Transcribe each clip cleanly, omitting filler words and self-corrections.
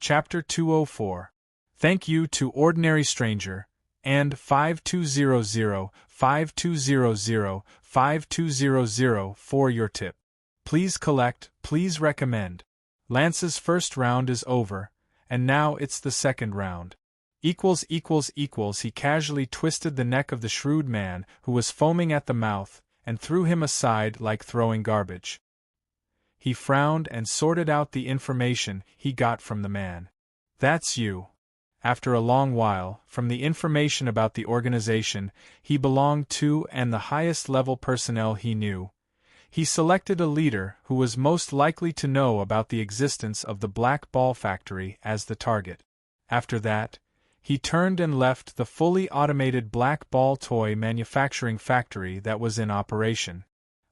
Chapter 204. Thank you to Ordinary Stranger, and 5200-5200-5200 for your tip. Please collect, please recommend. Lance's first round is over, and now it's the second round. He casually twisted the neck of the shrewd man who was foaming at the mouth and threw him aside like throwing garbage. He frowned and sorted out the information he got from the man. That's you. After a long while, from the information about the organization he belonged to and the highest level personnel he knew, he selected a leader who was most likely to know about the existence of the Black Ball Factory as the target. After that, he turned and left the fully automated Black Ball toy manufacturing factory that was in operation.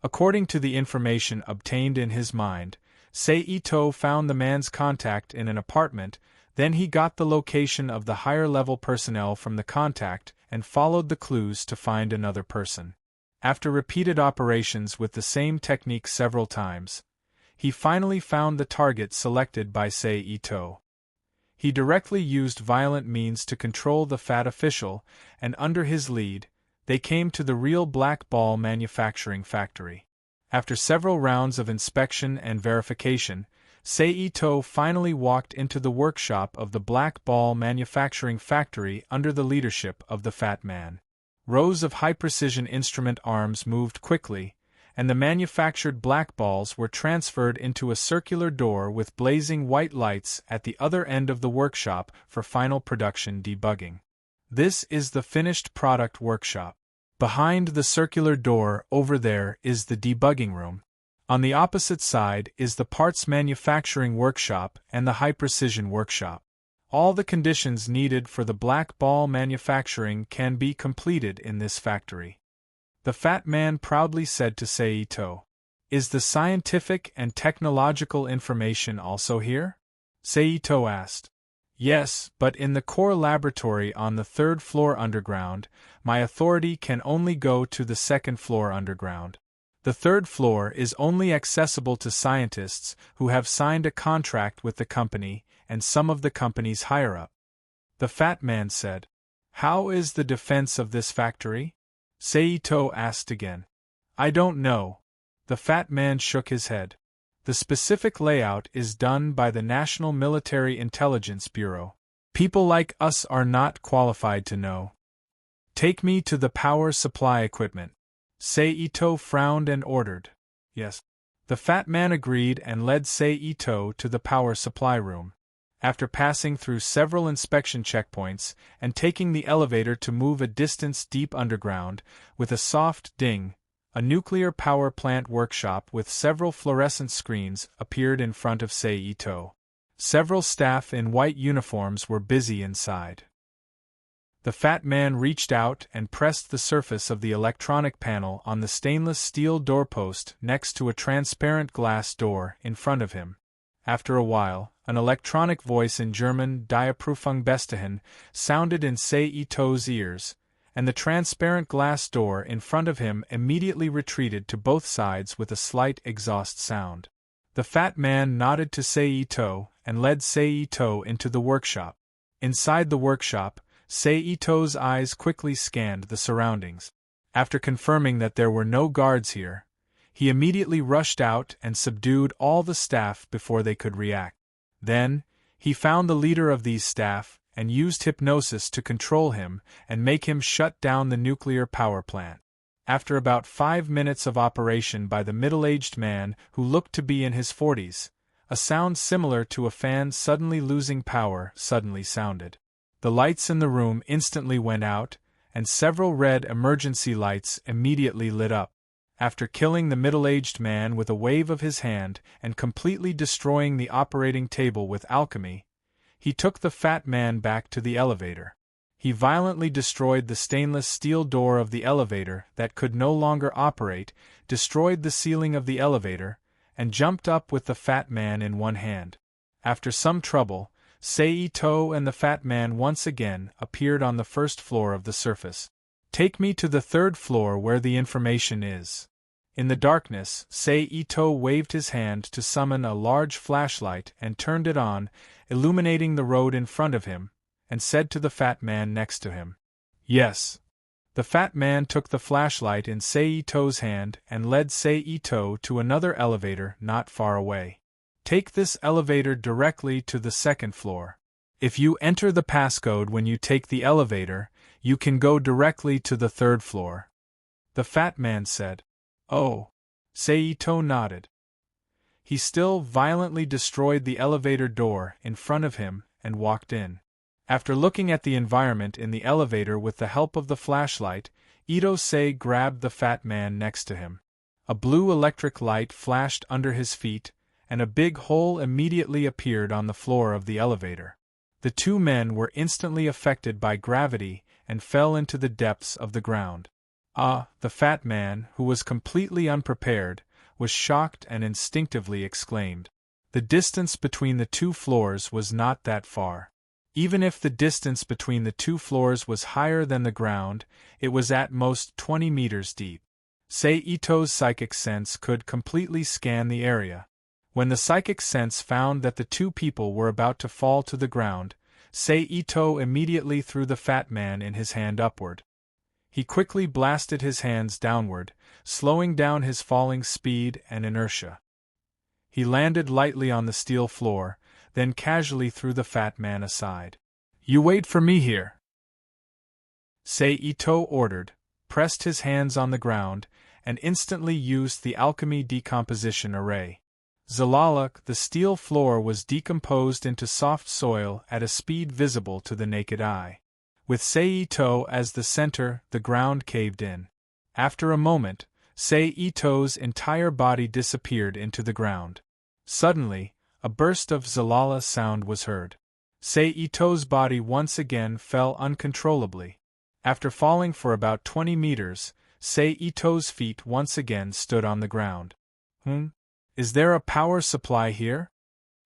According to the information obtained in his mind, Seito found the man's contact in an apartment. Then he got the location of the higher-level personnel from the contact and followed the clues to find another person. After repeated operations with the same technique several times, he finally found the target selected by Seito. He directly used violent means to control the fat official, and under his lead, they came to the real Black Ball manufacturing factory. After several rounds of inspection and verification, Seito finally walked into the workshop of the Black Ball manufacturing factory under the leadership of the Fat Man. Rows of high-precision instrument arms moved quickly, and the manufactured black balls were transferred into a circular door with blazing white lights at the other end of the workshop for final production debugging. This is the finished product workshop. Behind the circular door over there is the debugging room. On the opposite side is the parts manufacturing workshop and the high-precision workshop. All the conditions needed for the black ball manufacturing can be completed in this factory. The Fat Man proudly said to Seito. Is the scientific and technological information also here? Seito asked. Yes, but in the core laboratory on the 3rd floor underground, my authority can only go to the 2nd floor underground. The 3rd floor is only accessible to scientists who have signed a contract with the company and some of the company's higher-up. The Fat Man said. How is the defense of this factory? Seito asked again. I don't know. The Fat Man shook his head. The specific layout is done by the National Military Intelligence Bureau. People like us are not qualified to know. Take me to the power supply equipment. Seito frowned and ordered. Yes. The Fat Man agreed and led Seito to the power supply room. After passing through several inspection checkpoints and taking the elevator to move a distance deep underground, with a soft ding, a nuclear power plant workshop with several fluorescent screens appeared in front of Seito. Several staff in white uniforms were busy inside. The Fat Man reached out and pressed the surface of the electronic panel on the stainless steel doorpost next to a transparent glass door in front of him. After a while, an electronic voice in German, Die Prüfung bestehen, sounded in Seito's ears, and the transparent glass door in front of him immediately retreated to both sides with a slight exhaust sound. The Fat Man nodded to Seito and led Seito into the workshop. Inside the workshop, Seito's eyes quickly scanned the surroundings. After confirming that there were no guards here, he immediately rushed out and subdued all the staff before they could react. Then, he found the leader of these staff and used hypnosis to control him and make him shut down the nuclear power plant. After about 5 minutes of operation by the middle-aged man who looked to be in his 40s, a sound similar to a fan suddenly losing power suddenly sounded. The lights in the room instantly went out, and several red emergency lights immediately lit up. After killing the middle-aged man with a wave of his hand and completely destroying the operating table with alchemy, he took the Fat Man back to the elevator. He violently destroyed the stainless steel door of the elevator that could no longer operate, destroyed the ceiling of the elevator, and jumped up with the Fat Man in one hand. After some trouble, Seito and the Fat Man once again appeared on the 1st floor of the surface. Take me to the 3rd floor where the information is. In the darkness, Sei-Ito waved his hand to summon a large flashlight and turned it on, illuminating the road in front of him, and said to the fat man next to him, "Yes." The fat man took the flashlight in Sei-Ito's hand and led Sei-Ito to another elevator not far away. "Take this elevator directly to the second floor. If you enter the passcode when you take the elevator, you can go directly to the third floor," the fat man said. "Oh." Sei-Ito nodded. He still violently destroyed the elevator door in front of him and walked in. After looking at the environment in the elevator with the help of the flashlight, Ito-sei grabbed the fat man next to him. A blue electric light flashed under his feet, and a big hole immediately appeared on the floor of the elevator. The two men were instantly affected by gravity and fell into the depths of the ground. The fat man, who was completely unprepared, was shocked and instinctively exclaimed. The distance between the two floors was not that far. Even if the distance between the two floors was higher than the ground, it was at most 20 meters deep. Sei-Ito's psychic sense could completely scan the area. When the psychic sense found that the two people were about to fall to the ground, Sei-Ito immediately threw the fat man in his hand upward. He quickly blasted his hands downward, slowing down his falling speed and inertia. He landed lightly on the steel floor, then casually threw the fat man aside. "You wait for me here," Sei-Ito ordered, pressed his hands on the ground, and instantly used the alchemy decomposition array. Zalalak, the steel floor was decomposed into soft soil at a speed visible to the naked eye. With Sei-Ito as the center, the ground caved in. After a moment, Sei-Ito's entire body disappeared into the ground. Suddenly, a burst of Zalala sound was heard. Sei-Ito's body once again fell uncontrollably. After falling for about 20 meters, Sei-Ito's feet once again stood on the ground. Is there a power supply here?"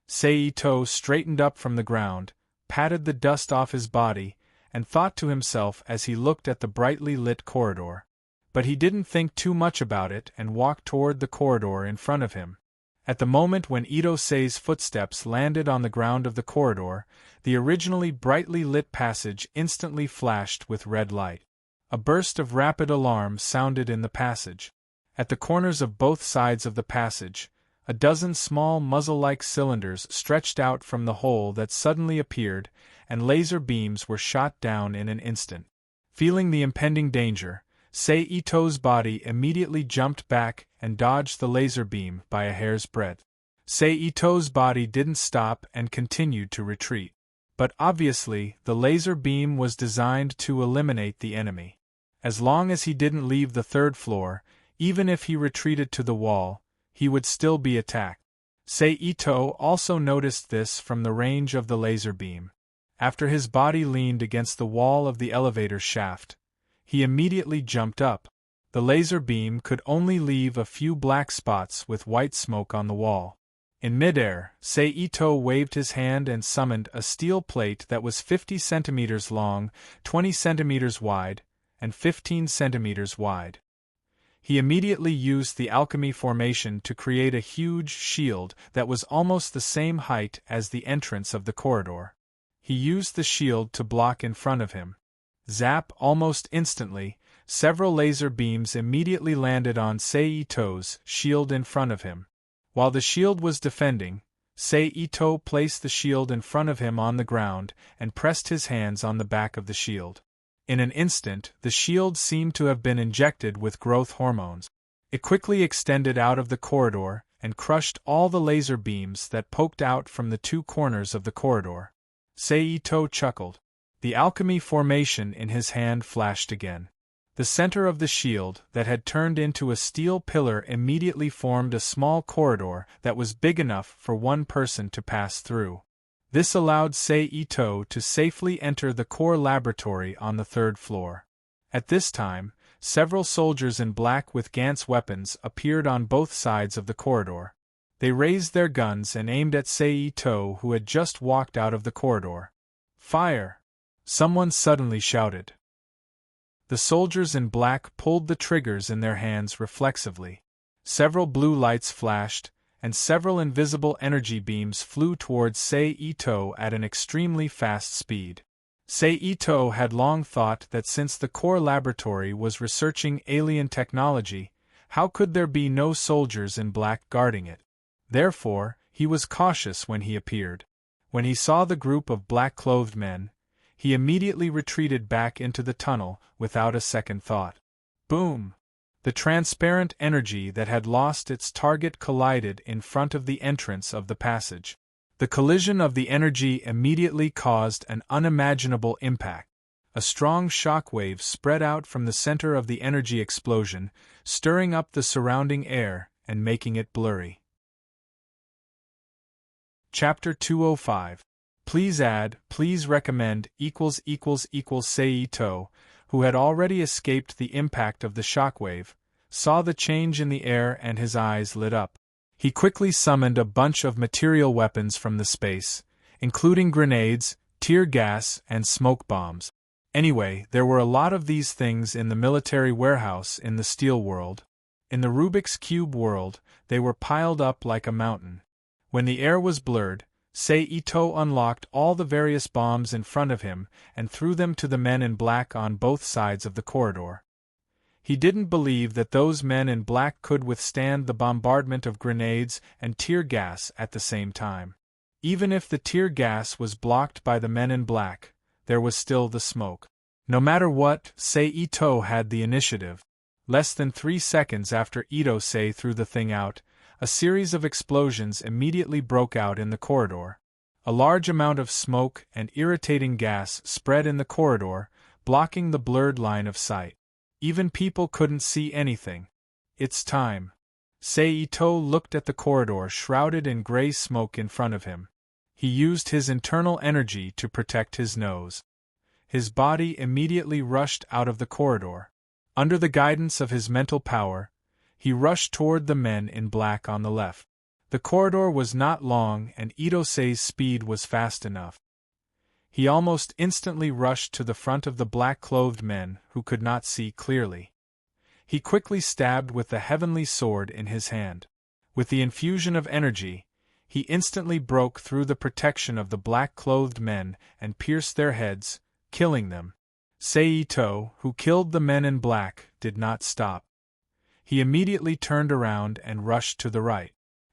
Sei-Ito straightened up from the ground, patted the dust off his body, and thought to himself as he looked at the brightly lit corridor. But he didn't think too much about it and walked toward the corridor in front of him. At the moment when Ito-sei's footsteps landed on the ground of the corridor, the originally brightly lit passage instantly flashed with red light. A burst of rapid alarm sounded in the passage. At the corners of both sides of the passage, a dozen small muzzle-like cylinders stretched out from the hole that suddenly appeared, and laser beams were shot down in an instant. Feeling the impending danger, Sei-Ito's body immediately jumped back and dodged the laser beam by a hair's breadth. Sei-Ito's body didn't stop and continued to retreat. But obviously, the laser beam was designed to eliminate the enemy. As long as he didn't leave the third floor, even if he retreated to the wall, he would still be attacked. Sei-Ito also noticed this from the range of the laser beam. After his body leaned against the wall of the elevator shaft, he immediately jumped up. The laser beam could only leave a few black spots with white smoke on the wall. In midair, Sei-Ito waved his hand and summoned a steel plate that was 50 centimeters long, 20 centimeters wide, and 15 centimeters wide. He immediately used the alchemy formation to create a huge shield that was almost the same height as the entrance of the corridor. He used the shield to block in front of him. Zap! Almost instantly, several laser beams immediately landed on Sei-Ito's shield in front of him. While the shield was defending, Sei-Ito placed the shield in front of him on the ground and pressed his hands on the back of the shield. In an instant, the shield seemed to have been injected with growth hormones. It quickly extended out of the corridor and crushed all the laser beams that poked out from the two corners of the corridor. Sei-Ito chuckled. The alchemy formation in his hand flashed again. The center of the shield, that had turned into a steel pillar, immediately formed a small corridor that was big enough for one person to pass through. This allowed Sei-Ito to safely enter the core laboratory on the third floor. At this time, several soldiers in black with Gantz weapons appeared on both sides of the corridor. They raised their guns and aimed at Sei-Ito, who had just walked out of the corridor. "Fire!" someone suddenly shouted. The soldiers in black pulled the triggers in their hands reflexively. Several blue lights flashed, and several invisible energy beams flew towards Sei-Ito at an extremely fast speed. Sei-Ito had long thought that since the core laboratory was researching alien technology, how could there be no soldiers in black guarding it? Therefore, he was cautious when he appeared. When he saw the group of black-clothed men, he immediately retreated back into the tunnel without a second thought. Boom! The transparent energy that had lost its target collided in front of the entrance of the passage. The collision of the energy immediately caused an unimaginable impact. A strong shock wave spread out from the center of the energy explosion, stirring up the surrounding air and making it blurry. Chapter 205. Please add, please recommend, Sei-Ito, who had already escaped the impact of the shockwave, saw the change in the air and his eyes lit up. He quickly summoned a bunch of material weapons from the space, including grenades, tear gas, and smoke bombs. Anyway, there were a lot of these things in the military warehouse in the steel world. In the Rubik's Cube world, they were piled up like a mountain. When the air was blurred, Sei-Ito unlocked all the various bombs in front of him and threw them to the men in black on both sides of the corridor. He didn't believe that those men in black could withstand the bombardment of grenades and tear gas at the same time. Even if the tear gas was blocked by the men in black, there was still the smoke. No matter what, Sei-Ito had the initiative. Less than 3 seconds after Ito-sei threw the thing out, a series of explosions immediately broke out in the corridor. A large amount of smoke and irritating gas spread in the corridor, blocking the blurred line of sight. Even people couldn't see anything. It's time. Sei-Ito looked at the corridor shrouded in gray smoke in front of him. He used his internal energy to protect his nose. His body immediately rushed out of the corridor. Under the guidance of his mental power, he rushed toward the men in black on the left. The corridor was not long and Ito-sei's speed was fast enough. He almost instantly rushed to the front of the black-clothed men who could not see clearly. He quickly stabbed with the heavenly sword in his hand. With the infusion of energy, he instantly broke through the protection of the black-clothed men and pierced their heads, killing them. Sei-Ito, who killed the men in black, did not stop. He immediately turned around and rushed to the right.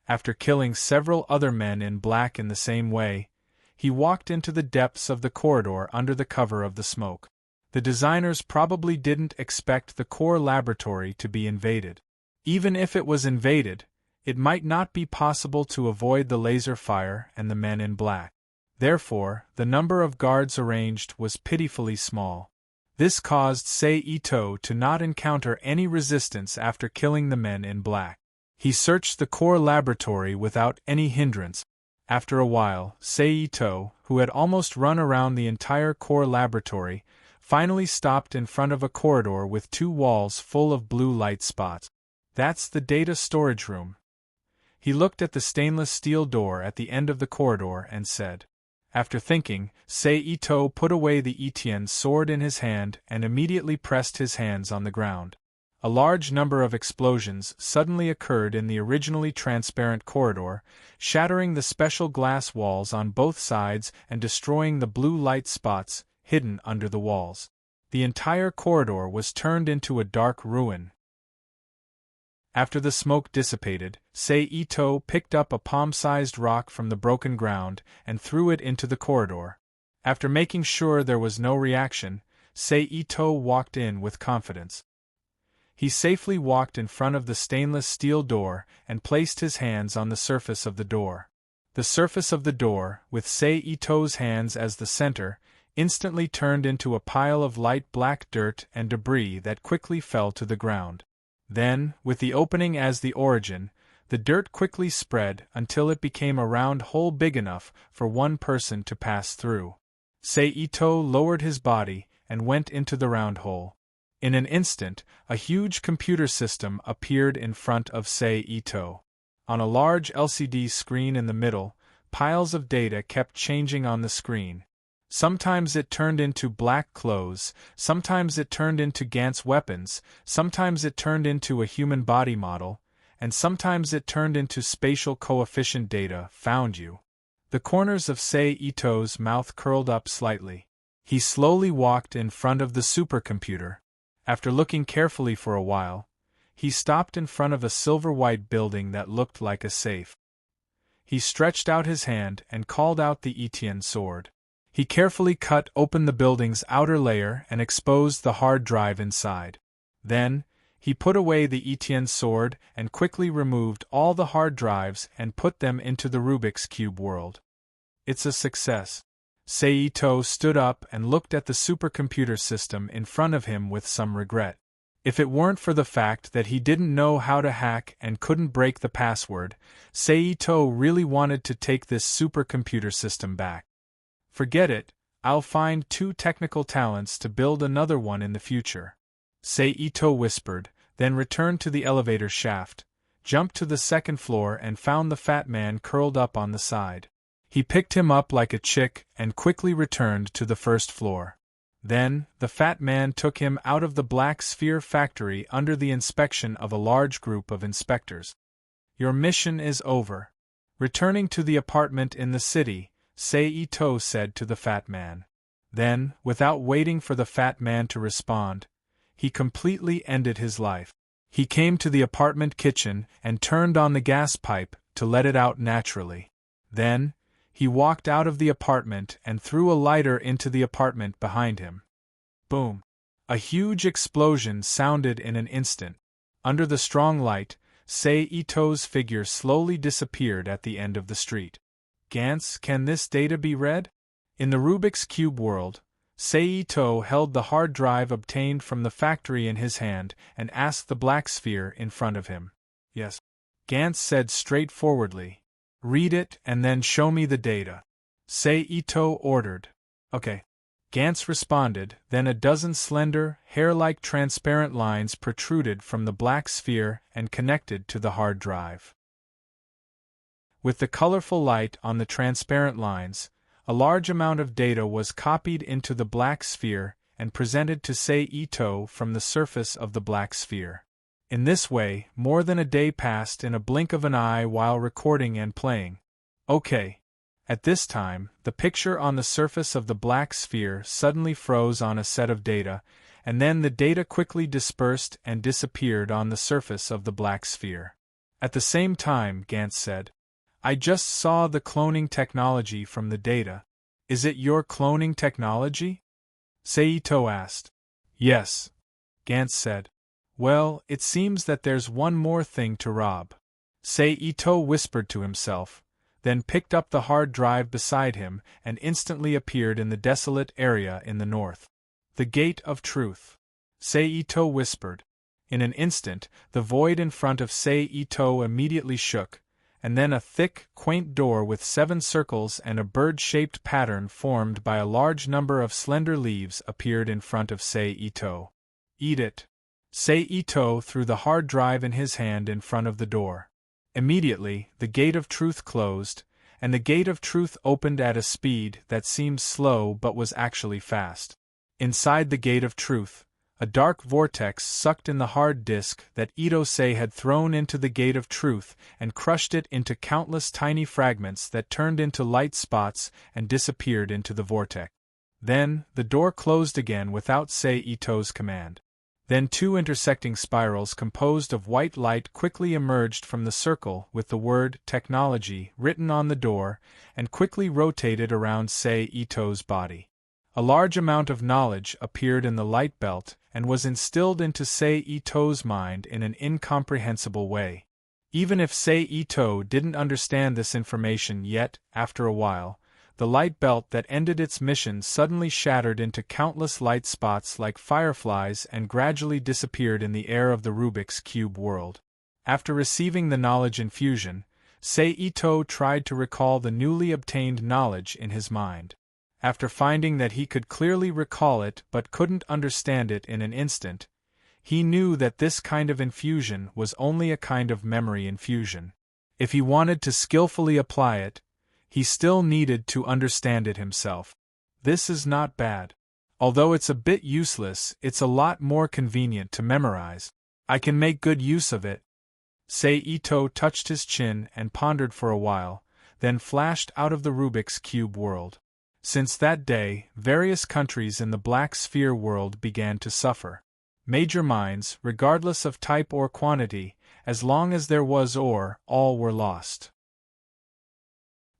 After killing several other men in black in the same way, he walked into the depths of the corridor under the cover of the smoke. The designers probably didn't expect the core laboratory to be invaded. Even if it was invaded, it might not be possible to avoid the laser fire and the men in black. Therefore, the number of guards arranged was pitifully small. This caused Sei-Ito to not encounter any resistance after killing the men in black. He searched the core laboratory without any hindrance. After a while, Sei-Ito, who had almost run around the entire core laboratory, finally stopped in front of a corridor with 2 walls full of blue light spots. That's the data storage room. He looked at the stainless steel door at the end of the corridor and said. After thinking, Sei-Ito put away the Etienne sword in his hand and immediately pressed his hands on the ground. A large number of explosions suddenly occurred in the originally transparent corridor, shattering the special glass walls on both sides and destroying the blue light spots hidden under the walls. The entire corridor was turned into a dark ruin. After the smoke dissipated, Sei-Ito picked up a palm-sized rock from the broken ground and threw it into the corridor. After making sure there was no reaction, Sei-Ito walked in with confidence. He safely walked in front of the stainless steel door and placed his hands on the surface of the door. The surface of the door, with Sei-Ito's hands as the center, instantly turned into a pile of light black dirt and debris that quickly fell to the ground. Then, with the opening as the origin, the dirt quickly spread until it became a round hole big enough for one person to pass through. Sei-Ito lowered his body and went into the round hole. In an instant, a huge computer system appeared in front of Sei-Ito. On a large LCD screen in the middle, piles of data kept changing on the screen. Sometimes it turned into black clothes, sometimes it turned into Gantz weapons, sometimes it turned into a human body model, and sometimes it turned into spatial coefficient data, found you. The corners of Sei Ito's mouth curled up slightly. He slowly walked in front of the supercomputer. After looking carefully for a while, he stopped in front of a silver-white building that looked like a safe. He stretched out his hand and called out the Etienne sword. He carefully cut open the building's outer layer and exposed the hard drive inside. Then, he put away the Etienne sword and quickly removed all the hard drives and put them into the Rubik's Cube world. It's a success. Sei Ito stood up and looked at the supercomputer system in front of him with some regret. If it weren't for the fact that he didn't know how to hack and couldn't break the password, Sei Ito really wanted to take this supercomputer system back. Forget it, I'll find 2 technical talents to build another one in the future. Sei Ito whispered, then returned to the elevator shaft, jumped to the 2nd floor and found the fat man curled up on the side. He picked him up like a chick and quickly returned to the 1st floor. Then, the fat man took him out of the black sphere factory under the inspection of a large group of inspectors. Your mission is over. Returning to the apartment in the city, Sei Ito said to the fat man. Then, without waiting for the fat man to respond, he completely ended his life. He came to the apartment kitchen and turned on the gas pipe to let it out naturally. Then, he walked out of the apartment and threw a lighter into the apartment behind him. Boom! A huge explosion sounded in an instant. Under the strong light, Sei Ito's figure slowly disappeared at the end of the street. Gantz, can this data be read? In the Rubik's Cube world, Sei Ito held the hard drive obtained from the factory in his hand and asked the black sphere in front of him. Yes. Gantz said straightforwardly. Read it and then show me the data. Sei Ito ordered. Okay. Gantz responded, then a dozen slender, hair-like transparent lines protruded from the black sphere and connected to the hard drive. With the colorful light on the transparent lines, a large amount of data was copied into the black sphere and presented to Sei Ito from the surface of the black sphere. In this way, more than a day passed in a blink of an eye while recording and playing. Okay. At this time, the picture on the surface of the black sphere suddenly froze on a set of data, and then the data quickly dispersed and disappeared on the surface of the black sphere. At the same time, Gantz said, I just saw the cloning technology from the data. Is it your cloning technology? Sei Ito asked. Yes. Gantz said. Well, it seems that there's one more thing to rob. Sei Ito whispered to himself, then picked up the hard drive beside him and instantly appeared in the desolate area in the north. The Gate of Truth. Sei Ito whispered. In an instant, the void in front of Sei Ito immediately shook, and then a thick, quaint door with 7 circles and a bird-shaped pattern formed by a large number of slender leaves appeared in front of Sei Ito. Eat it. Sei Ito threw the hard drive in his hand in front of the door. Immediately, the Gate of Truth closed, and the Gate of Truth opened at a speed that seemed slow but was actually fast. Inside the Gate of Truth, a dark vortex sucked in the hard disk that Ito-sei had thrown into the Gate of Truth and crushed it into countless tiny fragments that turned into light spots and disappeared into the vortex. Then, the door closed again without Sei Ito's command. Then 2 intersecting spirals composed of white light quickly emerged from the circle with the word technology written on the door and quickly rotated around Sei Ito's body. A large amount of knowledge appeared in the light belt and was instilled into Sei Ito's mind in an incomprehensible way. Even if Sei Ito didn't understand this information yet, after a while, the light belt that ended its mission suddenly shattered into countless light spots like fireflies and gradually disappeared in the air of the Rubik's Cube world. After receiving the knowledge infusion, Sei Ito tried to recall the newly obtained knowledge in his mind. After finding that he could clearly recall it but couldn't understand it in an instant, he knew that this kind of infusion was only a kind of memory infusion. If he wanted to skillfully apply it, he still needed to understand it himself. This is not bad. Although it's a bit useless, it's a lot more convenient to memorize. I can make good use of it. Ito touched his chin and pondered for a while, then flashed out of the Rubik's Cube world. Since that day, various countries in the Black Sphere world began to suffer. Major mines, regardless of type or quantity, as long as there was ore, all were lost.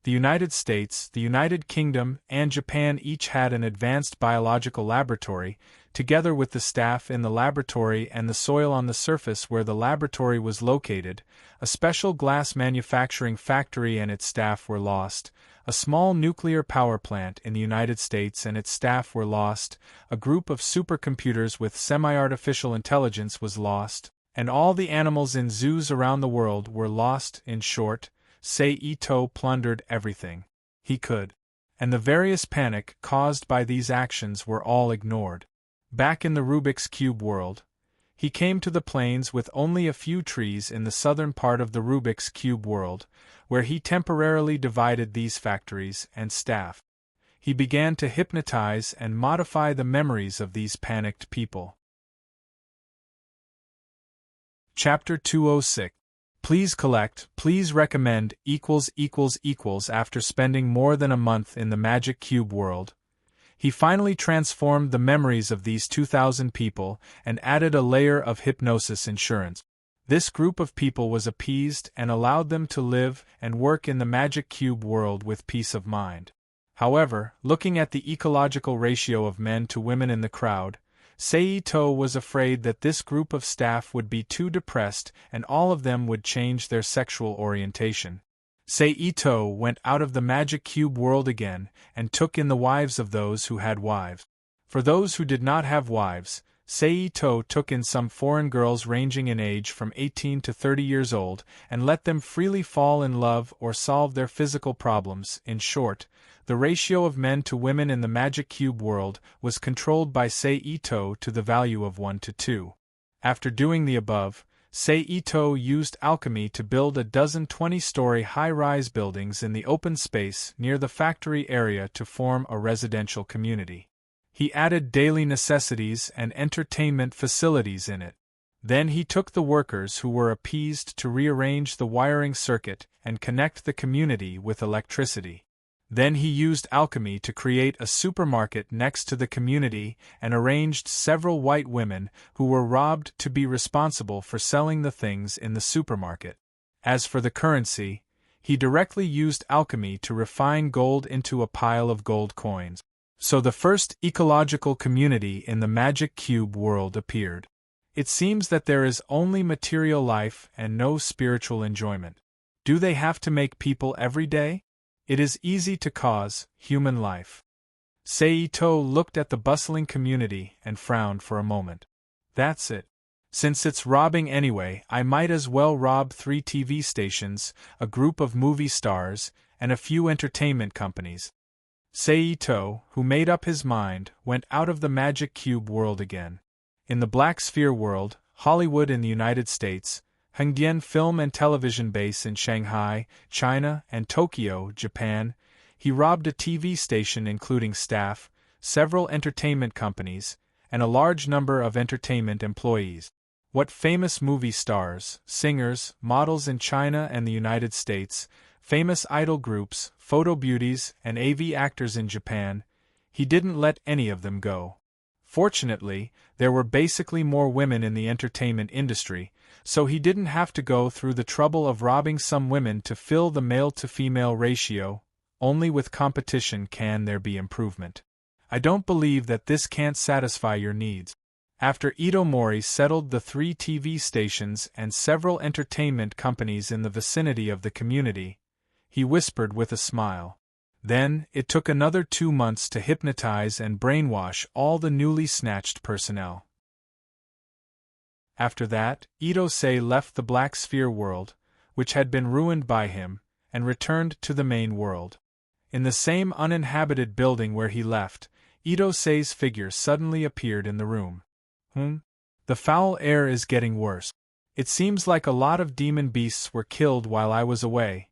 The United States, the United Kingdom, and Japan each had an advanced biological laboratory, together with the staff in the laboratory and the soil on the surface where the laboratory was located. A special glass manufacturing factory and its staff were lost. A small nuclear power plant in the United States and its staff were lost. A group of supercomputers with semi-artificial intelligence was lost, and all the animals in zoos around the world were lost. In short, Ito plundered everything he could, and the various panic caused by these actions were all ignored. Back in the Rubik's Cube world, he came to the plains with only a few trees in the southern part of the Rubik's Cube world, where he temporarily divided these factories and staff. He began to hypnotize and modify the memories of these panicked people. Chapter 206. Please collect, please recommend, After spending more than a month in the Magic Cube world, he finally transformed the memories of these 2,000 people and added a layer of hypnosis insurance. This group of people was appeased and allowed them to live and work in the Magic Cube world with peace of mind. However, looking at the ecological ratio of men to women in the crowd, Ito was afraid that this group of staff would be too depressed and all of them would change their sexual orientation. Ito went out of the Magic Cube world again and took in the wives of those who had wives. For those who did not have wives, Ito took in some foreign girls ranging in age from 18 to 30 years old and let them freely fall in love or solve their physical problems. In short, the ratio of men to women in the Magic Cube world was controlled by Ito to the value of 1 to 2. After doing the above, Ito used alchemy to build a dozen 20-story high-rise buildings in the open space near the factory area to form a residential community. He added daily necessities and entertainment facilities in it. Then he took the workers who were appeased to rearrange the wiring circuit and connect the community with electricity. Then he used alchemy to create a supermarket next to the community and arranged several white women who were robbed to be responsible for selling the things in the supermarket. As for the currency, he directly used alchemy to refine gold into a pile of gold coins. So the first ecological community in the Magic Cube world appeared. It seems that there is only material life and no spiritual enjoyment. Do they have to make people every day? It is easy to cause human life. Ito looked at the bustling community and frowned for a moment. That's it. Since it's robbing anyway, I might as well rob 3 TV stations, a group of movie stars, and a few entertainment companies. Ito, who made up his mind, went out of the Magic Cube world again. In the Black Sphere world, Hollywood in the United States, Hengdian Film and Television Base in Shanghai, China, and Tokyo, Japan, he robbed a TV station including staff, several entertainment companies, and a large number of entertainment employees. What famous movie stars, singers, models in China and the United States, famous idol groups, photo beauties, and AV actors in Japan, he didn't let any of them go. Fortunately, there were basically more women in the entertainment industry, so he didn't have to go through the trouble of robbing some women to fill the male-to-female ratio. Only with competition can there be improvement. I don't believe that this can't satisfy your needs. After Ito Mori settled the 3 TV stations and several entertainment companies in the vicinity of the community, he whispered with a smile. Then, it took another 2 months to hypnotize and brainwash all the newly snatched personnel. After that, Ito left the Black Sphere world, which had been ruined by him, and returned to the main world. In the same uninhabited building where he left, Ito's figure suddenly appeared in the room. The foul air is getting worse. It seems like a lot of demon beasts were killed while I was away,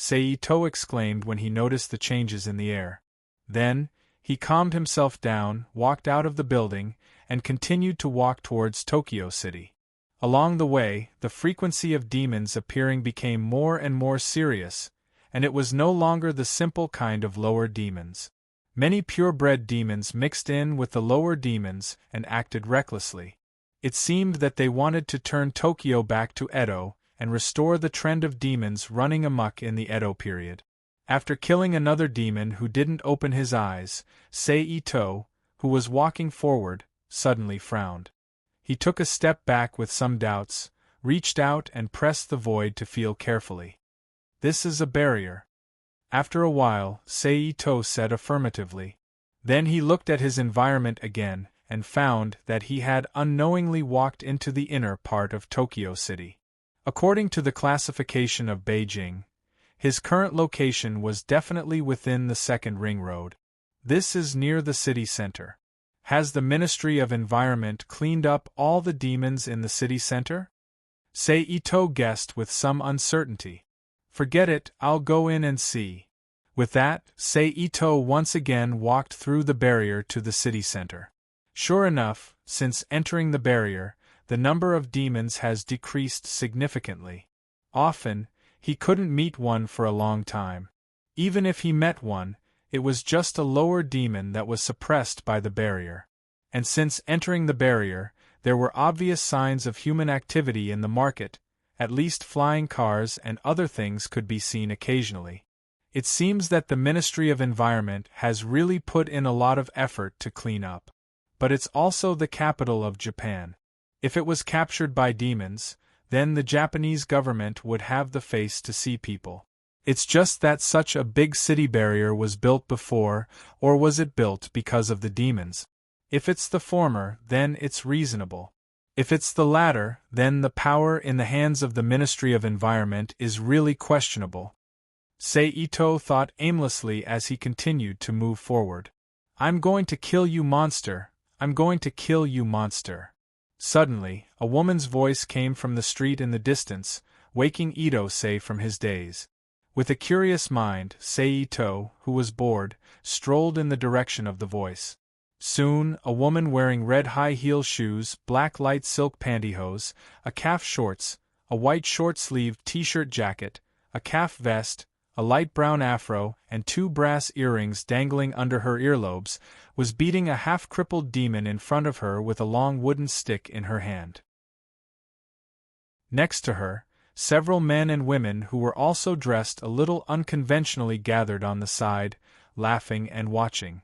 Ito exclaimed when he noticed the changes in the air. Then, he calmed himself down, walked out of the building, and continued to walk towards Tokyo City. Along the way, the frequency of demons appearing became more and more serious, and it was no longer the simple kind of lower demons. Many purebred demons mixed in with the lower demons and acted recklessly. It seemed that they wanted to turn Tokyo back to Edo and restore the trend of demons running amok in the Edo period. After killing another demon who didn't open his eyes, Seito, who was walking forward, suddenly frowned. He took a step back with some doubts, reached out and pressed the void to feel carefully. This is a barrier. After a while, Seito said affirmatively. Then he looked at his environment again and found that he had unknowingly walked into the inner part of Tokyo City. According to the classification of Beijing, his current location was definitely within the second ring road. This is near the city center. Has the Ministry of Environment cleaned up all the demons in the city center? Seito guessed with some uncertainty. Forget it, I'll go in and see. With that, Seito once again walked through the barrier to the city center. Sure enough, since entering the barrier, the number of demons has decreased significantly. Often, he couldn't meet one for a long time. Even if he met one, it was just a lower demon that was suppressed by the barrier. And since entering the barrier, there were obvious signs of human activity in the market, at least flying cars and other things could be seen occasionally. It seems that the Ministry of Environment has really put in a lot of effort to clean up. But it's also the capital of Japan. If it was captured by demons, then the Japanese government would have the face to see people. It's just that such a big city barrier was built before, or was it built because of the demons? If it's the former, then it's reasonable. If it's the latter, then the power in the hands of the Ministry of Environment is really questionable. Seito thought aimlessly as he continued to move forward. I'm going to kill you, monster. I'm going to kill you, monster. Suddenly, a woman's voice came from the street in the distance, waking Ito-sei from his daze. With a curious mind, Seito, who was bored, strolled in the direction of the voice. Soon, a woman wearing red high-heel shoes, black light silk pantyhose, a calf shorts, a white short-sleeved t-shirt jacket, a calf vest, a light brown afro, and 2 brass earrings dangling under her earlobes, was beating a half-crippled demon in front of her with a long wooden stick in her hand. Next to her, several men and women who were also dressed a little unconventionally gathered on the side, laughing and watching.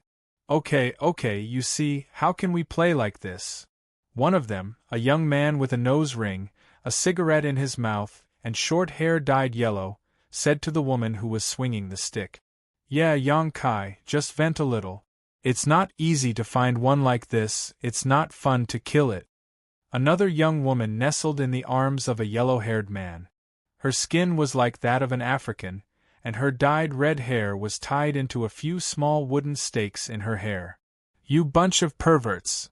Okay, you see, how can we play like this? One of them, a young man with a nose ring, a cigarette in his mouth, and short hair dyed yellow, said to the woman who was swinging the stick. Yeah, Yang Kai, just vent a little. It's not easy to find one like this, it's not fun to kill it. Another young woman nestled in the arms of a yellow-haired man. Her skin was like that of an African, and her dyed red hair was tied into a few small wooden stakes in her hair. You bunch of perverts!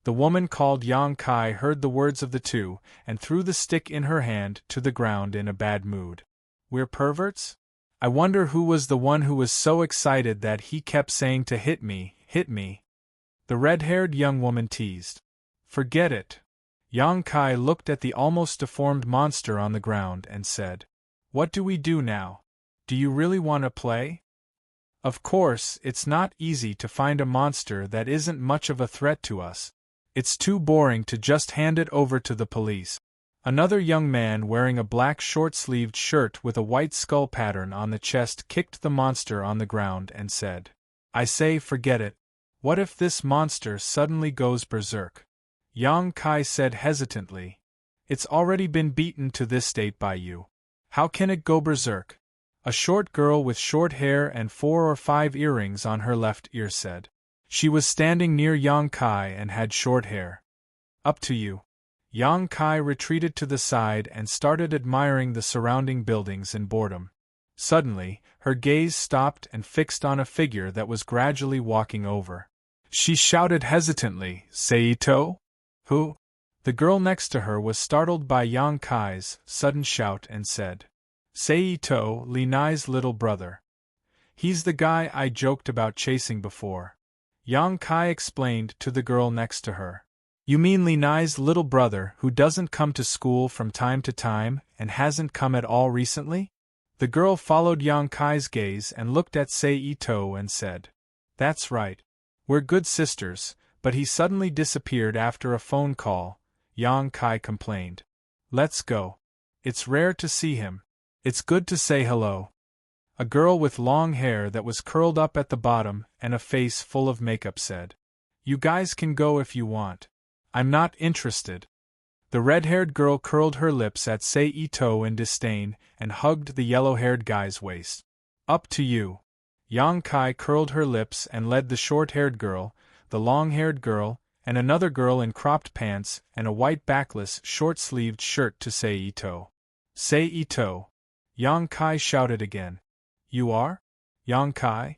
The woman called Yang Kai heard the words of the two, and threw the stick in her hand to the ground in a bad mood. We're perverts? I wonder who was the one who was so excited that he kept saying to hit me, hit me. The red-haired young woman teased. Forget it. Yang Kai looked at the almost deformed monster on the ground and said, What do we do now? Do you really want to play? Of course, it's not easy to find a monster that isn't much of a threat to us. It's too boring to just hand it over to the police. Another young man wearing a black short-sleeved shirt with a white skull pattern on the chest kicked the monster on the ground and said, I say forget it. What if this monster suddenly goes berserk? Yang Kai said hesitantly. It's already been beaten to this state by you. How can it go berserk? A short girl with short hair and 4 or 5 earrings on her left ear said. She was standing near Yang Kai and had short hair. Up to you. Yang Kai retreated to the side and started admiring the surrounding buildings in boredom. Suddenly, her gaze stopped and fixed on a figure that was gradually walking over. She shouted hesitantly, Seito? Who? The girl next to her was startled by Yang Kai's sudden shout and said, Seito, Linai's little brother. He's the guy I joked about chasing before. Yang Kai explained to the girl next to her. You mean Linai's little brother who doesn't come to school from time to time and hasn't come at all recently? The girl followed Yang Kai's gaze and looked at Sei Ito and said, That's right. We're good sisters, but he suddenly disappeared after a phone call, Yang Kai complained. Let's go. It's rare to see him. It's good to say hello. A girl with long hair that was curled up at the bottom and a face full of makeup said, You guys can go if you want. I'm not interested. The red-haired girl curled her lips at Sei Ito in disdain and hugged the yellow-haired guy's waist. Up to you. Yang Kai curled her lips and led the short-haired girl, the long-haired girl, and another girl in cropped pants and a white backless, short-sleeved shirt to Sei Ito. Sei Ito. Yang Kai shouted again. You are? Yang Kai?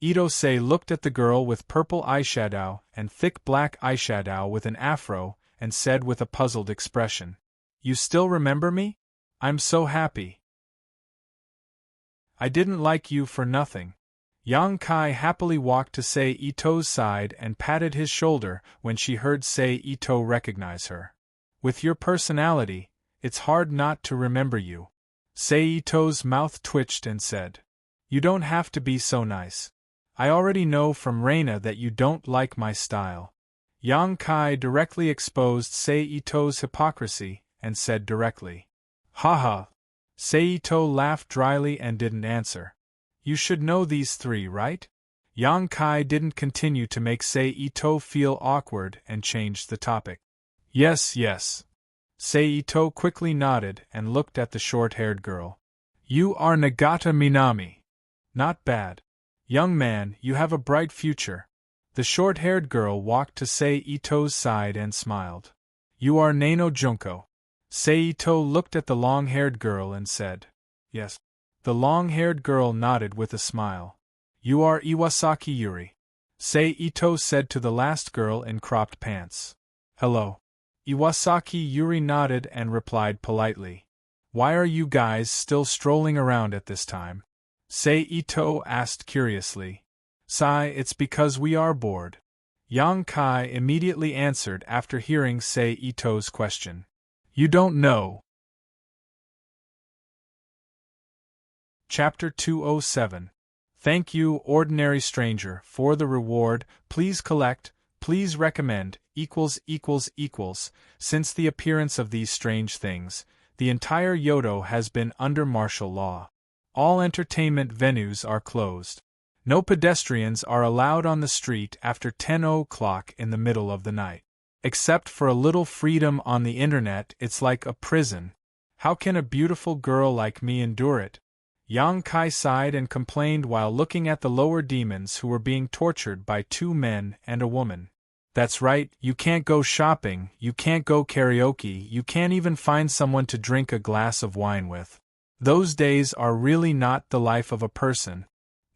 Ito Sei looked at the girl with purple eyeshadow and thick black eyeshadow with an afro and said with a puzzled expression, You still remember me? I'm so happy. I didn't like you for nothing. Yang Kai happily walked to Sei Ito's side and patted his shoulder when she heard Sei Ito recognize her. With your personality, it's hard not to remember you. Sei Ito's mouth twitched and said, You don't have to be so nice. I already know from Reina that you don't like my style. Yang Kai directly exposed Sei Ito's hypocrisy and said directly, Haha. Sei Ito laughed dryly and didn't answer. You should know these three, right? Yang Kai didn't continue to make Sei Ito feel awkward and changed the topic. Yes, yes. Sei Ito quickly nodded and looked at the short-haired girl. You are Nagata Minami. Not bad. Young man, you have a bright future. The short-haired girl walked to Sei Ito's side and smiled. You are Nano Junko. Sei Ito looked at the long-haired girl and said, Yes. The long-haired girl nodded with a smile. You are Iwasaki Yuri. Sei Ito said to the last girl in cropped pants. Hello. Iwasaki Yuri nodded and replied politely. Why are you guys still strolling around at this time? Sei Ito asked curiously. Sai, it's because we are bored. Yang Kai immediately answered after hearing Sei Ito's question. You don't know. Chapter 207. Thank you, ordinary stranger, for the reward. Please collect, please recommend, ===. Since the appearance of these strange things, the entire Yodo has been under martial law. All entertainment venues are closed. No pedestrians are allowed on the street after 10 o'clock in the middle of the night. Except for a little freedom on the internet, it's like a prison. How can a beautiful girl like me endure it? Yang Kai sighed and complained while looking at the lower demons who were being tortured by 2 men and a woman. That's right, you can't go shopping, you can't go karaoke, you can't even find someone to drink a glass of wine with. Those days are really not the life of a person.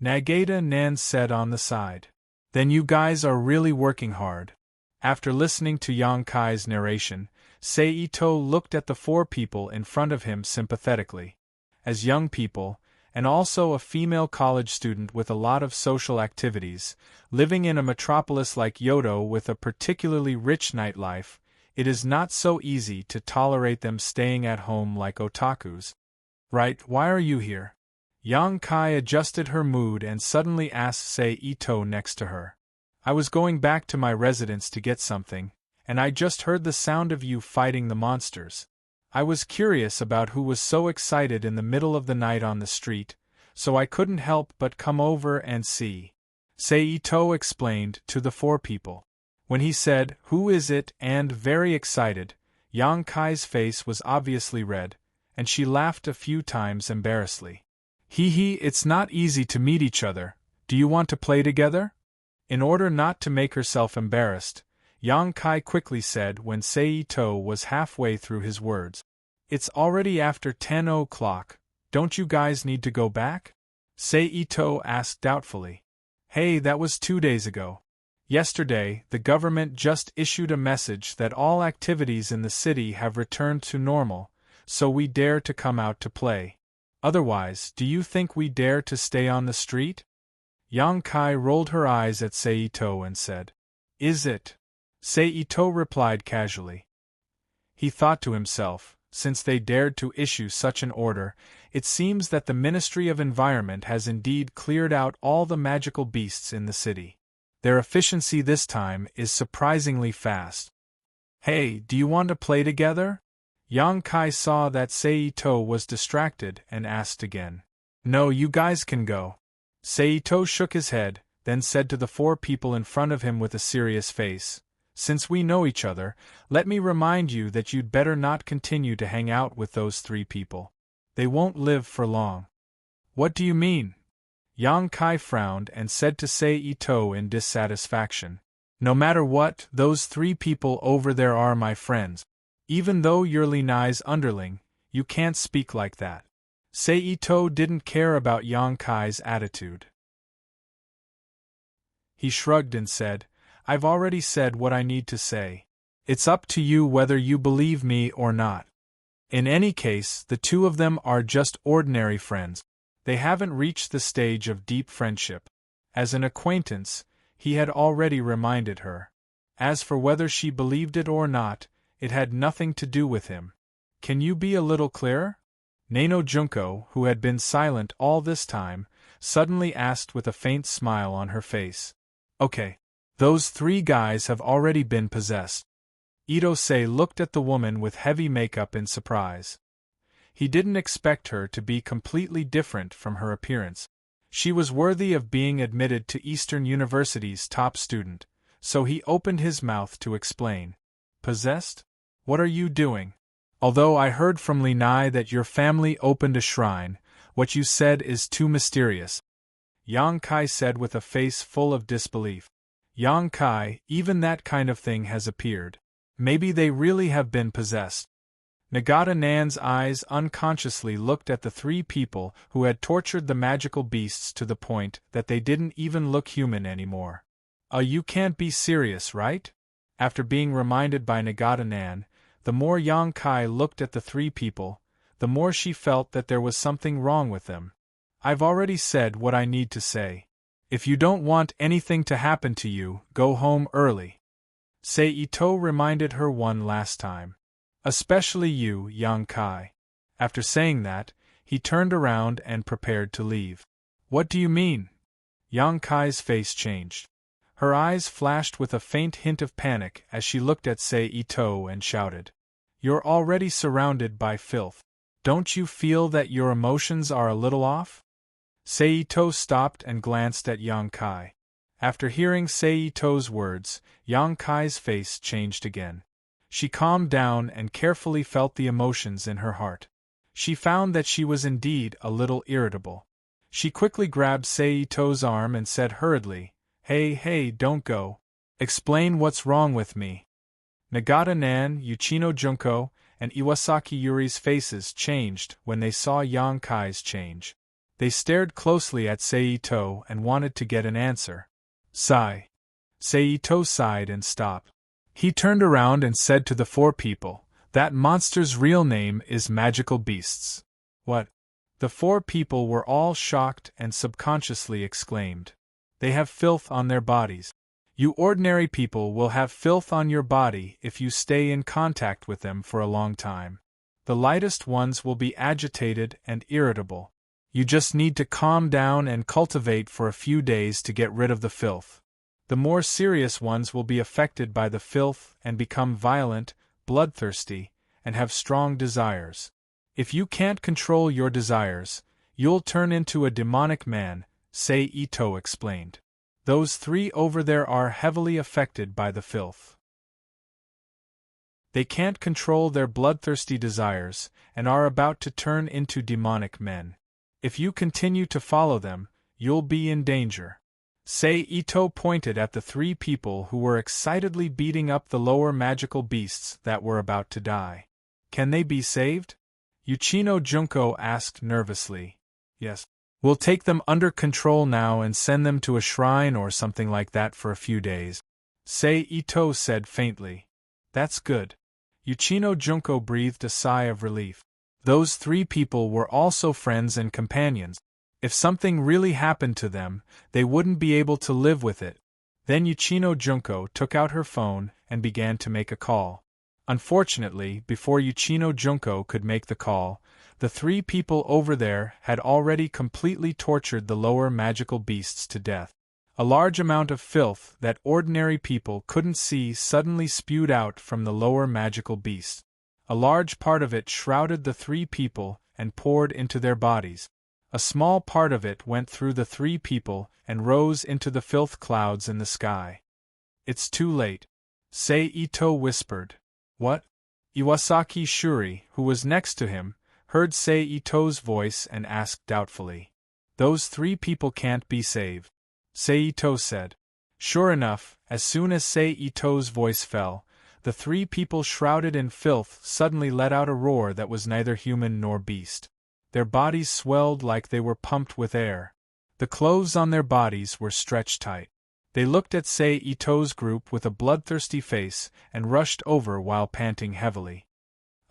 Nagata Nan said on the side. Then you guys are really working hard. After listening to Yang Kai's narration, Sei Ito looked at the 4 people in front of him sympathetically. As young people, and also a female college student with a lot of social activities, living in a metropolis like Yodo with a particularly rich nightlife, it is not so easy to tolerate them staying at home like otakus. Right, why are you here? Yang Kai adjusted her mood and suddenly asked Sei Ito next to her. I was going back to my residence to get something, and I just heard the sound of you fighting the monsters. I was curious about who was so excited in the middle of the night on the street, so I couldn't help but come over and see. Sei Ito explained to the 4 people. When he said, Who is it, and very excited, Yang Kai's face was obviously red, and she laughed a few times embarrassedly. Hee, it's not easy to meet each other. Do you want to play together? In order not to make herself embarrassed, Yang Kai quickly said when Sei Ito was halfway through his words. It's already after 10 o'clock, don't you guys need to go back? Sei Ito asked doubtfully. Hey, that was 2 days ago. Yesterday, the government just issued a message that all activities in the city have returned to normal, so we dare to come out to play. Otherwise, do you think we dare to stay on the street? Yang Kai rolled her eyes at Sei Ito and said, Is it? Seito replied casually. He thought to himself, since they dared to issue such an order, it seems that the Ministry of Environment has indeed cleared out all the magical beasts in the city. Their efficiency this time is surprisingly fast. Hey, do you want to play together? Yang Kai saw that Seito was distracted and asked again. No, you guys can go. Seito shook his head, then said to the 4 people in front of him with a serious face, since we know each other, let me remind you that you'd better not continue to hang out with those 3 people. They won't live for long. What do you mean? Yang Kai frowned and said to Seito in dissatisfaction. No matter what, those 3 people over there are my friends. Even though you're Li Nai's underling, you can't speak like that. Seito didn't care about Yang Kai's attitude. He shrugged and said, I've already said what I need to say. It's up to you whether you believe me or not. In any case, the 2 of them are just ordinary friends. They haven't reached the stage of deep friendship. As an acquaintance, he had already reminded her. As for whether she believed it or not, it had nothing to do with him. Can you be a little clearer? Nano Junko, who had been silent all this time, suddenly asked with a faint smile on her face. Okay. Those 3 guys have already been possessed. Itose looked at the woman with heavy makeup in surprise. He didn't expect her to be completely different from her appearance. She was worthy of being admitted to Eastern University's top student, so he opened his mouth to explain. Possessed? What are you doing? Although I heard from Li Nai that your family opened a shrine, what you said is too mysterious. Yang Kai said with a face full of disbelief. Yang Kai, even that kind of thing has appeared. Maybe they really have been possessed. Nagata Nan's eyes unconsciously looked at the 3 people who had tortured the magical beasts to the point that they didn't even look human anymore. You can't be serious, right? After being reminded by Nagata Nan, the more Yang Kai looked at the 3 people, the more she felt that there was something wrong with them. I've already said what I need to say. If you don't want anything to happen to you, go home early. Seito reminded her one last time. Especially you, Yang Kai. After saying that, he turned around and prepared to leave. What do you mean? Yang Kai's face changed. Her eyes flashed with a faint hint of panic as she looked at Seito and shouted. You're already surrounded by filth. Don't you feel that your emotions are a little off? Seito stopped and glanced at Yang Kai. After hearing Seito's words, Yang Kai's face changed again. She calmed down and carefully felt the emotions in her heart. She found that she was indeed a little irritable. She quickly grabbed Seito's arm and said hurriedly, Hey, don't go. Explain what's wrong with me. Nagata Nan, Uchino Junko, and Iwasaki Yuri's faces changed when they saw Yang Kai's change. They stared closely at Seito and wanted to get an answer. Sigh. Seito sighed and stopped. He turned around and said to the 4 people, that monster's real name is Magical Beasts. What? The 4 people were all shocked and subconsciously exclaimed. They have filth on their bodies. You ordinary people will have filth on your body if you stay in contact with them for a long time. The lightest ones will be agitated and irritable. You just need to calm down and cultivate for a few days to get rid of the filth. The more serious ones will be affected by the filth and become violent, bloodthirsty, and have strong desires. If you can't control your desires, you'll turn into a demonic man, Seito explained. Those 3 over there are heavily affected by the filth. They can't control their bloodthirsty desires and are about to turn into demonic men. If you continue to follow them, you'll be in danger. Seito pointed at the 3 people who were excitedly beating up the lower magical beasts that were about to die. Can they be saved? Uchino Junko asked nervously. Yes. We'll take them under control now and send them to a shrine or something like that for a few days. Seito said faintly. That's good. Uchino Junko breathed a sigh of relief. Those 3 people were also friends and companions. If something really happened to them, they wouldn't be able to live with it. Then Uchino Junko took out her phone and began to make a call. Unfortunately, before Uchino Junko could make the call, the three people over there had already completely tortured the lower magical beasts to death. A large amount of filth that ordinary people couldn't see suddenly spewed out from the lower magical beasts. A large part of it shrouded the three people and poured into their bodies. A small part of it went through the three people and rose into the filth clouds in the sky. "It's too late," Sei Ito whispered. "What?" Iwasaki Shuri, who was next to him, heard Sei Ito's voice and asked doubtfully. "Those three people can't be saved," Sei Ito said. Sure enough, as soon as Sei Ito's voice fell, the three people shrouded in filth suddenly let out a roar that was neither human nor beast. Their bodies swelled like they were pumped with air. The clothes on their bodies were stretched tight. They looked at Sei Ito's group with a bloodthirsty face and rushed over while panting heavily.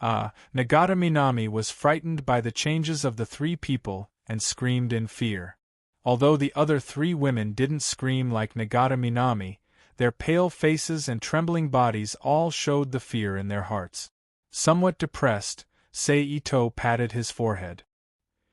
Nagata Minami was frightened by the changes of the three people and screamed in fear. Although the other three women didn't scream like Nagata Minami, their pale faces and trembling bodies all showed the fear in their hearts. Somewhat depressed, Sei Ito patted his forehead.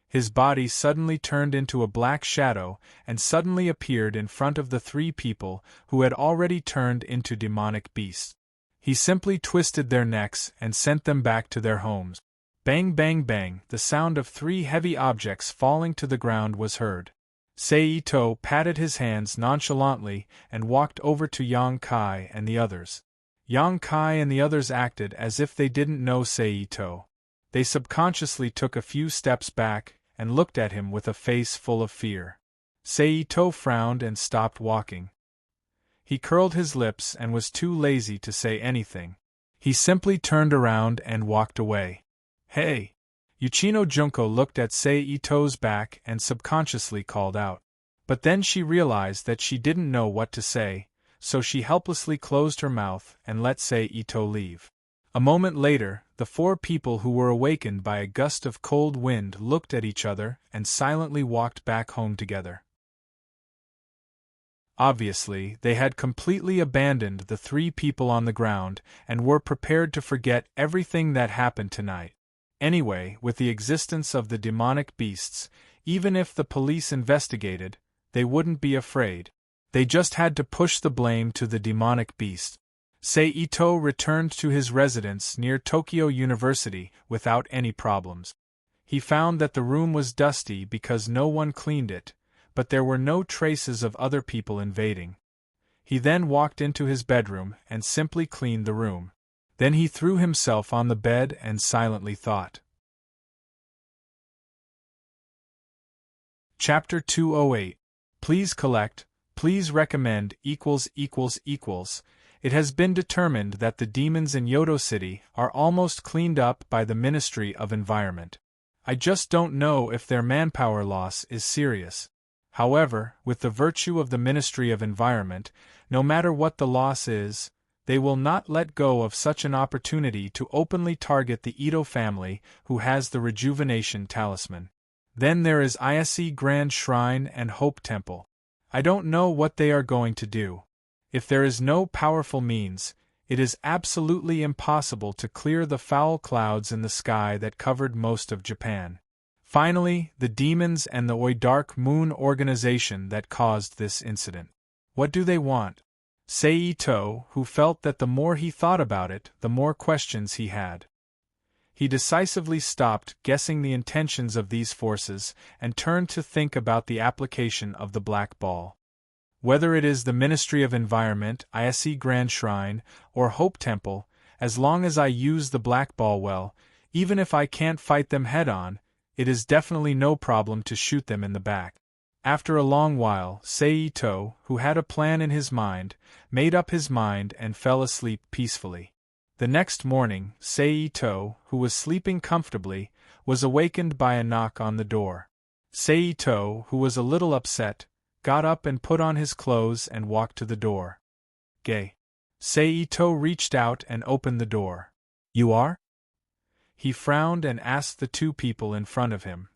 His body suddenly turned into a black shadow and suddenly appeared in front of the three people who had already turned into demonic beasts. He simply twisted their necks and sent them back to their homes. Bang bang bang, the sound of three heavy objects falling to the ground was heard. Sei Ito patted his hands nonchalantly and walked over to Yang Kai and the others. Yang Kai and the others acted as if they didn't know Sei Ito. They subconsciously took a few steps back and looked at him with a face full of fear. Sei Ito frowned and stopped walking. He curled his lips and was too lazy to say anything. He simply turned around and walked away. "Hey!" Uchino Junko looked at Sei Ito's back and subconsciously called out. But then she realized that she didn't know what to say, so she helplessly closed her mouth and let Sei Ito leave. A moment later, the four people who were awakened by a gust of cold wind looked at each other and silently walked back home together. Obviously, they had completely abandoned the three people on the ground and were prepared to forget everything that happened tonight. Anyway, with the existence of the demonic beasts, even if the police investigated, they wouldn't be afraid. They just had to push the blame to the demonic beast. Sei Ito returned to his residence near Tokyo University without any problems. He found that the room was dusty because no one cleaned it, but there were no traces of other people invading. He then walked into his bedroom and simply cleaned the room. Then he threw himself on the bed and silently thought. Chapter 208. Please collect, please recommend ===. It has been determined that the demons in Yodo City are almost cleaned up by the Ministry of Environment. I just don't know if their manpower loss is serious. However, with the virtue of the Ministry of Environment, no matter what the loss is, they will not let go of such an opportunity to openly target the Ito family who has the Rejuvenation Talisman. Then there is Ise Grand Shrine and Hope Temple. I don't know what they are going to do. If there is no powerful means, it is absolutely impossible to clear the foul clouds in the sky that covered most of Japan. Finally, the demons and the Dark Moon organization that caused this incident. What do they want? Sei Ito, who felt that the more he thought about it, the more questions he had. He decisively stopped guessing the intentions of these forces and turned to think about the application of the Black Ball. Whether it is the Ministry of Environment, Ise Grand Shrine, or Hope Temple, as long as I use the Black Ball well, even if I can't fight them head-on, it is definitely no problem to shoot them in the back. After a long while, Sei Ito, who had a plan in his mind, made up his mind and fell asleep peacefully. The next morning, Sei Ito, who was sleeping comfortably, was awakened by a knock on the door. Sei Ito, who was a little upset, got up and put on his clothes and walked to the door. Gay. Sei Ito reached out and opened the door. "You are?" He frowned and asked the two people in front of him.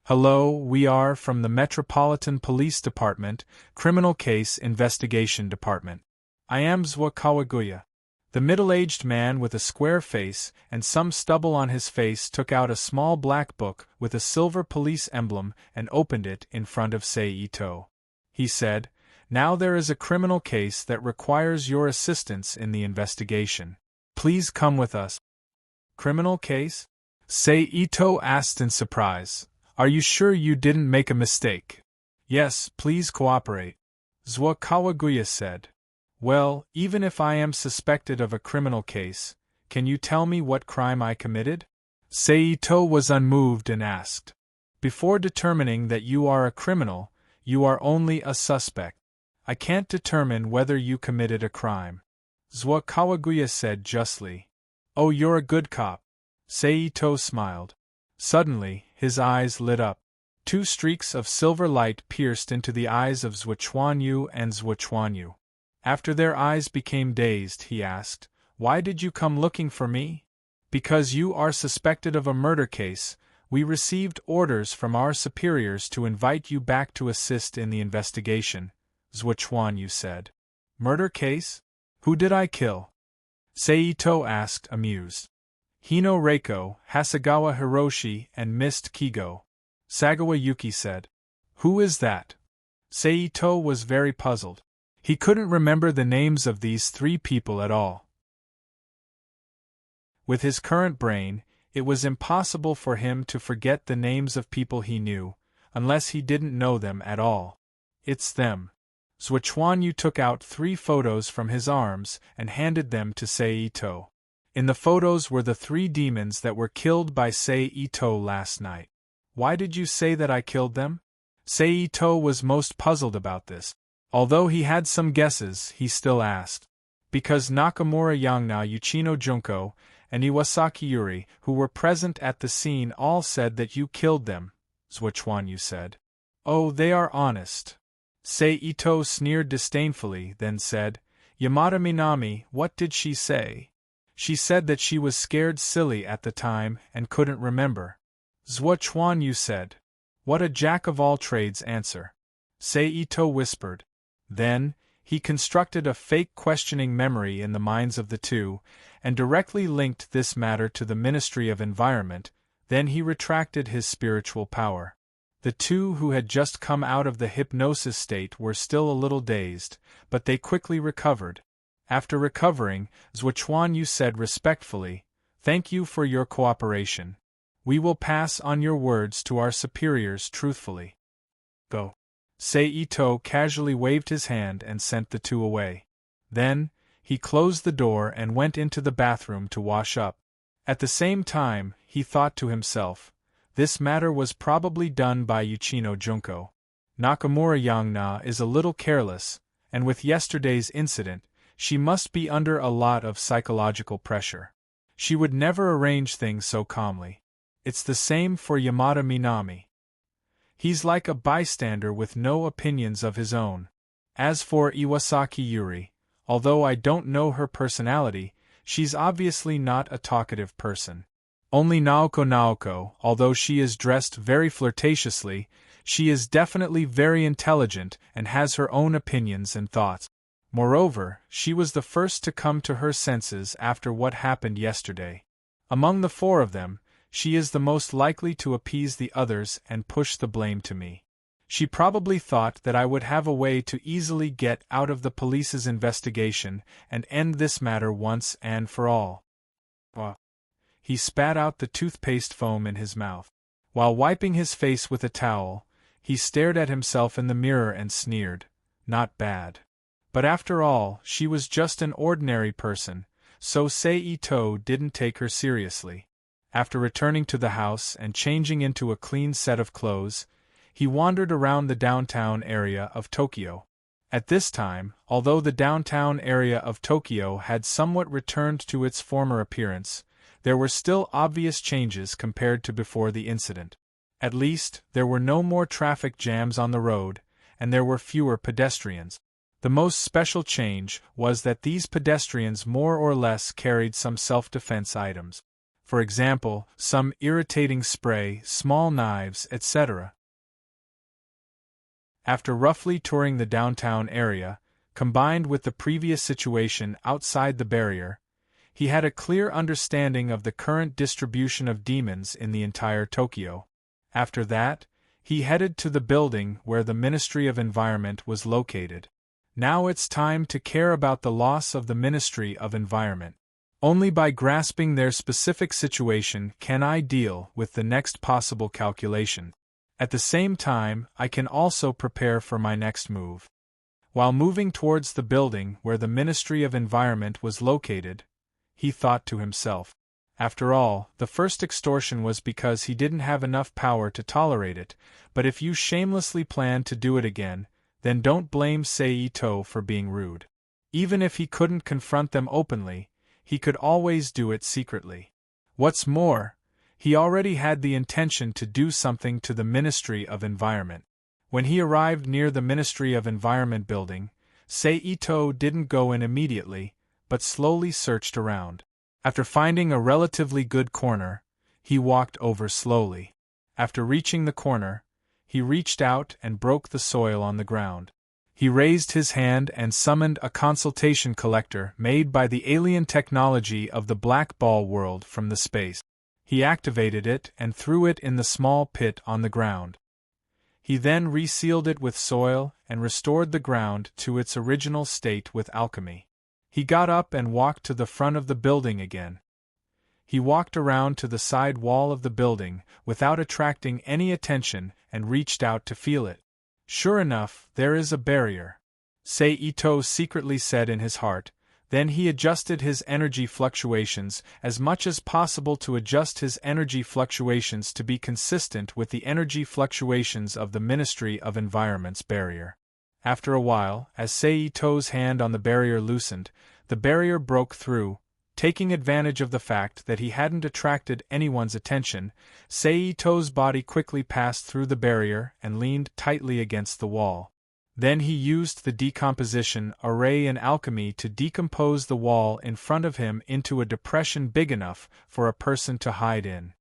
Hello, we are from the Metropolitan Police Department, Criminal Case Investigation Department. I am Zwa Kawaguya. The middle-aged man with a square face and some stubble on his face took out a small black book with a silver police emblem and opened it in front of Sei Ito. He said, "Now there is a criminal case that requires your assistance in the investigation. Please come with us." Criminal case? Sei Ito asked in surprise. Are you sure you didn't make a mistake? Yes, please cooperate. Zwa Kawaguya said. Well, even if I am suspected of a criminal case, can you tell me what crime I committed? Sei Ito was unmoved and asked. Before determining that you are a criminal, you are only a suspect. I can't determine whether you committed a crime. Zwa Kawaguya said justly. Oh, you're a good cop. Sei Ito smiled. Suddenly, his eyes lit up. Two streaks of silver light pierced into the eyes of Zwachuanyu and Zwachuanyu. After their eyes became dazed, he asked, "Why did you come looking for me?" "Because you are suspected of a murder case. We received orders from our superiors to invite you back to assist in the investigation," Zwachuanyu said. "Murder case? Who did I kill?" Sei Ito asked, amused. "Hino Reiko, Hasegawa Hiroshi, and Mist Kigo," Sagawa Yuki said. "Who is that?" Sei Ito was very puzzled. He couldn't remember the names of these three people at all. With his current brain, it was impossible for him to forget the names of people he knew, unless he didn't know them at all. "It's them." Zwachuanyu took out 3 photos from his arms and handed them to Sei Ito. In the photos were the 3 demons that were killed by Sei Ito last night. "Why did you say that I killed them?" Sei Ito was most puzzled about this. Although he had some guesses, he still asked. "Because Nakamura Yangna Uchino Junko and Iwasaki Yuri, who were present at the scene, all said that you killed them," Zwachuanyu said. "Oh, they are honest." Sei Ito sneered disdainfully, then said, "Yamada Minami, what did she say?" "She said that she was scared silly at the time and couldn't remember," Zwachuanyu said. "What a jack-of-all-trades answer," Sei Ito whispered. Then, he constructed a fake questioning memory in the minds of the two, and directly linked this matter to the Ministry of Environment. Then he retracted his spiritual power. The two who had just come out of the hypnosis state were still a little dazed, but they quickly recovered. After recovering, Zwachuanyu said respectfully, "Thank you for your cooperation. We will pass on your words to our superiors truthfully. Go." Sei Ito casually waved his hand and sent the two away. Then, he closed the door and went into the bathroom to wash up. At the same time, he thought to himself, this matter was probably done by Uchino Junko. Nakamura Yangna is a little careless, and with yesterday's incident, she must be under a lot of psychological pressure. She would never arrange things so calmly. It's the same for Yamada Minami. He's like a bystander with no opinions of his own. As for Iwasaki Yuri, although I don't know her personality, she's obviously not a talkative person. Only Naoko, although she is dressed very flirtatiously, she is definitely very intelligent and has her own opinions and thoughts. Moreover, she was the first to come to her senses after what happened yesterday. Among the 4 of them, she is the most likely to appease the others and push the blame to me. She probably thought that I would have a way to easily get out of the police's investigation and end this matter once and for all. He spat out the toothpaste foam in his mouth. While wiping his face with a towel, he stared at himself in the mirror and sneered. Not bad. But after all, she was just an ordinary person, so Sei Ito didn't take her seriously. After returning to the house and changing into a clean set of clothes, he wandered around the downtown area of Tokyo. At this time, although the downtown area of Tokyo had somewhat returned to its former appearance, there were still obvious changes compared to before the incident. At least, there were no more traffic jams on the road, and there were fewer pedestrians. The most special change was that these pedestrians more or less carried some self-defense items. for example, some irritating spray, small knives, etc. After roughly touring the downtown area, combined with the previous situation outside the barrier, he had a clear understanding of the current distribution of demons in the entire Tokyo. After that, he headed to the building where the Ministry of Environment was located. Now it's time to care about the loss of the Ministry of Environment. Only by grasping their specific situation can I deal with the next possible calculation. At the same time, I can also prepare for my next move. While moving towards the building where the Ministry of Environment was located, he thought to himself. After all, the first extortion was because he didn't have enough power to tolerate it, but if you shamelessly plan to do it again, then don't blame Seito for being rude. Even if he couldn't confront them openly, he could always do it secretly. What's more, he already had the intention to do something to the Ministry of Environment. When he arrived near the Ministry of Environment building, Seito didn't go in immediately, but slowly searched around. After finding a relatively good corner, he walked over slowly. After reaching the corner, he reached out and broke the soil on the ground. He raised his hand and summoned a consultation collector made by the alien technology of the Black Ball world from the space. He activated it and threw it in the small pit on the ground. He then resealed it with soil and restored the ground to its original state with alchemy. He got up and walked to the front of the building again. He walked around to the side wall of the building without attracting any attention and reached out to feel it. Sure enough, there is a barrier, Seito secretly said in his heart. Then he adjusted his energy fluctuations as much as possible to adjust his energy fluctuations to be consistent with the energy fluctuations of the Ministry of Environment's barrier. After a while, as Seito's hand on the barrier loosened, the barrier broke through. Taking advantage of the fact that he hadn't attracted anyone's attention, Seito's body quickly passed through the barrier and leaned tightly against the wall. Then he used the decomposition array in alchemy to decompose the wall in front of him into a depression big enough for a person to hide in.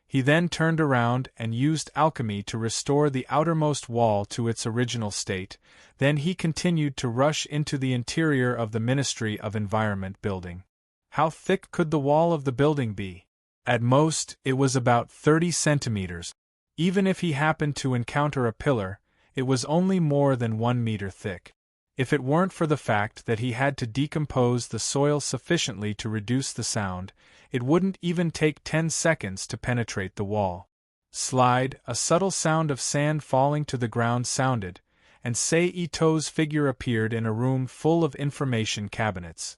He then turned around and used alchemy to restore the outermost wall to its original state. Then he continued to rush into the interior of the Ministry of Environment building. How thick could the wall of the building be? At most, it was about 30 centimeters. Even if he happened to encounter a pillar, it was only more than 1 meter thick. If it weren't for the fact that he had to decompose the soil sufficiently to reduce the sound, it wouldn't even take 10 seconds to penetrate the wall. Slide, a subtle sound of sand falling to the ground sounded, and Seito's figure appeared in a room full of information cabinets.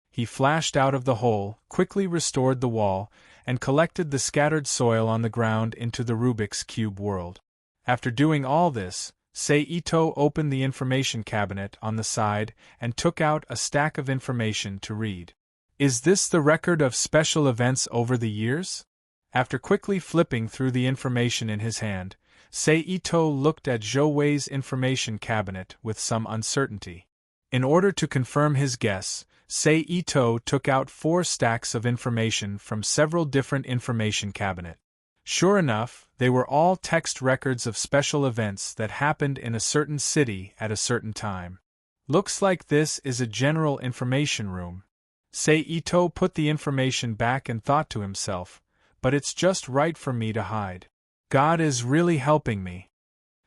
He flashed out of the hole, quickly restored the wall, and collected the scattered soil on the ground into the Rubik's Cube world. After doing all this, Seito opened the information cabinet on the side and took out a stack of information to read. Is this the record of special events over the years? After quickly flipping through the information in his hand, Seito looked at Zhouwei's information cabinet with some uncertainty. In order to confirm his guess, Seito took out 4 stacks of information from several different information cabinets. Sure enough, they were all text records of special events that happened in a certain city at a certain time. Looks like this is a general information room. Seito put the information back and thought to himself, but it's just right for me to hide. God is really helping me.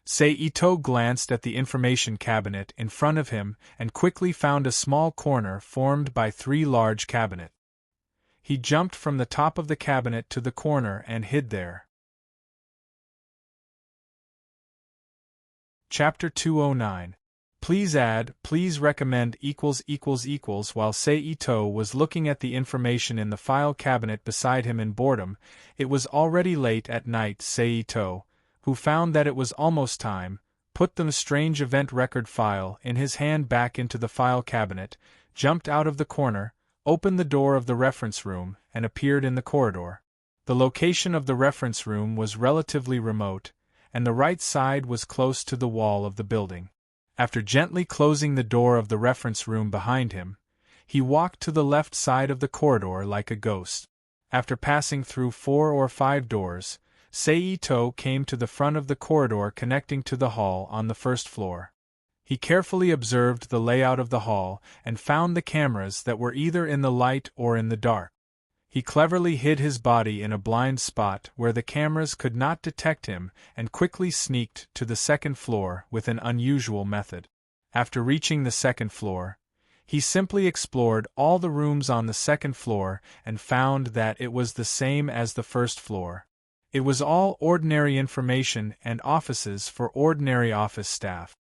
Seito glanced at the information cabinet in front of him and quickly found a small corner formed by 3 large cabinets. He jumped from the top of the cabinet to the corner and hid there. Chapter 209. Please add, please recommend == While Seito was looking at the information in the file cabinet beside him in boredom, it was already late at night. Seito, who found that it was almost time, put the strange event record file in his hand back into the file cabinet, jumped out of the corner, opened the door of the reference room, and appeared in the corridor. The location of the reference room was relatively remote, and the right side was close to the wall of the building. After gently closing the door of the reference room behind him, he walked to the left side of the corridor like a ghost. After passing through 4 or 5 doors, Seito came to the front of the corridor connecting to the hall on the first floor. He carefully observed the layout of the hall and found the cameras that were either in the light or in the dark. He cleverly hid his body in a blind spot where the cameras could not detect him and quickly sneaked to the second floor with an unusual method. After reaching the second floor, he simply explored all the rooms on the second floor and found that it was the same as the first floor. It was all ordinary information and offices for ordinary office staff.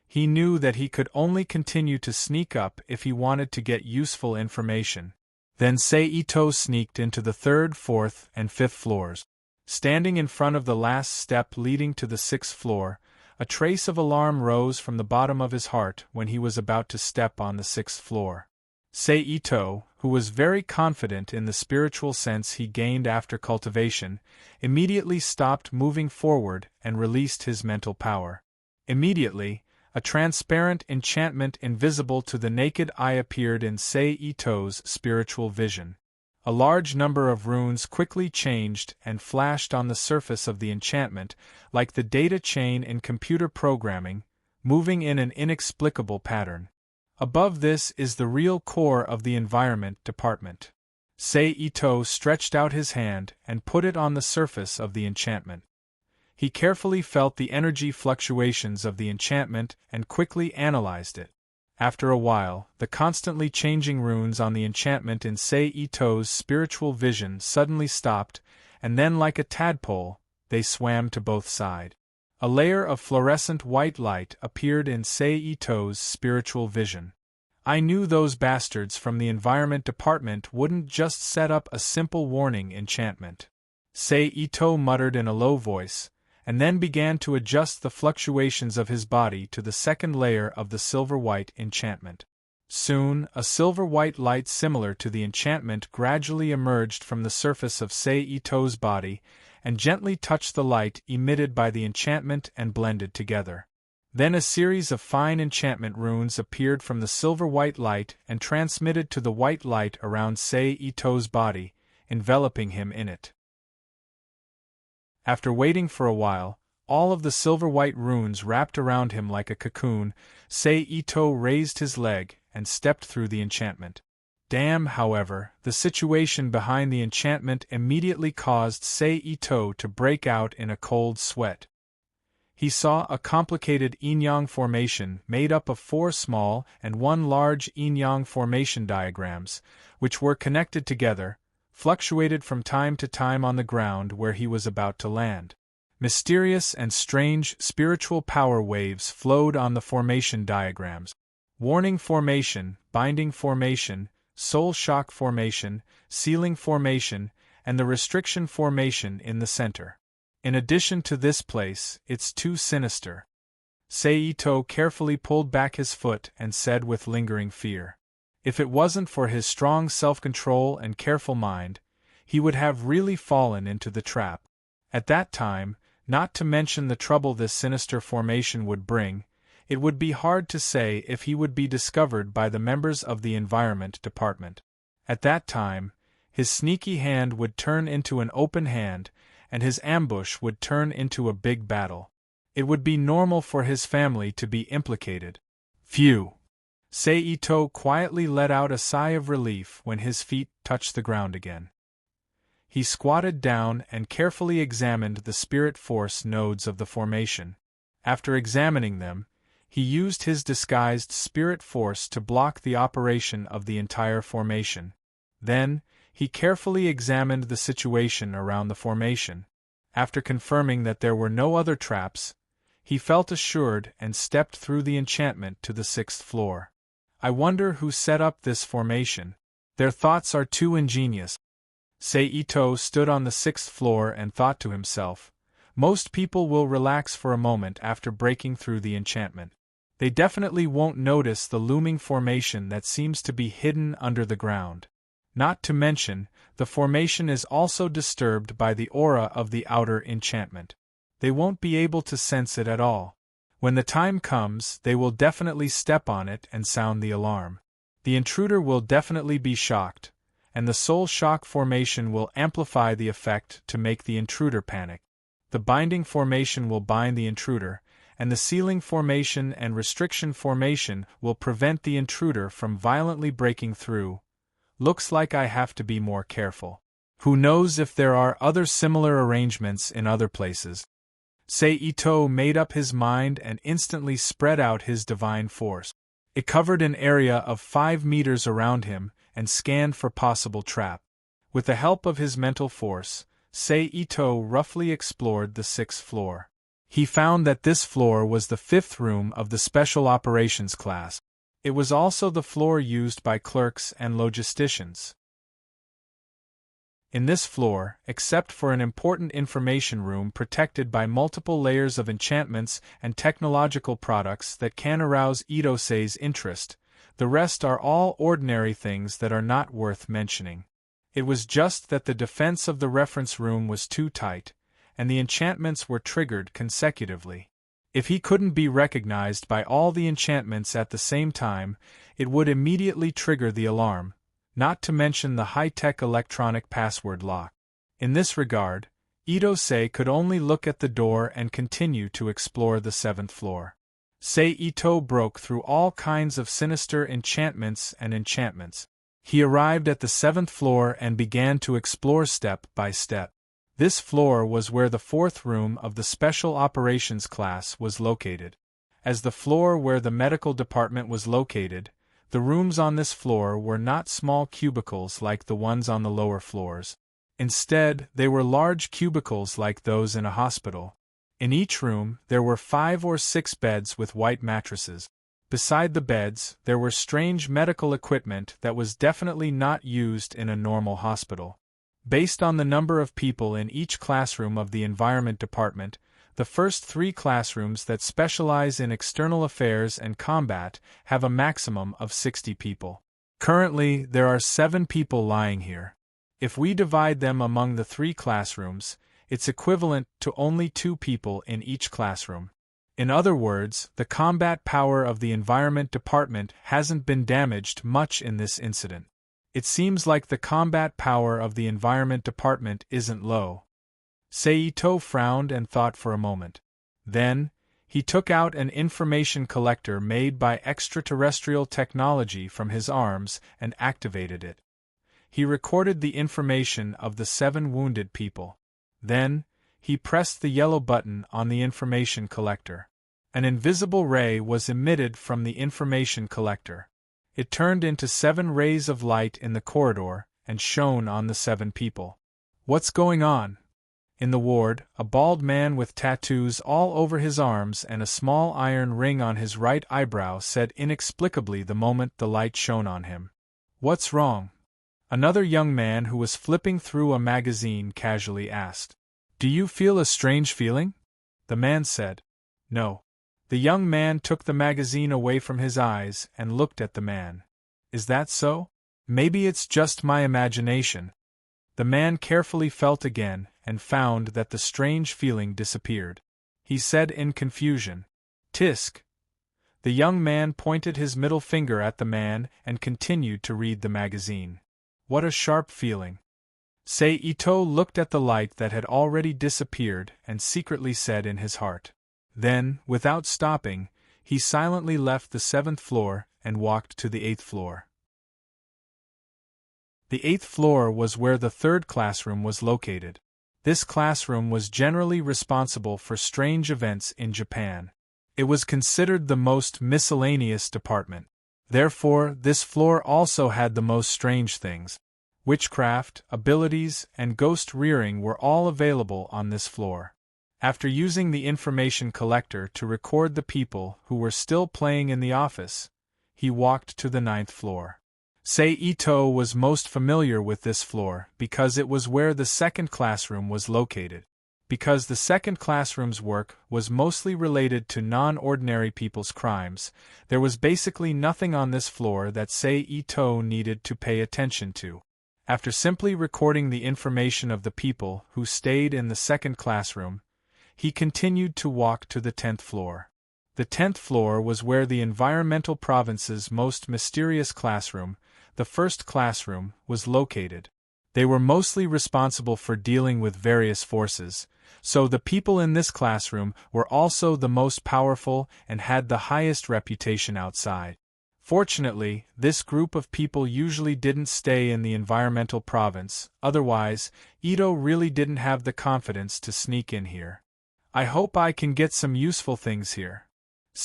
He knew that he could only continue to sneak up if he wanted to get useful information. Then Seito sneaked into the 3rd, 4th, and 5th floors. Standing in front of the last step leading to the 6th floor, a trace of alarm rose from the bottom of his heart when he was about to step on the 6th floor. Seito, who was very confident in the spiritual sense he gained after cultivation, immediately stopped moving forward and released his mental power. Immediately, a transparent enchantment invisible to the naked eye appeared in Seito's spiritual vision. A large number of runes quickly changed and flashed on the surface of the enchantment, like the data chain in computer programming, moving in an inexplicable pattern. Above this is the real core of the environment department. Seito stretched out his hand and put it on the surface of the enchantment. He carefully felt the energy fluctuations of the enchantment and quickly analyzed it. After a while, the constantly changing runes on the enchantment in Seito's spiritual vision suddenly stopped, and then like a tadpole, they swam to both sides. A layer of fluorescent white light appeared in Seito's spiritual vision. I knew those bastards from the environment department wouldn't just set up a simple warning enchantment. Seito muttered in a low voice, and then began to adjust the fluctuations of his body to the second layer of the silver-white enchantment. Soon, a silver-white light similar to the enchantment gradually emerged from the surface of Seito's body and gently touched the light emitted by the enchantment and blended together. Then a series of fine enchantment runes appeared from the silver-white light and transmitted to the white light around Seito's body, enveloping him in it. After waiting for a while, all of the silver-white runes wrapped around him like a cocoon. Seito raised his leg and stepped through the enchantment. Damn, however, the situation behind the enchantment immediately caused Seito to break out in a cold sweat. He saw a complicated yin-yang formation made up of 4 small and 1 large yin-yang formation diagrams, which were connected together, fluctuated from time to time on the ground where he was about to land. Mysterious and strange spiritual power waves flowed on the formation diagrams. Warning formation, binding formation, soul shock formation, sealing formation, and the restriction formation in the center. In addition to this place, it's too sinister. Seito carefully pulled back his foot and said with lingering fear, if it wasn't for his strong self-control and careful mind, he would have really fallen into the trap. At that time, not to mention the trouble this sinister formation would bring, it would be hard to say if he would be discovered by the members of the Environment Department. At that time, his sneaky hand would turn into an open hand, and his ambush would turn into a big battle. It would be normal for his family to be implicated. Phew! Seito quietly let out a sigh of relief when his feet touched the ground again. He squatted down and carefully examined the spirit force nodes of the formation. After examining them, he used his disguised spirit force to block the operation of the entire formation. Then, he carefully examined the situation around the formation. After confirming that there were no other traps, he felt assured and stepped through the enchantment to the 6th floor. I wonder who set up this formation. Their thoughts are too ingenious. Seito stood on the 6th floor and thought to himself, most people will relax for a moment after breaking through the enchantment. They definitely won't notice the looming formation that seems to be hidden under the ground. Not to mention, the formation is also disturbed by the aura of the outer enchantment. They won't be able to sense it at all. When the time comes, they will definitely step on it and sound the alarm. The intruder will definitely be shocked, and the soul shock formation will amplify the effect to make the intruder panic. The binding formation will bind the intruder, and the sealing formation and restriction formation will prevent the intruder from violently breaking through. Looks like I have to be more careful. Who knows if there are other similar arrangements in other places? Ito made up his mind and instantly spread out his divine force. It covered an area of 5 meters around him and scanned for possible trap. With the help of his mental force, Ito roughly explored the 6th floor. He found that this floor was the 5th room of the Special Operations class. It was also the floor used by clerks and logisticians. In this floor, except for an important information room protected by multiple layers of enchantments and technological products that can arouse Itosei's interest, the rest are all ordinary things that are not worth mentioning. It was just that the defense of the reference room was too tight, and the enchantments were triggered consecutively. If he couldn't be recognized by all the enchantments at the same time, it would immediately trigger the alarm, not to mention the high-tech electronic password lock. In this regard, Itosei could only look at the door and continue to explore the 7th floor. Ito broke through all kinds of sinister enchantments and enchantments. He arrived at the 7th floor and began to explore step by step. This floor was where the 4th room of the Special Operations class was located. As the floor where the medical department was located, the rooms on this floor were not small cubicles like the ones on the lower floors. Instead, they were large cubicles like those in a hospital. In each room, there were 5 or 6 beds with white mattresses. Beside the beds, there were strange medical equipment that was definitely not used in a normal hospital. Based on the number of people in each classroom of the Environment Department, the first 3 classrooms that specialize in external affairs and combat have a maximum of 60 people. Currently, there are 7 people lying here. If we divide them among the 3 classrooms, it's equivalent to only 2 people in each classroom. In other words, the combat power of the Environment Department hasn't been damaged much in this incident. It seems like the combat power of the Environment Department isn't low. Ito frowned and thought for a moment. Then, he took out an information collector made by extraterrestrial technology from his arms and activated it. He recorded the information of the 7 wounded people. Then, he pressed the yellow button on the information collector. An invisible ray was emitted from the information collector. It turned into 7 rays of light in the corridor and shone on the 7 people. What's going on? In the ward, a bald man with tattoos all over his arms and a small iron ring on his right eyebrow said inexplicably the moment the light shone on him. What's wrong? Another young man who was flipping through a magazine casually asked. Do you feel a strange feeling? The man said. No. The young man took the magazine away from his eyes and looked at the man. Is that so? Maybe it's just my imagination. The man carefully felt again and found that the strange feeling disappeared. He said in confusion, Tisk. The young man pointed his middle finger at the man and continued to read the magazine. What a sharp feeling. Ito looked at the light that had already disappeared and secretly said in his heart. Then, without stopping, he silently left the 7th floor and walked to the 8th floor. The 8th floor was where the 3rd classroom was located. This classroom was generally responsible for strange events in Japan. It was considered the most miscellaneous department. Therefore, this floor also had the most strange things. Witchcraft, abilities, and ghost rearing were all available on this floor. After using the information collector to record the people who were still playing in the office, he walked to the 9th floor. Ito was most familiar with this floor because it was where the 2nd classroom was located. Because the 2nd classroom's work was mostly related to non-ordinary people's crimes, there was basically nothing on this floor that Ito needed to pay attention to. After simply recording the information of the people who stayed in the 2nd classroom, he continued to walk to the 10th floor. The 10th floor was where the environmental province's most mysterious classroom, the first classroom, was located. They were mostly responsible for dealing with various forces, so the people in this classroom were also the most powerful and had the highest reputation outside. Fortunately, this group of people usually didn't stay in the environmental province, otherwise, Ito really didn't have the confidence to sneak in here. I hope I can get some useful things here.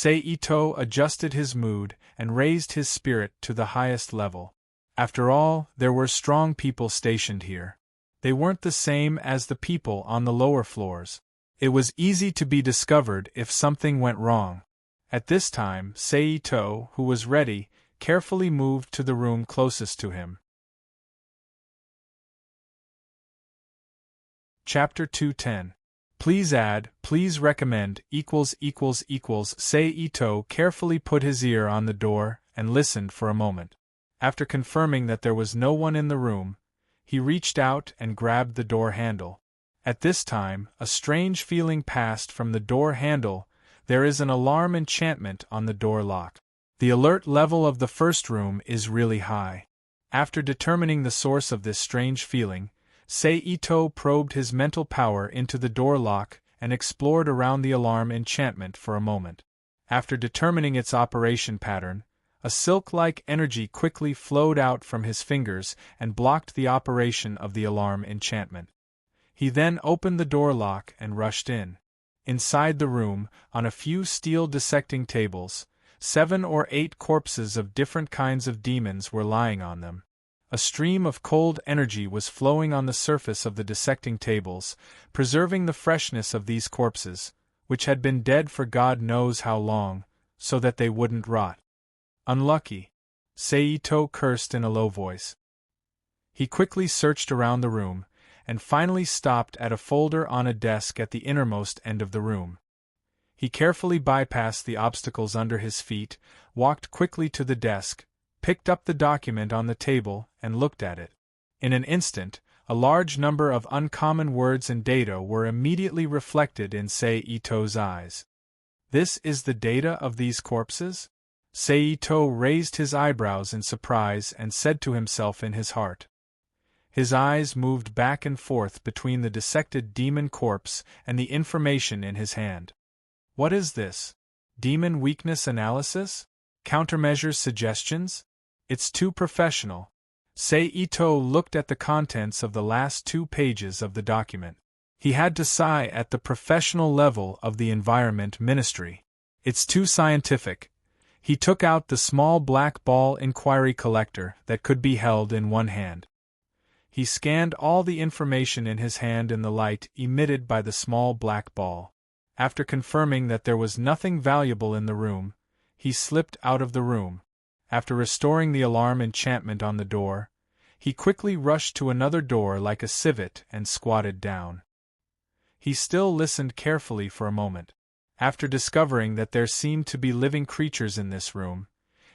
Ito adjusted his mood and raised his spirit to the highest level. After all, there were strong people stationed here. They weren't the same as the people on the lower floors. It was easy to be discovered if something went wrong. At this time, Ito, who was ready, carefully moved to the room closest to him. Chapter 210. Please add, please recommend, Ito carefully put his ear on the door and listened for a moment. After confirming that there was no one in the room, he reached out and grabbed the door handle. At this time, a strange feeling passed from the door handle. There is an alarm enchantment on the door lock. The alert level of the first room is really high. After determining the source of this strange feeling, Ito probed his mental power into the door lock and explored around the alarm enchantment for a moment. After determining its operation pattern, a silk-like energy quickly flowed out from his fingers and blocked the operation of the alarm enchantment. He then opened the door lock and rushed in. Inside the room, on a few steel dissecting tables, 7 or 8 corpses of different kinds of demons were lying on them. A stream of cold energy was flowing on the surface of the dissecting tables, preserving the freshness of these corpses, which had been dead for God knows how long, so that they wouldn't rot. Unlucky, Ito cursed in a low voice. He quickly searched around the room, and finally stopped at a folder on a desk at the innermost end of the room. He carefully bypassed the obstacles under his feet, walked quickly to the desk, picked up the document on the table, and looked at it. In an instant, a large number of uncommon words and data were immediately reflected in Ito's eyes. This is the data of these corpses? Ito raised his eyebrows in surprise and said to himself in his heart. His eyes moved back and forth between the dissected demon corpse and the information in his hand. What is this? Demon weakness analysis? Countermeasures suggestions? It's too professional. Ito looked at the contents of the last 2 pages of the document. He had to sigh at the professional level of the Environment Ministry. It's too scientific. He took out the small black ball inquiry collector that could be held in one hand. He scanned all the information in his hand in the light emitted by the small black ball. After confirming that there was nothing valuable in the room, he slipped out of the room. After restoring the alarm enchantment on the door, he quickly rushed to another door like a civet and squatted down. He still listened carefully for a moment. After discovering that there seemed to be living creatures in this room,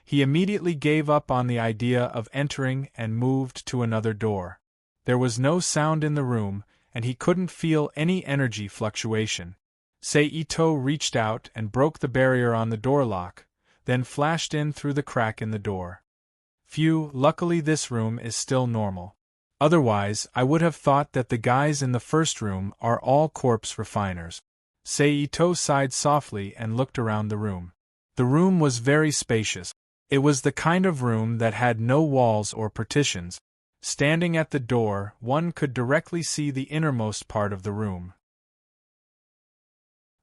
he immediately gave up on the idea of entering and moved to another door. There was no sound in the room, and he couldn't feel any energy fluctuation. Ito reached out and broke the barrier on the door lock, then flashed in through the crack in the door. Phew, luckily this room is still normal. Otherwise, I would have thought that the guys in the first room are all corpse refiners. Ito sighed softly and looked around the room. The room was very spacious. It was the kind of room that had no walls or partitions. Standing at the door, one could directly see the innermost part of the room.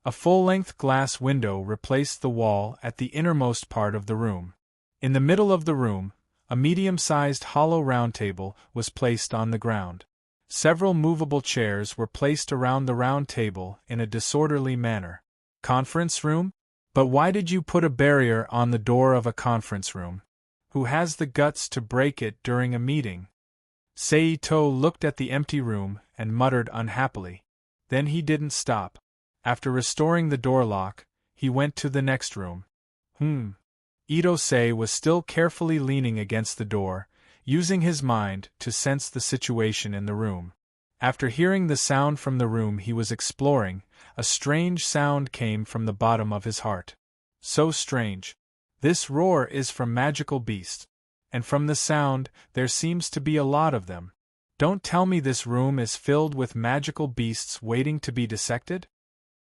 A full-length glass window replaced the wall at the innermost part of the room. In the middle of the room, a medium-sized hollow round table was placed on the ground. Several movable chairs were placed around the round table in a disorderly manner. Conference room? But why did you put a barrier on the door of a conference room? Who has the guts to break it during a meeting? Ito looked at the empty room and muttered unhappily. Then he didn't stop. After restoring the door lock, he went to the next room. Ito was still carefully leaning against the door, using his mind to sense the situation in the room. After hearing the sound from the room he was exploring, a strange sound came from the bottom of his heart. So strange. This roar is from magical beasts. And from the sound, there seems to be a lot of them. Don't tell me this room is filled with magical beasts waiting to be dissected?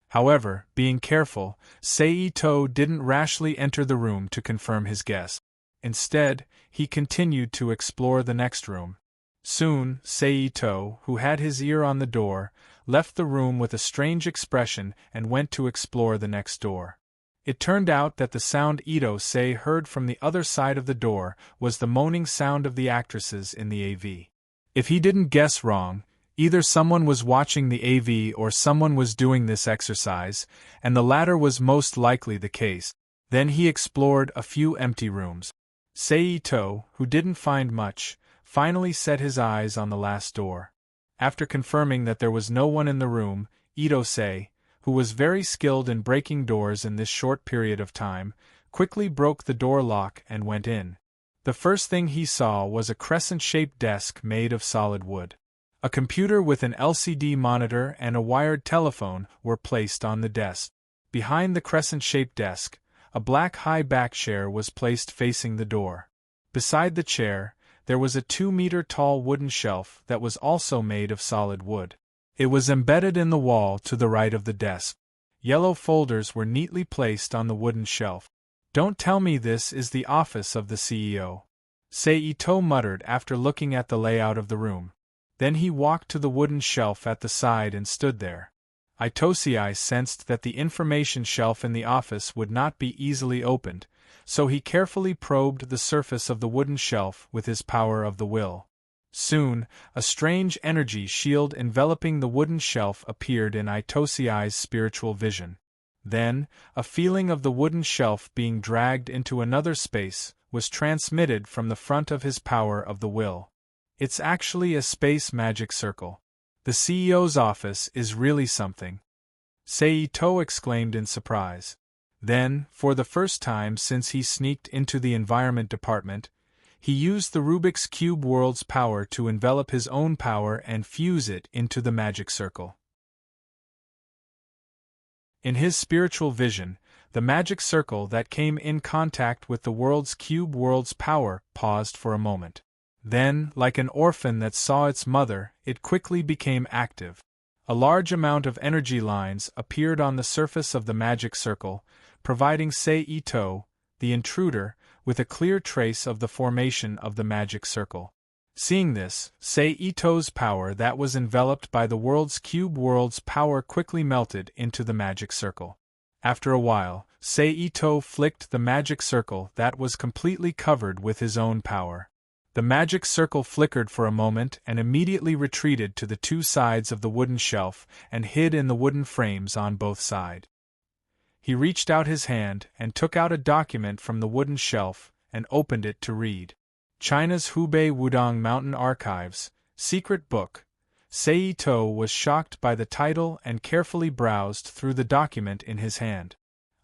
However, being careful, Seito didn't rashly enter the room to confirm his guess. Instead, he continued to explore the next room. Soon, Seito, who had his ear on the door, left the room with a strange expression and went to explore the next door. It turned out that the sound Ito-sei heard from the other side of the door was the moaning sound of the actresses in the AV. If he didn't guess wrong, either someone was watching the AV or someone was doing this exercise, and the latter was most likely the case. Then he explored a few empty rooms. Seito, who didn't find much, finally set his eyes on the last door. After confirming that there was no one in the room, Ito-sei, who was very skilled in breaking doors in this short period of time, quickly broke the door lock and went in. The first thing he saw was a crescent-shaped desk made of solid wood. A computer with an LCD monitor and a wired telephone were placed on the desk. Behind the crescent-shaped desk, a black high-back chair was placed facing the door. Beside the chair, there was a 2-meter-tall wooden shelf that was also made of solid wood. It was embedded in the wall to the right of the desk. Yellow folders were neatly placed on the wooden shelf. Don't tell me this is the office of the CEO. Seito muttered after looking at the layout of the room. Then he walked to the wooden shelf at the side and stood there. Ito-sei sensed that the information shelf in the office would not be easily opened, so he carefully probed the surface of the wooden shelf with his power of the will. Soon, a strange energy shield enveloping the wooden shelf appeared in Ito-sei's spiritual vision. Then, a feeling of the wooden shelf being dragged into another space was transmitted from the front of his power of the will. It's actually a space magic circle. The CEO's office is really something. Seito exclaimed in surprise. Then, for the first time since he sneaked into the environment department, he used the Rubik's Cube world's power to envelop his own power and fuse it into the magic circle. In his spiritual vision, the magic circle that came in contact with the world's world's power paused for a moment. Then, like an orphan that saw its mother, it quickly became active. A large amount of energy lines appeared on the surface of the magic circle, providing Seito, the intruder, with a clear trace of the formation of the magic circle. Seeing this, Seito's power that was enveloped by the world's power quickly melted into the magic circle. After a while, Seito flicked the magic circle that was completely covered with his own power. The magic circle flickered for a moment and immediately retreated to the two sides of the wooden shelf and hid in the wooden frames on both sides. He reached out his hand and took out a document from the wooden shelf and opened it to read. China's Hubei Wudong Mountain Archives, Secret Book. Seito was shocked by the title and carefully browsed through the document in his hand.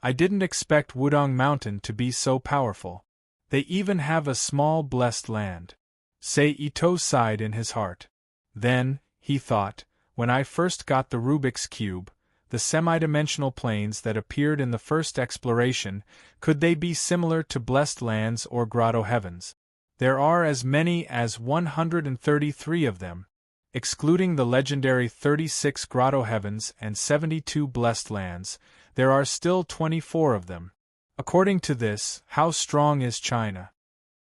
I didn't expect Wudong Mountain to be so powerful. They even have a small blessed land. Seito sighed in his heart. Then, he thought, when I first got the Rubik's Cube, the semi-dimensional planes that appeared in the first exploration, could they be similar to blessed lands or grotto heavens? There are as many as 133 of them. Excluding the legendary 36 grotto heavens and 72 blessed lands, there are still 24 of them. According to this, how strong is China?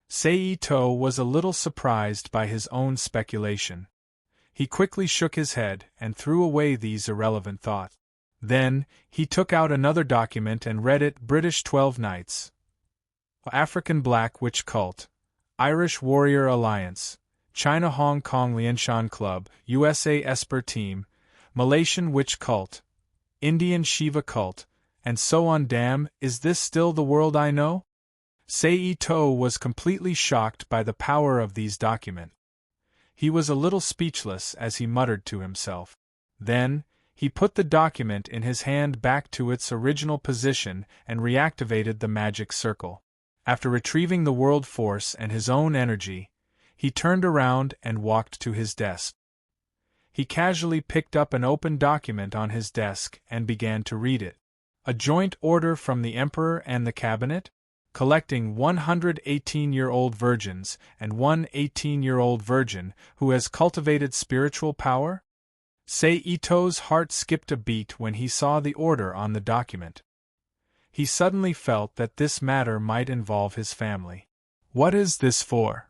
Seito was a little surprised by his own speculation. He quickly shook his head and threw away these irrelevant thoughts. Then, he took out another document and read it. British 12 Knights, African Black Witch Cult, Irish Warrior Alliance, China Hong Kong Lianshan Club, USA Esper Team, Malaysian Witch Cult, Indian Shiva Cult, and so on. Damn, is this still the world I know? Seito was completely shocked by the power of these documents. He was a little speechless as he muttered to himself. Then, he put the document in his hand back to its original position and reactivated the magic circle. After retrieving the world force and his own energy, he turned around and walked to his desk. He casually picked up an open document on his desk and began to read it. A joint order from the Emperor and the Cabinet? Collecting 118-year-old virgins and one 18-year-old virgin who has cultivated spiritual power? Seito's heart skipped a beat when he saw the order on the document. He suddenly felt that this matter might involve his family. What is this for?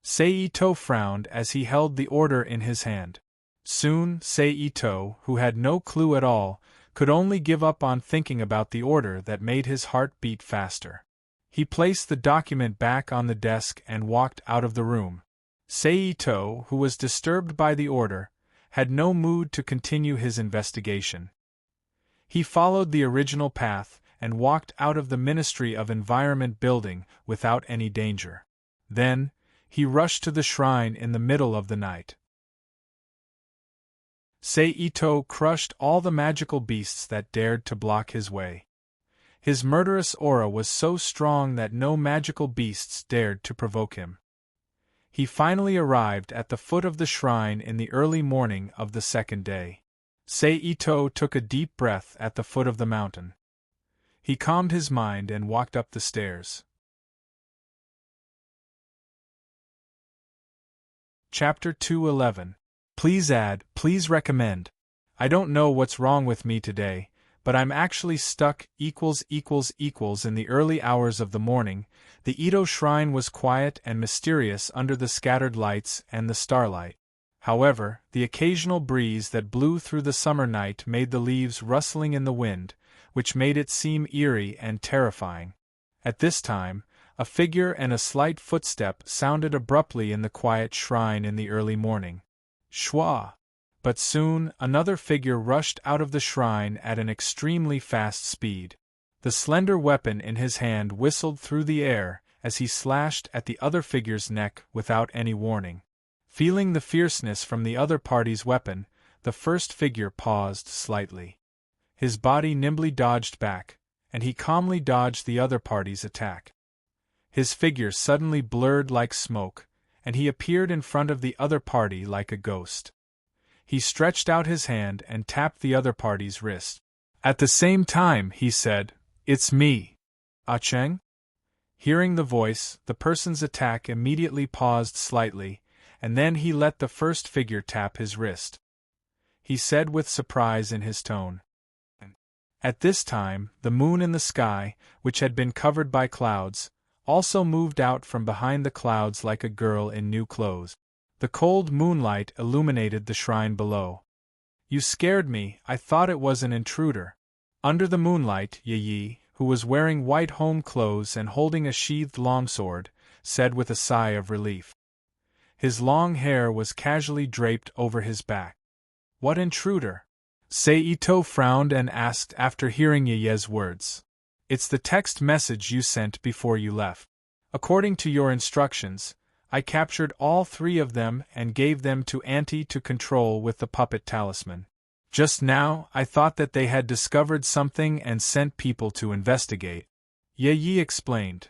Seito frowned as he held the order in his hand. Soon, Seito, who had no clue at all, could only give up on thinking about the order that made his heart beat faster. He placed the document back on the desk and walked out of the room. Seito, who was disturbed by the order, had no mood to continue his investigation. He followed the original path and walked out of the Ministry of Environment building without any danger. Then, he rushed to the shrine in the middle of the night. Seito crushed all the magical beasts that dared to block his way. His murderous aura was so strong that no magical beasts dared to provoke him. He finally arrived at the foot of the shrine in the early morning of the second day. Seito took a deep breath at the foot of the mountain. He calmed his mind and walked up the stairs. Chapter 211. Please add, please recommend. I don't know what's wrong with me today, but I'm actually stuck in the early hours of the morning. The Ito shrine was quiet and mysterious under the scattered lights and the starlight. However, the occasional breeze that blew through the summer night made the leaves rustling in the wind, which made it seem eerie and terrifying. At this time, a figure and a slight footstep sounded abruptly in the quiet shrine in the early morning. Shwa! But soon, another figure rushed out of the shrine at an extremely fast speed. The slender weapon in his hand whistled through the air as he slashed at the other figure's neck without any warning. Feeling the fierceness from the other party's weapon, the first figure paused slightly. His body nimbly dodged back, and he calmly dodged the other party's attack. His figure suddenly blurred like smoke, and he appeared in front of the other party like a ghost. He stretched out his hand and tapped the other party's wrist. At the same time, he said, "It's me. Ah Cheng?" Hearing the voice, the person's attack immediately paused slightly, and then he let the first figure tap his wrist. He said with surprise in his tone. At this time, the moon in the sky, which had been covered by clouds, also moved out from behind the clouds like a girl in new clothes. The cold moonlight illuminated the shrine below. "You scared me, I thought it was an intruder." Under the moonlight, Yi, who was wearing white home clothes and holding a sheathed longsword, said with a sigh of relief. His long hair was casually draped over his back. "What intruder?" Seito frowned and asked after hearing Yi's words. "It's the text message you sent before you left. According to your instructions, I captured all three of them and gave them to Auntie to control with the puppet talisman. Just now, I thought that they had discovered something and sent people to investigate," Yi explained.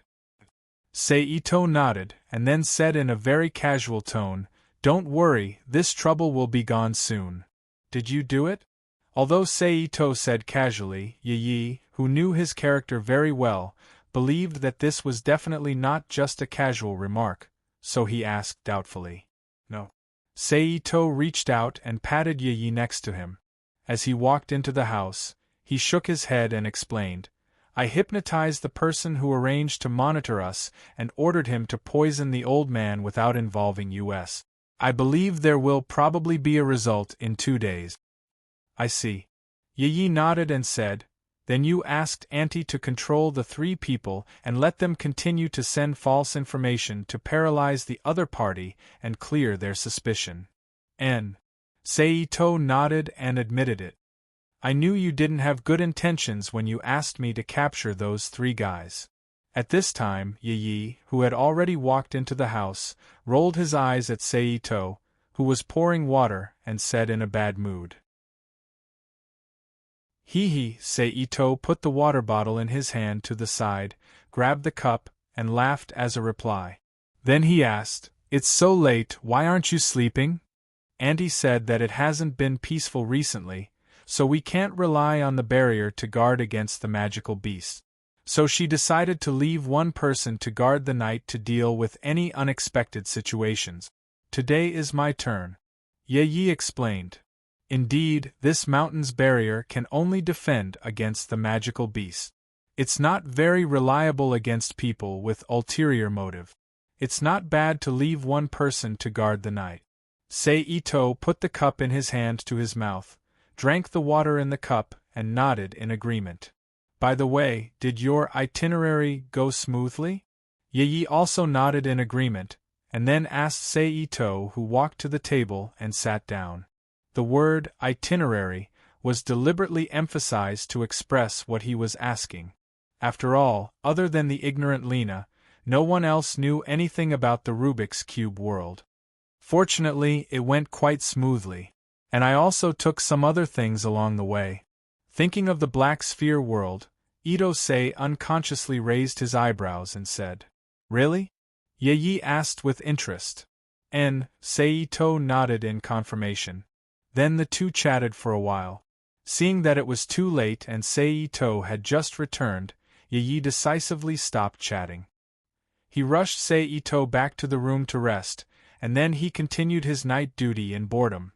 Seito nodded, and then said in a very casual tone, "Don't worry, this trouble will be gone soon." "Did you do it?" Although Seito said casually, Yi, who knew his character very well, believed that this was definitely not just a casual remark, so he asked doubtfully. "No." Seito reached out and patted Yi next to him. As he walked into the house, he shook his head and explained, "I hypnotized the person who arranged to monitor us and ordered him to poison the old man without involving us. I believe there will probably be a result in 2 days." "I see." Yi nodded and said, "Then you asked Auntie to control the 3 people and let them continue to send false information to paralyze the other party and clear their suspicion." Seito nodded and admitted it. "I knew you didn't have good intentions when you asked me to capture those 3 guys." At this time, Yi, who had already walked into the house, rolled his eyes at Seito, who was pouring water, and said in a bad mood. Seito put the water bottle in his hand to the side, grabbed the cup, and laughed as a reply. Then he asked, "It's so late, why aren't you sleeping?" Auntie said that it hasn't been peaceful recently, so we can't rely on the barrier to guard against the magical beast. So she decided to leave one person to guard the night to deal with any unexpected situations. Today is my turn, Yi explained. Indeed, this mountain's barrier can only defend against the magical beast. It's not very reliable against people with ulterior motive. It's not bad to leave one person to guard the night. Seito put the cup in his hand to his mouth, drank the water in the cup, and nodded in agreement. By the way, did your itinerary go smoothly? Yi also nodded in agreement, and then asked Seito, who walked to the table and sat down. The word itinerary was deliberately emphasized to express what he was asking. After all, other than the ignorant Lena, no one else knew anything about the Rubik's Cube world. Fortunately, it went quite smoothly, and I also took some other things along the way. Thinking of the Black Sphere world, Ito-sei unconsciously raised his eyebrows and said, "Really?" Yi asked with interest. Seito nodded in confirmation. Then the two chatted for a while. Seeing that it was too late and Seito had just returned, Yi decisively stopped chatting. He rushed Seito back to the room to rest, and then he continued his night duty in boredom.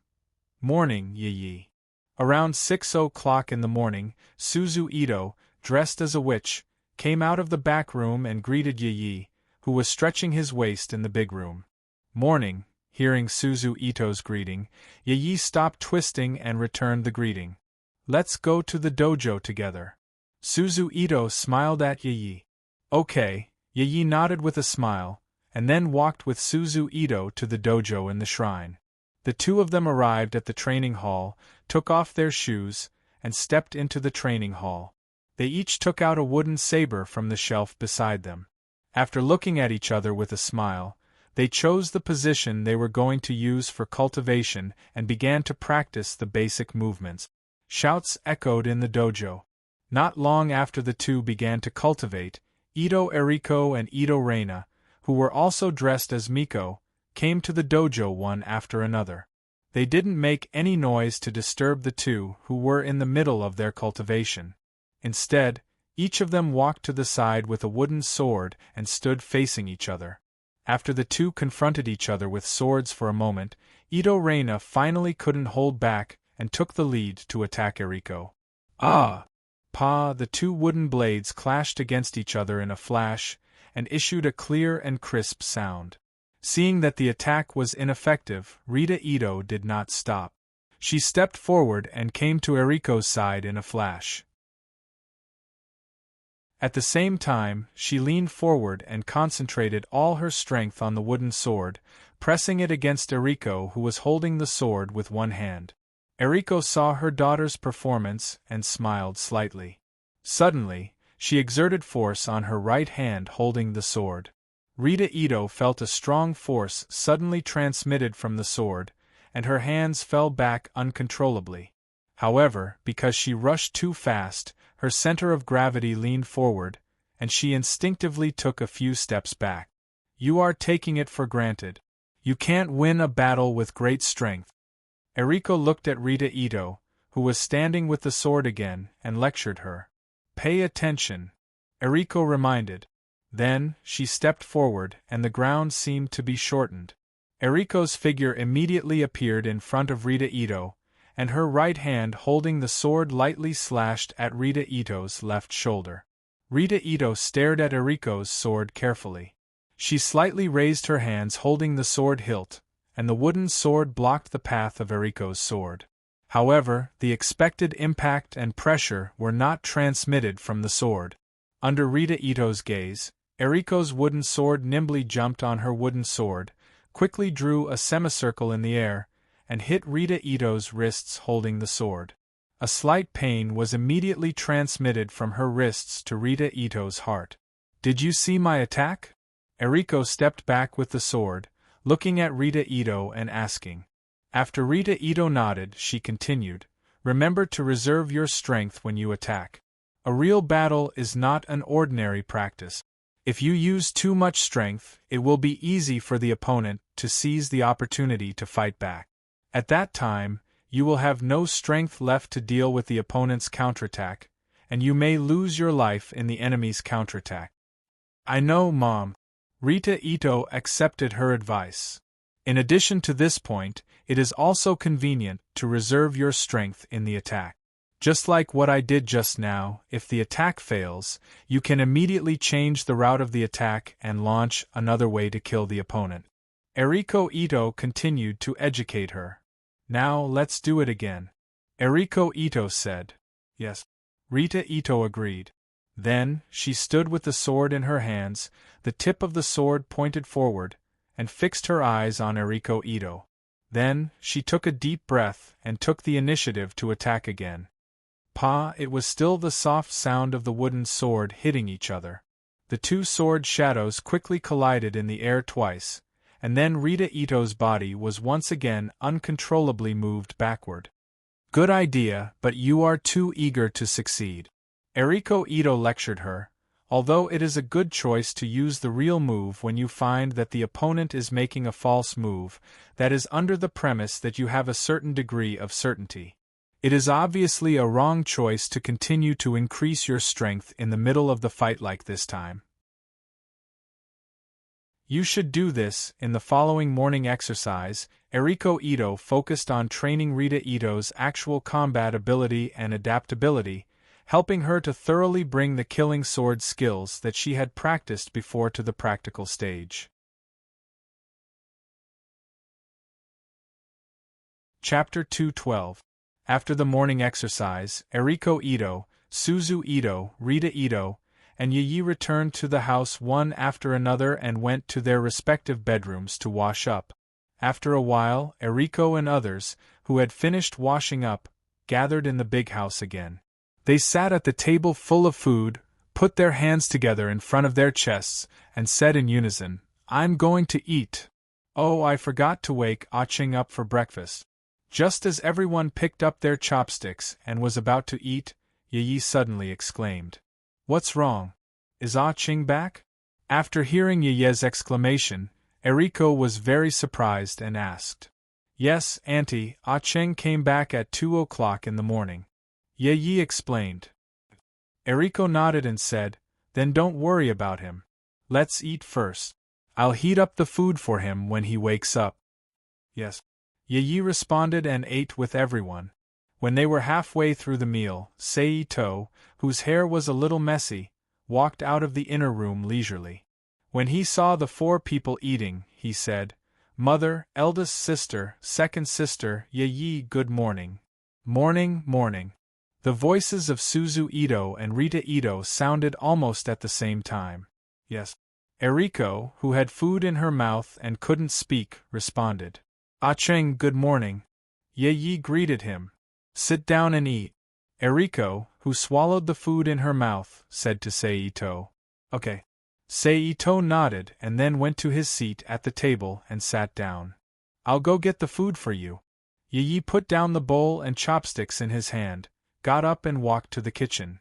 Morning, Yi. Around 6 o'clock in the morning, Suzu Ito, dressed as a witch, came out of the back room and greeted Yi, who was stretching his waist in the big room. Morning. Hearing Suzu Ito's greeting, Yi stopped twisting and returned the greeting. Let's go to the dojo together. Suzu Ito smiled at Yi. Okay, Yi nodded with a smile, and then walked with Suzu Ito to the dojo in the shrine. The two of them arrived at the training hall, took off their shoes, and stepped into the training hall. They each took out a wooden saber from the shelf beside them. After looking at each other with a smile, they chose the position they were going to use for cultivation and began to practice the basic movements. Shouts echoed in the dojo. Not long after the two began to cultivate, Ito Eriko and Ito Reina, who were also dressed as Miko, came to the dojo one after another. They didn't make any noise to disturb the two who were in the middle of their cultivation. Instead, each of them walked to the side with a wooden sword and stood facing each other. After the two confronted each other with swords for a moment, Ito Reina finally couldn't hold back and took the lead to attack Eriko. Ah! Pa! The two wooden blades clashed against each other in a flash, and issued a clear and crisp sound. Seeing that the attack was ineffective, Rita Ito did not stop. She stepped forward and came to Eriko's side in a flash. At the same time, she leaned forward and concentrated all her strength on the wooden sword, pressing it against Eriko, who was holding the sword with one hand. Eriko saw her daughter's performance and smiled slightly. Suddenly, she exerted force on her right hand holding the sword. Rita Ito felt a strong force suddenly transmitted from the sword, and her hands fell back uncontrollably. However, because she rushed too fast, her center of gravity leaned forward, and she instinctively took a few steps back. You are taking it for granted. You can't win a battle with great strength. Eriko looked at Rita Ito, who was standing with the sword again, and lectured her. Pay attention, Eriko reminded. Then, she stepped forward, and the ground seemed to be shortened. Eriko's figure immediately appeared in front of Rita Ito, and her right hand holding the sword lightly slashed at Rita Ito's left shoulder. Rita Ito stared at Eriko's sword carefully. She slightly raised her hands holding the sword hilt, and the wooden sword blocked the path of Eriko's sword. However, the expected impact and pressure were not transmitted from the sword. Under Rita Ito's gaze, Eriko's wooden sword nimbly jumped on her wooden sword, quickly drew a semicircle in the air, and hit Rita Ito's wrists holding the sword. A slight pain was immediately transmitted from her wrists to Rita Ito's heart. Did you see my attack? Eriko stepped back with the sword, looking at Rita Ito and asking. After Rita Ito nodded, she continued, Remember to reserve your strength when you attack. A real battle is not an ordinary practice. If you use too much strength, it will be easy for the opponent to seize the opportunity to fight back. At that time, you will have no strength left to deal with the opponent's counterattack, and you may lose your life in the enemy's counterattack. I know, Mom. Rita Ito accepted her advice. In addition to this point, it is also convenient to reserve your strength in the attack. Just like what I did just now, if the attack fails, you can immediately change the route of the attack and launch another way to kill the opponent. Eriko Ito continued to educate her. Now let's do it again. Eriko Ito said. Yes. Rita Ito agreed. Then, she stood with the sword in her hands, the tip of the sword pointed forward, and fixed her eyes on Eriko Ito. Then, she took a deep breath and took the initiative to attack again. It was still the soft sound of the wooden sword hitting each other. The two sword shadows quickly collided in the air twice, and then Rita Ito's body was once again uncontrollably moved backward. Good idea, but you are too eager to succeed. Eriko Ito lectured her, although it is a good choice to use the real move when you find that the opponent is making a false move, that is under the premise that you have a certain degree of certainty. It is obviously a wrong choice to continue to increase your strength in the middle of the fight like this time. You should do this. In the following morning exercise, Eriko Ito focused on training Rita Ito's actual combat ability and adaptability, helping her to thoroughly bring the killing sword skills that she had practiced before to the practical stage. Chapter 2:12. After the morning exercise, Eriko Ito, Suzu Ito, Rita Ito, and Yi returned to the house one after another and went to their respective bedrooms to wash up. After a while, Eriko and others, who had finished washing up, gathered in the big house again. They sat at the table full of food, put their hands together in front of their chests, and said in unison, "I'm going to eat. Oh, I forgot to wake Ah-Ching up for breakfast." Just as everyone picked up their chopsticks and was about to eat, Yi suddenly exclaimed, "What's wrong? Is Ah-Ching back?" After hearing Yi's exclamation, Eriko was very surprised and asked, "Yes, Auntie, Ah-Ching came back at 2 o'clock in the morning." Yi explained. Eriko nodded and said, "Then don't worry about him. Let's eat first. I'll heat up the food for him when he wakes up." "Yes." Yi responded and ate with everyone. When they were halfway through the meal, Seito, whose hair was a little messy, walked out of the inner room leisurely. When he saw the four people eating, he said, "Mother, eldest sister, second sister, Yi, good morning." "Morning, morning." The voices of Suzu Ito and Rita Ito sounded almost at the same time. "Yes." Eriko, who had food in her mouth and couldn't speak, responded. "Ah-Ching, good morning." Yi greeted him. "Sit down and eat." Eriko, who swallowed the food in her mouth, said to Seito, "Okay." Seito nodded and then went to his seat at the table and sat down. "I'll go get the food for you." Yi put down the bowl and chopsticks in his hand, got up and walked to the kitchen.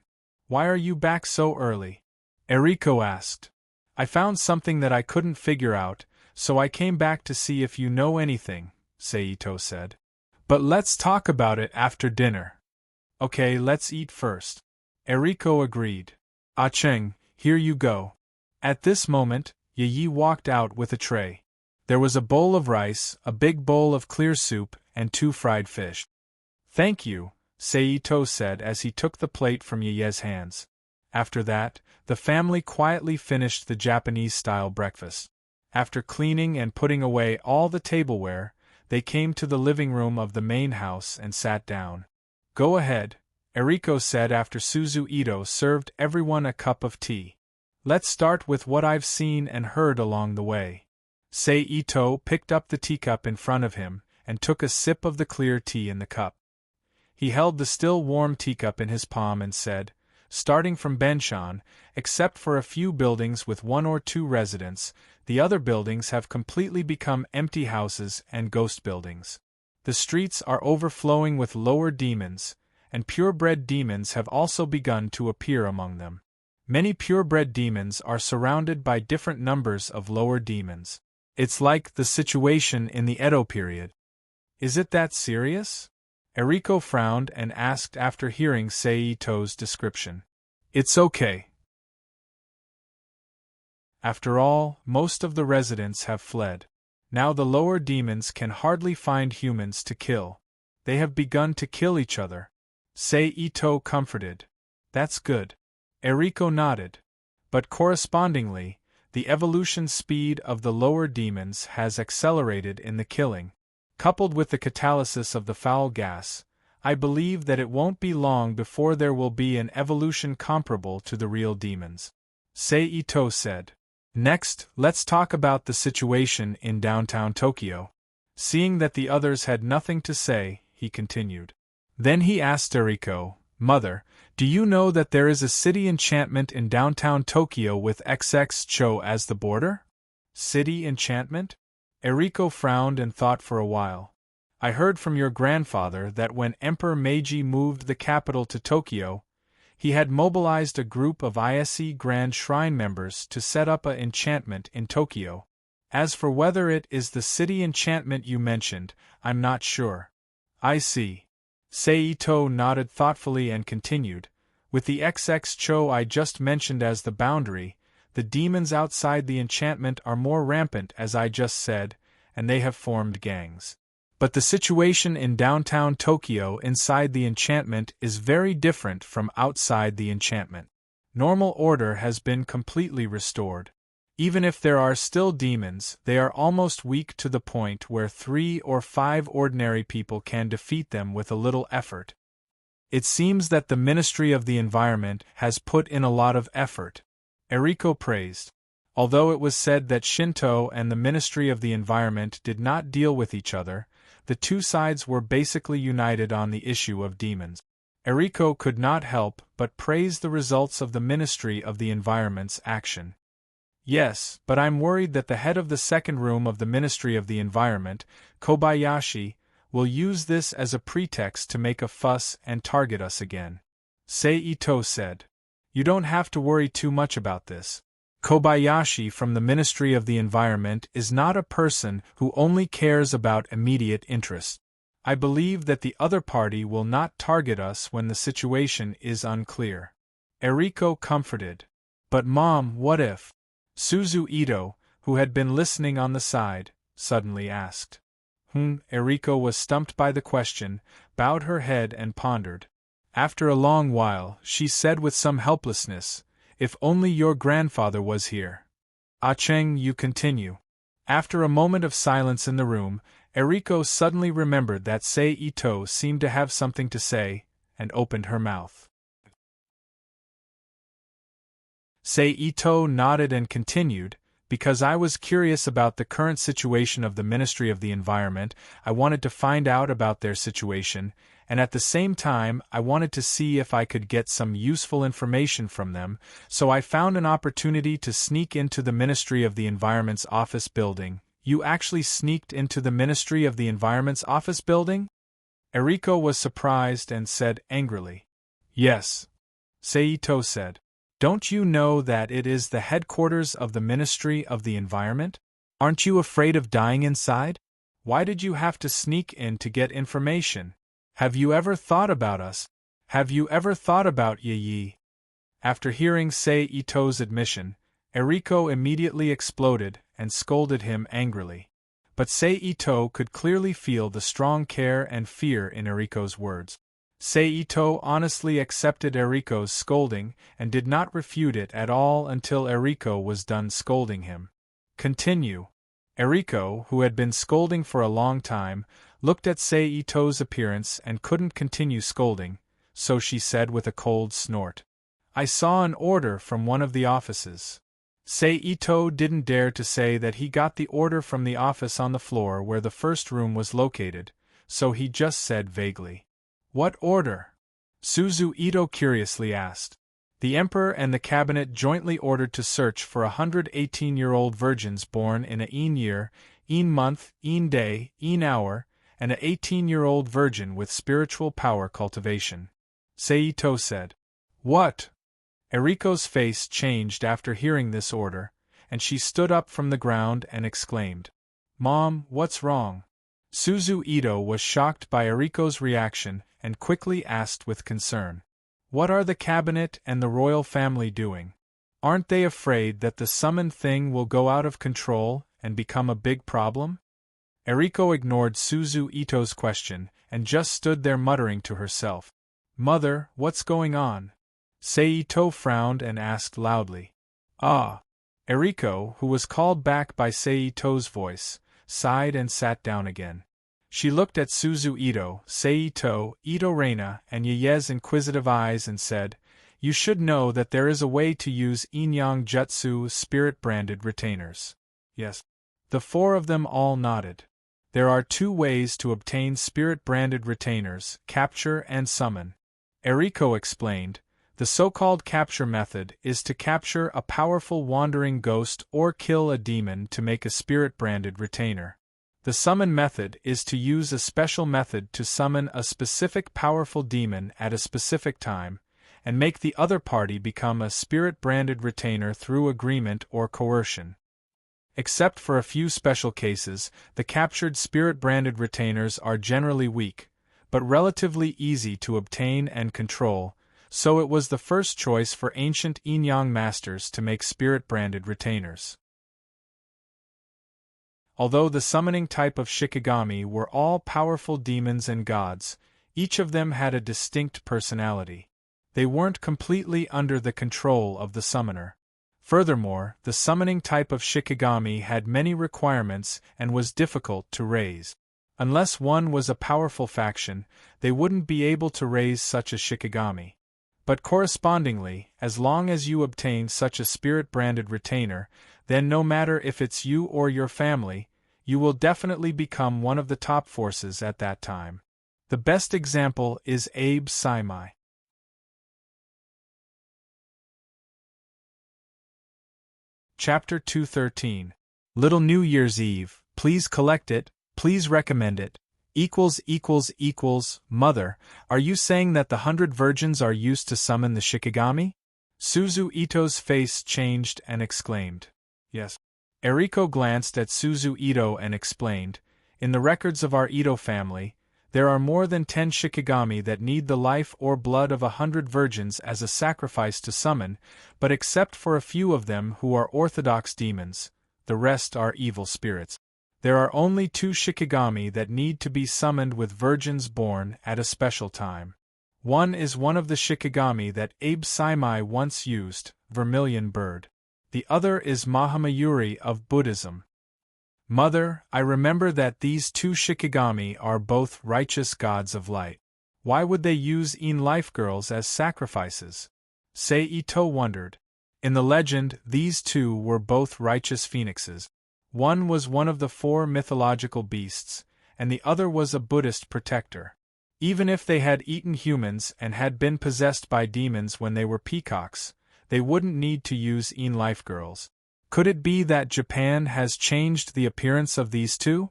"Why are you back so early?" Eriko asked. "I found something that I couldn't figure out, so I came back to see if you know anything," Seito said. "But let's talk about it after dinner." "Okay, let's eat first." Eriko agreed. "Ah-Ching, here you go." At this moment, Yi walked out with a tray. There was a bowl of rice, a big bowl of clear soup, and 2 fried fish. "Thank you," Seito said as he took the plate from Yi's hands. After that, the family quietly finished the Japanese-style breakfast. After cleaning and putting away all the tableware, they came to the living room of the main house and sat down. "Go ahead," Eriko said after Suzu Ito served everyone a cup of tea. "Let's start with what I've seen and heard along the way." Seito picked up the teacup in front of him and took a sip of the clear tea in the cup. He held the still warm teacup in his palm and said, "Starting from Benshan, except for a few buildings with 1 or 2 residents, the other buildings have completely become empty houses and ghost buildings. The streets are overflowing with lower demons, and purebred demons have also begun to appear among them. Many purebred demons are surrounded by different numbers of lower demons. It's like the situation in the Edo period." "Is it that serious?" Eriko frowned and asked after hearing Seito's description. It's okay. After all, most of the residents have fled. Now the lower demons can hardly find humans to kill. They have begun to kill each other. Seito comforted. That's good. Eriko nodded. But correspondingly, the evolution speed of the lower demons has accelerated in the killing. Coupled with the catalysis of the foul gas, I believe that it won't be long before there will be an evolution comparable to the real demons. Seito said. Next, let's talk about the situation in downtown Tokyo. Seeing that the others had nothing to say, he continued. Then he asked Eriko, Mother, do you know that there is a city enchantment in downtown Tokyo with XX Cho as the border? City enchantment? Eriko frowned and thought for a while. I heard from your grandfather that when Emperor Meiji moved the capital to Tokyo, he had mobilized a group of ISE Grand Shrine members to set up an enchantment in Tokyo. As for whether it is the city enchantment you mentioned, I'm not sure. I see. Seito nodded thoughtfully and continued, with the XX Cho I just mentioned as the boundary, the demons outside the enchantment are more rampant as I just said, and they have formed gangs. But the situation in downtown Tokyo inside the enchantment is very different from outside the enchantment. Normal order has been completely restored. Even if there are still demons, they are almost weak to the point where 3 or 5 ordinary people can defeat them with a little effort. It seems that the Ministry of the Environment has put in a lot of effort. Eriko praised. Although it was said that Shinto and the Ministry of the Environment did not deal with each other, the two sides were basically united on the issue of demons. Eriko could not help but praise the results of the Ministry of the Environment's action. Yes, but I'm worried that the head of the second room of the Ministry of the Environment, Kobayashi, will use this as a pretext to make a fuss and target us again. Seito said. You don't have to worry too much about this. Kobayashi from the Ministry of the Environment is not a person who only cares about immediate interests. I believe that the other party will not target us when the situation is unclear. Eriko comforted. But Mom, what if? Suzu Ito, who had been listening on the side, suddenly asked. Eriko was stumped by the question, bowed her head and pondered. After a long while, she said with some helplessness, If only your grandfather was here. Ah-Cheng, you continue. After a moment of silence in the room, Eriko suddenly remembered that Seito seemed to have something to say, and opened her mouth. Seito nodded and continued, Because I was curious about the current situation of the Ministry of the Environment, I wanted to find out about their situation, and at the same time I wanted to see if I could get some useful information from them, so I found an opportunity to sneak into the Ministry of the Environment's office building. You actually sneaked into the Ministry of the Environment's office building? Eriko was surprised and said angrily. Yes. Seito said. Don't you know that it is the headquarters of the Ministry of the Environment? Aren't you afraid of dying inside? Why did you have to sneak in to get information? Have you ever thought about us? Have you ever thought about Yi? After hearing Seito's admission, Eriko immediately exploded and scolded him angrily. But Seito could clearly feel the strong care and fear in Eriko's words. Seito honestly accepted Eriko's scolding and did not refute it at all until Eriko was done scolding him. Continue. Eriko, who had been scolding for a long time, looked at Seito's appearance and couldn't continue scolding, so she said with a cold snort. I saw an order from one of the offices. Seito didn't dare to say that he got the order from the office on the floor where the first room was located, so he just said vaguely. What order? Suzu Ito curiously asked. The Emperor and the Cabinet jointly ordered to search for 118-year-old virgins born in a year, month, day, hour, and a 18-year-old virgin with spiritual power cultivation. Seito said. What? Eriko's face changed after hearing this order, and she stood up from the ground and exclaimed. Mom, what's wrong? Suzu Ito was shocked by Eriko's reaction and quickly asked with concern. What are the cabinet and the royal family doing? Aren't they afraid that the summoned thing will go out of control and become a big problem? Eriko ignored Suzu Ito's question and just stood there muttering to herself. Mother, what's going on? Seito frowned and asked loudly. Ah! Eriko, who was called back by Seito's voice, sighed and sat down again. She looked at Suzu Ito, Seito, Ito Reina, and Yaye's inquisitive eyes and said, You should know that there is a way to use Inyang Jutsu spirit-branded retainers. Yes. The four of them all nodded. There are two ways to obtain spirit-branded retainers, capture and summon. Eriko explained, the so-called capture method is to capture a powerful wandering ghost or kill a demon to make a spirit-branded retainer. The summon method is to use a special method to summon a specific powerful demon at a specific time, and make the other party become a spirit-branded retainer through agreement or coercion. Except for a few special cases, the captured spirit-branded retainers are generally weak, but relatively easy to obtain and control, so it was the first choice for ancient Inyang masters to make spirit-branded retainers. Although the summoning type of Shikigami were all powerful demons and gods, each of them had a distinct personality. They weren't completely under the control of the summoner. Furthermore, the summoning type of Shikigami had many requirements and was difficult to raise. Unless one was a powerful faction, they wouldn't be able to raise such a Shikigami. But correspondingly, as long as you obtain such a spirit-branded retainer, then no matter if it's you or your family, you will definitely become one of the top forces at that time. The best example is Abe Saimai. Chapter 213. Little New Year's Eve, please collect it, please recommend it. Mother, are you saying that the 100 virgins are used to summon the Shikigami? Suzu Ito's face changed and exclaimed. Yes. Eriko glanced at Suzu Ito and explained, in the records of our Ito family, there are more than 10 Shikigami that need the life or blood of 100 virgins as a sacrifice to summon, but except for a few of them who are orthodox demons, the rest are evil spirits. There are only 2 Shikigami that need to be summoned with virgins born at a special time. One is one of the Shikigami that Abe Saimai once used, Vermilion Bird. The other is Mahamayuri of Buddhism. Mother, I remember that these 2 Shikigami are both righteous gods of light. Why would they use life girls as sacrifices? Seito wondered. In the legend, these 2 were both righteous phoenixes. One was one of the 4 mythological beasts, and the other was a Buddhist protector. Even if they had eaten humans and had been possessed by demons when they were peacocks, they wouldn't need to use life girls. Could it be that Japan has changed the appearance of these 2?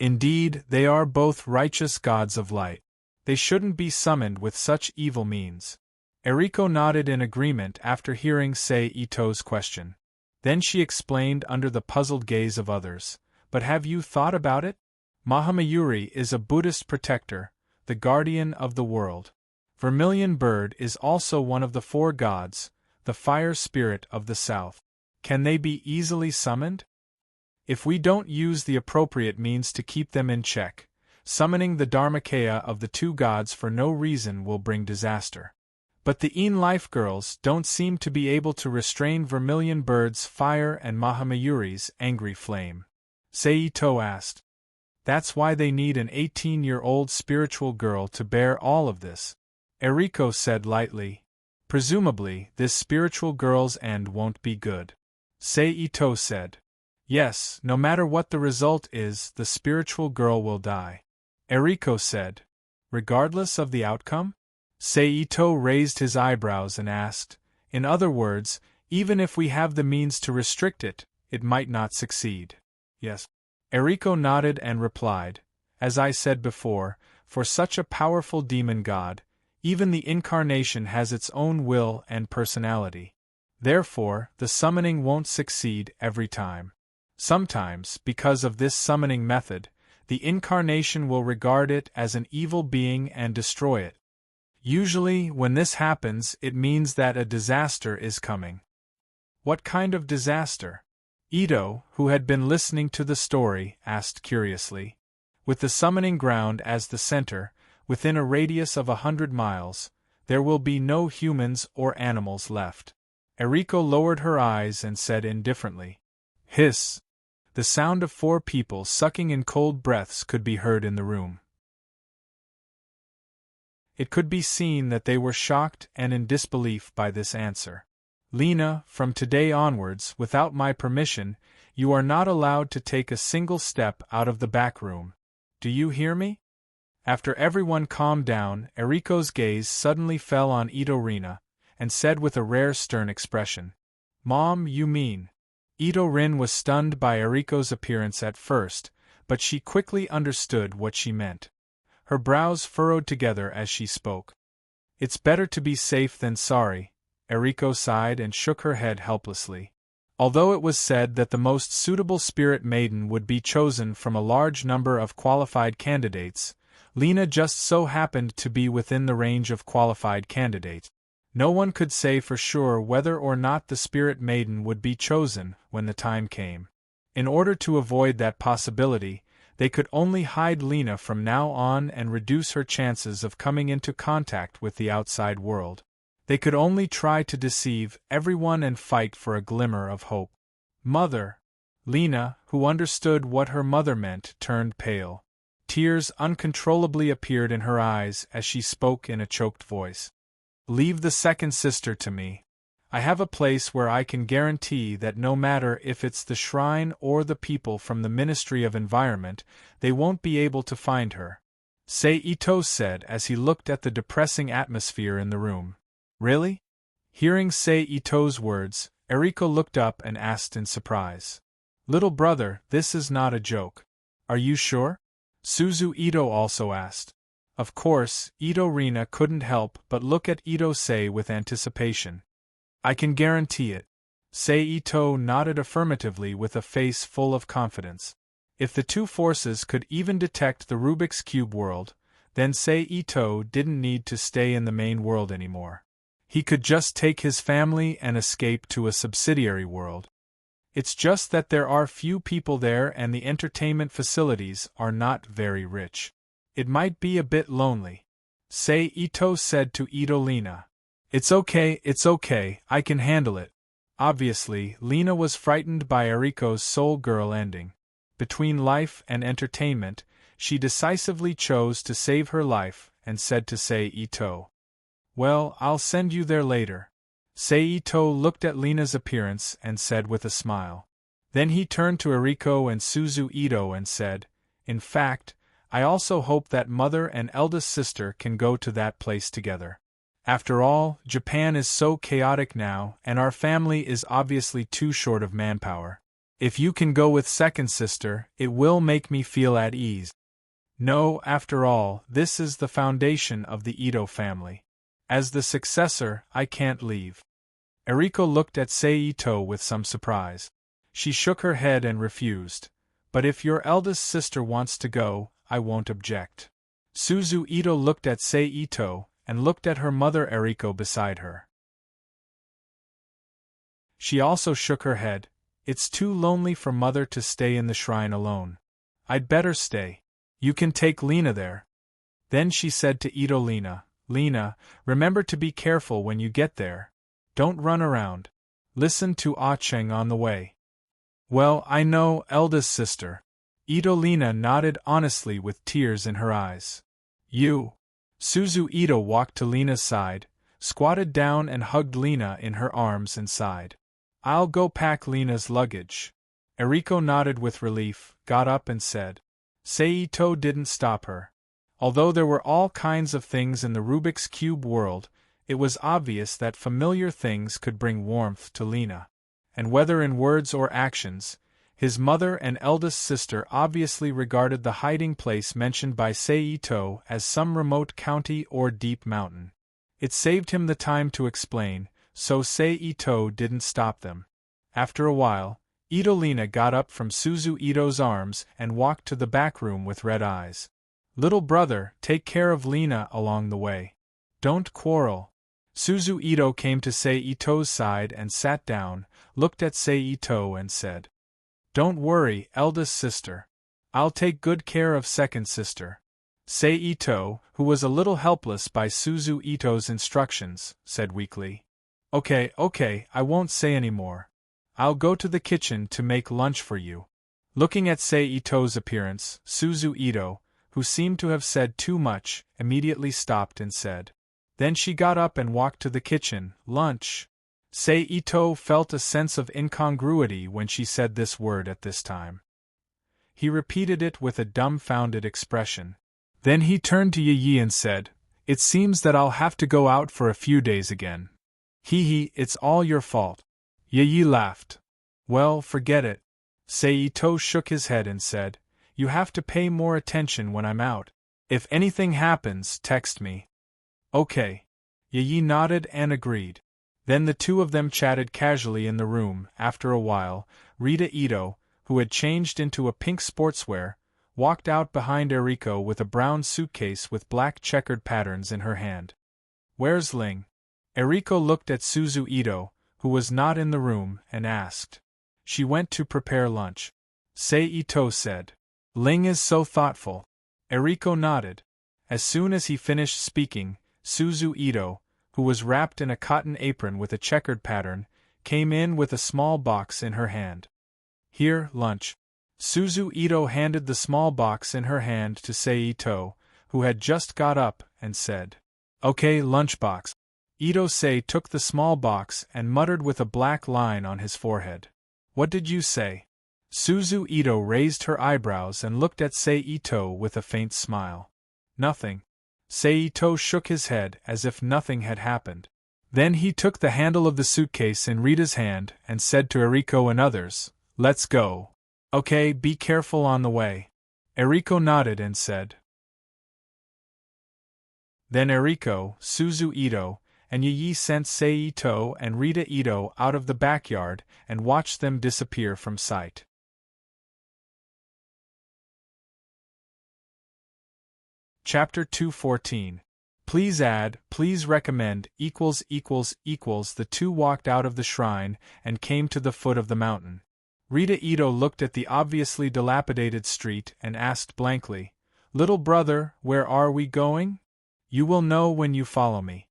Indeed, they are both righteous gods of light. They shouldn't be summoned with such evil means. Eriko nodded in agreement after hearing Seito's question. Then she explained under the puzzled gaze of others, but have you thought about it? Mahamayuri is a Buddhist protector, the guardian of the world. Vermilion Bird is also one of the 4 gods, the fire spirit of the south. Can they be easily summoned? If we don't use the appropriate means to keep them in check, summoning the Dharmakaya of the 2 gods for no reason will bring disaster. But the life girls don't seem to be able to restrain Vermilion Bird's fire and Mahamayuri's angry flame. Seito asked. That's why they need an 18-year-old spiritual girl to bear all of this. Eriko said lightly. Presumably, this spiritual girl's end won't be good. Seito said. Yes, no matter what the result is, the spiritual girl will die. Eriko said. Regardless of the outcome? Seito raised his eyebrows and asked, in other words, even if we have the means to restrict it, it might not succeed. Yes. Eriko nodded and replied, as I said before, for such a powerful demon god, even the incarnation has its own will and personality. Therefore, the summoning won't succeed every time. Sometimes, because of this summoning method, the incarnation will regard it as an evil being and destroy it. Usually, when this happens, it means that a disaster is coming. What kind of disaster? Ito, who had been listening to the story, asked curiously. With the summoning ground as the center, within a radius of 100 miles, there will be no humans or animals left. Eriko lowered her eyes and said indifferently, "Hiss." The sound of 4 people sucking in cold breaths could be heard in the room. It could be seen that they were shocked and in disbelief by this answer. "Lena, from today onwards, without my permission, you are not allowed to take a single step out of the back room. Do you hear me?" After everyone calmed down, Eriko's gaze suddenly fell on Ito-Rina, and said with a rare stern expression, "Mom, you mean?" Ito-Rin was stunned by Eriko's appearance at first, but she quickly understood what she meant. Her brows furrowed together as she spoke. "It's better to be safe than sorry," Eriko sighed and shook her head helplessly. Although it was said that the most suitable spirit maiden would be chosen from a large number of qualified candidates, Lena just so happened to be within the range of qualified candidates. No one could say for sure whether or not the spirit maiden would be chosen when the time came. In order to avoid that possibility, they could only hide Lena from now on and reduce her chances of coming into contact with the outside world. They could only try to deceive everyone and fight for a glimmer of hope. "Mother!" Lena, who understood what her mother meant, turned pale. Tears uncontrollably appeared in her eyes as she spoke in a choked voice. "Leave the second sister to me. I have a place where I can guarantee that no matter if it's the shrine or the people from the Ministry of Environment, they won't be able to find her," Sei-Ito said as he looked at the depressing atmosphere in the room. "Really?" Hearing Sei-Ito's words, Eriko looked up and asked in surprise. "Little brother, this is not a joke. Are you sure?" Suzu-Ito also asked. Of course, Ito-Rina couldn't help but look at Ito-Sei with anticipation. "I can guarantee it." Sei-Ito nodded affirmatively with a face full of confidence. If the two forces could even detect the Rubik's Cube world, then Sei-Ito didn't need to stay in the main world anymore. He could just take his family and escape to a subsidiary world. It's just that there are few people there and the entertainment facilities are not very rich. It might be a bit lonely. Sei-Ito said to Ito-Lina. It's okay, I can handle it." Obviously, Lena was frightened by Eriko's soul girl ending. Between life and entertainment, she decisively chose to save her life and said to Sei-Ito, "Well, I'll send you there later." Sei-Ito looked at Lena's appearance and said with a smile. Then he turned to Eriko and Suzu-Ito and said, "In fact, I also hope that mother and eldest sister can go to that place together. After all, Japan is so chaotic now, and our family is obviously too short of manpower. If you can go with second sister, it will make me feel at ease. No, after all, this is the foundation of the Ito family. As the successor, I can't leave." Eriko looked at Sei-Ito with some surprise. She shook her head and refused. "But if your eldest sister wants to go, I won't object." Suzu-Ito looked at Sei-Ito, and looked at her mother Eriko beside her. She also shook her head. "It's too lonely for mother to stay in the shrine alone. I'd better stay. You can take Lena there." Then she said to Ito-Lina, "Lena, remember to be careful when you get there. Don't run around. Listen to Ah-Cheng on the way." "Well, I know, eldest sister." Ito-Lina nodded honestly with tears in her eyes. "You." Suzu-Ito walked to Lena's side, squatted down and hugged Lena in her arms and sighed. "I'll go pack Lena's luggage." Eriko nodded with relief, got up and said. Sei-Ito didn't stop her. Although there were all kinds of things in the Rubik's Cube world, it was obvious that familiar things could bring warmth to Lena. And whether in words or actions, his mother and eldest sister obviously regarded the hiding place mentioned by Sei-Ito as some remote county or deep mountain. It saved him the time to explain, so Sei-Ito didn't stop them. After a while, Idolina got up from Suzu Ito's arms and walked to the back room with red eyes. Little brother, take care of Lina along the way. Don't quarrel. Suzu Ito came to Sei Ito's side and sat down, looked at Sei Ito and said, Don't worry, eldest sister. I'll take good care of second sister. Sei Ito, who was a little helpless by Suzu Ito's instructions, said weakly, Okay, I won't say any more. I'll go to the kitchen to make lunch for you. Looking at Sei Ito's appearance, Suzu Ito, who seemed to have said too much, immediately stopped and said. Then she got up and walked to the kitchen. Lunch. Sei Ito felt a sense of incongruity when she said this word at this time. He repeated it with a dumbfounded expression. Then he turned to Yi and said, It seems that I'll have to go out for a few days again. Hee, it's all your fault. Yi laughed. Well, forget it. Sei Ito shook his head and said, You have to pay more attention when I'm out. If anything happens, text me. Okay. Yi nodded and agreed. Then the two of them chatted casually in the room. After a while, Rita Ito, who had changed into a pink sportswear, walked out behind Eriko with a brown suitcase with black checkered patterns in her hand. Where's Ling? Eriko looked at Suzu Ito, who was not in the room, and asked. She went to prepare lunch. Sei Ito said. Ling is so thoughtful. Eriko nodded. As soon as he finished speaking, Suzu Ito, who was wrapped in a cotton apron with a checkered pattern, came in with a small box in her hand. Here, lunch. Suzu Ito handed the small box in her hand to Sei Ito, who had just got up, and said, Okay, lunchbox. Ito Sei took the small box and muttered with a black line on his forehead. What did you say? Suzu Ito raised her eyebrows and looked at Sei Ito with a faint smile. Nothing. Sei Ito shook his head as if nothing had happened. Then he took the handle of the suitcase in Rita's hand and said to Eriko and others, Let's go. Okay, be careful on the way. Eriko nodded and said. Then Eriko, Suzu Ito, and Yi sent Sei Ito and Rita Ito out of the backyard and watched them disappear from sight. Chapter 214. Please add, please recommend, == The two walked out of the shrine and came to the foot of the mountain. Rita Ito looked at the obviously dilapidated street and asked blankly, Little brother, where are we going? You will know when you follow me.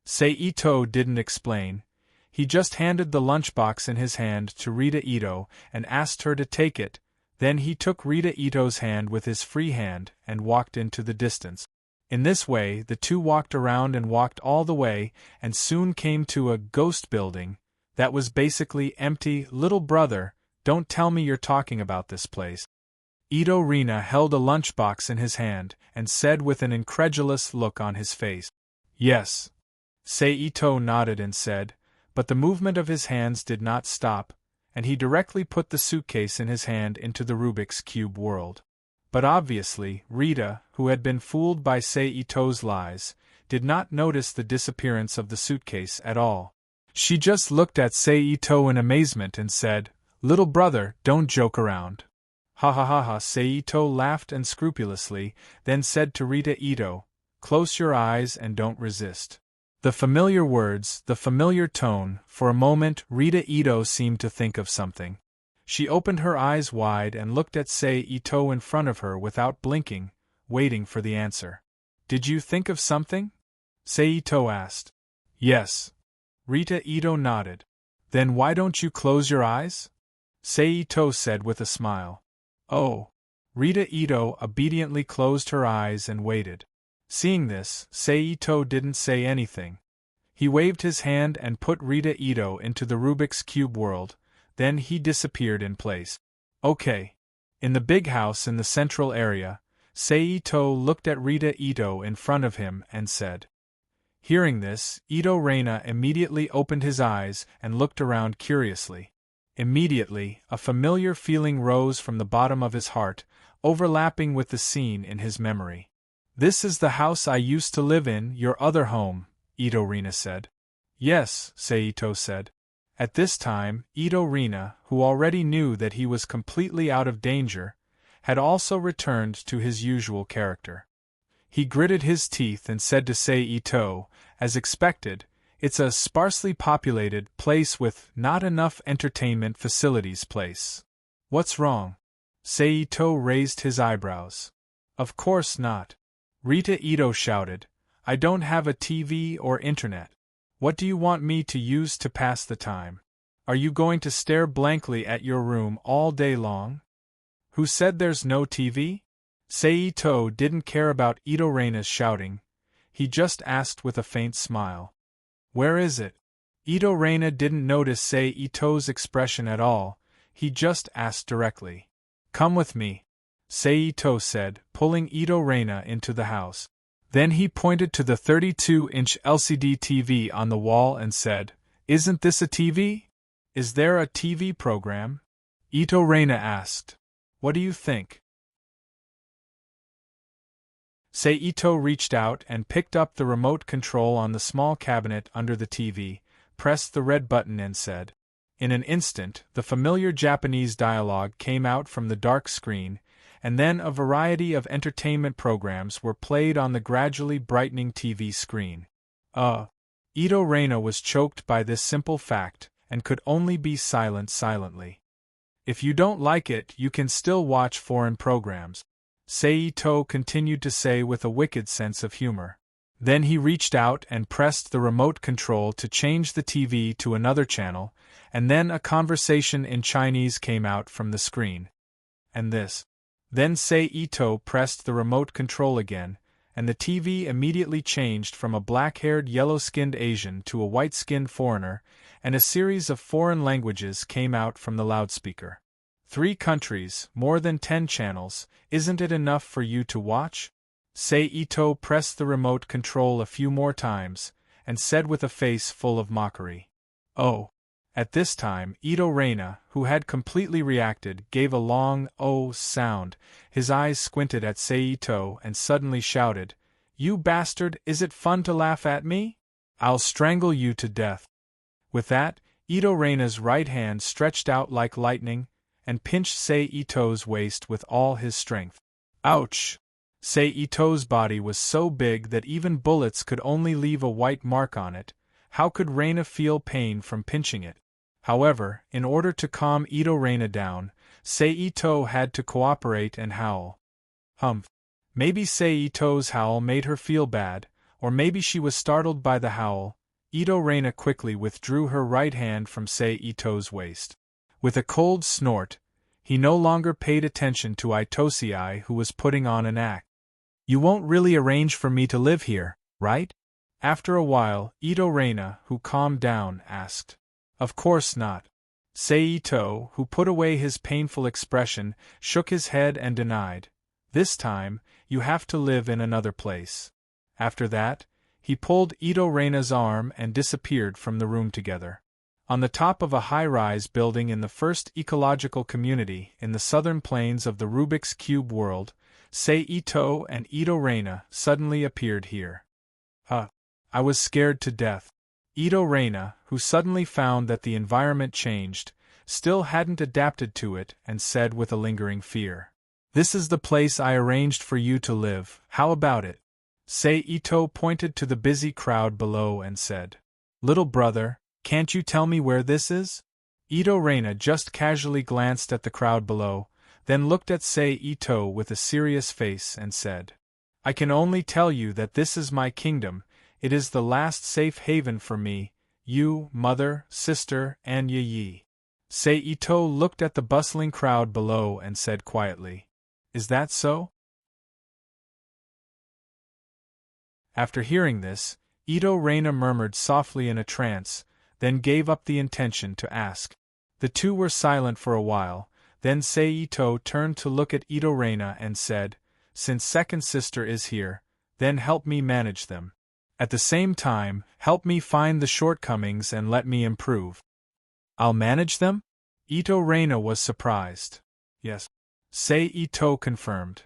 Sei Ito didn't explain. He just handed the lunchbox in his hand to Rita Ito and asked her to take it. Then he took Rita Ito's hand with his free hand and walked into the distance. In this way, the two walked around and walked all the way and soon came to a ghost building that was basically empty. Little brother, don't tell me you're talking about this place. Ito Rina held a lunchbox in his hand and said with an incredulous look on his face. Yes. Sei Ito nodded and said, but the movement of his hands did not stop, and he directly put the suitcase in his hand into the Rubik's Cube world. But obviously, Rita, who had been fooled by Sei Ito's lies, did not notice the disappearance of the suitcase at all. She just looked at Sei Ito in amazement and said, Little brother, don't joke around. Ha ha ha ha. Sei Ito laughed unscrupulously, then said to Rita Ito, Close your eyes and don't resist. The familiar words, the familiar tone, for a moment Rita Ito seemed to think of something. She opened her eyes wide and looked at Sei Ito in front of her without blinking, waiting for the answer. Did you think of something? Sei Ito asked. Yes. Rita Ito nodded. Then why don't you close your eyes? Sei Ito said with a smile. Oh. Rita Ito obediently closed her eyes and waited. Seeing this, Sei Ito didn't say anything. He waved his hand and put Rita Ito into the Rubik's Cube world, then he disappeared in place. Okay. In the big house in the central area, Sei Ito looked at Rita Ito in front of him and said. Hearing this, Ito Reina immediately opened his eyes and looked around curiously. Immediately, a familiar feeling rose from the bottom of his heart, overlapping with the scene in his memory. This is the house I used to live in, your other home, Ito Reina said. Yes, Sei Ito said. At this time, Ito Rina, who already knew that he was completely out of danger, had also returned to his usual character. He gritted his teeth and said to Sei Ito, as expected, "It's a sparsely populated place with not enough entertainment facilities place. What's wrong?" Sei Ito raised his eyebrows. "Of course not," Rita Ito shouted. "I don't have a TV or internet. What do you want me to use to pass the time? Are you going to stare blankly at your room all day long?" "Who said there's no TV?" Sei Ito didn't care about Ito Reina's shouting. He just asked with a faint smile. "Where is it?" Ito Reina didn't notice Sei Ito's expression at all. He just asked directly. "Come with me," Sei Ito said, pulling Ito Reina into the house. Then he pointed to the 32-inch LCD TV on the wall and said, "Isn't this a TV? Is there a TV program?" Ito Reina asked. "What do you think?" Sei Ito reached out and picked up the remote control on the small cabinet under the TV, pressed the red button and said. In an instant, the familiar Japanese dialogue came out from the dark screen, and then a variety of entertainment programs were played on the gradually brightening TV screen. Ito Reina was choked by this simple fact, and could only be silent silently. "If you don't like it, you can still watch foreign programs," Sei Ito continued to say with a wicked sense of humor. Then he reached out and pressed the remote control to change the TV to another channel, and then a conversation in Chinese came out from the screen. And this. Then Sei Ito pressed the remote control again, and the TV immediately changed from a black-haired yellow-skinned Asian to a white-skinned foreigner, and a series of foreign languages came out from the loudspeaker. 3 countries, more than 10 channels, isn't it enough for you to watch? Sei Ito pressed the remote control a few more times, and said with a face full of mockery. "Oh." At this time, Ito Reina, who had completely reacted, gave a long "oh" sound. His eyes squinted at Sei Ito and suddenly shouted, "You bastard, is it fun to laugh at me? I'll strangle you to death." With that, Ito Reina's right hand stretched out like lightning, and pinched Sei Ito's waist with all his strength. Ouch! Sei Ito's body was so big that even bullets could only leave a white mark on it. How could Reina feel pain from pinching it? However, in order to calm Ito Reina down, Sei Ito had to cooperate and howl. Humph. Maybe Sei Ito's howl made her feel bad, or maybe she was startled by the howl. Ito Reina quickly withdrew her right hand from Sei Ito's waist. With a cold snort, he no longer paid attention to Itosei, who was putting on an act. "You won't really arrange for me to live here, right?" After a while, Ito Reina, who calmed down, asked. "Of course not." Sei Ito, who put away his painful expression, shook his head and denied. "This time, you have to live in another place." After that, he pulled Ito Reina's arm and disappeared from the room together. On the top of a high-rise building in the first ecological community in the southern plains of the Rubik's Cube world, Sei Ito and Ito Reina suddenly appeared here. I was scared to death. Ito Reina, who suddenly found that the environment changed, still hadn't adapted to it and said with a lingering fear, "This is the place I arranged for you to live, how about it?" Sei Ito pointed to the busy crowd below and said, "Little brother, can't you tell me where this is?" Ito Reina just casually glanced at the crowd below, then looked at Sei Ito with a serious face and said, "I can only tell you that this is my kingdom. It is the last safe haven for me, you, mother, sister, and Yi. Sei Ito looked at the bustling crowd below and said quietly, "Is that so?" After hearing this, Ito Reina murmured softly in a trance, then gave up the intention to ask. The two were silent for a while, then Sei Ito turned to look at Ito Reina and said, "Since second sister is here, then help me manage them. At the same time, help me find the shortcomings and let me improve." "I'll manage them?" Ito Reina was surprised. "Yes." Sei Ito confirmed.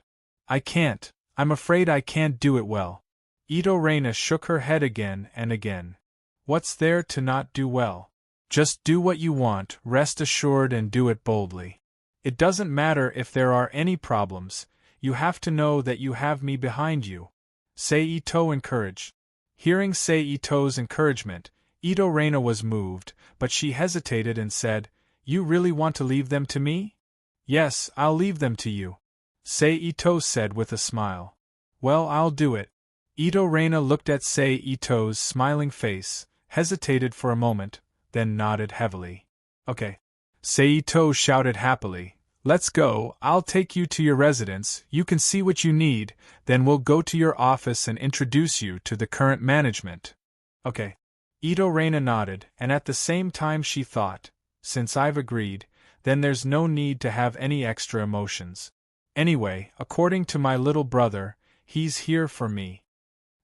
"I can't. I'm afraid I can't do it well." Ito Reina shook her head again and again. "What's there to not do well?" Just do what you want, rest assured, and do it boldly. It doesn't matter if there are any problems, you have to know that you have me behind you. Seito encouraged. Hearing Seito's encouragement, Ito Reina was moved, but she hesitated and said, "You really want to leave them to me?" "Yes, I'll leave them to you," Seito said with a smile. "Well, I'll do it." Ito Reina looked at Seito's smiling face, hesitated for a moment, then nodded heavily. "Okay." Seito shouted happily, "Let's go, I'll take you to your residence, you can see what you need, then we'll go to your office and introduce you to the current management." "Okay." Ito Reina nodded, and at the same time she thought, since I've agreed, then there's no need to have any extra emotions. Anyway, according to my little brother, he's here for me.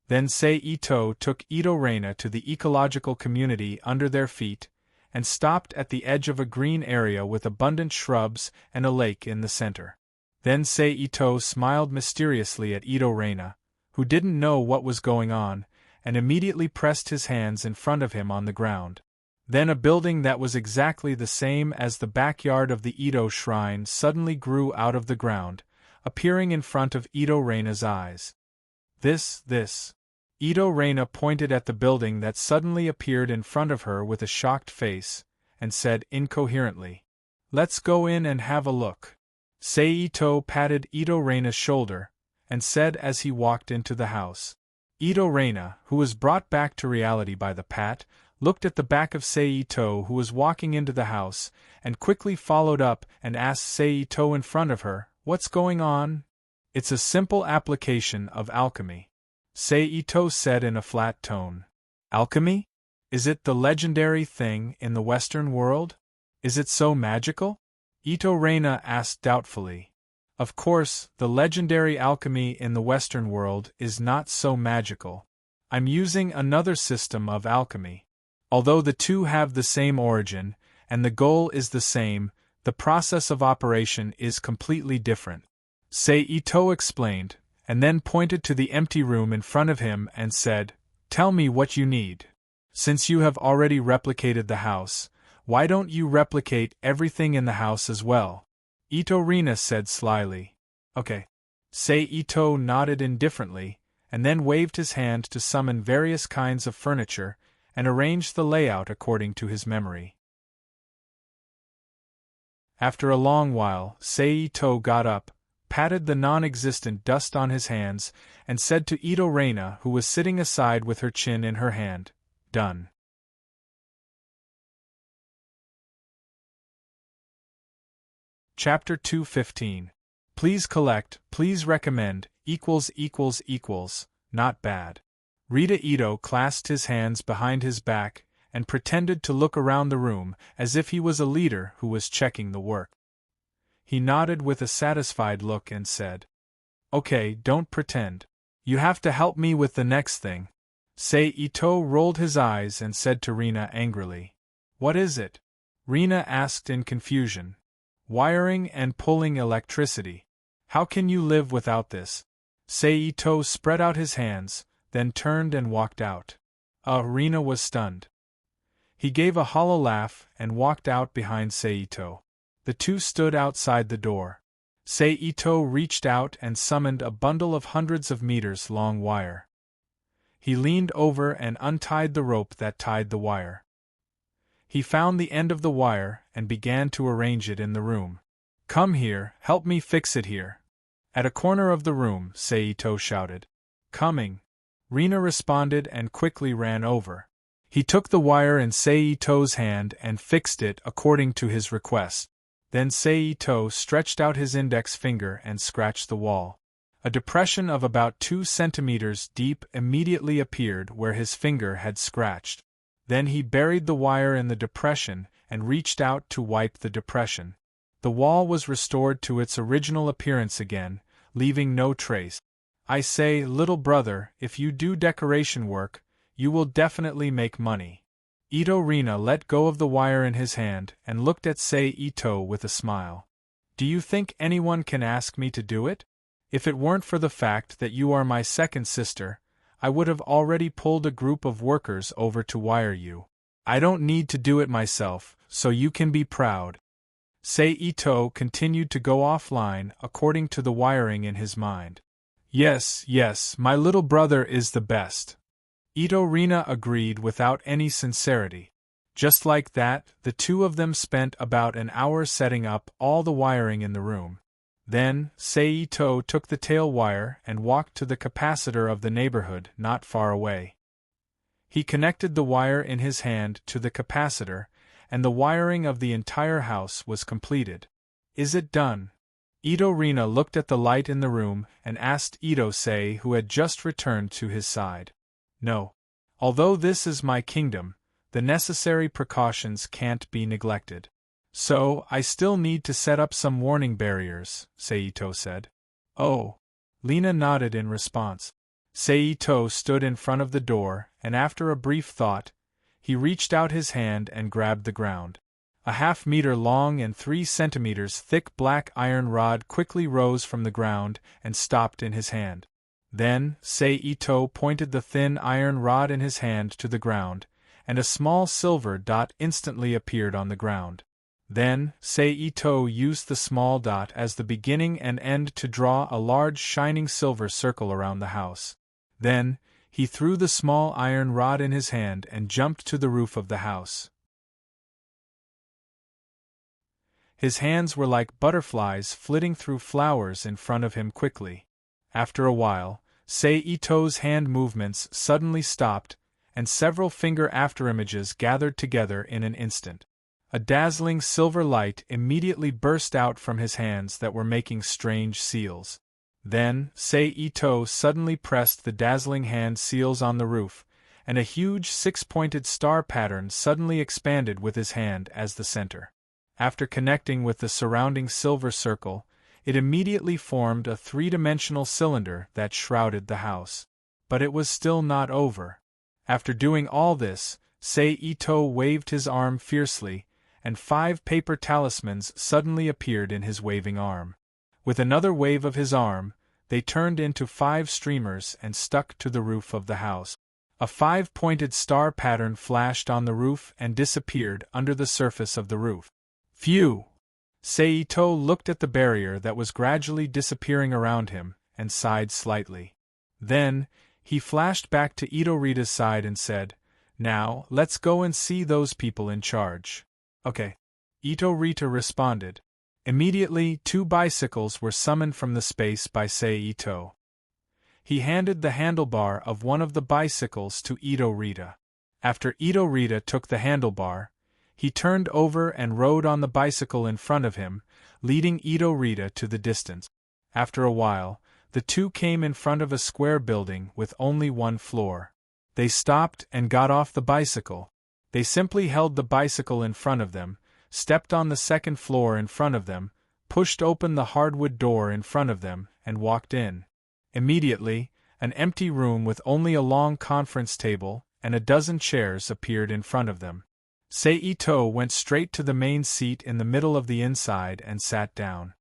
Then Seito took Ito Reina to the ecological community under their feet, and stopped at the edge of a green area with abundant shrubs and a lake in the center. Then Seito smiled mysteriously at Ito Reina, who didn't know what was going on, and immediately pressed his hands in front of him on the ground. Then a building that was exactly the same as the backyard of the Ito shrine suddenly grew out of the ground, appearing in front of Ito Reina's eyes. This. Ito Reina pointed at the building that suddenly appeared in front of her with a shocked face, and said incoherently, "Let's go in and have a look." Seito patted Ito Reina's shoulder, and said as he walked into the house. Ito Reina, who was brought back to reality by the pat, looked at the back of Seito, who was walking into the house, and quickly followed up and asked Seito in front of her, "What's going on?" "It's a simple application of alchemy," Seito said in a flat tone. "Alchemy? Is it the legendary thing in the Western world? Is it so magical?" Ito Reina asked doubtfully. "Of course, the legendary alchemy in the Western world is not so magical. I'm using another system of alchemy. Although the two have the same origin, and the goal is the same, the process of operation is completely different," Seito explained, and then pointed to the empty room in front of him and said, "Tell me what you need. Since you have already replicated the house, why don't you replicate everything in the house as well?" Ito Reina said slyly. "Okay." Seito nodded indifferently, and then waved his hand to summon various kinds of furniture, and arranged the layout according to his memory. After a long while, Seito got up, patted the non-existent dust on his hands, and said to Ito Reina, who was sitting aside with her chin in her hand, "Done." Chapter 215. Please collect, please recommend, == not bad. Rita Ito clasped his hands behind his back, and pretended to look around the room, as if he was a leader who was checking the work. He nodded with a satisfied look and said, "Okay, don't pretend. You have to help me with the next thing." Seito rolled his eyes and said to Rina angrily, "What is it?" Rina asked in confusion. "Wiring and pulling electricity. How can you live without this?" Seito spread out his hands, then turned and walked out. Rina was stunned. He gave a hollow laugh and walked out behind Seito. The two stood outside the door. Seito reached out and summoned a bundle of hundreds of meters long wire. He leaned over and untied the rope that tied the wire. He found the end of the wire and began to arrange it in the room. "Come here, help me fix it here." At a corner of the room, Seito shouted. "Coming." Rina responded and quickly ran over. He took the wire in Seito's hand and fixed it according to his request. Then Seito stretched out his index finger and scratched the wall. A depression of about 2 centimeters deep immediately appeared where his finger had scratched. Then he buried the wire in the depression and reached out to wipe the depression. The wall was restored to its original appearance again, leaving no trace. "I say, little brother, if you do decoration work, you will definitely make money." Ito Rina let go of the wire in his hand and looked at Seito with a smile. "Do you think anyone can ask me to do it? If it weren't for the fact that you are my second sister, I would have already pulled a group of workers over to wire you." I don't need to do it myself, so you can be proud. Ito continued to go offline according to the wiring in his mind. Yes, my little brother is the best. Rina agreed without any sincerity. Just like that, the two of them spent about an hour setting up all the wiring in the room. Then, Ito took the tail wire and walked to the capacitor of the neighborhood not far away. He connected the wire in his hand to the capacitor, and the wiring of the entire house was completed. Is it done? Rina looked at the light in the room and asked Say, who had just returned to his side. No. Although this is my kingdom, the necessary precautions can't be neglected. So, I still need to set up some warning barriers, Ito said. Oh. Lena nodded in response. Ito stood in front of the door, and after a brief thought, he reached out his hand and grabbed the ground. A half-meter long and 3 centimeters thick black iron rod quickly rose from the ground and stopped in his hand. Then, Ito pointed the thin iron rod in his hand to the ground, and a small silver dot instantly appeared on the ground. Then, Ito used the small dot as the beginning and end to draw a large shining silver circle around the house. Then, he threw the small iron rod in his hand and jumped to the roof of the house. His hands were like butterflies flitting through flowers in front of him quickly. After a while, Ito's hand movements suddenly stopped, and several finger afterimages gathered together in an instant. A dazzling silver light immediately burst out from his hands that were making strange seals. Then, Ito suddenly pressed the dazzling hand seals on the roof, and a huge 6-pointed star pattern suddenly expanded with his hand as the center. After connecting with the surrounding silver circle, it immediately formed a 3-dimensional cylinder that shrouded the house. But it was still not over. After doing all this, Ito waved his arm fiercely, and 5 paper talismans suddenly appeared in his waving arm. With another wave of his arm, they turned into 5 streamers and stuck to the roof of the house. A 5-pointed star pattern flashed on the roof and disappeared under the surface of the roof. Phew! Ito looked at the barrier that was gradually disappearing around him, and sighed slightly. Then, he flashed back to Rita's side and said, "Now, let's go and see those people in charge." Okay. Rita responded. Immediately, 2 bicycles were summoned from the space by Ito. He handed the handlebar of one of the bicycles to Rita. After Rita took the handlebar, he turned over and rode on the bicycle in front of him, leading Rita to the distance. After a while, the two came in front of a square building with only 1 floor. They stopped and got off the bicycle. They simply held the bicycle in front of them, stepped on the 2nd floor in front of them, pushed open the hardwood door in front of them, and walked in. Immediately, an empty room with only a long conference table and a dozen chairs appeared in front of them. Ito went straight to the main seat in the middle of the inside and sat down.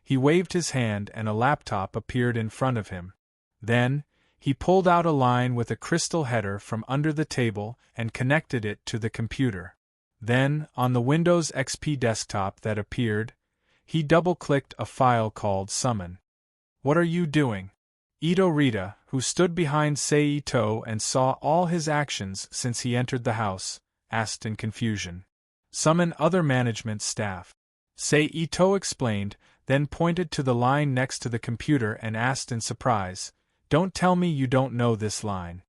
He waved his hand and a laptop appeared in front of him. Then, he pulled out a line with a crystal header from under the table and connected it to the computer. Then, on the Windows XP desktop that appeared, he double-clicked a file called Summon. "What are you doing?" Rita, who stood behind Ito and saw all his actions since he entered the house, asked in confusion. "Summon other management staff." Ito explained, then pointed to the line next to the computer and asked in surprise, "Don't tell me you don't know this line."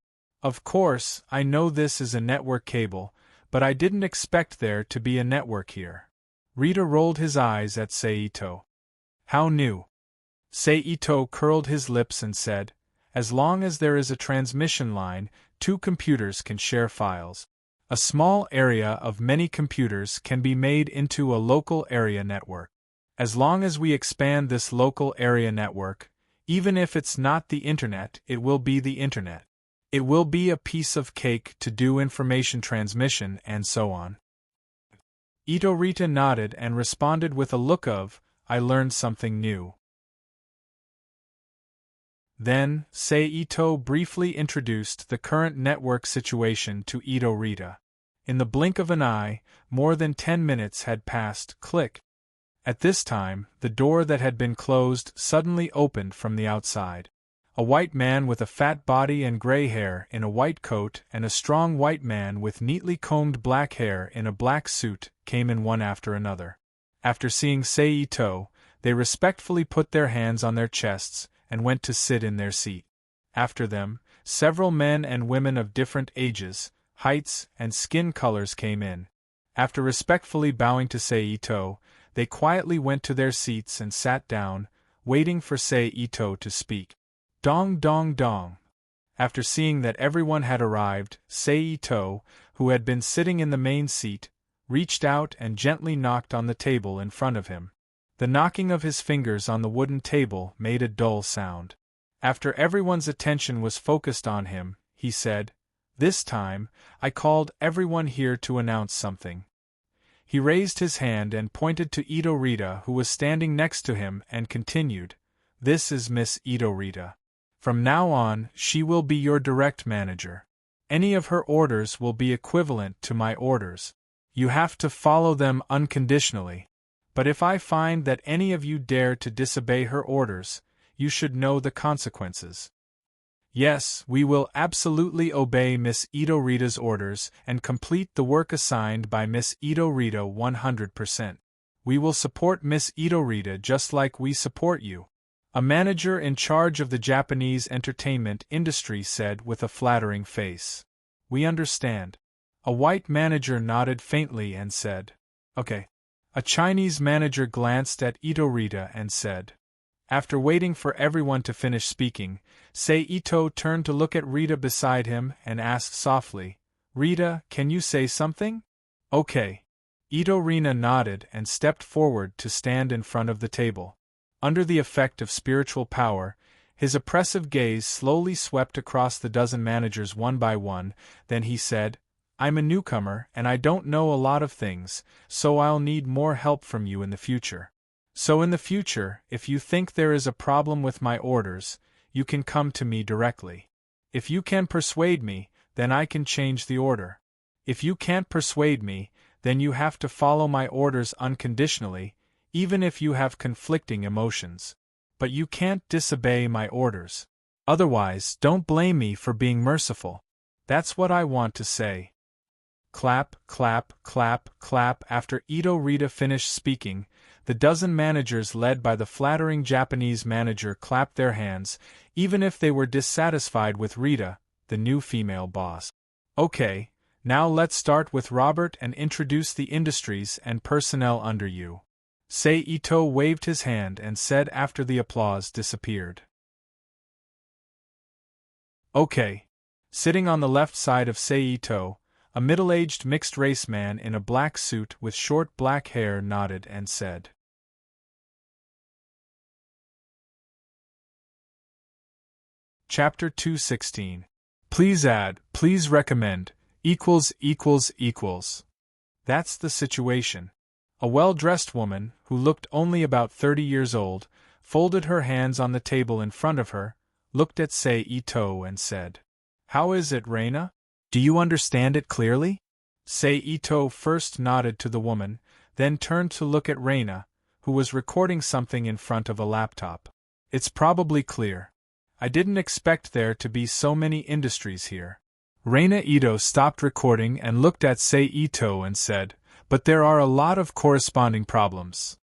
"Of course, I know this is a network cable, but I didn't expect there to be a network here." Rita rolled his eyes at Ito. "How new?" Ito curled his lips and said, "As long as there is a transmission line, 2 computers can share files. A small area of many computers can be made into a local area network. As long as we expand this local area network, even if it's not the Internet, it will be the Internet. It will be a piece of cake to do information transmission and so on." Rita nodded and responded with a look of, "I learned something new." Then, Ito briefly introduced the current network situation to Rita. In the blink of an eye, more than 10 minutes had passed. Click. At this time, the door that had been closed suddenly opened from the outside. A white man with a fat body and gray hair in a white coat and a strong white man with neatly combed black hair in a black suit came in one after another. After seeing Seito, they respectfully put their hands on their chests and went to sit in their seat. After them, several men and women of different ages, heights, and skin colors came in. After respectfully bowing to Seito, they quietly went to their seats and sat down, waiting for Seito to speak. Dong dong dong. After seeing that everyone had arrived, Seito, who had been sitting in the main seat, reached out and gently knocked on the table in front of him. The knocking of his fingers on the wooden table made a dull sound. After everyone's attention was focused on him, he said, "This time, I called everyone here to announce something." He raised his hand and pointed to Ito-Rita, who was standing next to him, and continued, "This is Miss Ito-Rita. From now on, she will be your direct manager. Any of her orders will be equivalent to my orders. You have to follow them unconditionally. But if I find that any of you dare to disobey her orders, you should know the consequences." Yes, we will absolutely obey Miss Ito-Rita's orders and complete the work assigned by Miss Ito-Rita 100%. We will support Miss Ito-Rita just like we support you. A manager in charge of the Japanese entertainment industry said with a flattering face. "We understand." A white manager nodded faintly and said, "Okay." A Chinese manager glanced at Ito-Rita and said. After waiting for everyone to finish speaking, Seito turned to look at Rita beside him and asked softly, "Rita, can you say something?" "Okay." Ito-Rita nodded and stepped forward to stand in front of the table. Under the effect of spiritual power, his oppressive gaze slowly swept across the dozen managers one by one, then he said, "I'm a newcomer and I don't know a lot of things, so I'll need more help from you in the future. So in the future, if you think there is a problem with my orders, you can come to me directly. If you can persuade me, then I can change the order. If you can't persuade me, then you have to follow my orders unconditionally, even if you have conflicting emotions. But you can't disobey my orders. Otherwise, don't blame me for being merciful. That's what I want to say." Clap, clap, clap, clap. After Ito-Rita finished speaking, the dozen managers led by the flattering Japanese manager clapped their hands, even if they were dissatisfied with Rita, the new female boss. "Okay, now let's start with Robert and introduce the industries and personnel under you." Seito waved his hand and said after the applause disappeared. "Okay." Sitting on the left side of Seito, a middle-aged mixed-race man in a black suit with short black hair nodded and said. Chapter 216. Please add, please recommend, equals. That's the situation. A well-dressed woman, who looked only about 30 years old, folded her hands on the table in front of her, looked at Seito and said, "How is it, Reina? Do you understand it clearly?" Seito first nodded to the woman, then turned to look at Reina, who was recording something in front of a laptop. "It's probably clear. I didn't expect there to be so many industries here." Reina Ito stopped recording and looked at Seito and said, "But there are a lot of corresponding problems."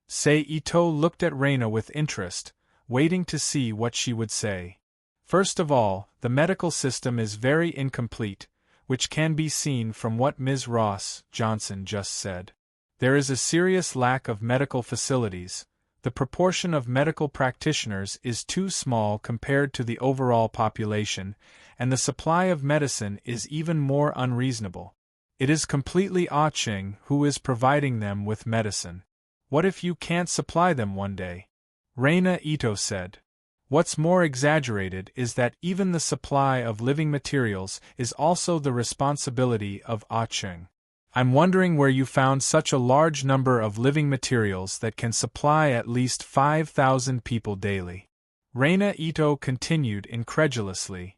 Seito looked at Reina with interest, waiting to see what she would say. First of all, the medical system is very incomplete, which can be seen from what Ms. Ross Johnson just said. There is a serious lack of medical facilities. The proportion of medical practitioners is too small compared to the overall population, and the supply of medicine is even more unreasonable. It is completely Arcane who is providing them with medicine. What if you can't supply them one day? Reina Ito said. What's more exaggerated is that even the supply of living materials is also the responsibility of Arcane. I'm wondering where you found such a large number of living materials that can supply at least 5,000 people daily. Reina Ito continued incredulously.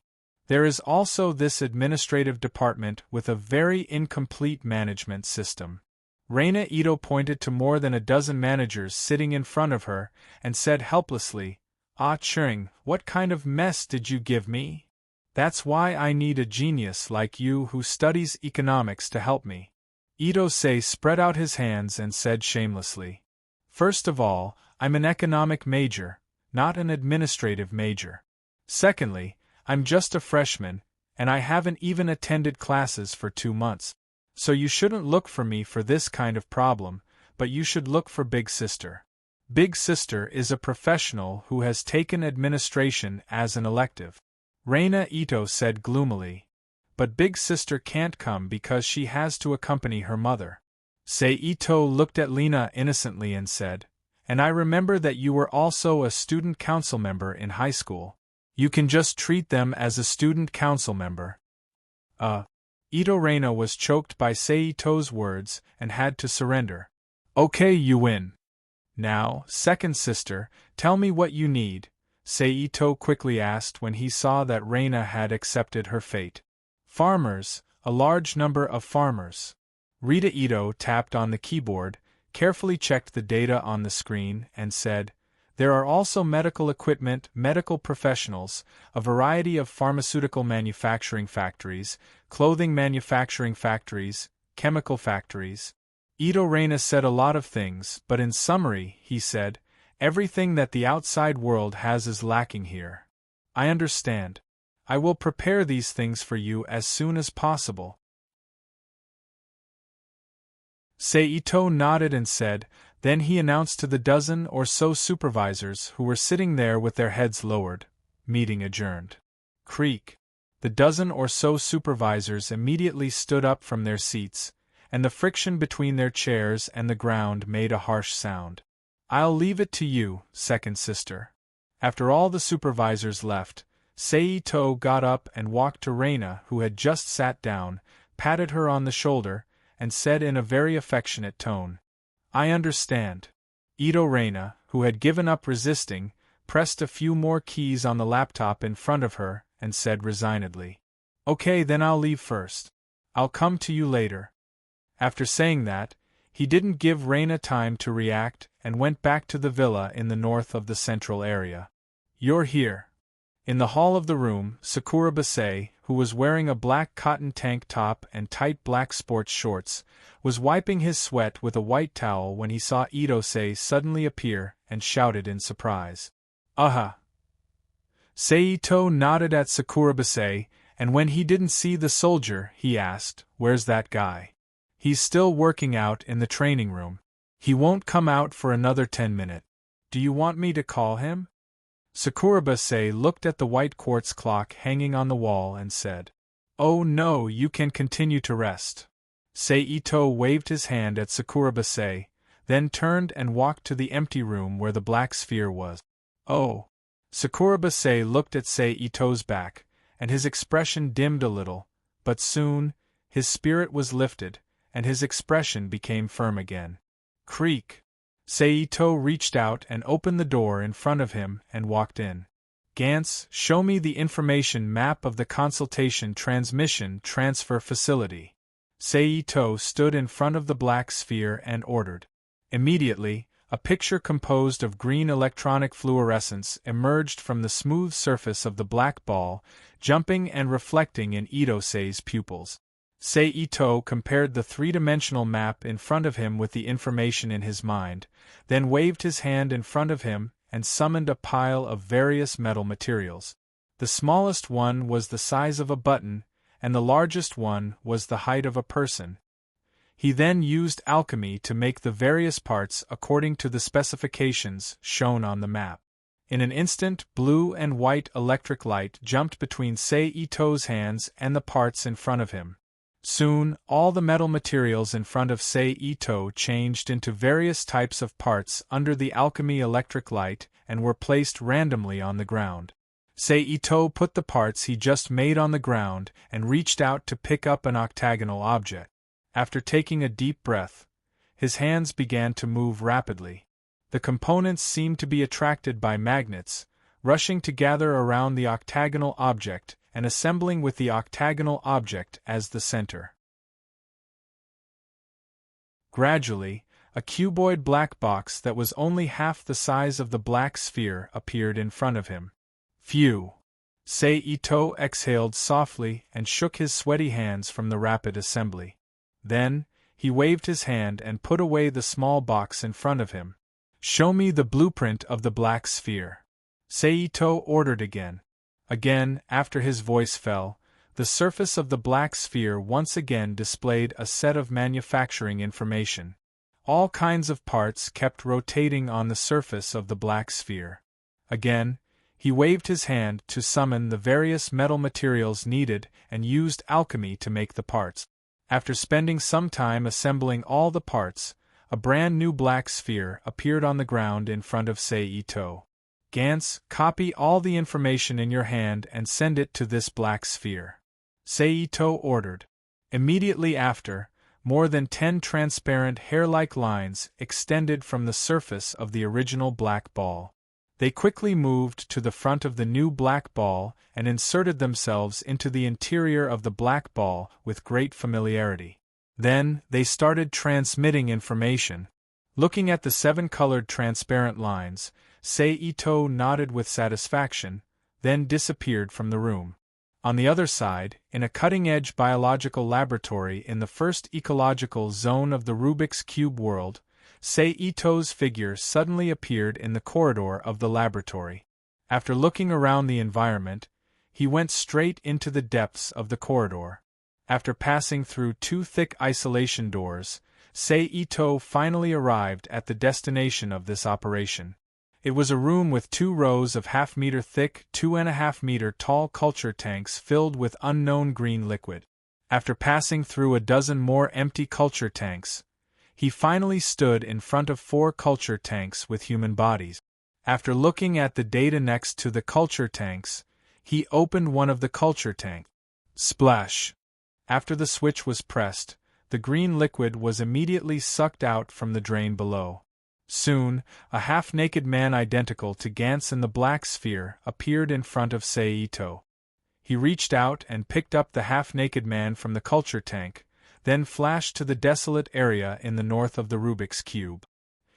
There is also this administrative department with a very incomplete management system. Reina Ito pointed to more than a dozen managers sitting in front of her and said helplessly, "Ah, Cheng, what kind of mess did you give me? That's why I need a genius like you who studies economics to help me." Ito-sei spread out his hands and said shamelessly, "First of all, I'm an economic major, not an administrative major. Secondly, I'm just a freshman, and I haven't even attended classes for 2 months. So you shouldn't look for me for this kind of problem, but you should look for Big Sister. Big Sister is a professional who has taken administration as an elective." Reina Ito said gloomily. "But Big Sister can't come because she has to accompany her mother." Sei Ito looked at Lena innocently and said, "And I remember that you were also a student council member in high school. You can just treat them as a student council member." Ito Reina was choked by Sei Ito's words and had to surrender. "Okay, you win. Now, second sister, tell me what you need," Sei Ito quickly asked when he saw that Reina had accepted her fate. "Farmers, a large number of farmers." Rita Ito tapped on the keyboard, carefully checked the data on the screen, and said, "There are also medical equipment, medical professionals, a variety of pharmaceutical manufacturing factories, clothing manufacturing factories, chemical factories." Ito Reina said a lot of things, but in summary, he said, "Everything that the outside world has is lacking here." "I understand. I will prepare these things for you as soon as possible." Sei Ito nodded and said, then he announced to the dozen or so supervisors who were sitting there with their heads lowered, "Meeting adjourned." Creak. The dozen or so supervisors immediately stood up from their seats, and the friction between their chairs and the ground made a harsh sound. "I'll leave it to you, second sister." After all the supervisors left, Sei Ito got up and walked to Reina, who had just sat down, patted her on the shoulder, and said in a very affectionate tone, "I understand." Ito Reina, who had given up resisting, pressed a few more keys on the laptop in front of her and said resignedly, "Okay, then I'll leave first. I'll come to you later." After saying that, he didn't give Reina time to react and went back to the villa in the north of the central area. "You're here." In the hall of the room, Sakura Basei, who was wearing a black cotton tank top and tight black sports shorts, was wiping his sweat with a white towel when he saw Ito-sei suddenly appear and shouted in surprise, "Aha!" Sei Ito nodded at Sakura Basei, and when he didn't see the soldier, he asked, "Where's that guy?" "He's still working out in the training room. He won't come out for another 10 minutes. Do you want me to call him?" Sakura Basei looked at the white quartz clock hanging on the wall and said, "Oh no, you can continue to rest." Sei Ito waved his hand at Sakura Basei, then turned and walked to the empty room where the black sphere was. "Oh." Sakura Basei looked at Sei Ito's back, and his expression dimmed a little, but soon, his spirit was lifted, and his expression became firm again. Creak. Sei Ito reached out and opened the door in front of him and walked in. "Gantz, show me the information map of the consultation transmission transfer facility." Sei Ito stood in front of the black sphere and ordered. Immediately, a picture composed of green electronic fluorescence emerged from the smooth surface of the black ball, jumping and reflecting in Ito-sei's pupils. Sei Ito compared the three-dimensional map in front of him with the information in his mind, then waved his hand in front of him and summoned a pile of various metal materials. The smallest one was the size of a button, and the largest one was the height of a person. He then used alchemy to make the various parts according to the specifications shown on the map. In an instant, blue and white electric light jumped between Sei Ito's hands and the parts in front of him. Soon, all the metal materials in front of Sei Ito changed into various types of parts under the alchemy electric light and were placed randomly on the ground. Sei Ito put the parts he just made on the ground and reached out to pick up an octagonal object. After taking a deep breath, his hands began to move rapidly. The components seemed to be attracted by magnets, rushing to gather around the octagonal object and assembling with the octagonal object as the center. Gradually, a cuboid black box that was only half the size of the black sphere appeared in front of him. Phew! Seito exhaled softly and shook his sweaty hands from the rapid assembly. Then, he waved his hand and put away the small box in front of him. "Show me the blueprint of the black sphere," Seito ordered again. Again, after his voice fell, the surface of the black sphere once again displayed a set of manufacturing information. All kinds of parts kept rotating on the surface of the black sphere. Again, he waved his hand to summon the various metal materials needed and used alchemy to make the parts. After spending some time assembling all the parts, a brand new black sphere appeared on the ground in front of Seito. "Gantz, copy all the information in your hand and send it to this black sphere," Seito ordered. Immediately after, more than 10 transparent hair-like lines extended from the surface of the original black ball. They quickly moved to the front of the new black ball and inserted themselves into the interior of the black ball with great familiarity. Then, they started transmitting information. Looking at the 7 colored transparent lines, Seito nodded with satisfaction, then disappeared from the room. On the other side, in a cutting-edge biological laboratory in the first ecological zone of the Rubik's Cube world, Seito's figure suddenly appeared in the corridor of the laboratory. After looking around the environment, he went straight into the depths of the corridor. After passing through 2 thick isolation doors, Seito finally arrived at the destination of this operation. It was a room with 2 rows of half-meter thick, 2.5-meter tall culture tanks filled with unknown green liquid. After passing through a dozen more empty culture tanks, he finally stood in front of 4 culture tanks with human bodies. After looking at the data next to the culture tanks, he opened one of the culture tanks. Splash! After the switch was pressed, the green liquid was immediately sucked out from the drain below. Soon, a half-naked man identical to Gantz in the black sphere appeared in front of Seito. He reached out and picked up the half-naked man from the culture tank, then flashed to the desolate area in the north of the Rubik's Cube.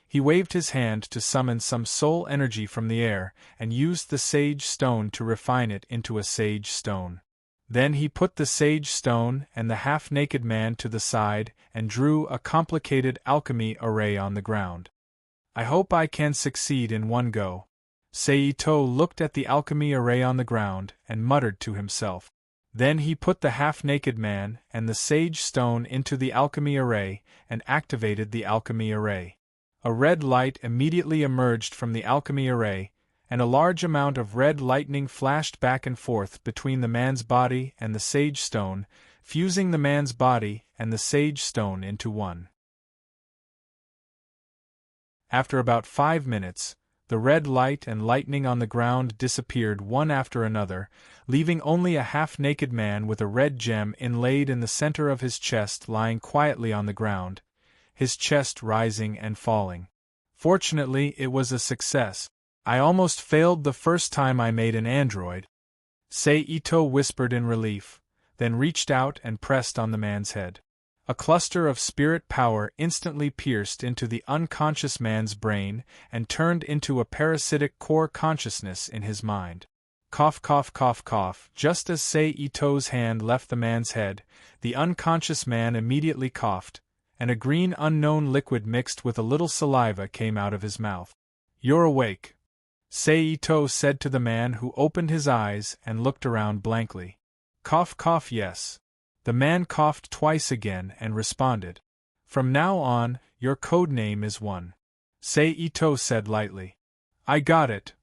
He waved his hand to summon some soul energy from the air and used the sage stone to refine it into a sage stone. Then he put the sage stone and the half-naked man to the side and drew a complicated alchemy array on the ground. "I hope I can succeed in one go." Seito looked at the alchemy array on the ground and muttered to himself. Then he put the half-naked man and the sage stone into the alchemy array and activated the alchemy array. A red light immediately emerged from the alchemy array, and a large amount of red lightning flashed back and forth between the man's body and the sage stone, fusing the man's body and the sage stone into one. After about 5 minutes, the red light and lightning on the ground disappeared one after another, leaving only a half-naked man with a red gem inlaid in the center of his chest lying quietly on the ground, his chest rising and falling. Fortunately, it was a success. "I almost failed the first time I made an android," Seito whispered in relief, then reached out and pressed on the man's head. A cluster of spirit power instantly pierced into the unconscious man's brain and turned into a parasitic core consciousness in his mind. Cough, cough, cough, cough. Just as Seito's hand left the man's head, the unconscious man immediately coughed, and a green unknown liquid mixed with a little saliva came out of his mouth. "You're awake," Seito said to the man, who opened his eyes and looked around blankly. "Cough, cough, yes." The man coughed twice again and responded. "From now on, your code name is 1. Seito said lightly. "I got it."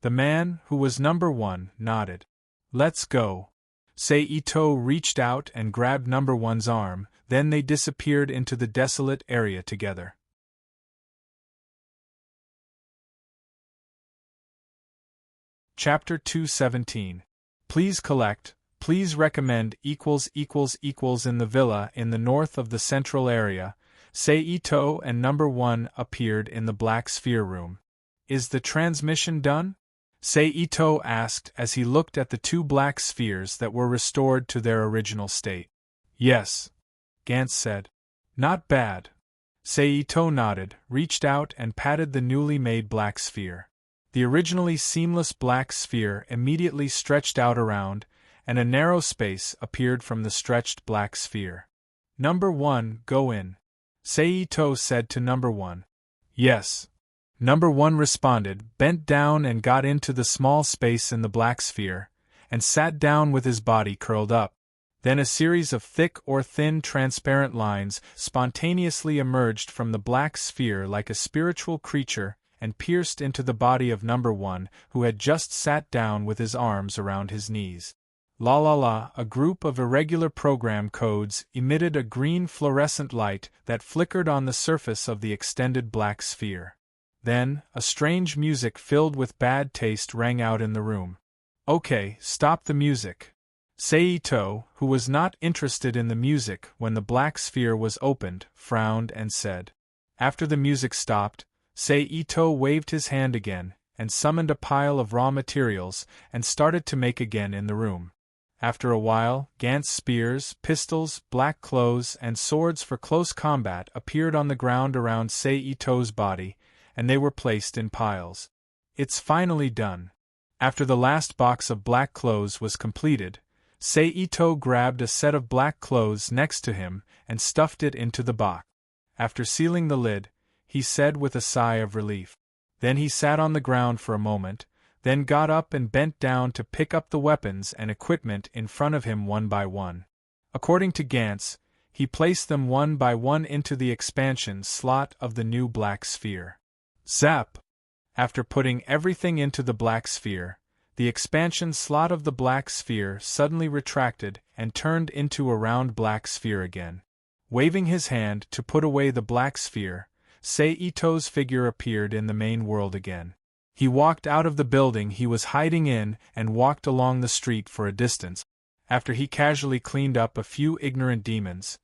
The man, who was number 1, nodded. "Let's go." Seito reached out and grabbed number 1's arm, then they disappeared into the desolate area together. Chapter 217. Please collect. Please recommend in the villa in the north of the central area. Seito and number 1 appeared in the black sphere room. "Is the transmission done?" Seito asked as he looked at the two black spheres that were restored to their original state. Yes, Gantz said. Not bad. Seito nodded, reached out and patted the newly made black sphere. The originally seamless black sphere immediately stretched out around, and a narrow space appeared from the stretched black sphere. Number 1, go in. Seito said to Number 1. Yes. Number 1 responded, bent down and got into the small space in the black sphere, and sat down with his body curled up. Then a series of thick or thin transparent lines spontaneously emerged from the black sphere like a spiritual creature and pierced into the body of Number 1, who had just sat down with his arms around his knees. La la la, a group of irregular program codes emitted a green fluorescent light that flickered on the surface of the extended black sphere. Then, a strange music filled with bad taste rang out in the room. Okay, stop the music. Seito, who was not interested in the music when the black sphere was opened, frowned and said. After the music stopped, Seito waved his hand again, and summoned a pile of raw materials, and started to make again in the room. After a while, Gantz's spears, pistols, black clothes, and swords for close combat appeared on the ground around Seito's body, and they were placed in piles. It's finally done. After the last box of black clothes was completed, Seito grabbed a set of black clothes next to him and stuffed it into the box. After sealing the lid, he said with a sigh of relief. Then he sat on the ground for a moment, then got up and bent down to pick up the weapons and equipment in front of him one by one. According to Gantz, he placed them one by one into the expansion slot of the new black sphere. Zap! After putting everything into the black sphere, the expansion slot of the black sphere suddenly retracted and turned into a round black sphere again. Waving his hand to put away the black sphere, Seito's figure appeared in the main world again. He walked out of the building he was hiding in and walked along the street for a distance. After he casually cleaned up a few ignorant demons,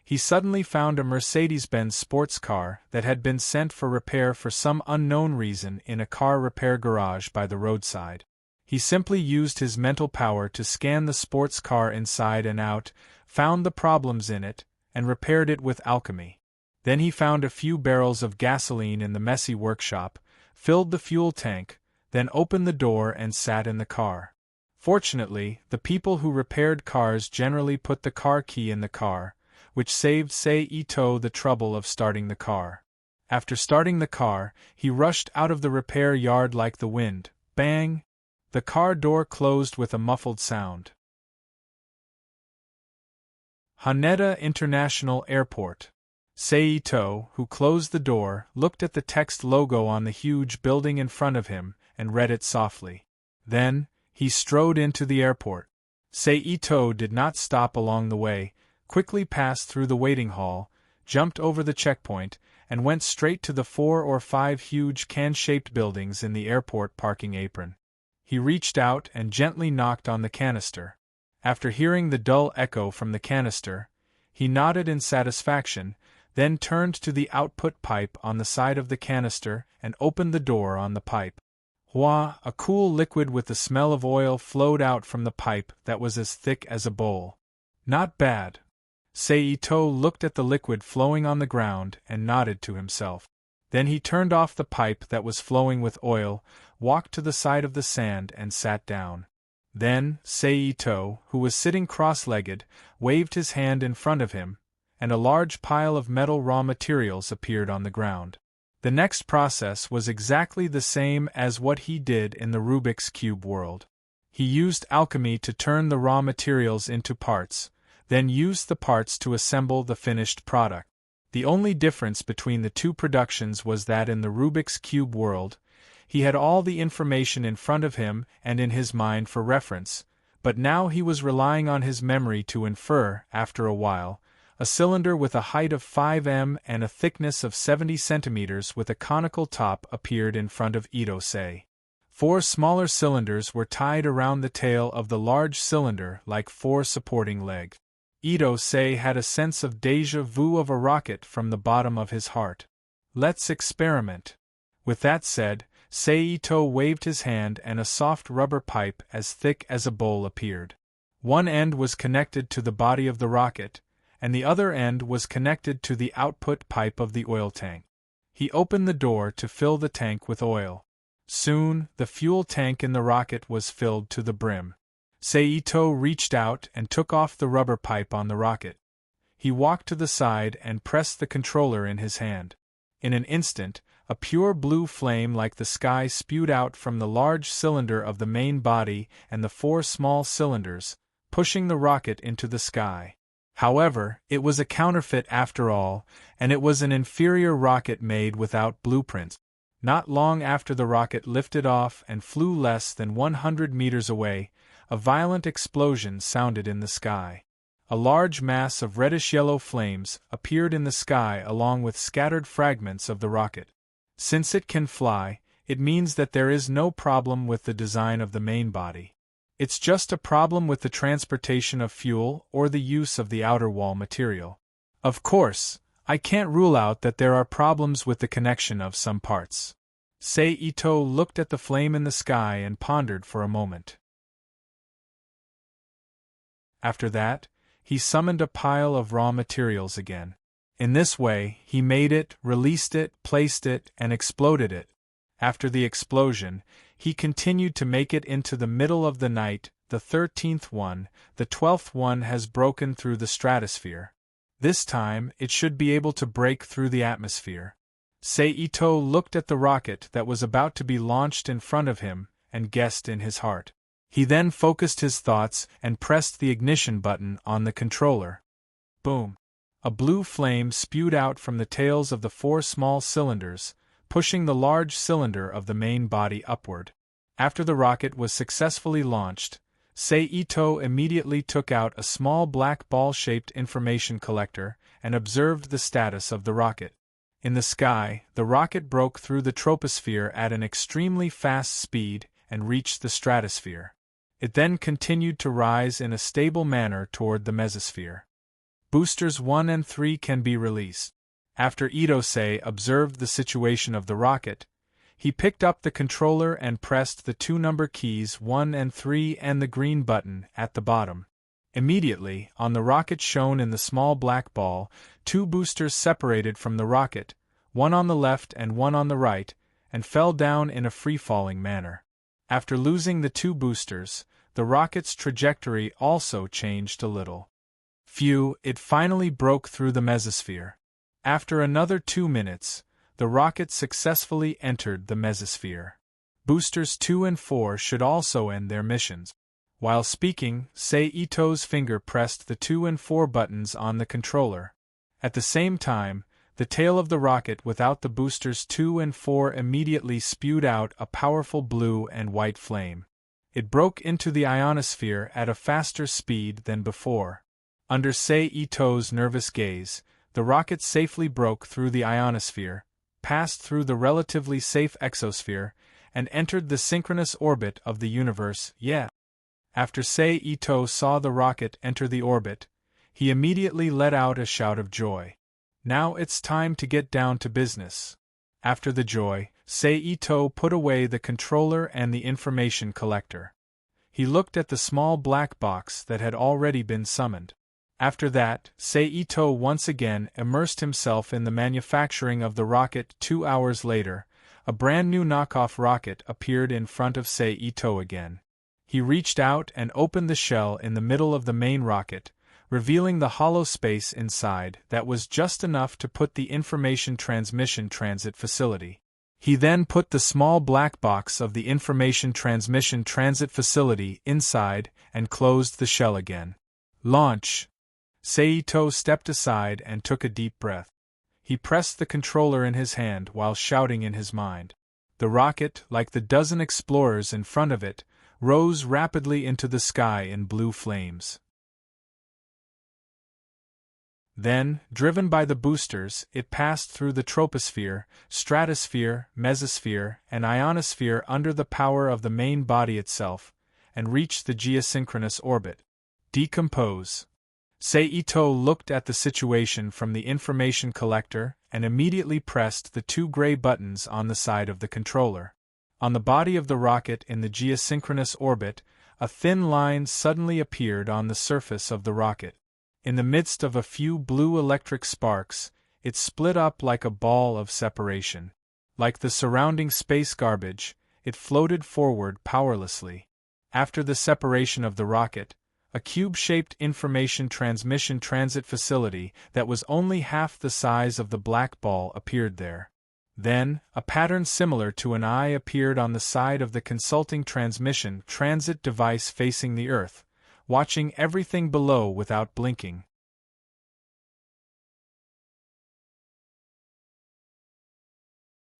he suddenly found a Mercedes-Benz sports car that had been sent for repair for some unknown reason in a car repair garage by the roadside. He simply used his mental power to scan the sports car inside and out, found the problems in it, and repaired it with alchemy. Then he found a few barrels of gasoline in the messy workshop, filled the fuel tank, then opened the door and sat in the car. Fortunately, the people who repaired cars generally put the car key in the car, which saved Seito the trouble of starting the car. After starting the car, he rushed out of the repair yard like the wind. Bang! The car door closed with a muffled sound. Haneda International Airport. Seito, who closed the door, looked at the text logo on the huge building in front of him and read it softly. Then, he strode into the airport. Seito did not stop along the way, quickly passed through the waiting hall, jumped over the checkpoint, and went straight to the 4 or 5 huge can-shaped buildings in the airport parking apron. He reached out and gently knocked on the canister. After hearing the dull echo from the canister, he nodded in satisfaction, then turned to the output pipe on the side of the canister and opened the door on the pipe. Hua, a cool liquid with the smell of oil flowed out from the pipe that was as thick as a bowl. Not bad. Seito looked at the liquid flowing on the ground and nodded to himself. Then he turned off the pipe that was flowing with oil, walked to the side of the sand and sat down. Then, Seito, who was sitting cross-legged, waved his hand in front of him, and a large pile of metal raw materials appeared on the ground. The next process was exactly the same as what he did in the Rubik's Cube world. He used alchemy to turn the raw materials into parts, then used the parts to assemble the finished product. The only difference between the two productions was that in the Rubik's Cube world, he had all the information in front of him and in his mind for reference, but now he was relying on his memory to infer, after a while. A cylinder with a height of 5 m and a thickness of 70 centimeters with a conical top appeared in front of Ito-sei. 4 smaller cylinders were tied around the tail of the large cylinder like 4 supporting legs. Ito-sei had a sense of déjà vu of a rocket from the bottom of his heart. Let's experiment. With that said, Seito waved his hand and a soft rubber pipe as thick as a bowl appeared. One end was connected to the body of the rocket, and the other end was connected to the output pipe of the oil tank. He opened the door to fill the tank with oil. Soon, the fuel tank in the rocket was filled to the brim. Seito reached out and took off the rubber pipe on the rocket. He walked to the side and pressed the controller in his hand. In an instant, a pure blue flame like the sky spewed out from the large cylinder of the main body and the 4 small cylinders, pushing the rocket into the sky. However, it was a counterfeit after all, and it was an inferior rocket made without blueprints. Not long after the rocket lifted off and flew less than 100 meters away, a violent explosion sounded in the sky. A large mass of reddish-yellow flames appeared in the sky along with scattered fragments of the rocket. Since it can fly, it means that there is no problem with the design of the main body. It's just a problem with the transportation of fuel or the use of the outer wall material. Of course, I can't rule out that there are problems with the connection of some parts. Seito looked at the flame in the sky and pondered for a moment. After that, he summoned a pile of raw materials again. In this way, he made it, released it, placed it, and exploded it. After the explosion, he continued to make it into the middle of the night. The 13th one, the 12th one has broken through the stratosphere. This time, it should be able to break through the atmosphere. Seito looked at the rocket that was about to be launched in front of him, and guessed in his heart. He then focused his thoughts and pressed the ignition button on the controller. Boom! A blue flame spewed out from the tails of the 4 small cylinders, pushing the large cylinder of the main body upward. After the rocket was successfully launched, Seito immediately took out a small black ball-shaped information collector and observed the status of the rocket. In the sky, the rocket broke through the troposphere at an extremely fast speed and reached the stratosphere. It then continued to rise in a stable manner toward the mesosphere. Boosters 1 and 3 can be released. After Itose observed the situation of the rocket, he picked up the controller and pressed the 2 number keys 1 and 3 and the green button at the bottom. Immediately, on the rocket shown in the small black ball, 2 boosters separated from the rocket, one on the left and one on the right, and fell down in a free-falling manner. After losing the 2 boosters, the rocket's trajectory also changed a little. Phew, it finally broke through the mesosphere. After another 2 minutes, the rocket successfully entered the mesosphere. Boosters 2 and 4 should also end their missions. While speaking, Seito's finger pressed the 2 and 4 buttons on the controller. At the same time, the tail of the rocket without the boosters 2 and 4 immediately spewed out a powerful blue and white flame. It broke into the ionosphere at a faster speed than before. Under Seito's nervous gaze, the rocket safely broke through the ionosphere, passed through the relatively safe exosphere, and entered the synchronous orbit of the universe. After Seito saw the rocket enter the orbit, he immediately let out a shout of joy. Now it's time to get down to business. After the joy, Seito put away the controller and the information collector. He looked at the small black box that had already been summoned. After that, Seito once again immersed himself in the manufacturing of the rocket. 2 hours later, a brand new knockoff rocket appeared in front of Seito again. He reached out and opened the shell in the middle of the main rocket, revealing the hollow space inside that was just enough to put the information transmission transit facility. He then put the small black box of the information transmission transit facility inside and closed the shell again. Launch! Seito stepped aside and took a deep breath. He pressed the controller in his hand while shouting in his mind. The rocket, like the dozen explorers in front of it, rose rapidly into the sky in blue flames. Then, driven by the boosters, it passed through the troposphere, stratosphere, mesosphere, and ionosphere under the power of the main body itself, and reached the geosynchronous orbit. Decompose. Seito looked at the situation from the information collector and immediately pressed the 2 gray buttons on the side of the controller. On the body of the rocket in the geosynchronous orbit, a thin line suddenly appeared on the surface of the rocket. In the midst of a few blue electric sparks, it split up like a ball of separation. Like the surrounding space garbage, it floated forward powerlessly. After the separation of the rocket, a cube-shaped information transmission transit facility that was only half the size of the black ball appeared there. Then, a pattern similar to an eye appeared on the side of the consulting transmission transit device facing the Earth, watching everything below without blinking.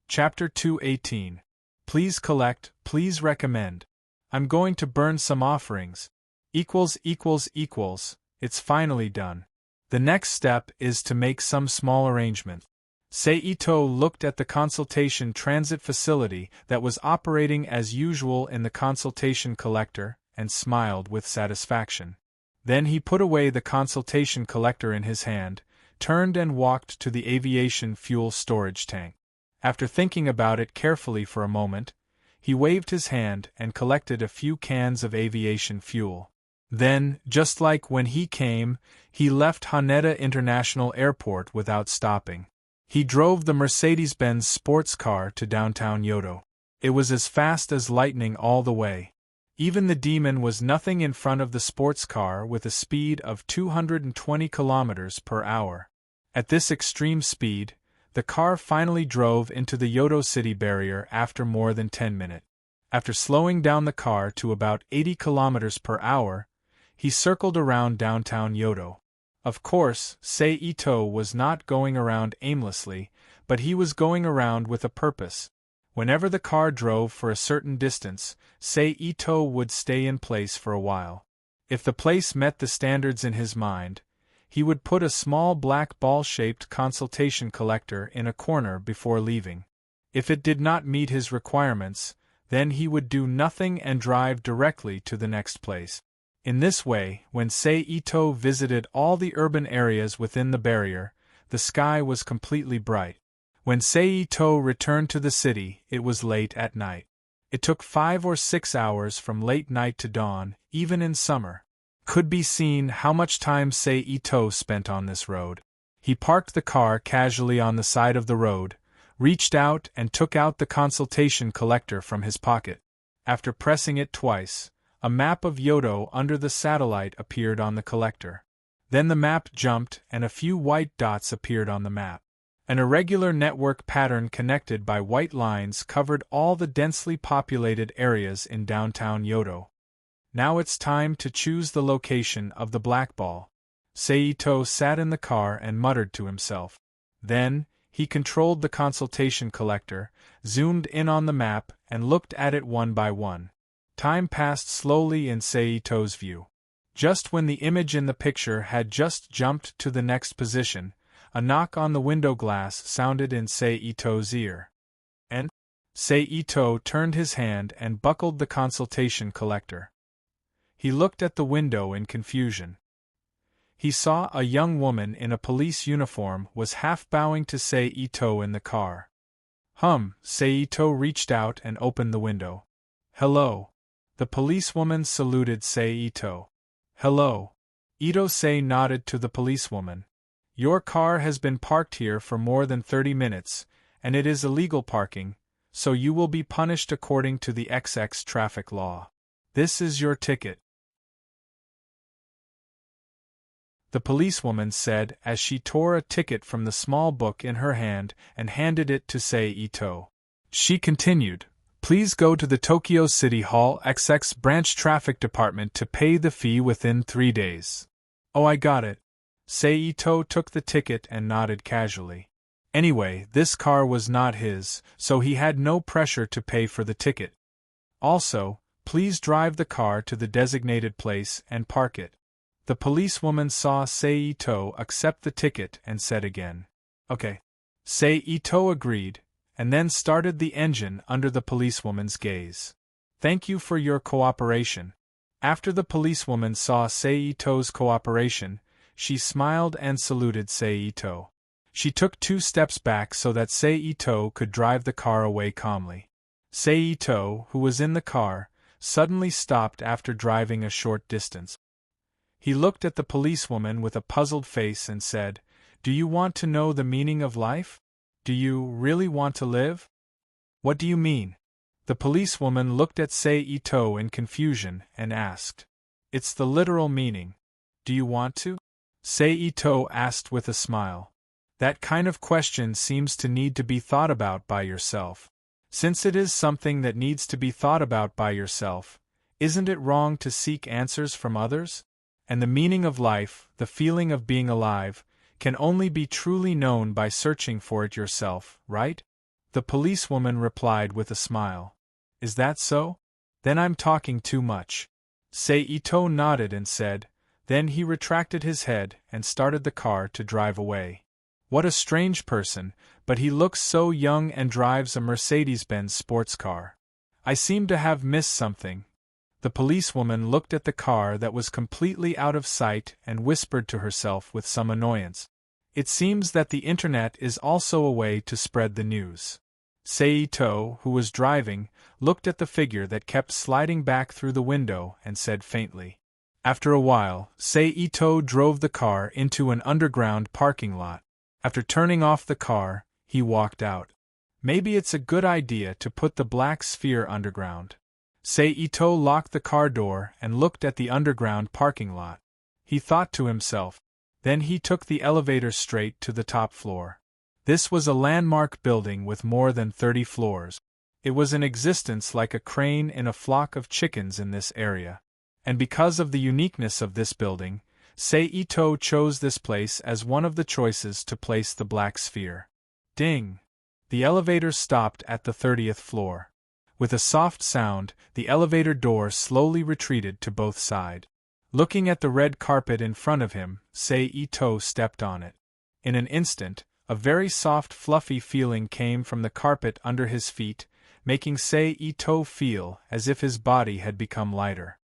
Chapter 218. Please collect, please recommend. I'm going to burn some offerings. It's finally done. The next step is to make some small arrangement. Seito looked at the consultation transit facility that was operating as usual in the consultation collector and smiled with satisfaction. Then he put away the consultation collector in his hand, turned and walked to the aviation fuel storage tank. After thinking about it carefully for a moment, he waved his hand and collected a few cans of aviation fuel. Then, just like when he came, he left Haneda International Airport without stopping. He drove the Mercedes-Benz sports car to downtown Yodo. It was as fast as lightning all the way. Even the demon was nothing in front of the sports car with a speed of 220 kilometers per hour. At this extreme speed, the car finally drove into the Yodo city barrier after more than 10 minutes. After slowing down the car to about 80 kilometers per hour, he circled around downtown Yodo. Of course, Seito was not going around aimlessly, but he was going around with a purpose. Whenever the car drove for a certain distance, Seito would stay in place for a while. If the place met the standards in his mind, he would put a small black ball-shaped consultation collector in a corner before leaving. If it did not meet his requirements, then he would do nothing and drive directly to the next place. In this way, when Seito visited all the urban areas within the barrier, the sky was completely bright. When Seito returned to the city, it was late at night. It took 5 or 6 hours from late night to dawn, even in summer. Could be seen how much time Seito spent on this road. He parked the car casually on the side of the road, reached out and took out the consultation collector from his pocket. After pressing it twice, a map of Yodo under the satellite appeared on the collector. Then the map jumped and a few white dots appeared on the map. An irregular network pattern connected by white lines covered all the densely populated areas in downtown Yodo. Now it's time to choose the location of the black ball. Seito sat in the car and muttered to himself. Then, he controlled the consultation collector, zoomed in on the map, and looked at it one by one. Time passed slowly in Seito's view. Just when the image in the picture had just jumped to the next position, a knock on the window glass sounded in Seito's ear. And Seito turned his hand and buckled the consultation collector. He looked at the window in confusion. He saw a young woman in a police uniform was half bowing to Seito in the car. Seito reached out and opened the window. "Hello." The policewoman saluted Seito. "Hello." Ito-sei nodded to the policewoman. "Your car has been parked here for more than 30 minutes, and it is illegal parking, so you will be punished according to the XX traffic law. This is your ticket." The policewoman said as she tore a ticket from the small book in her hand and handed it to Seito. She continued, "Please go to the Tokyo City Hall XX Branch Traffic Department to pay the fee within 3 days. "Oh, I got it." Seito took the ticket and nodded casually. Anyway, this car was not his, so he had no pressure to pay for the ticket. Also, please drive the car to the designated place and park it. The policewoman saw Seito accept the ticket and said again, "Okay." Seito agreed, and then started the engine under the policewoman's gaze. "Thank you for your cooperation." After the policewoman saw Seito's cooperation, she smiled and saluted Seito. She took 2 steps back so that Seito could drive the car away calmly. Seito, who was in the car, suddenly stopped after driving a short distance. He looked at the policewoman with a puzzled face and said, "Do you want to know the meaning of life? Do you really want to live?" "What do you mean?" The policewoman looked at Seito in confusion and asked. "It's the literal meaning. Do you want to?" Seito asked with a smile. "That kind of question seems to need to be thought about by yourself. Since it is something that needs to be thought about by yourself, isn't it wrong to seek answers from others? And the meaning of life, the feeling of being alive, can only be truly known by searching for it yourself, right?" The policewoman replied with a smile. "Is that so? Then I'm talking too much." Seito nodded and said, then he retracted his head and started the car to drive away. What a strange person, but he looks so young and drives a Mercedes-Benz sports car. I seem to have missed something. The policewoman looked at the car that was completely out of sight and whispered to herself with some annoyance. It seems that the internet is also a way to spread the news. Seito, who was driving, looked at the figure that kept sliding back through the window and said faintly. After a while, Seito drove the car into an underground parking lot. After turning off the car, he walked out. Maybe it's a good idea to put the black sphere underground. Seito locked the car door and looked at the underground parking lot. He thought to himself. Then he took the elevator straight to the top floor. This was a landmark building with more than 30 floors. It was in existence like a crane in a flock of chickens in this area. And because of the uniqueness of this building, Seito chose this place as one of the choices to place the black sphere. Ding! The elevator stopped at the 30th floor. With a soft sound, the elevator door slowly retreated to both sides. Looking at the red carpet in front of him, Seito stepped on it. In an instant, a very soft fluffy feeling came from the carpet under his feet, making Seito feel as if his body had become lighter.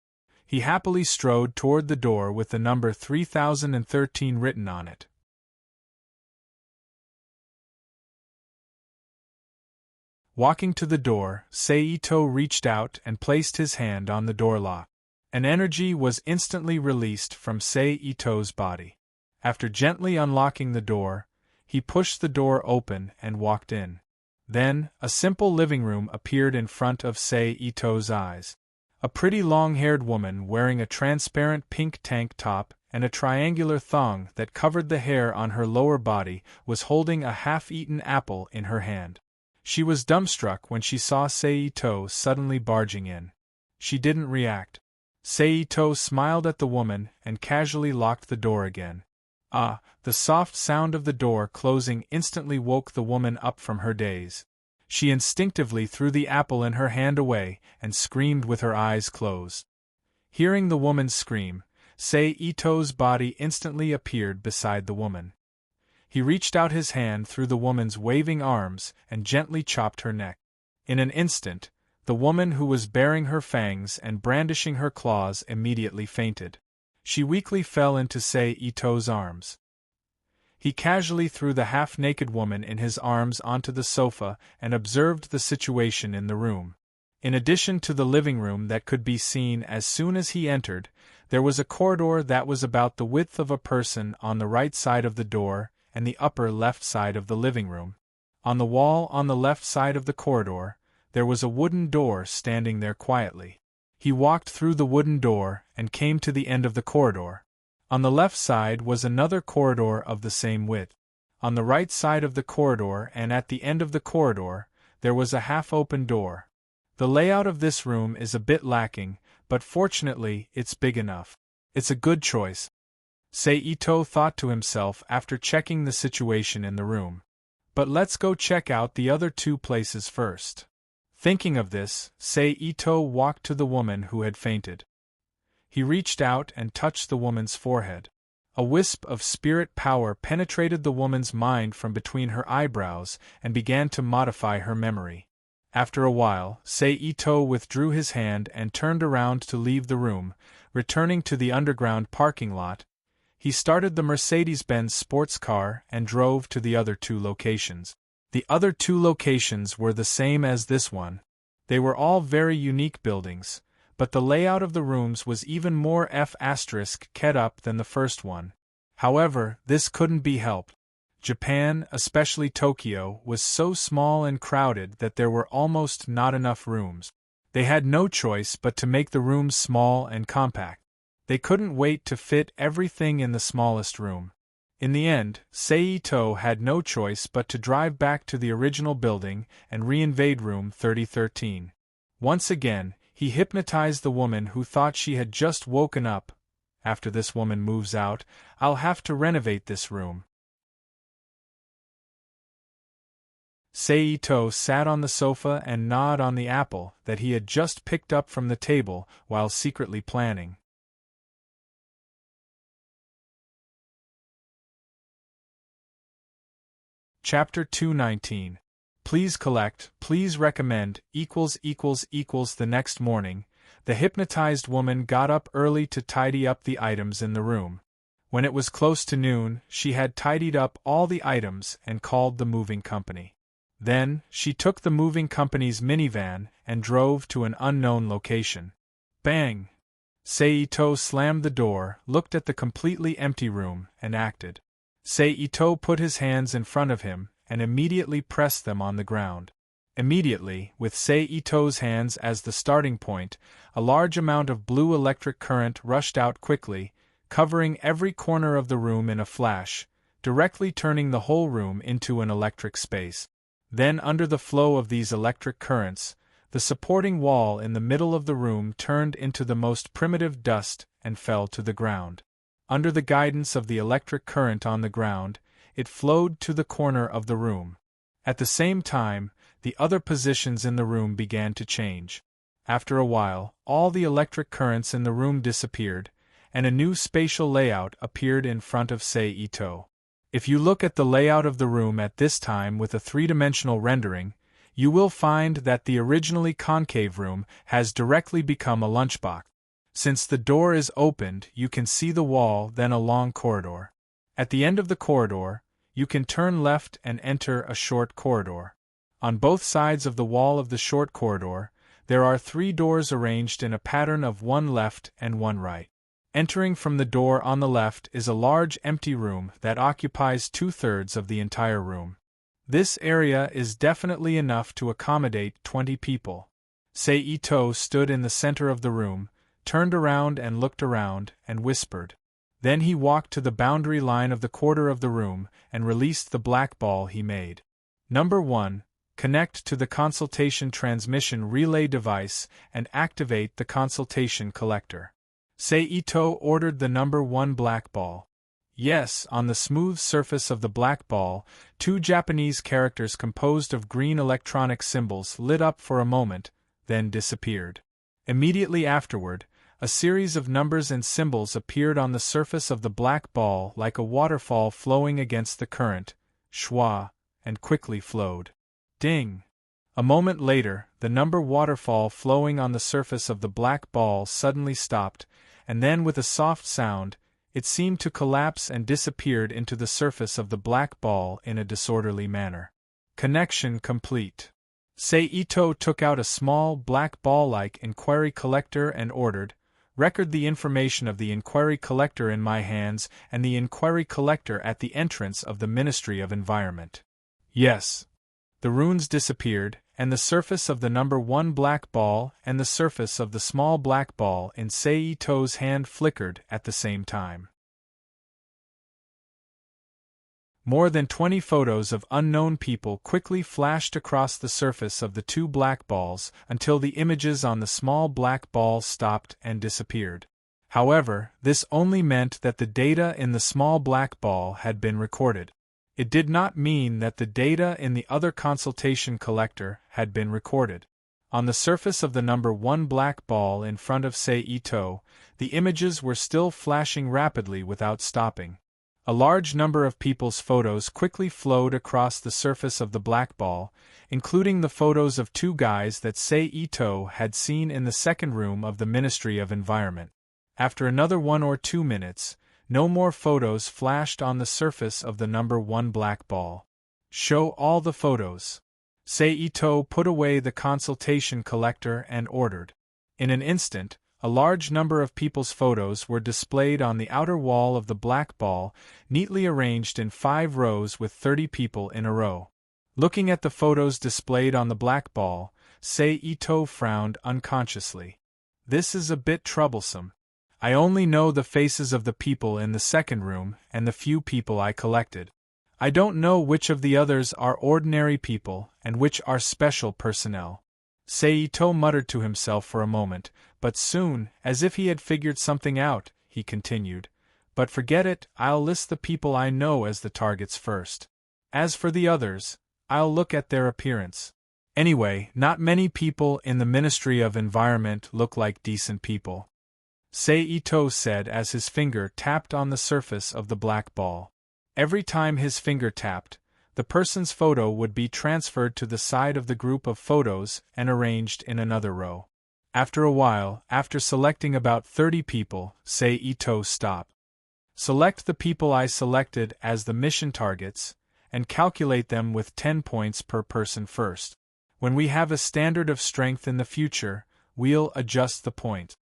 He happily strode toward the door with the number 3013 written on it. Walking to the door, Seito reached out and placed his hand on the door lock. An energy was instantly released from Seito's body. After gently unlocking the door, he pushed the door open and walked in. Then, a simple living room appeared in front of Seito's eyes. A pretty long-haired woman wearing a transparent pink tank top and a triangular thong that covered the hair on her lower body was holding a half-eaten apple in her hand. She was dumbstruck when she saw Seito suddenly barging in. She didn't react. Seito smiled at the woman and casually locked the door again. The soft sound of the door closing instantly woke the woman up from her daze. She instinctively threw the apple in her hand away and screamed with her eyes closed. Hearing the woman's scream, Seito's body instantly appeared beside the woman. He reached out his hand through the woman's waving arms and gently chopped her neck. In an instant, the woman who was baring her fangs and brandishing her claws immediately fainted. She weakly fell into Seito's arms. He casually threw the half-naked woman in his arms onto the sofa and observed the situation in the room. In addition to the living room that could be seen as soon as he entered, there was a corridor that was about the width of a person on the right side of the door and the upper left side of the living room. On the wall on the left side of the corridor, there was a wooden door standing there quietly. He walked through the wooden door and came to the end of the corridor. On the left side was another corridor of the same width. On the right side of the corridor and at the end of the corridor, there was a half-open door. The layout of this room is a bit lacking, but fortunately it's big enough. It's a good choice, Seito thought to himself after checking the situation in the room. But let's go check out the other two places first. Thinking of this, Seito walked to the woman who had fainted. He reached out and touched the woman's forehead. A wisp of spirit power penetrated the woman's mind from between her eyebrows and began to modify her memory. After a while, Seito withdrew his hand and turned around to leave the room, returning to the underground parking lot. He started the Mercedes-Benz sports car and drove to the other two locations. The other two locations were the same as this one. They were all very unique buildings, but the layout of the rooms was even more *ket up than the first one. However, this couldn't be helped. Japan, especially Tokyo, was so small and crowded that there were almost not enough rooms. They had no choice but to make the rooms small and compact. They couldn't wait to fit everything in the smallest room. In the end, Seito had no choice but to drive back to the original building and re-invade room 3013. Once again, he hypnotized the woman who thought she had just woken up. After this woman moves out, I'll have to renovate this room. Seito sat on the sofa and gnawed on the apple that he had just picked up from the table while secretly planning. Chapter 219. Please collect, please recommend, == The next morning, the hypnotized woman got up early to tidy up the items in the room. When it was close to noon, she had tidied up all the items and called the moving company. Then, she took the moving company's minivan and drove to an unknown location. Bang! Seito slammed the door, looked at the completely empty room, and acted. Seito put his hands in front of him and immediately pressed them on the ground. Immediately, with Seito's hands as the starting point, a large amount of blue electric current rushed out quickly, covering every corner of the room in a flash, directly turning the whole room into an electric space. Then, under the flow of these electric currents, the supporting wall in the middle of the room turned into the most primitive dust and fell to the ground. Under the guidance of the electric current on the ground, it flowed to the corner of the room. At the same time, the other positions in the room began to change. After a while, all the electric currents in the room disappeared, and a new spatial layout appeared in front of Seito. If you look at the layout of the room at this time with a three-dimensional rendering, you will find that the originally concave room has directly become a lunchbox. Since the door is opened, you can see the wall, then a long corridor. At the end of the corridor, you can turn left and enter a short corridor. On both sides of the wall of the short corridor, there are 3 doors arranged in a pattern of one left and one right. Entering from the door on the left is a large empty room that occupies 2/3 of the entire room. This area is definitely enough to accommodate 20 people. Seito stood in the center of the room, turned around and looked around, and whispered. Then he walked to the boundary line of the quarter of the room and released the black ball he made. Number 1. Connect to the consultation transmission relay device and activate the consultation collector. Seito ordered the number 1 black ball. Yes, on the smooth surface of the black ball, 2 Japanese characters composed of green electronic symbols lit up for a moment, then disappeared. Immediately afterward, a series of numbers and symbols appeared on the surface of the black ball like a waterfall flowing against the current, schwa, and quickly flowed. Ding! A moment later, the number waterfall flowing on the surface of the black ball suddenly stopped, and then with a soft sound, it seemed to collapse and disappeared into the surface of the black ball in a disorderly manner. Connection complete. Seito took out a small black ball-like inquiry collector and ordered, "Record the information of the inquiry collector in my hands and the inquiry collector at the entrance of the Ministry of Environment." Yes. The runes disappeared, and the surface of the number 1 black ball and the surface of the small black ball in Seito's hand flickered at the same time. More than 20 photos of unknown people quickly flashed across the surface of the 2 black balls until the images on the small black ball stopped and disappeared. However, this only meant that the data in the small black ball had been recorded. It did not mean that the data in the other consultation collector had been recorded. On the surface of the number 1 black ball in front of Seito, the images were still flashing rapidly without stopping. A large number of people's photos quickly flowed across the surface of the black ball, including the photos of 2 guys that Seito had seen in the second room of the Ministry of Environment. After another 1 or 2 minutes, no more photos flashed on the surface of the number 1 black ball. Show all the photos. Ito put away the consultation collector and ordered. In an instant, a large number of people's photos were displayed on the outer wall of the black ball, neatly arranged in 5 rows with 30 people in a row. Looking at the photos displayed on the black ball, Ito frowned unconsciously. This is a bit troublesome. I only know the faces of the people in the second room and the few people I collected. I don't know which of the others are ordinary people and which are special personnel. Ito muttered to himself for a moment, but soon, as if he had figured something out, he continued, "But forget it, I'll list the people I know as the targets first. As for the others, I'll look at their appearance. Anyway, not many people in the Ministry of Environment look like decent people," Ito said as his finger tapped on the surface of the black ball. Every time his finger tapped, the person's photo would be transferred to the side of the group of photos and arranged in another row. After a while, after selecting about 30 people, Ito stopped. "Select the people I selected as the mission targets, and calculate them with 10 points per person first. When we have a standard of strength in the future, we'll adjust the point,"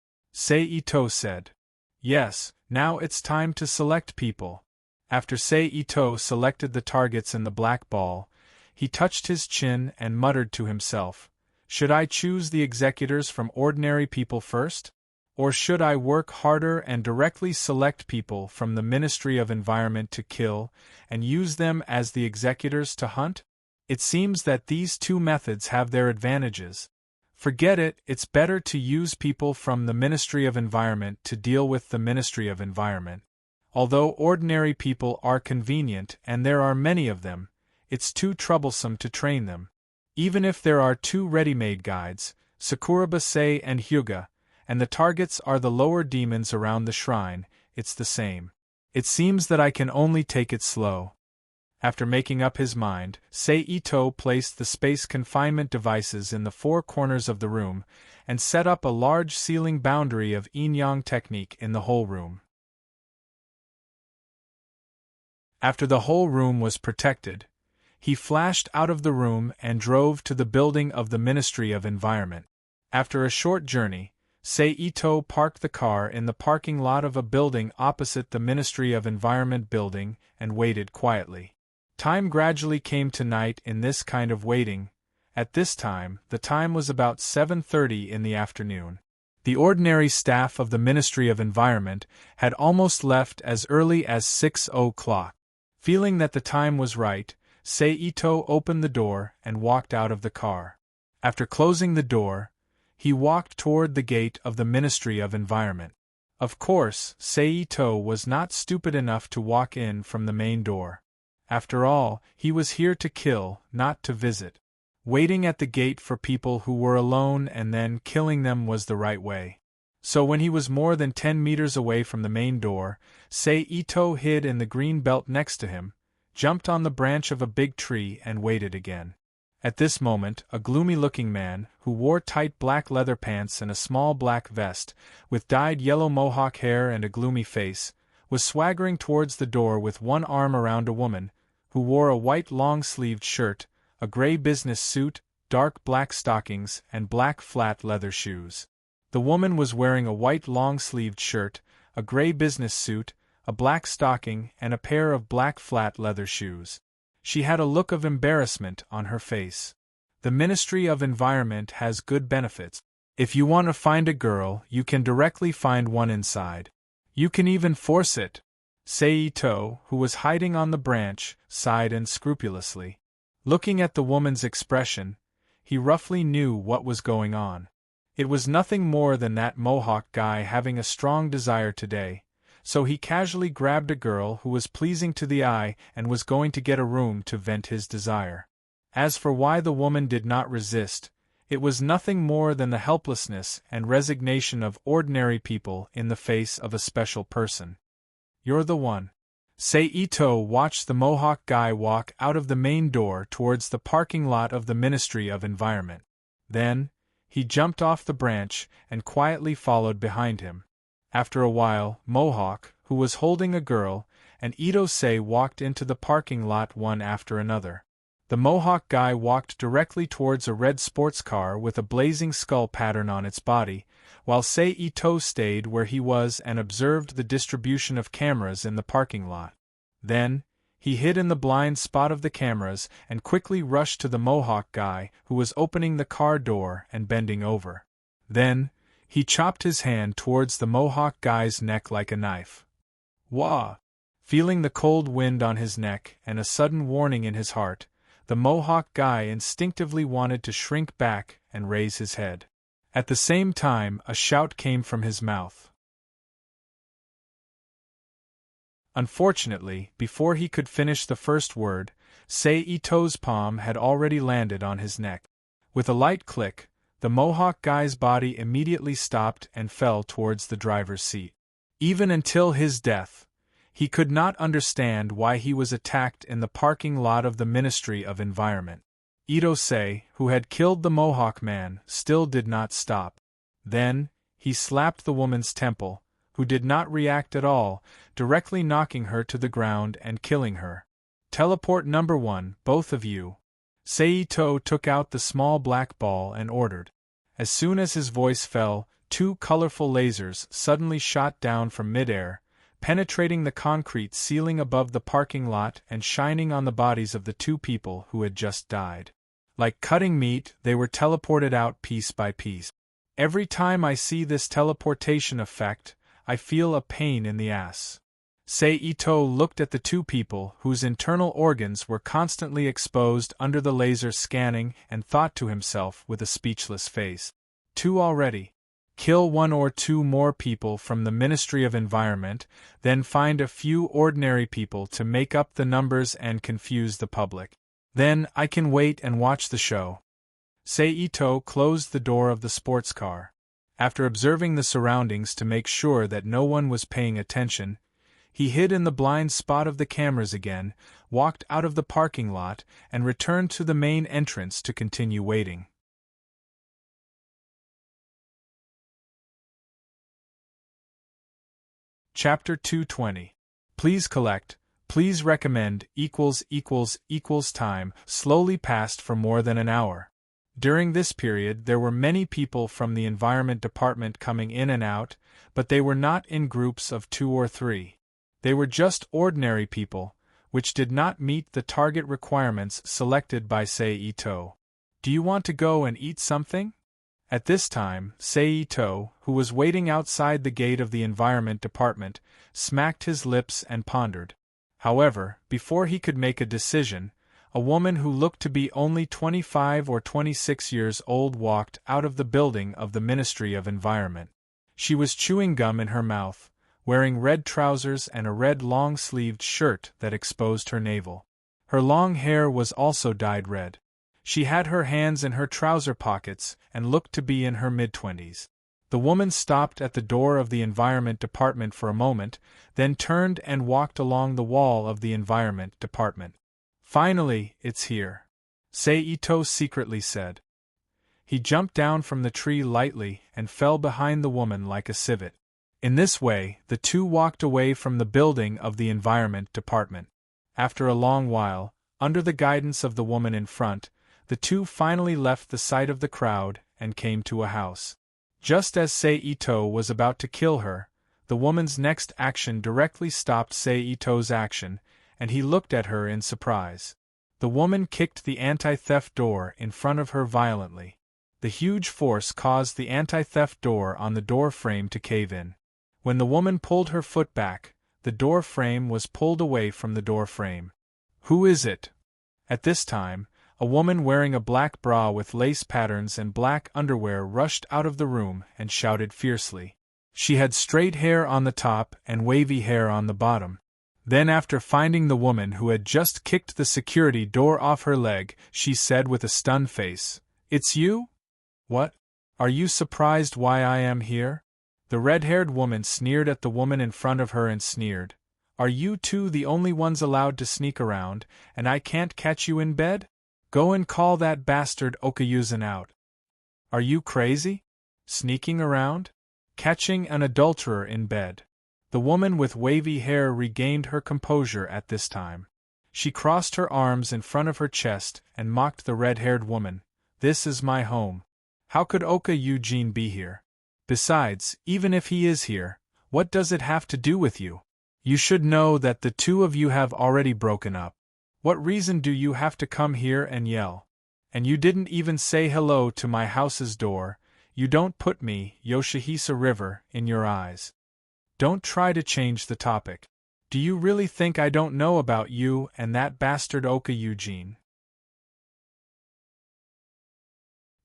Ito said. "Yes, now it's time to select people." After Ito selected the targets in the black ball, he touched his chin and muttered to himself, "Should I choose the executors from ordinary people first? Or should I work harder and directly select people from the Ministry of Environment to kill, and use them as the executors to hunt? It seems that these two methods have their advantages. Forget it, it's better to use people from the Ministry of Environment to deal with the Ministry of Environment. Although ordinary people are convenient and there are many of them, it's too troublesome to train them. Even if there are 2 ready-made guides, Sakurabase and Hyuga, and the targets are the lower demons around the shrine, it's the same. It seems that I can only take it slow." After making up his mind, Ito placed the space confinement devices in the 4 corners of the room, and set up a large ceiling boundary of yin-yang technique in the whole room. After the whole room was protected, he flashed out of the room and drove to the building of the Ministry of Environment. After a short journey, Ito parked the car in the parking lot of a building opposite the Ministry of Environment building and waited quietly. Time gradually came to night in this kind of waiting. At this time, the time was about 7:30 in the afternoon. The ordinary staff of the Ministry of Environment had almost left as early as 6 o'clock. Feeling that the time was right, Ito opened the door and walked out of the car. After closing the door, he walked toward the gate of the Ministry of Environment. Of course, Ito was not stupid enough to walk in from the main door. After all, he was here to kill, not to visit. Waiting at the gate for people who were alone and then killing them was the right way. So when he was more than 10 meters away from the main door, Ito hid in the green belt next to him, jumped on the branch of a big tree and waited again. At this moment, a gloomy-looking man, who wore tight black leather pants and a small black vest, with dyed yellow mohawk hair and a gloomy face, was swaggering towards the door with one arm around a woman, who wore a white long-sleeved shirt, a gray business suit, dark black stockings, and black flat leather shoes. The woman was wearing a white long-sleeved shirt, a gray business suit, a black stocking, and a pair of black flat leather shoes. She had a look of embarrassment on her face. The Ministry of Environment has good benefits. If you want to find a girl, you can directly find one inside. You can even force it. Ito, who was hiding on the branch, sighed unscrupulously. Looking at the woman's expression, he roughly knew what was going on. It was nothing more than that Mohawk guy having a strong desire today, so he casually grabbed a girl who was pleasing to the eye and was going to get a room to vent his desire. As for why the woman did not resist, it was nothing more than the helplessness and resignation of ordinary people in the face of a special person. "You're the one." Ito watched the Mohawk guy walk out of the main door towards the parking lot of the Ministry of Environment. Then, he jumped off the branch and quietly followed behind him. After a while, Mohawk, who was holding a girl, and Ito walked into the parking lot one after another. The Mohawk guy walked directly towards a red sports car with a blazing skull pattern on its body, while Sei-Ito stayed where he was and observed the distribution of cameras in the parking lot. Then, he hid in the blind spot of the cameras and quickly rushed to the Mohawk guy who was opening the car door and bending over. Then, he chopped his hand towards the Mohawk guy's neck like a knife. Wah! Feeling the cold wind on his neck and a sudden warning in his heart, the Mohawk guy instinctively wanted to shrink back and raise his head. At the same time, a shout came from his mouth. Unfortunately, before he could finish the first word, Sei-Ito's palm had already landed on his neck. With a light click, the Mohawk guy's body immediately stopped and fell towards the driver's seat. Even until his death, he could not understand why he was attacked in the parking lot of the Ministry of Environment. Ito-sei, who had killed the Mohawk man, still did not stop. Then, he slapped the woman's temple, who did not react at all, directly knocking her to the ground and killing her. Teleport number 1, both of you. Sei-Ito took out the small black ball and ordered. As soon as his voice fell, 2 colorful lasers suddenly shot down from midair, penetrating the concrete ceiling above the parking lot and shining on the bodies of the 2 people who had just died. Like cutting meat, they were teleported out piece by piece. Every time I see this teleportation effect, I feel a pain in the ass. Sei-Ito looked at the 2 people whose internal organs were constantly exposed under the laser scanning and thought to himself with a speechless face. 2 already. Kill 1 or 2 more people from the Ministry of Environment, then find a few ordinary people to make up the numbers and confuse the public. Then I can wait and watch the show. Sei-Ito closed the door of the sports car. After observing the surroundings to make sure that no one was paying attention, he hid in the blind spot of the cameras again, walked out of the parking lot, and returned to the main entrance to continue waiting. Chapter 220. Please collect, please recommend, time, slowly passed for more than an hour. During this period there were many people from the Environment Department coming in and out, but they were not in groups of 2 or 3. They were just ordinary people, which did not meet the target requirements selected by Sei-Ito. Do you want to go and eat something? At this time, Sei-Ito, who was waiting outside the gate of the Environment Department, smacked his lips and pondered. However, before he could make a decision, a woman who looked to be only 25 or 26 years old walked out of the building of the Ministry of Environment. She was chewing gum in her mouth, wearing red trousers and a red long-sleeved shirt that exposed her navel. Her long hair was also dyed red. She had her hands in her trouser pockets and looked to be in her mid-20s. The woman stopped at the door of the Environment Department for a moment, then turned and walked along the wall of the Environment Department. Finally, it's here, Sei-Ito secretly said. He jumped down from the tree lightly and fell behind the woman like a civet. In this way, the 2 walked away from the building of the Environment Department. After a long while, under the guidance of the woman in front, the 2 finally left the sight of the crowd and came to a house. Just as Sei-Ito was about to kill her, the woman's next action directly stopped Sei-Ito's action, and he looked at her in surprise. The woman kicked the anti-theft door in front of her violently. The huge force caused the anti-theft door on the door frame to cave in. When the woman pulled her foot back, the door frame was pulled away from the door frame. Who is it? At this time, a woman wearing a black bra with lace patterns and black underwear rushed out of the room and shouted fiercely. She had straight hair on the top and wavy hair on the bottom. Then, after finding the woman who had just kicked the security door off her leg, she said with a stunned face, "It's you? What? Are you surprised why I am here?" The red-haired woman sneered at the woman in front of her and sneered, "Are you 2 the only ones allowed to sneak around, and I can't catch you in bed? Go and call that bastard Okayuzan out. Are you crazy? Sneaking around? Catching an adulterer in bed?" The woman with wavy hair regained her composure at this time. She crossed her arms in front of her chest and mocked the red-haired woman. This is my home. How could Oka Eugene be here? Besides, even if he is here, what does it have to do with you? You should know that the two of you have already broken up. What reason do you have to come here and yell? And you didn't even say hello to my house's door. You don't put me, Yoshihisa River, in your eyes. Don't try to change the topic. Do you really think I don't know about you and that bastard Oka Eugene?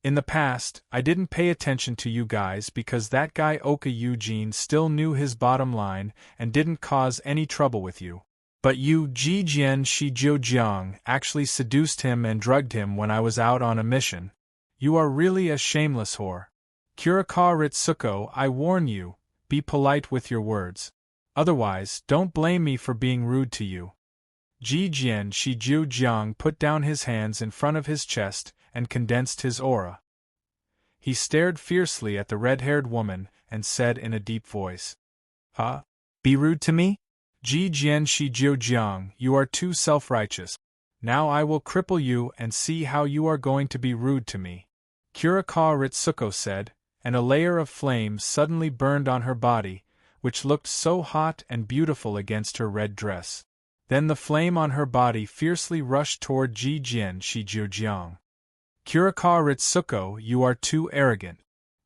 In the past, I didn't pay attention to you guys because that guy Oka Eugene still knew his bottom line and didn't cause any trouble with you. But you, Jijian Shijiujiang, actually seduced him and drugged him when I was out on a mission. You are really a shameless whore. Kurikawa Ritsuko, I warn you, be polite with your words. Otherwise, don't blame me for being rude to you. Jijian Shijiujiang put down his hands in front of his chest and condensed his aura. He stared fiercely at the red-haired woman and said in a deep voice, "Huh? Be rude to me? Jijian Shijiujiang, you are too self-righteous. Now I will cripple you and see how you are going to be rude to me." Kurikawa Ritsuko said, and a layer of flame suddenly burned on her body, which looked so hot and beautiful against her red dress. Then the flame on her body fiercely rushed toward Jijian Shijiujiang. Kurikawa Ritsuko, you are too arrogant.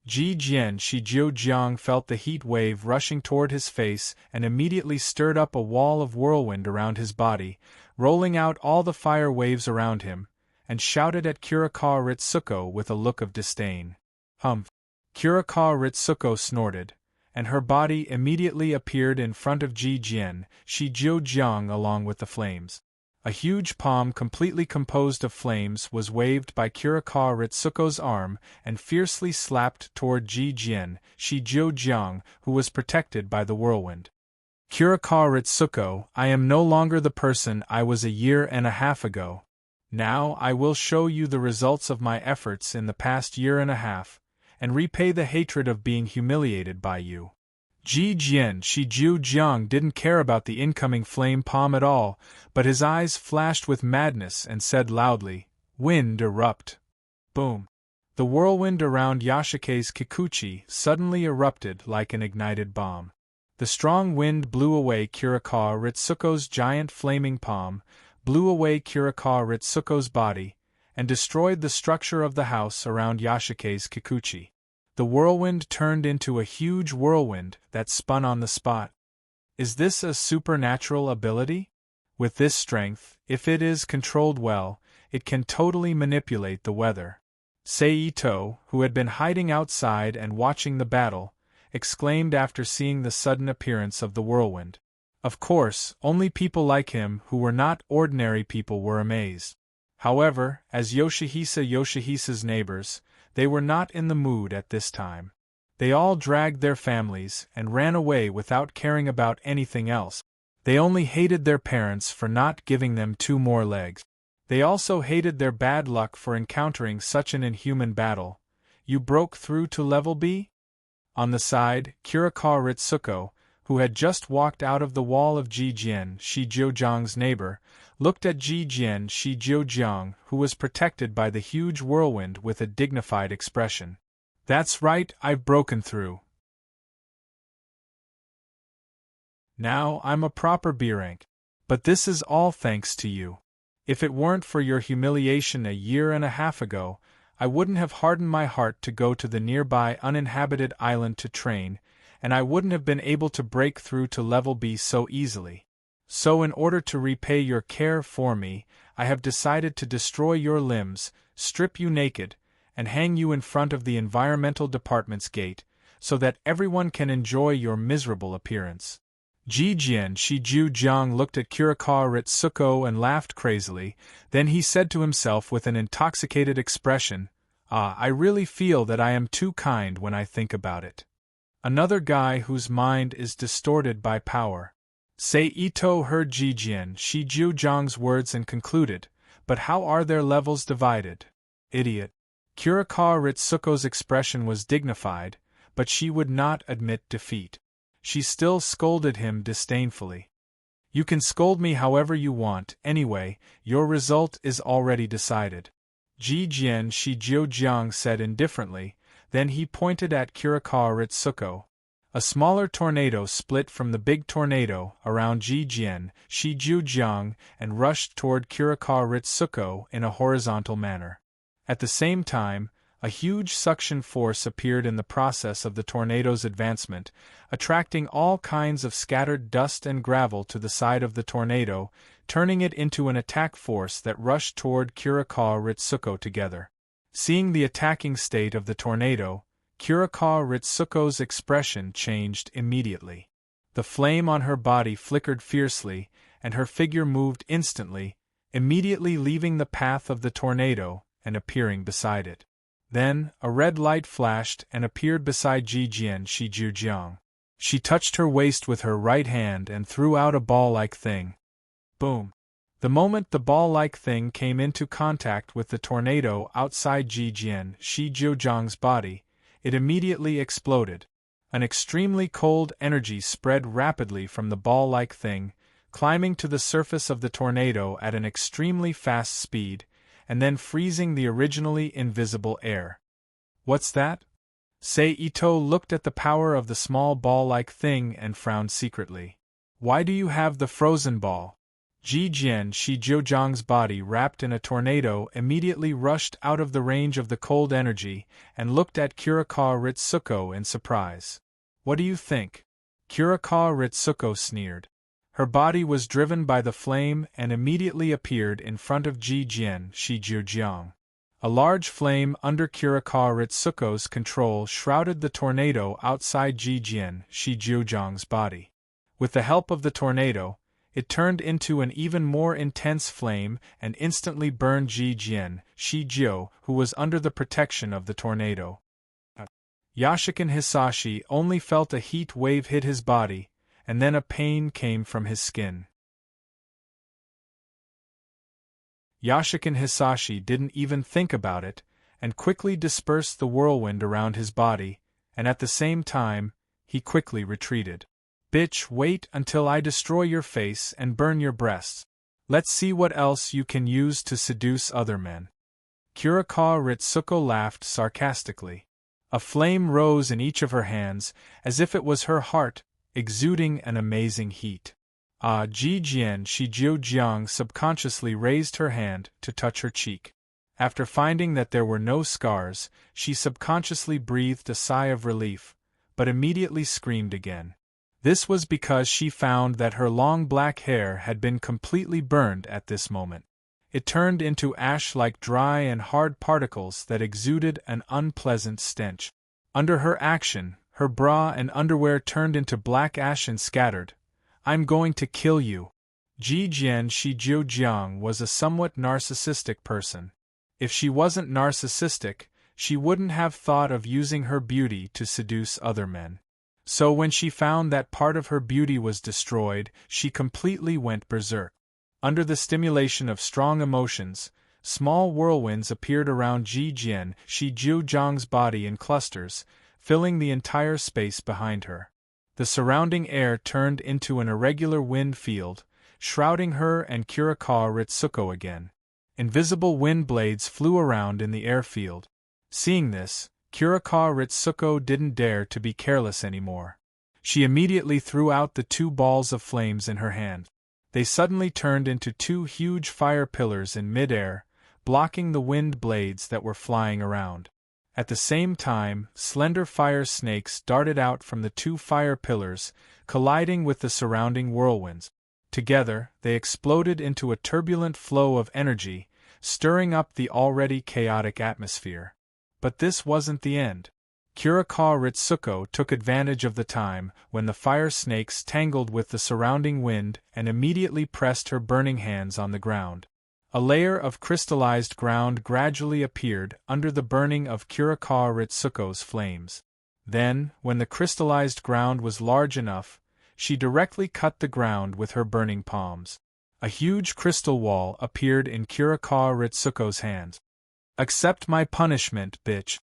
Jijian Shijiujiang felt the heat wave rushing toward his face and immediately stirred up a wall of whirlwind around his body, rolling out all the fire waves around him, and shouted at Kurikawa Ritsuko with a look of disdain. Humph! Kurikawa Ritsuko snorted, and her body immediately appeared in front of Jijian Shijiujiang along with the flames. A huge palm completely composed of flames was waved by Kurikawa Ritsuko's arm and fiercely slapped toward Jijian Shijiujiang, who was protected by the whirlwind. Kurikawa Ritsuko, I am no longer the person I was a year and a half ago. Now I will show you the results of my efforts in the past year and a half, and repay the hatred of being humiliated by you. Jijian Shijiujiang didn't care about the incoming flame palm at all, but his eyes flashed with madness and said loudly, "Wind erupt." Boom! The whirlwind around Yashike's Kikuchi suddenly erupted like an ignited bomb. The strong wind blew away Kurikawa Ritsuko's giant flaming palm, blew away Kurikawa Ritsuko's body, and destroyed the structure of the house around Yashike's Kikuchi. The whirlwind turned into a huge whirlwind that spun on the spot. Is this a supernatural ability? With this strength, if it is controlled well, it can totally manipulate the weather. Seito, who had been hiding outside and watching the battle, exclaimed after seeing the sudden appearance of the whirlwind. Of course, only people like him who were not ordinary people were amazed. However, as Yoshihisa's neighbors, they were not in the mood at this time. They all dragged their families and ran away without caring about anything else. They only hated their parents for not giving them 2 more legs. They also hated their bad luck for encountering such an inhuman battle. You broke through to level B? On the side, Kurikawa Ritsuko, who had just walked out of the wall of Jijian Shijiujiang's neighbor, looked at Jijian Shijiujiang, who was protected by the huge whirlwind with a dignified expression. That's right, I've broken through. Now I'm a proper B rank. But this is all thanks to you. If it weren't for your humiliation a year and a half ago, I wouldn't have hardened my heart to go to the nearby uninhabited island to train, and I wouldn't have been able to break through to level B so easily. So in order to repay your care for me, I have decided to destroy your limbs, strip you naked, and hang you in front of the environmental department's gate, so that everyone can enjoy your miserable appearance. Jijian Shijiujiang looked at Kurikawa Ritsuko and laughed crazily, then he said to himself with an intoxicated expression, I really feel that I am too kind when I think about it. Another guy whose mind is distorted by power. Seito heard Jijian Shijiujiang's words and concluded, but how are their levels divided? Idiot. Kurikawa Ritsuko's expression was dignified, but she would not admit defeat. She still scolded him disdainfully. You can scold me however you want, anyway, your result is already decided. Ji Jian Shi Jiu Jiang said indifferently, then he pointed at Kurikawa Ritsuko. A smaller tornado split from the big tornado around Ji Jian Shi Jiu Jiang and rushed toward Kurikawa Ritsuko in a horizontal manner. At the same time, a huge suction force appeared in the process of the tornado's advancement, attracting all kinds of scattered dust and gravel to the side of the tornado, turning it into an attack force that rushed toward Kurikawa Ritsuko together. Seeing the attacking state of the tornado, Kurikawa Ritsuko's expression changed immediately. The flame on her body flickered fiercely, and her figure moved instantly, immediately leaving the path of the tornado and appearing beside it. Then, a red light flashed and appeared beside Ji Jian Shi Jiu Jiang. She touched her waist with her right hand and threw out a ball-like thing. Boom! The moment the ball-like thing came into contact with the tornado outside Ji Jian Shi Jiu Jiang's body, it immediately exploded. An extremely cold energy spread rapidly from the ball-like thing, climbing to the surface of the tornado at an extremely fast speed, and then freezing the originally invisible air. What's that? Sei Ito looked at the power of the small ball-like thing and frowned secretly. Why do you have the frozen ball? Ji Jian Shi Jiujiang's body wrapped in a tornado immediately rushed out of the range of the cold energy and looked at Kurikawa Ritsuko in surprise. What do you think? Kurikawa Ritsuko sneered. Her body was driven by the flame and immediately appeared in front of Ji Jian Shi Jiu Jiang. A large flame under Kurikawa Ritsuko's control shrouded the tornado outside Ji Jian Shi Jiu Jiang's body. With the help of the tornado, it turned into an even more intense flame and instantly burned Ji Jian Shi Jiu, who was under the protection of the tornado. Yashikin Hisashi only felt a heat wave hit his body, and then a pain came from his skin. Yashikin Hisashi didn't even think about it, and quickly dispersed the whirlwind around his body, and at the same time, he quickly retreated. Bitch, wait until I destroy your face and burn your breasts. Let's see what else you can use to seduce other men. Kurikawa Ritsuko laughed sarcastically. A flame rose in each of her hands, as if it was her heart, exuding an amazing heat. Ji Jian Shi Jiu Jiang subconsciously raised her hand to touch her cheek. After finding that there were no scars, she subconsciously breathed a sigh of relief, but immediately screamed again. This was because she found that her long black hair had been completely burned at this moment. It turned into ash-like dry and hard particles that exuded an unpleasant stench. Under her action, her bra and underwear turned into black ash and scattered. I'm going to kill you. Ji Jian Shi Jiu Jiang was a somewhat narcissistic person. If she wasn't narcissistic, she wouldn't have thought of using her beauty to seduce other men. So when she found that part of her beauty was destroyed, she completely went berserk. Under the stimulation of strong emotions, small whirlwinds appeared around Ji Jian Shi Jiu Jiang's body in clusters, filling the entire space behind her. The surrounding air turned into an irregular wind field, shrouding her and Kurikawa Ritsuko again. Invisible wind blades flew around in the airfield. Seeing this, Kurikawa Ritsuko didn't dare to be careless anymore. She immediately threw out the two balls of flames in her hand. They suddenly turned into two huge fire pillars in mid-air, blocking the wind blades that were flying around. At the same time, slender fire snakes darted out from the two fire pillars, colliding with the surrounding whirlwinds. Together, they exploded into a turbulent flow of energy, stirring up the already chaotic atmosphere. But this wasn't the end. Kurikawa Ritsuko took advantage of the time when the fire snakes tangled with the surrounding wind and immediately pressed her burning hands on the ground. A layer of crystallized ground gradually appeared under the burning of Kurikawa Ritsuko's flames. Then, when the crystallized ground was large enough, she directly cut the ground with her burning palms. A huge crystal wall appeared in Kurikawa Ritsuko's hands. Accept my punishment, bitch.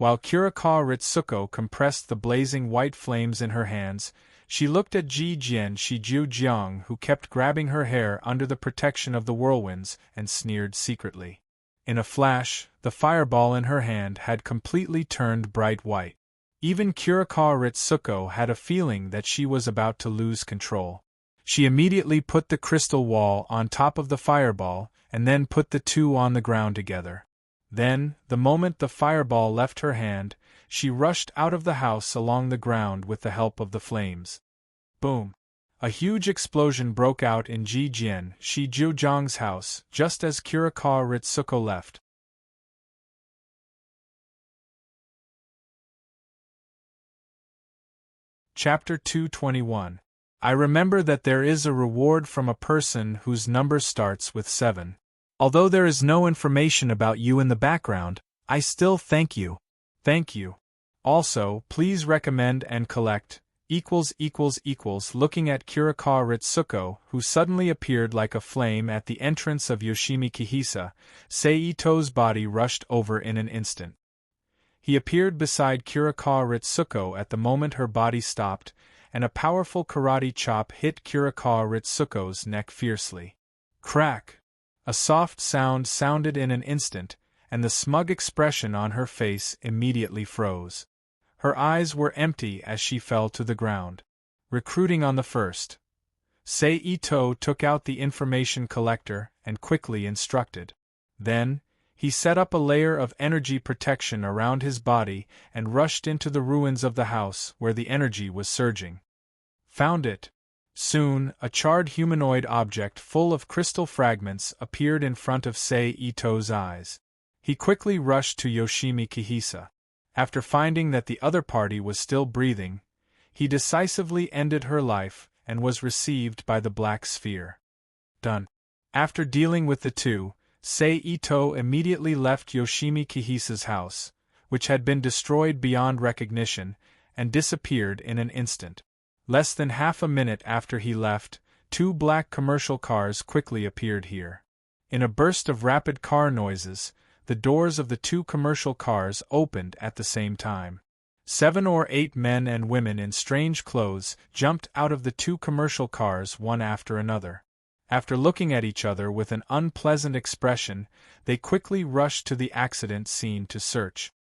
While Kurikawa Ritsuko compressed the blazing white flames in her hands, she looked at Ji Jian Shiju Jiang, who kept grabbing her hair under the protection of the whirlwinds, and sneered secretly. In a flash, the fireball in her hand had completely turned bright white. Even Kurikawa Ritsuko had a feeling that she was about to lose control. She immediately put the crystal wall on top of the fireball, and then put the two on the ground together. Then, the moment the fireball left her hand, she rushed out of the house along the ground with the help of the flames. Boom! A huge explosion broke out in Ji Jian Shiju Jiang's house just as Kurikawa Ritsuko left. Chapter 221. I remember that there is a reward from a person whose number starts with 7. Although there is no information about you in the background, I still thank you. Thank you. Also, please recommend and collect, looking at Kurikawa Ritsuko, who suddenly appeared like a flame at the entrance of Yoshimi Kihisa. Seito's body rushed over in an instant. He appeared beside Kurikawa Ritsuko at the moment her body stopped, and a powerful karate chop hit Kurikawa Ritsuko's neck fiercely. Crack! A soft sound sounded in an instant, and the smug expression on her face immediately froze. Her eyes were empty as she fell to the ground. Recruiting on the first. Seito took out the information collector and quickly instructed. Then, he set up a layer of energy protection around his body and rushed into the ruins of the house where the energy was surging. Found it. Soon, a charred humanoid object full of crystal fragments appeared in front of Seito's eyes. He quickly rushed to Yoshimi Kihisa. After finding that the other party was still breathing, he decisively ended her life and was received by the Black Sphere. Done. After dealing with the two, Seito immediately left Yoshimi Kihisa's house, which had been destroyed beyond recognition, and disappeared in an instant. Less than half a minute after he left, 2 black commercial cars quickly appeared here. In a burst of rapid car noises, the doors of the 2 commercial cars opened at the same time. 7 or 8 men and women in strange clothes jumped out of the 2 commercial cars one after another. After looking at each other with an unpleasant expression, they quickly rushed to the accident scene to search.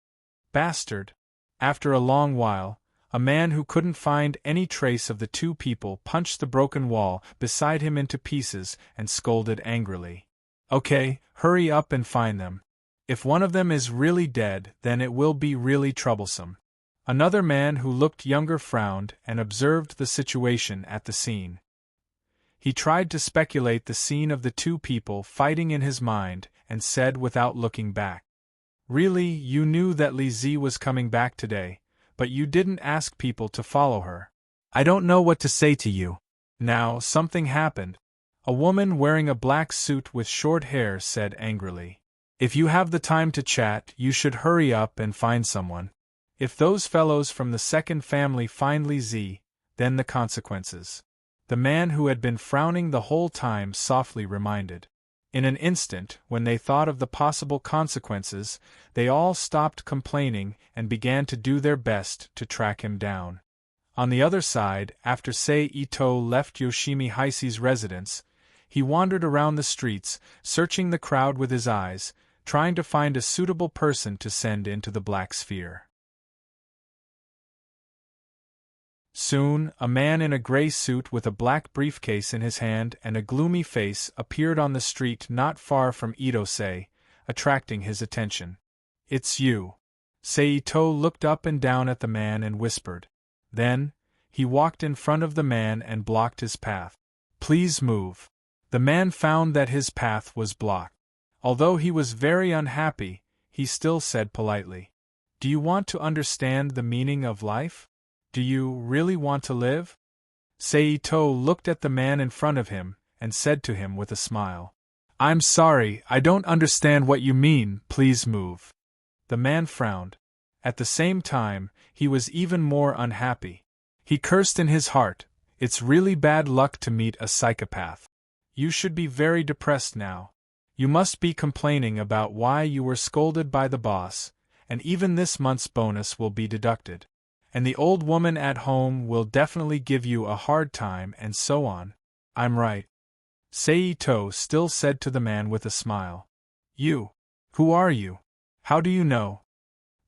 Bastard! After a long while, a man who couldn't find any trace of the 2 people punched the broken wall beside him into pieces and scolded angrily. Okay, hurry up and find them. If one of them is really dead, then it will be really troublesome. Another man who looked younger frowned and observed the situation at the scene. He tried to speculate the scene of the 2 people fighting in his mind and said without looking back. Really, you knew that Li Zi was coming back today, but you didn't ask people to follow her. I don't know what to say to you. Now, something happened. A woman wearing a black suit with short hair said angrily. If you have the time to chat, you should hurry up and find someone. If those fellows from the second family find Li Zi, then the consequences. The man who had been frowning the whole time softly reminded. In an instant, when they thought of the possible consequences, they all stopped complaining and began to do their best to track him down. On the other side, after Seito left Yoshimi Haisei's residence, he wandered around the streets, searching the crowd with his eyes, trying to find a suitable person to send into the Black Sphere. Soon, a man in a gray suit with a black briefcase in his hand and a gloomy face appeared on the street not far from Itose, attracting his attention. It's you. Seito looked up and down at the man and whispered. Then, he walked in front of the man and blocked his path. Please move. The man found that his path was blocked. Although he was very unhappy, he still said politely, "Do you want to understand the meaning of life? Do you really want to live?" Seito looked at the man in front of him and said to him with a smile, "I'm sorry, I don't understand what you mean, please move." The man frowned. At the same time, he was even more unhappy. He cursed in his heart, "It's really bad luck to meet a psychopath. You should be very depressed now. You must be complaining about why you were scolded by the boss, and even this month's bonus will be deducted. And the old woman at home will definitely give you a hard time, and so on. I'm right. Seito still said to the man with a smile. You. Who are you? How do you know?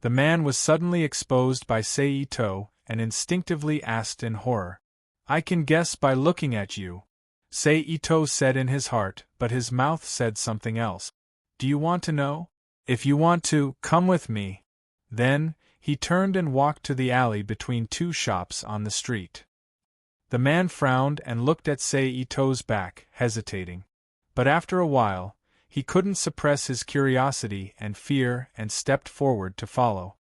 The man was suddenly exposed by Seito, and instinctively asked in horror. I can guess by looking at you, Seito said in his heart, but his mouth said something else. Do you want to know? If you want to, come with me. Then, he turned and walked to the alley between two shops on the street. The man frowned and looked at Seito's back, hesitating. But after a while, he couldn't suppress his curiosity and fear and stepped forward to follow.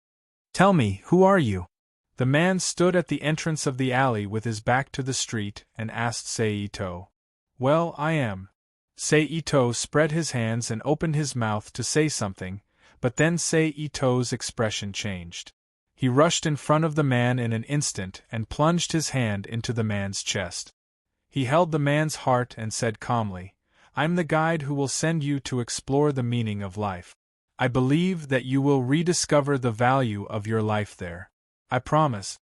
Tell me, who are you? The man stood at the entrance of the alley with his back to the street and asked Seito. Well, I am. Seito spread his hands and opened his mouth to say something, but then Seito's expression changed. He rushed in front of the man in an instant and plunged his hand into the man's chest. He held the man's heart and said calmly, I'm the guide who will send you to explore the meaning of life. I believe that you will rediscover the value of your life there. I promise.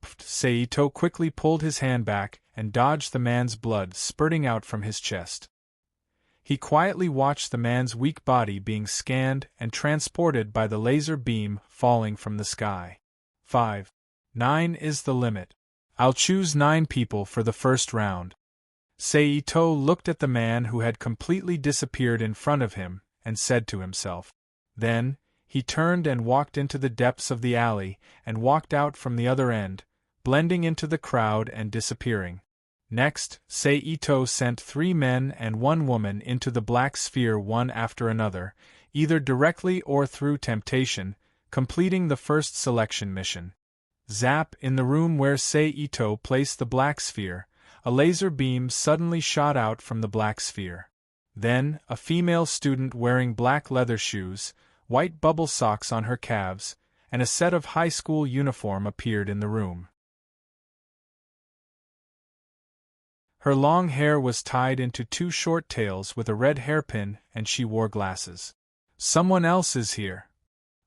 Seito quickly pulled his hand back and dodged the man's blood spurting out from his chest. He quietly watched the man's weak body being scanned and transported by the laser beam falling from the sky. 9 is the limit. I'll choose 9 people for the first round. Seito looked at the man who had completely disappeared in front of him, and said to himself. Then, he turned and walked into the depths of the alley, and walked out from the other end, blending into the crowd and disappearing. Next, Seito sent 3 men and 1 woman into the black sphere one after another, either directly or through temptation, completing the first selection mission. Zap! In the room where Seito placed the black sphere, a laser beam suddenly shot out from the black sphere. Then, a female student wearing black leather shoes, white bubble socks on her calves, and a set of high school uniform appeared in the room. Her long hair was tied into 2 short tails with a red hairpin, and she wore glasses. Someone else is here.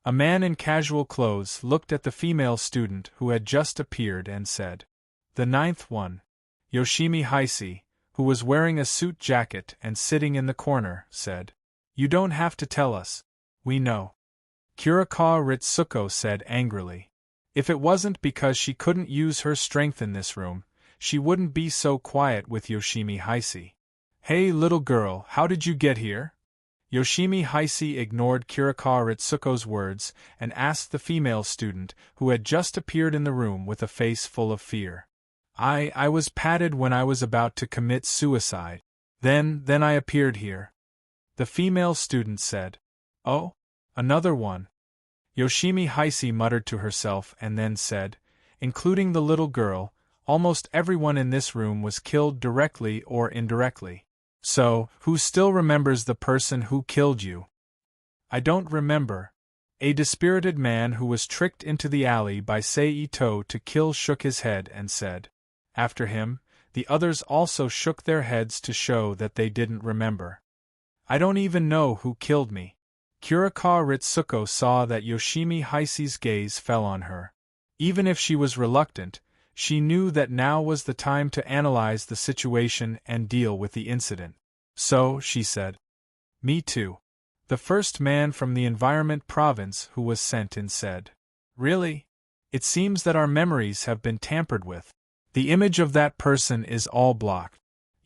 A man in casual clothes looked at the female student who had just appeared and said. The 9th one. Yoshimi Heisei, who was wearing a suit jacket and sitting in the corner, said. You don't have to tell us. We know. Kurikawa Ritsuko said angrily. If it wasn't because she couldn't use her strength in this room, she wouldn't be so quiet with Yoshimi Heisei. Hey little girl, how did you get here? Yoshimi Heisei ignored Kurikawa Ritsuko's words and asked the female student who had just appeared in the room with a face full of fear. I was patted when I was about to commit suicide. Then I appeared here. The female student said. Oh? Another one. Yoshimi Heisei muttered to herself and then said, including the little girl, almost everyone in this room was killed directly or indirectly. So, who still remembers the person who killed you? I don't remember. A dispirited man who was tricked into the alley by Seito to kill shook his head and said. After him, the others also shook their heads to show that they didn't remember. I don't even know who killed me. Kurikawa Ritsuko saw that Yoshimi Heisei's gaze fell on her. Even if she was reluctant, she knew that now was the time to analyze the situation and deal with the incident. So, she said. Me too. The first man from the Environment Province who was sent in said. Really? It seems that our memories have been tampered with. The image of that person is all blocked.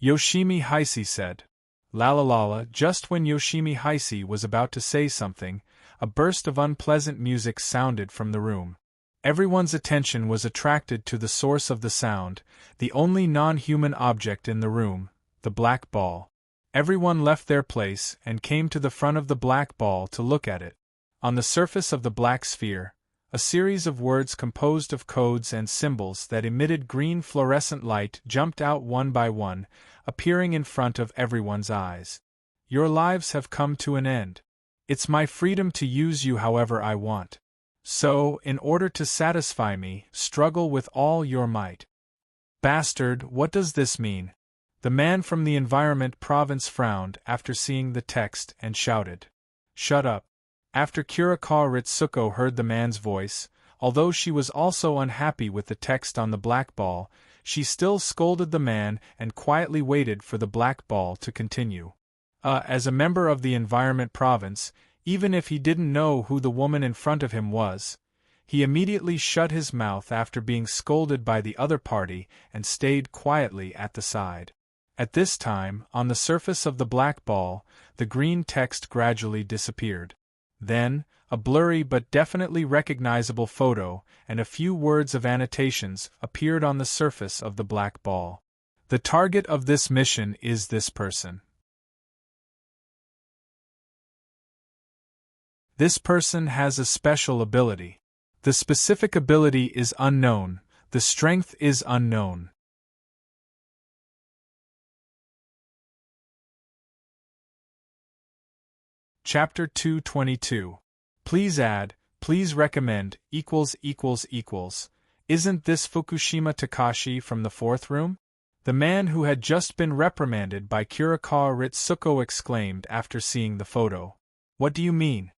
Yoshimi Heisei said. La, just when Yoshimi Heisei was about to say something, a burst of unpleasant music sounded from the room. Everyone's attention was attracted to the source of the sound, the only non-human object in the room, the black ball. Everyone left their place and came to the front of the black ball to look at it. On the surface of the black sphere, a series of words composed of codes and symbols that emitted green fluorescent light jumped out one by one, appearing in front of everyone's eyes. Your lives have come to an end. It's my freedom to use you however I want. So, in order to satisfy me, struggle with all your might. Bastard, what does this mean? The man from the Environment Province frowned after seeing the text and shouted. Shut up. After Kurikawa Ritsuko heard the man's voice, although she was also unhappy with the text on the black ball, she still scolded the man and quietly waited for the black ball to continue. As a member of the Environment Province, even if he didn't know who the woman in front of him was, he immediately shut his mouth after being scolded by the other party and stayed quietly at the side. At this time, on the surface of the black ball, the green text gradually disappeared. Then, a blurry but definitely recognizable photo and a few words of annotations appeared on the surface of the black ball. The target of this mission is this person. This person has a special ability. The specific ability is unknown, the strength is unknown. Chapter 222. Please add, please recommend, Isn't this Fukushima Takashi from the fourth room? The man who had just been reprimanded by Kurikawa Ritsuko exclaimed after seeing the photo. What do you mean?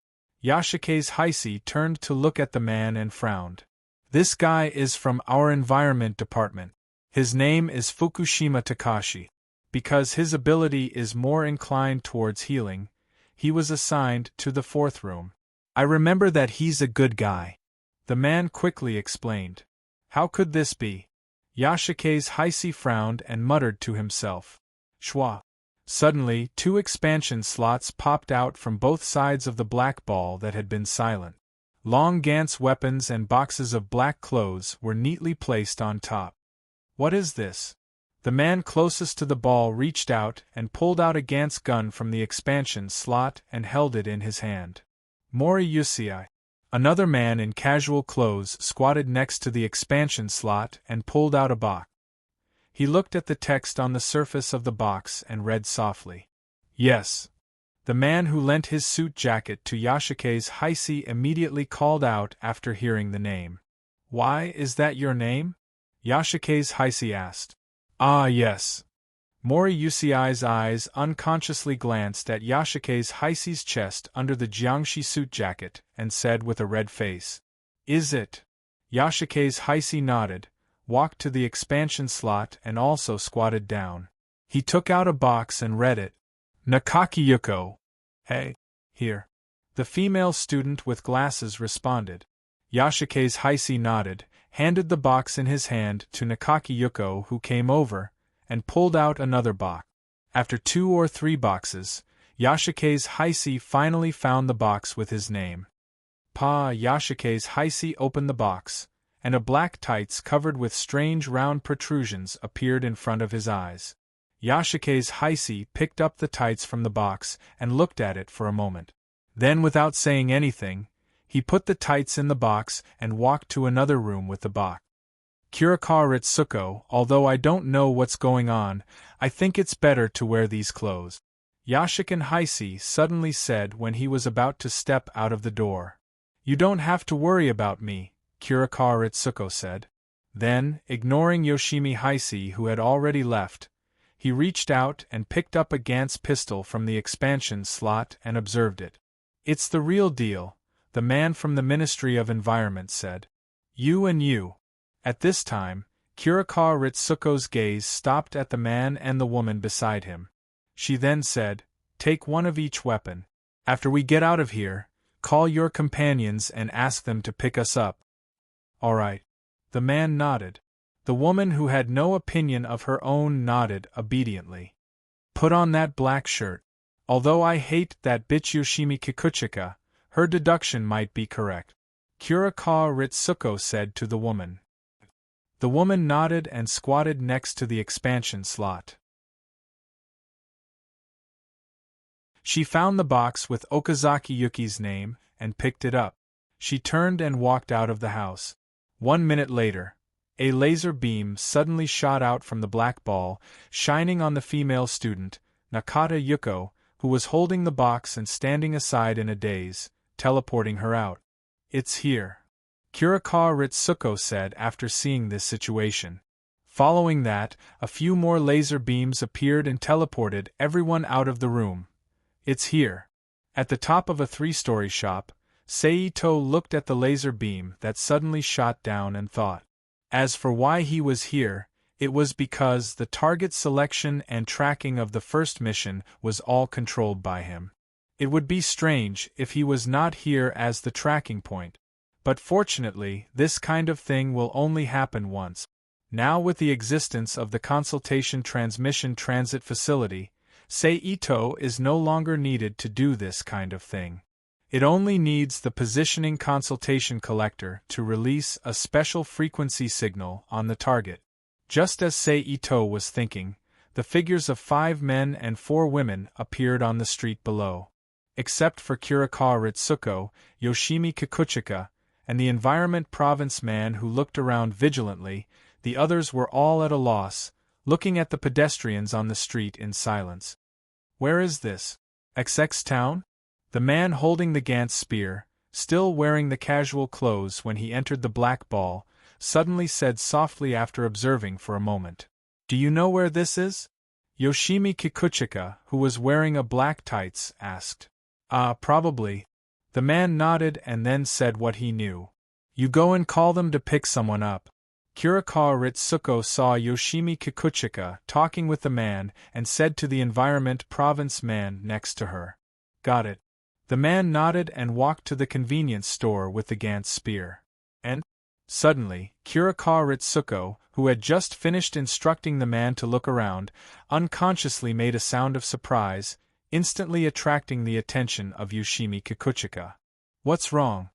Yasuke's Heisei turned to look at the man and frowned. This guy is from our environment department. His name is Fukushima Takashi. Because his ability is more inclined towards healing, he was assigned to the fourth room. I remember that he's a good guy. The man quickly explained. How could this be? Yasuke's Heisei frowned and muttered to himself. Schwa. Suddenly, 2 expansion slots popped out from both sides of the black ball that had been silent. Long Gantz weapons and boxes of black clothes were neatly placed on top. What is this? The man closest to the ball reached out and pulled out a Gantz gun from the expansion slot and held it in his hand. Mori Yusei. Another man in casual clothes squatted next to the expansion slot and pulled out a box. He looked at the text on the surface of the box and read softly. Yes. The man who lent his suit jacket to Yasuke's Heisei immediately called out after hearing the name. Why, is that your name? Yasuke's Heisei asked. Ah, yes. Mori Yusei's eyes unconsciously glanced at Yasuke's Heisei's chest under the Jiangshi suit jacket and said with a red face. Is it? Yasuke's Heisei nodded, walked to the expansion slot and also squatted down. He took out a box and read it. Nakaki Yuko. Hey. Here. The female student with glasses responded. Yasuke's Heisei nodded, handed the box in his hand to Nakaki Yuko, who came over and pulled out another box. After 2 or 3 boxes, Yasuke's Heisei finally found the box with his name. Yasuke's Heisei opened the box, and a black tights covered with strange round protrusions appeared in front of his eyes. Yasuke's Heisei picked up the tights from the box and looked at it for a moment. Then, without saying anything, he put the tights in the box and walked to another room with the box. Kurikawa Ritsuko, although I don't know what's going on, I think it's better to wear these clothes. Yasuke Heisei suddenly said when he was about to step out of the door. You don't have to worry about me, Kurikawa Ritsuko said. Then, ignoring Yoshimi Heisei who had already left, he reached out and picked up a Gantz pistol from the expansion slot and observed it. It's the real deal, the man from the Ministry of Environment said. You and you. At this time, Kurikawa Ritsuko's gaze stopped at the man and the woman beside him. She then said, Take one of each weapon. After we get out of here, call your companions and ask them to pick us up. All right. The man nodded. The woman who had no opinion of her own nodded obediently. Put on that black shirt. Although I hate that bitch Yoshimi Kikuchika, her deduction might be correct. Kurikawa Ritsuko said to the woman. The woman nodded and squatted next to the expansion slot. She found the box with Okazaki Yuki's name and picked it up. She turned and walked out of the house. 1 minute later, a laser beam suddenly shot out from the black ball, shining on the female student, Nakata Yuko, who was holding the box and standing aside in a daze, teleporting her out. It's here. Kurikawa Ritsuko said after seeing this situation. Following that, a few more laser beams appeared and teleported everyone out of the room. It's here. At the top of a three-story shop, Seito looked at the laser beam that suddenly shot down and thought. As for why he was here, it was because the target selection and tracking of the first mission was all controlled by him. It would be strange if he was not here as the tracking point. But fortunately, this kind of thing will only happen once. Now with the existence of the consultation transmission transit facility, Seito is no longer needed to do this kind of thing. It only needs the positioning consultation collector to release a special frequency signal on the target. Just as Seito was thinking, the figures of 5 men and 4 women appeared on the street below. Except for Kurikawa Ritsuko, Yoshimi Kikuchika, and the Environment Province man who looked around vigilantly, the others were all at a loss, looking at the pedestrians on the street in silence. Where is this? XX town? The man holding the Gantz spear, still wearing the casual clothes when he entered the Black Ball, suddenly said softly after observing for a moment. Do you know where this is? Yoshimi Kikuchika, who was wearing a black tights, asked. Probably. The man nodded and then said what he knew. You go and call them to pick someone up. Kurikawa Ritsuko saw Yoshimi Kikuchika talking with the man and said to the Environment Province man next to her. Got it. The man nodded and walked to the convenience store with the Gantz spear. And, suddenly, Kurikawa Ritsuko, who had just finished instructing the man to look around, unconsciously made a sound of surprise, instantly attracting the attention of Yoshimi Kikuchika. What's wrong?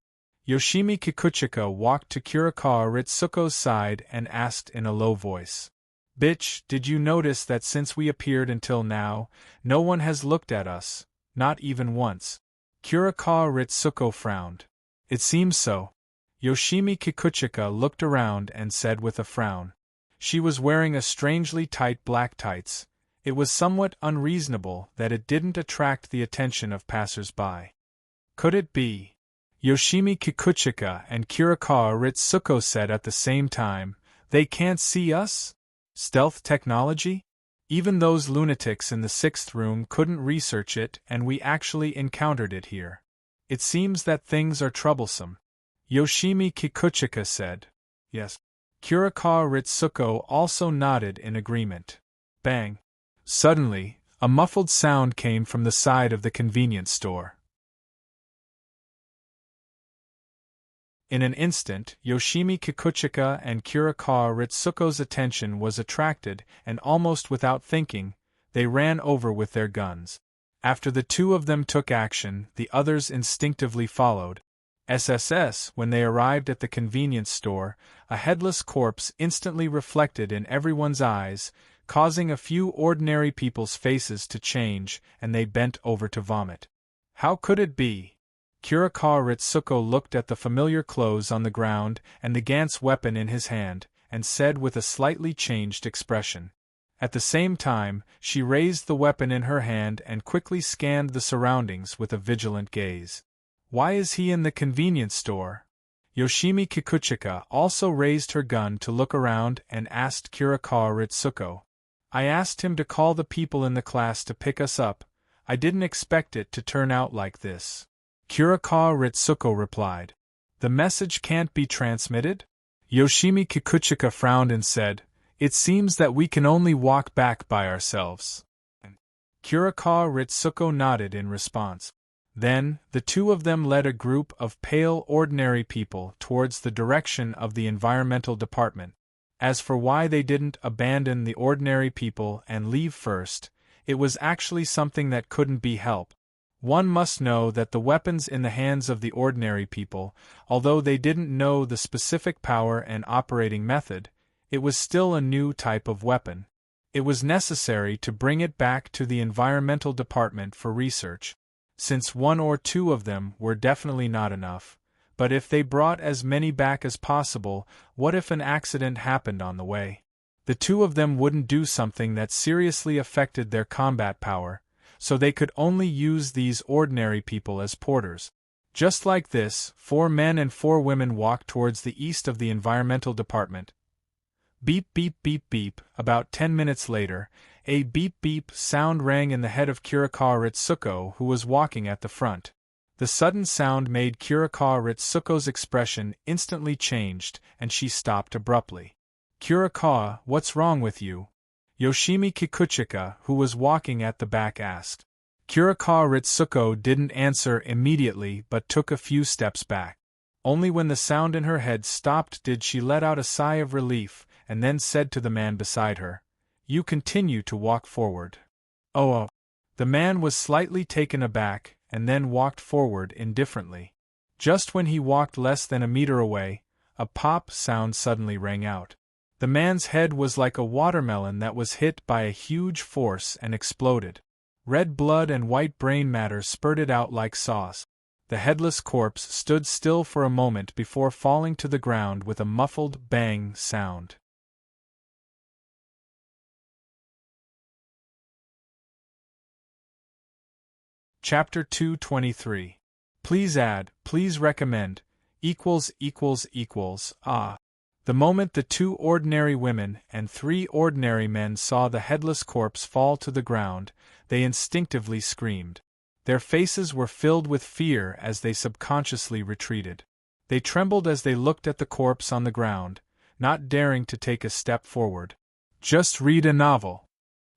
Yoshimi Kikuchika walked to Kurikawa Ritsuko's side and asked in a low voice. Bitch, did you notice that since we appeared until now, no one has looked at us, not even once? Kurikawa Ritsuko frowned. It seems so. Yoshimi Kikuchika looked around and said with a frown. She was wearing a strangely tight black tights. It was somewhat unreasonable that it didn't attract the attention of passers-by. Could it be? Yoshimi Kikuchika and Kurikawa Ritsuko said at the same time, they can't see us? Stealth technology? Even those lunatics in the 6th room couldn't research it and we actually encountered it here. It seems that things are troublesome. Yoshimi Kikuchika said. Yes. Kurikawa Ritsuko also nodded in agreement. Bang. Suddenly, a muffled sound came from the side of the convenience store. In an instant, Yoshimi Kikuchika and Kurikawa Ritsuko's attention was attracted, and almost without thinking, they ran over with their guns. After the two of them took action, the others instinctively followed. SSS, when they arrived at the convenience store, a headless corpse instantly reflected in everyone's eyes, causing a few ordinary people's faces to change, and they bent over to vomit. How could it be? Kurikawa Ritsuko looked at the familiar clothes on the ground and the Gantz weapon in his hand, and said with a slightly changed expression. At the same time, she raised the weapon in her hand and quickly scanned the surroundings with a vigilant gaze. Why is he in the convenience store? Yoshimi Kikuchika also raised her gun to look around and asked Kurikawa Ritsuko. I asked him to call the people in the class to pick us up. I didn't expect it to turn out like this. Kurikawa Ritsuko replied. The message can't be transmitted? Yoshimi Kikuchika frowned and said, It seems that we can only walk back by ourselves. Kurikawa Ritsuko nodded in response. Then, the two of them led a group of pale, ordinary people towards the direction of the environmental department. As for why they didn't abandon the ordinary people and leave first, it was actually something that couldn't be helped. One must know that the weapons in the hands of the ordinary people, although they didn't know the specific power and operating method, it was still a new type of weapon. It was necessary to bring it back to the environmental department for research. Since 1 or 2 of them were definitely not enough, but if they brought as many back as possible, what if an accident happened on the way? The 2 of them wouldn't do something that seriously affected their combat power, so they could only use these ordinary people as porters. Just like this, 4 men and 4 women walked towards the east of the environmental department. Beep beep beep beep. About 10 minutes later, A beep-beep sound rang in the head of Kurikawa Ritsuko, who was walking at the front. The sudden sound made Kurikawa Ritsuko's expression instantly changed, and she stopped abruptly. "Kurikawa, what's wrong with you?" Yoshimi Kikuchika, who was walking at the back, asked. Kurikawa Ritsuko didn't answer immediately but took a few steps back. Only when the sound in her head stopped did she let out a sigh of relief, and then said to the man beside her, "You continue to walk forward." Oh. The man was slightly taken aback, and then walked forward indifferently. Just when he walked less than a meter away, a pop sound suddenly rang out. The man's head was like a watermelon that was hit by a huge force and exploded. Red blood and white brain matter spurted out like sauce. The headless corpse stood still for a moment before falling to the ground with a muffled bang sound. Chapter 223. Please add, please recommend, Ah. The moment the 2 ordinary women and 3 ordinary men saw the headless corpse fall to the ground, they instinctively screamed. Their faces were filled with fear as they subconsciously retreated. They trembled as they looked at the corpse on the ground, not daring to take a step forward. Just read a novel.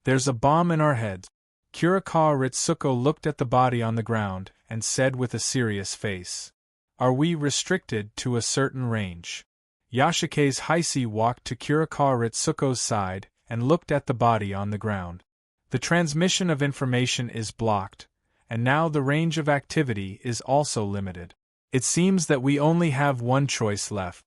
There's a bomb in our heads. Kurikawa Ritsuko looked at the body on the ground and said with a serious face, "Are we restricted to a certain range?" Yasuke's Heisei walked to Kurikawa Ritsuko's side and looked at the body on the ground. "The transmission of information is blocked, and now the range of activity is also limited. It seems that we only have one choice left.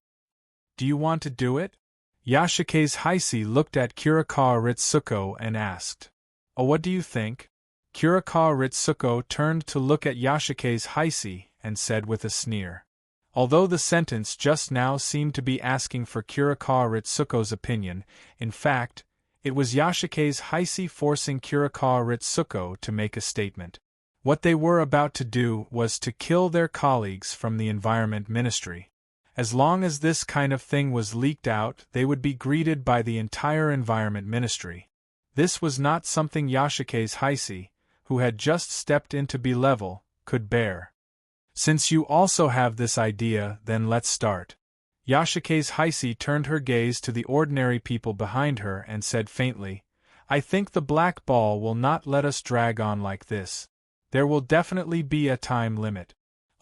Do you want to do it?" Yasuke's Heisei looked at Kurikawa Ritsuko and asked, "Oh, what do you think?" Kurikawa Ritsuko turned to look at Yasuke's Heisei and said with a sneer. Although the sentence just now seemed to be asking for Kurikawa Ritsuko's opinion, in fact, it was Yasuke's Heisei forcing Kurikawa Ritsuko to make a statement. What they were about to do was to kill their colleagues from the Environment Ministry. As long as this kind of thing was leaked out, they would be greeted by the entire Environment Ministry. This was not something Yasuke's Heisei, who had just stepped into B-level, could bear. "Since you also have this idea, then let's start." Yasuke's Heisei turned her gaze to the ordinary people behind her and said faintly, "I think the black ball will not let us drag on like this. There will definitely be a time limit.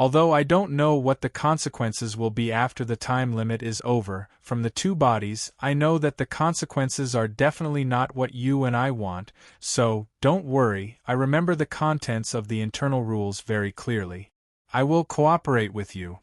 Although I don't know what the consequences will be after the time limit is over, from the 2 bodies, I know that the consequences are definitely not what you and I want, so, don't worry, I remember the contents of the internal rules very clearly. I will cooperate with you,"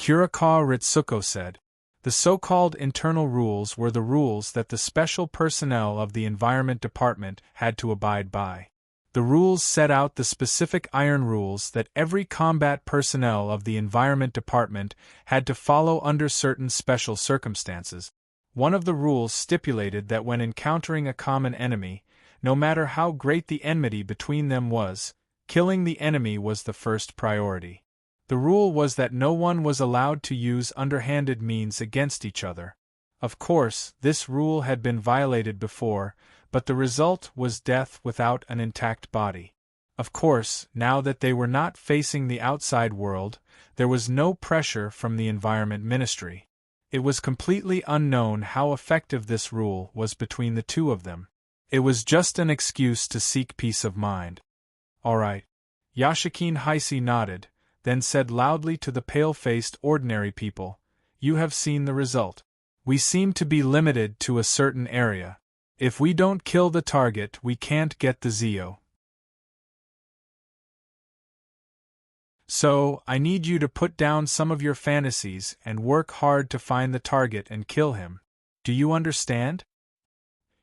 Kurikawa Ritsuko said. The so-called internal rules were the rules that the special personnel of the Environment Department had to abide by. The rules set out the specific iron rules that every combat personnel of the Environment Department had to follow under certain special circumstances. One of the rules stipulated that when encountering a common enemy, no matter how great the enmity between them was, killing the enemy was the first priority. The rule was that no one was allowed to use underhanded means against each other. Of course, this rule had been violated before, but the result was death without an intact body. Of course, now that they were not facing the outside world, there was no pressure from the Environment Ministry. It was completely unknown how effective this rule was between the 2 of them. It was just an excuse to seek peace of mind. "All right." Yasuke Heisei nodded, then said loudly to the pale-faced ordinary people, "You have seen the result. We seem to be limited to a certain area. If we don't kill the target, we can't get the Zeo. So, I need you to put down some of your fantasies and work hard to find the target and kill him. Do you understand?"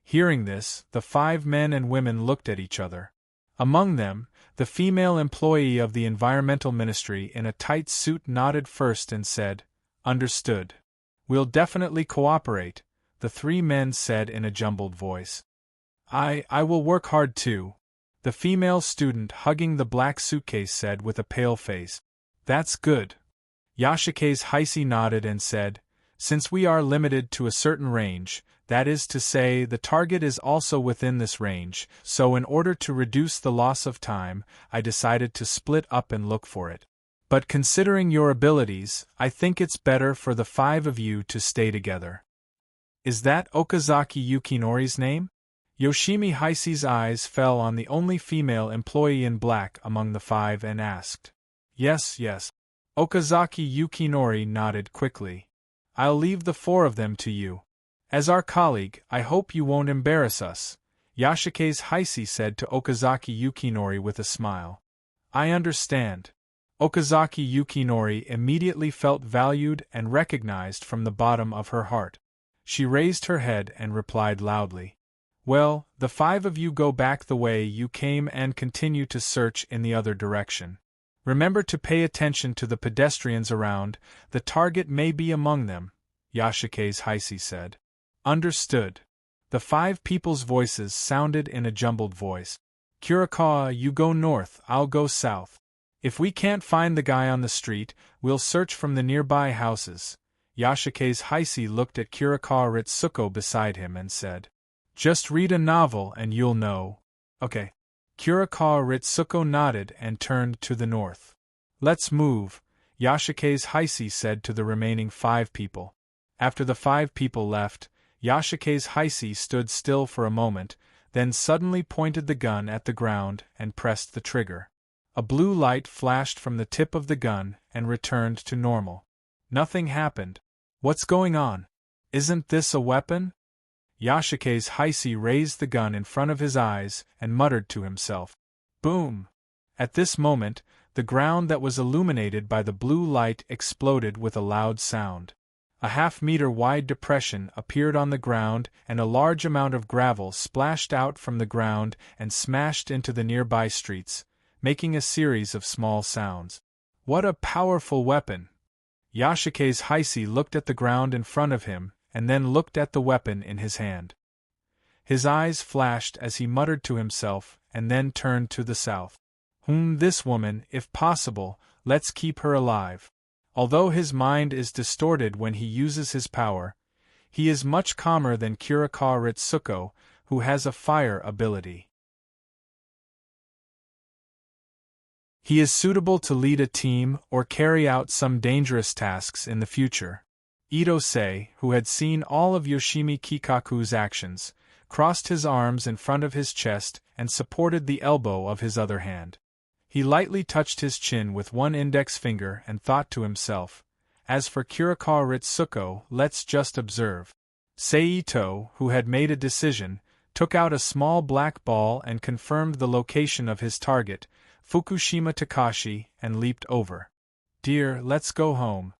Hearing this, the 5 men and women looked at each other. Among them, the female employee of the Environmental Ministry in a tight suit nodded first and said, "Understood. We'll definitely cooperate," the 3 men said in a jumbled voice. I will work hard too," the female student hugging the black suitcase said with a pale face. "That's good." Yasuke's Heisei nodded and said, Since we are limited to a certain range, that is to say, the target is also within this range, so in order to reduce the loss of time, I decided to split up and look for it. But considering your abilities, I think it's better for the 5 of you to stay together. Is that Okazaki Yukinori's name? Yoshimi Heisei's eyes fell on the only female employee in black among the 5 and asked. Yes, yes. Okazaki Yukinori nodded quickly. I'll leave the 4 of them to you. As our colleague, I hope you won't embarrass us, Yashike's Heisei said to Okazaki Yukinori with a smile. I understand. Okazaki Yukinori immediately felt valued and recognized from the bottom of her heart. She raised her head and replied loudly. Well, the 5 of you go back the way you came and continue to search in the other direction. Remember to pay attention to the pedestrians around, the target may be among them, Yashike's Heisei said. Understood. The 5 people's voices sounded in a jumbled voice. Kurikawa, you go north, I'll go south. If we can't find the guy on the street, we'll search from the nearby houses. Yashike's Heisei looked at Kurikawa Ritsuko beside him and said, Just read a novel and you'll know. Okay. Kurikawa Ritsuko nodded and turned to the north. Let's move, Yashike's Heisei said to the remaining 5 people. After the 5 people left, Yashike's Heisei stood still for a moment, then suddenly pointed the gun at the ground and pressed the trigger. A blue light flashed from the tip of the gun and returned to normal. Nothing happened. What's going on? Isn't this a weapon? Yashike's Heisei raised the gun in front of his eyes and muttered to himself. Boom! At this moment, the ground that was illuminated by the blue light exploded with a loud sound. A half-meter-wide depression appeared on the ground and a large amount of gravel splashed out from the ground and smashed into the nearby streets, making a series of small sounds. What a powerful weapon! Yashike's Heisei looked at the ground in front of him and then looked at the weapon in his hand. His eyes flashed as he muttered to himself and then turned to the south. This woman, if possible, let's keep her alive. Although his mind is distorted when he uses his power, he is much calmer than Kurikawa Ritsuko, who has a fire ability. He is suitable to lead a team or carry out some dangerous tasks in the future. Ito-sei, who had seen all of Yoshimi Kikaku's actions, crossed his arms in front of his chest and supported the elbow of his other hand. He lightly touched his chin with one index finger and thought to himself, as for Kurikawa Ritsuko, let's just observe. Seito, who had made a decision, took out a small black ball and confirmed the location of his target, Fukushima Takashi, and leaped over. Dear, let's go home.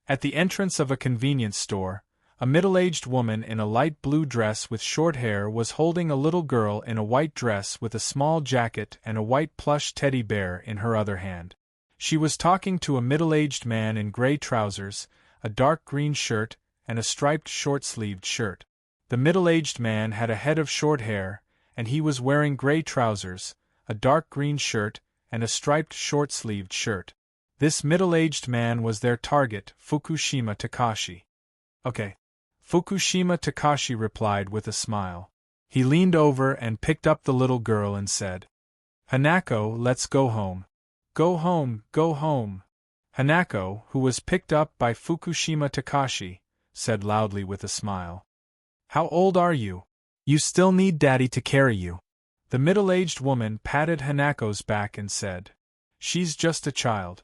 At the entrance of a convenience store, a middle-aged woman in a light blue dress with short hair was holding a little girl in a white dress with a small jacket and a white plush teddy bear in her other hand. She was talking to a middle-aged man in gray trousers, a dark green shirt, and a striped short-sleeved shirt. The middle-aged man had a head of short hair, and he was wearing gray trousers, a dark green shirt, and a striped short-sleeved shirt. This middle-aged man was their target, Fukushima Takashi. Okay. Fukushima Takashi replied with a smile. He leaned over and picked up the little girl and said, Hanako, let's go home. Go home, go home. Hanako, who was picked up by Fukushima Takashi, said loudly with a smile. How old are you? You still need daddy to carry you. The middle-aged woman patted Hanako's back and said, She's just a child.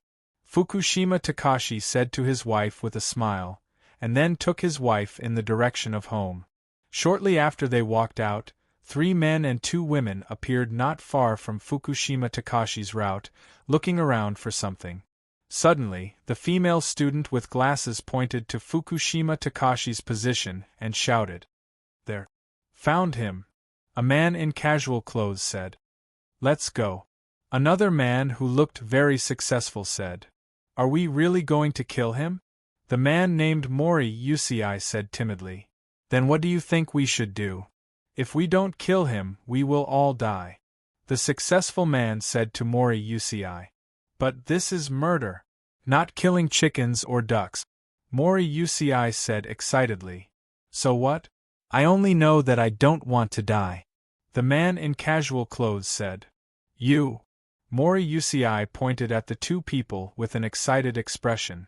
Fukushima Takashi said to his wife with a smile, and then took his wife in the direction of home. Shortly after they walked out, 3 men and 2 women appeared not far from Fukushima Takashi's route, looking around for something. Suddenly, the female student with glasses pointed to Fukushima Takashi's position and shouted, There! Found him! A man in casual clothes said. Let's go. Another man who looked very successful said, Are we really going to kill him? The man named Mori Usui said timidly. Then what do you think we should do? If we don't kill him, we will all die. The successful man said to Mori Usui. But this is murder. Not killing chickens or ducks. Mori Uci said excitedly. So what? I only know that I don't want to die. The man in casual clothes said. You. Mori Uci pointed at the two people with an excited expression.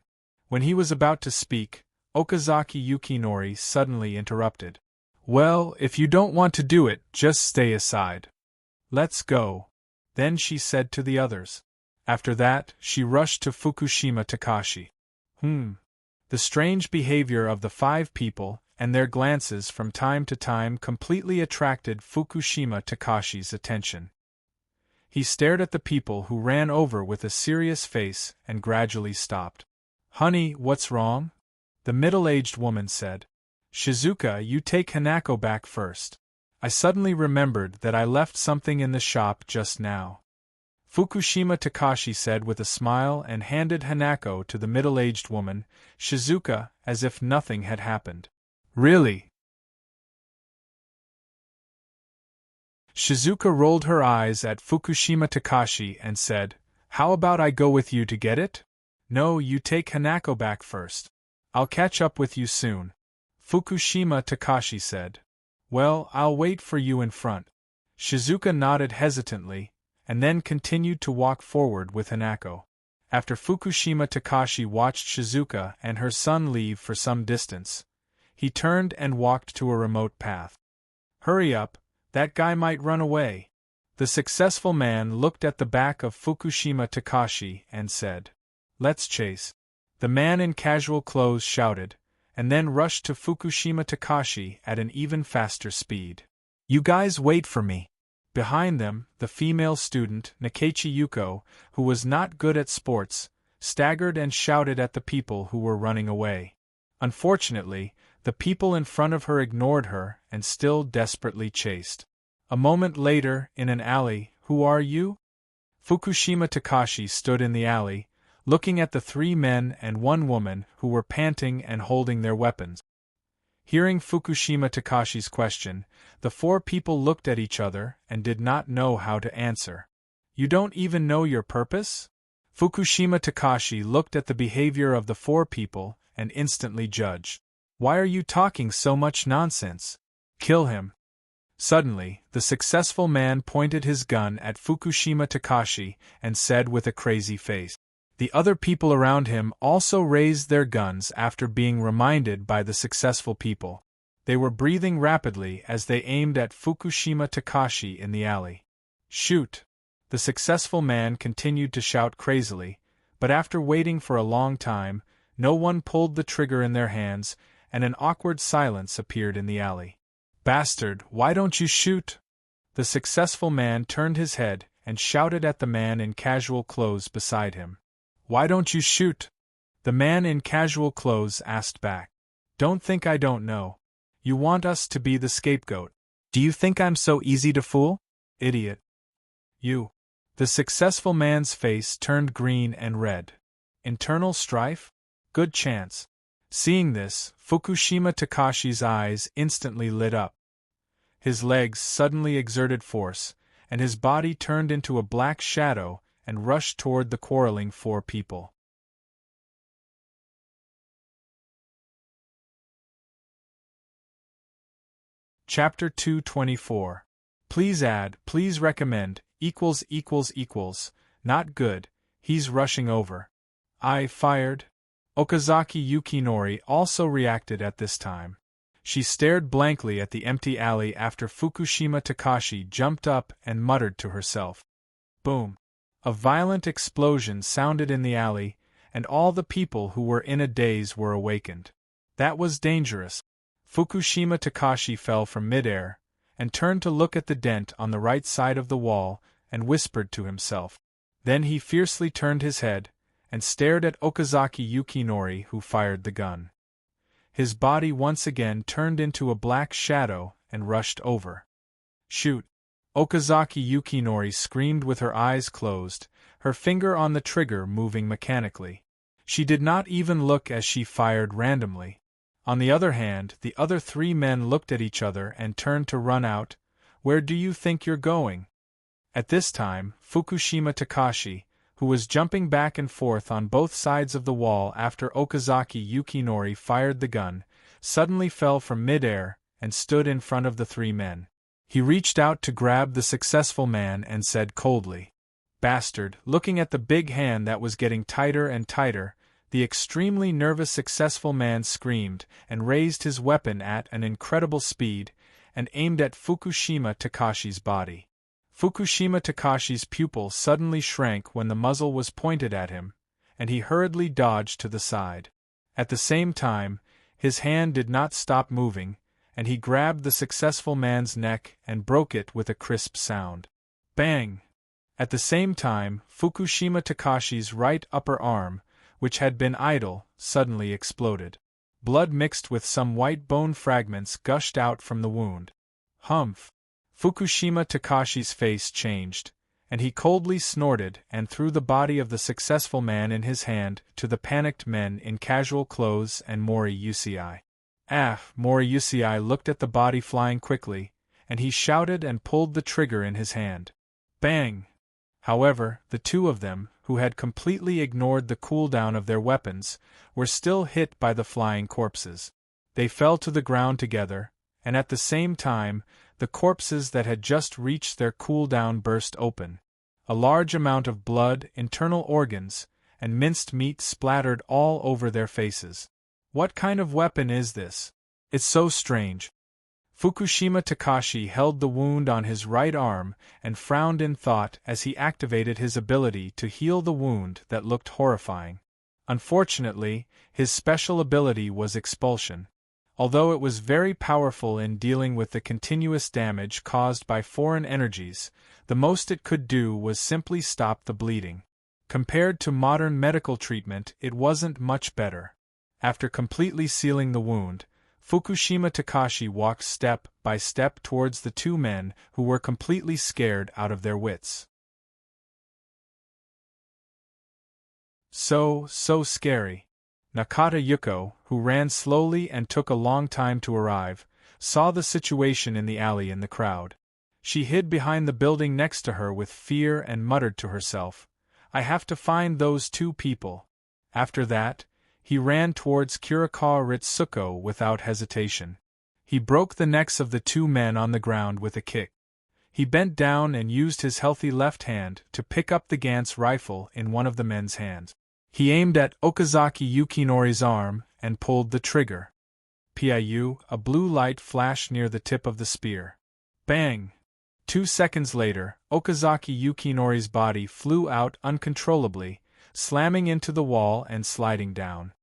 When he was about to speak, Okazaki Yukinori suddenly interrupted. Well, if you don't want to do it, just stay aside. Let's go. Then she said to the others. After that, she rushed to Fukushima Takashi. The strange behavior of the five people, and their glances from time to time completely attracted Fukushima Takashi's attention. He stared at the people who ran over with a serious face and gradually stopped. Honey, what's wrong? The middle-aged woman said. Shizuka, you take Hanako back first. I suddenly remembered that I left something in the shop just now. Fukushima Takashi said with a smile and handed Hanako to the middle-aged woman, Shizuka, as if nothing had happened. Really? Shizuka rolled her eyes at Fukushima Takashi and said, How about I go with you to get it? No, you take Hanako back first. I'll catch up with you soon. Fukushima Takashi said. Well, I'll wait for you in front. Shizuka nodded hesitantly, and then continued to walk forward with Hanako. After Fukushima Takashi watched Shizuka and her son leave for some distance, he turned and walked to a remote path. Hurry up, that guy might run away. The successful man looked at the back of Fukushima Takashi and said, Let's chase. The man in casual clothes shouted, and then rushed to Fukushima Takashi at an even faster speed. You guys wait for me. Behind them, the female student, Nakachi Yuko, who was not good at sports, staggered and shouted at the people who were running away. Unfortunately, the people in front of her ignored her and still desperately chased. A moment later, in an alley, Who are you? Fukushima Takashi stood in the alley, looking at the three men and one woman who were panting and holding their weapons. Hearing Fukushima Takashi's question, the four people looked at each other and did not know how to answer. You don't even know your purpose? Fukushima Takashi looked at the behavior of the four people and instantly judged. Why are you talking so much nonsense? Kill him. Suddenly, the successful man pointed his gun at Fukushima Takashi and said with a crazy face. The other people around him also raised their guns after being reminded by the successful people. They were breathing rapidly as they aimed at Fukushima Takashi in the alley. Shoot! The successful man continued to shout crazily, but after waiting for a long time, no one pulled the trigger in their hands, and an awkward silence appeared in the alley. Bastard, why don't you shoot? The successful man turned his head and shouted at the man in casual clothes beside him. Why don't you shoot? The man in casual clothes asked back. Don't think I don't know. You want us to be the scapegoat. Do you think I'm so easy to fool? Idiot. You. The successful man's face turned green and red. Internal strife? Good chance. Seeing this, Fukushima Takashi's eyes instantly lit up. His legs suddenly exerted force, and his body turned into a black shadow and rushed toward the quarreling four people. Chapter 224. Please add, please recommend, not good, he's rushing over. I fired. Okazaki Yukinori also reacted at this time. She stared blankly at the empty alley after Fukushima Takashi jumped up and muttered to herself. Boom. A violent explosion sounded in the alley, and all the people who were in a daze were awakened. That was dangerous. Fukushima Takashi fell from midair, and turned to look at the dent on the right side of the wall, and whispered to himself. Then he fiercely turned his head, and stared at Okazaki Yukinori who fired the gun. His body once again turned into a black shadow and rushed over. Shoot! Okazaki Yukinori screamed with her eyes closed, her finger on the trigger moving mechanically. She did not even look as she fired randomly. On the other hand, the other three men looked at each other and turned to run out. Where do you think you're going? At this time, Fukushima Takashi, who was jumping back and forth on both sides of the wall after Okazaki Yukinori fired the gun, suddenly fell from mid-air and stood in front of the three men. He reached out to grab the successful man and said coldly, "Bastard," looking at the big hand that was getting tighter and tighter. The extremely nervous successful man screamed and raised his weapon at an incredible speed and aimed at Fukushima Takashi's body. Fukushima Takashi's pupil suddenly shrank when the muzzle was pointed at him, and he hurriedly dodged to the side. At the same time, his hand did not stop moving, and he grabbed the successful man's neck and broke it with a crisp sound. Bang! At the same time, Fukushima Takashi's right upper arm, which had been idle, suddenly exploded. Blood mixed with some white bone fragments gushed out from the wound. Humph! Fukushima Takashi's face changed, and he coldly snorted and threw the body of the successful man in his hand to the panicked men in casual clothes and Mori Usui. Mori Usui looked at the body flying quickly, and he shouted and pulled the trigger in his hand. Bang! However, the two of them, who had completely ignored the cooldown of their weapons, were still hit by the flying corpses. They fell to the ground together, and at the same time, the corpses that had just reached their cooldown burst open. A large amount of blood, internal organs, and minced meat splattered all over their faces. What kind of weapon is this? It's so strange. Fukushima Takashi held the wound on his right arm and frowned in thought as he activated his ability to heal the wound that looked horrifying. Unfortunately, his special ability was expulsion. Although it was very powerful in dealing with the continuous damage caused by foreign energies, the most it could do was simply stop the bleeding. Compared to modern medical treatment, it wasn't much better. After completely sealing the wound, Fukushima Takashi walked step by step towards the two men who were completely scared out of their wits. So scary. Nakata Yuko, who ran slowly and took a long time to arrive, saw the situation in the alley in the crowd. She hid behind the building next to her with fear and muttered to herself, "I have to find those two people." After that, he ran towards Kurikawa Ritsuko without hesitation. He broke the necks of the two men on the ground with a kick. He bent down and used his healthy left hand to pick up the Gantz rifle in one of the men's hands. He aimed at Okazaki Yukinori's arm and pulled the trigger. Piu, a blue light flashed near the tip of the spear. Bang! 2 seconds later, Okazaki Yukinori's body flew out uncontrollably, slamming into the wall and sliding down.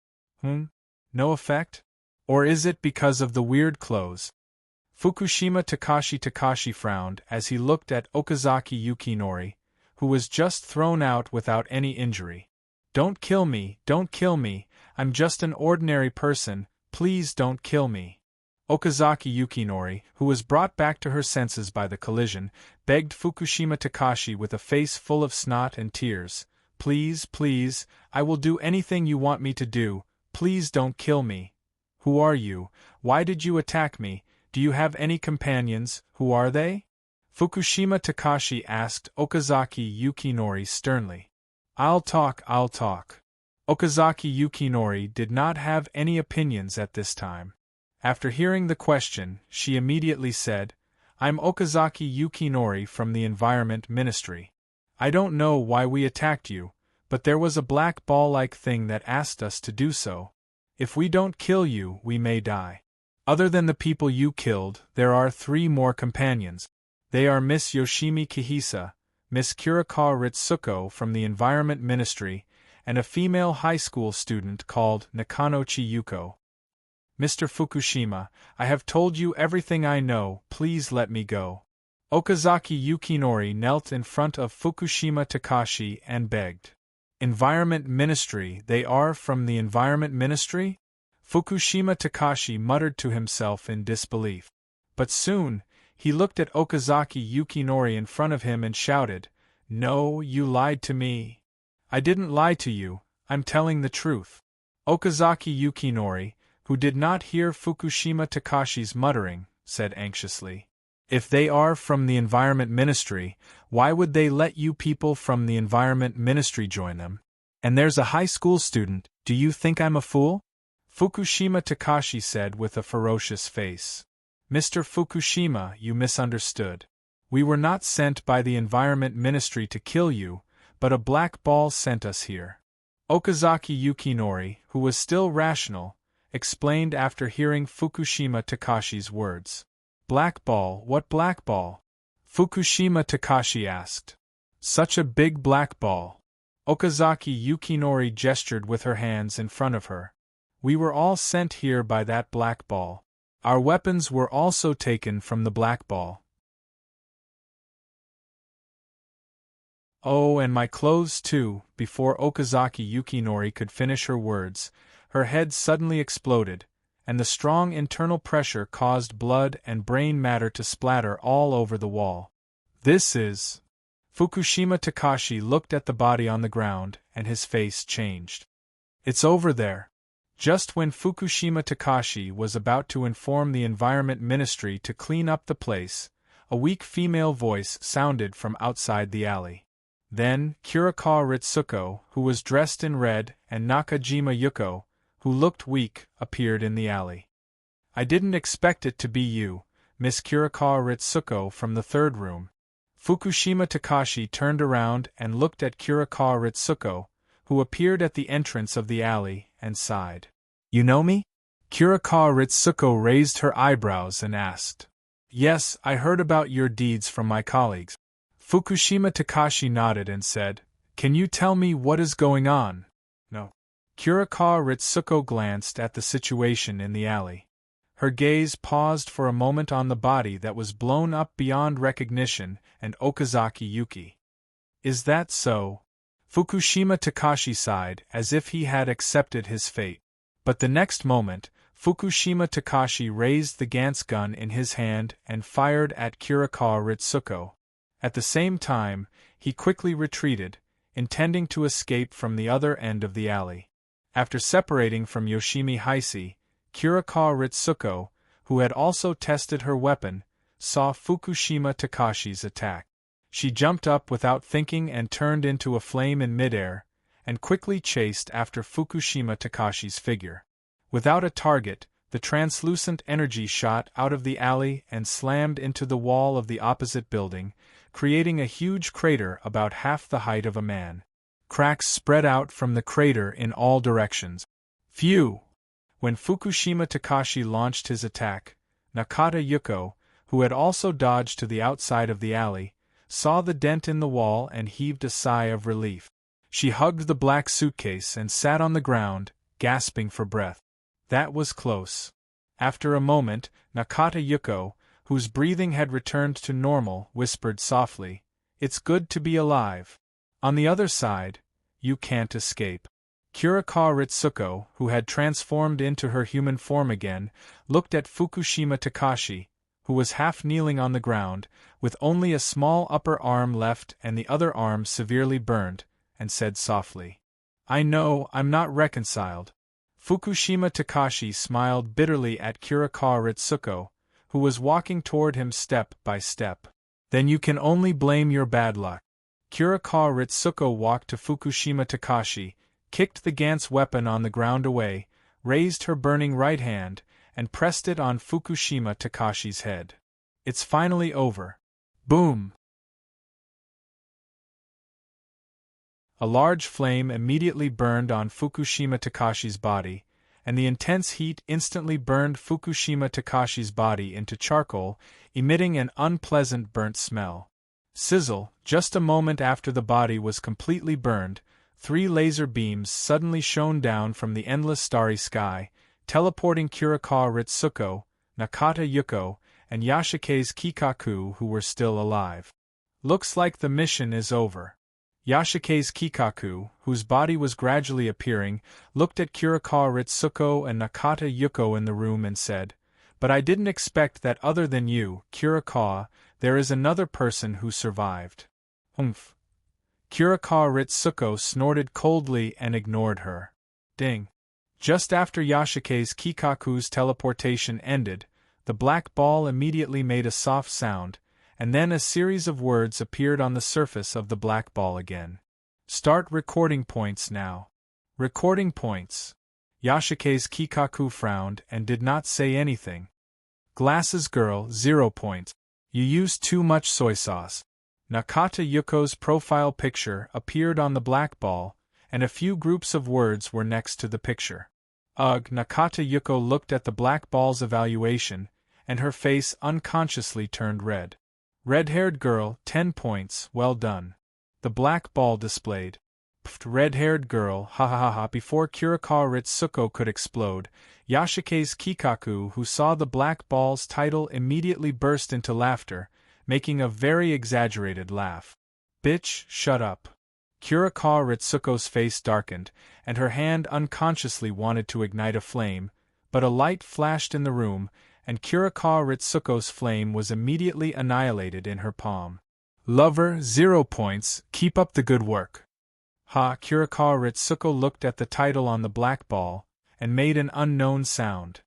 No effect? Or is it because of the weird clothes? Fukushima Takashi frowned as he looked at Okazaki Yukinori, who was just thrown out without any injury. "Don't kill me, I'm just an ordinary person, please don't kill me." Okazaki Yukinori, who was brought back to her senses by the collision, begged Fukushima Takashi with a face full of snot and tears, Please, I will do anything you want me to do, please don't kill me." "Who are you? Why did you attack me? Do you have any companions? Who are they?" Fukushima Takashi asked Okazaki Yukinori sternly. I'll talk. Okazaki Yukinori did not have any opinions at this time. After hearing the question, she immediately said, "I'm Okazaki Yukinori from the Environment Ministry. I don't know why we attacked you, but there was a black ball-like thing that asked us to do so. If we don't kill you, we may die. Other than the people you killed, there are 3 more companions. They are Miss Yoshimi Kihisa, Miss Kurikawa Ritsuko from the Environment Ministry, and a female high school student called Nakanochi Yuko. Mr. Fukushima, I have told you everything I know, please let me go." Okazaki Yukinori knelt in front of Fukushima Takashi and begged. "Environment Ministry, they are from the Environment Ministry?" Fukushima Takashi muttered to himself in disbelief. But soon, he looked at Okazaki Yukinori in front of him and shouted, "No, you lied to me." "I didn't lie to you, I'm telling the truth." Okazaki Yukinori, who did not hear Fukushima Takashi's muttering, said anxiously, If they are from the Environment Ministry, why would they let you people from the Environment Ministry join them? And there's a high school student, do you think I'm a fool? Fukushima Takashi said with a ferocious face. Mr. Fukushima, you misunderstood. We were not sent by the Environment Ministry to kill you, but a black ball sent us here. Okazaki Yukinori, who was still rational, explained after hearing Fukushima Takashi's words. Black ball, what black ball? Fukushima Takashi asked. Such a big black ball. Okazaki Yukinori gestured with her hands in front of her. We were all sent here by that black ball. Our weapons were also taken from the black ball. Oh, and my clothes too. Before Okazaki Yukinori could finish her words, her head suddenly exploded, and the strong internal pressure caused blood and brain matter to splatter all over the wall. This is... Fukushima Takashi looked at the body on the ground, and his face changed. It's over there. Just when Fukushima Takashi was about to inform the Environment Ministry to clean up the place, a weak female voice sounded from outside the alley. Then, Kurikawa Ritsuko, who was dressed in red, and Nakajima Yuko, who looked weak, appeared in the alley. I didn't expect it to be you, Miss Kurikawa Ritsuko from the third room. Fukushima Takashi turned around and looked at Kurikawa Ritsuko, who appeared at the entrance of the alley, and sighed. You know me? Kurikawa Ritsuko raised her eyebrows and asked. Yes, I heard about your deeds from my colleagues. Fukushima Takashi nodded and said, Can you tell me what is going on? No. Kurikawa Ritsuko glanced at the situation in the alley. Her gaze paused for a moment on the body that was blown up beyond recognition and Okazaki Yuki. Is that so? Fukushima Takashi sighed as if he had accepted his fate. But the next moment, Fukushima Takashi raised the Gantz gun in his hand and fired at Kurikawa Ritsuko. At the same time, he quickly retreated, intending to escape from the other end of the alley. After separating from Yoshimi Heisei, Kurikawa Ritsuko, who had also tested her weapon, saw Fukushima Takashi's attack. She jumped up without thinking and turned into a flame in midair, and quickly chased after Fukushima Takashi's figure. Without a target, the translucent energy shot out of the alley and slammed into the wall of the opposite building, creating a huge crater about half the height of a man. Cracks spread out from the crater in all directions. Phew! When Fukushima Takashi launched his attack, Nakata Yuko, who had also dodged to the outside of the alley, saw the dent in the wall and heaved a sigh of relief. She hugged the black suitcase and sat on the ground, gasping for breath. That was close. After a moment, Nakata Yuko, whose breathing had returned to normal, whispered softly, It's good to be alive. On the other side, you can't escape. Kurikawa Ritsuko, who had transformed into her human form again, looked at Fukushima Takashi, who was half kneeling on the ground, with only a small upper arm left and the other arm severely burned, and said softly, I know I'm not reconciled. Fukushima Takashi smiled bitterly at Kurikawa Ritsuko, who was walking toward him step by step. Then you can only blame your bad luck. Kurikawa Ritsuko walked to Fukushima Takashi, kicked the Gantz weapon on the ground away, raised her burning right hand, and pressed it on Fukushima Takashi's head. It's finally over. Boom! A large flame immediately burned on Fukushima Takashi's body, and the intense heat instantly burned Fukushima Takashi's body into charcoal, emitting an unpleasant burnt smell. Sizzle, just a moment after the body was completely burned, 3 laser beams suddenly shone down from the endless starry sky, teleporting Kurikawa Ritsuko, Nakata Yuko, and Yashike's Kikaku who were still alive. Looks like the mission is over. Yashike's Kikaku, whose body was gradually appearing, looked at Kurikawa Ritsuko and Nakata Yuko in the room and said, But I didn't expect that other than you, Kurikawa, there is another person who survived. Humph. Kurikawa Ritsuko snorted coldly and ignored her. Ding. Just after Yashike's Kikaku's teleportation ended, the black ball immediately made a soft sound, and then a series of words appeared on the surface of the black ball again. Start recording points now. Recording points. Yashike's Kikaku frowned and did not say anything. Glasses girl, 0 points. You used too much soy sauce. Nakata Yuko's profile picture appeared on the black ball, and a few groups of words were next to the picture. Ugh, Nakata Yuko looked at the black ball's evaluation, and her face unconsciously turned red. Red-haired girl, 10 points, well done. The black ball displayed. Pfft, red-haired girl, ha ha ha ha. Before Kurikawa Ritsuko could explode, Yashike's Kikaku, who saw the black ball's title, immediately burst into laughter, making a very exaggerated laugh. Bitch, shut up. Kurikawa Ritsuko's face darkened, and her hand unconsciously wanted to ignite a flame, but a light flashed in the room, and Kurikawa Ritsuko's flame was immediately annihilated in her palm. Lover, 0 points, keep up the good work. Ha! Kurikawa Ritsuko looked at the title on the black ball, and made an unknown sound.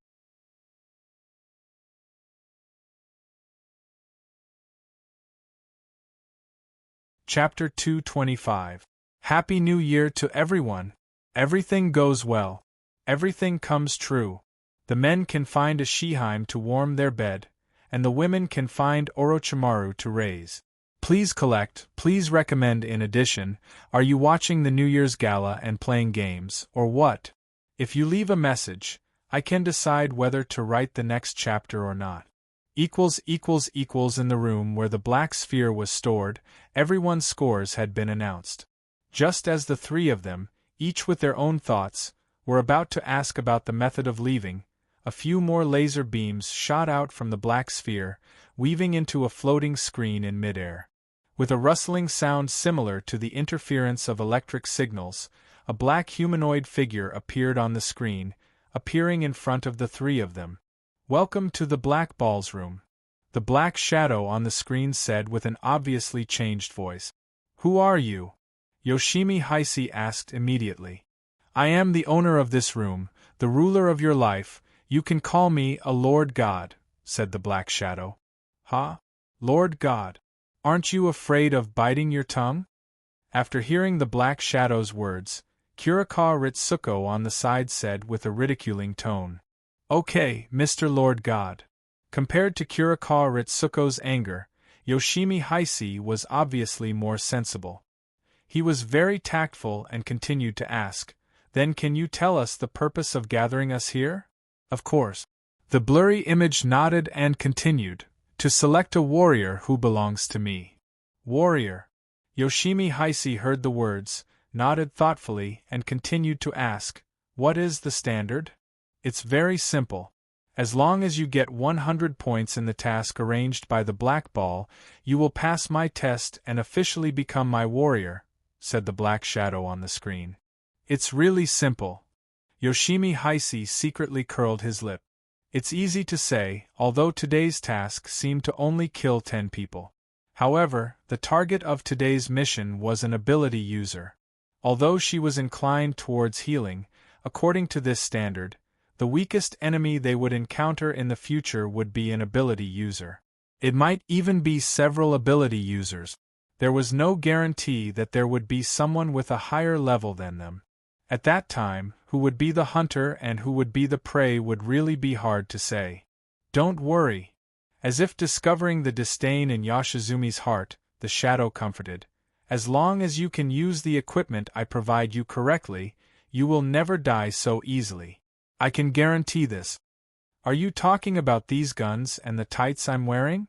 Chapter 225. Happy New Year to everyone! Everything goes well. Everything comes true. The men can find a Shiheim to warm their bed, and the women can find Orochimaru to raise. Please collect, please recommend. In addition, are you watching the New Year's Gala and playing games, or what? If you leave a message, I can decide whether to write the next chapter or not. In the room where the black sphere was stored, everyone's scores had been announced. Just as the three of them, each with their own thoughts, were about to ask about the method of leaving, a few more laser beams shot out from the black sphere, weaving into a floating screen in midair. With a rustling sound similar to the interference of electric signals, a black humanoid figure appeared on the screen, appearing in front of the three of them. Welcome to the Black Ball's room. The black shadow on the screen said with an obviously changed voice. Who are you? Yoshimi Heisei asked immediately. I am the owner of this room, the ruler of your life. You can call me a Lord God, said the black shadow. Huh? Lord God? Aren't you afraid of biting your tongue? After hearing the black shadow's words, Kurikawa Ritsuko on the side said with a ridiculing tone. Okay, Mr. Lord God. Compared to Kurikawa Ritsuko's anger, Yoshimi Heisei was obviously more sensible. He was very tactful and continued to ask, Then can you tell us the purpose of gathering us here? Of course. The blurry image nodded and continued, To select a warrior who belongs to me. Warrior. Yoshimi Heisei heard the words, nodded thoughtfully and continued to ask, What is the standard? It's very simple. As long as you get 100 points in the task arranged by the black ball, you will pass my test and officially become my warrior, said the black shadow on the screen. It's really simple. Yoshimi Heisei secretly curled his lip. It's easy to say, although today's task seemed to only kill 10 people. However, the target of today's mission was an ability user. Although she was inclined towards healing, according to this standard, the weakest enemy they would encounter in the future would be an ability user. It might even be several ability users. There was no guarantee that there would be someone with a higher level than them. At that time, who would be the hunter and who would be the prey would really be hard to say. Don't worry. As if discovering the disdain in Yoshizumi's heart, the shadow comforted. As long as you can use the equipment I provide you correctly, you will never die so easily. I can guarantee this. Are you talking about these guns and the tights I'm wearing?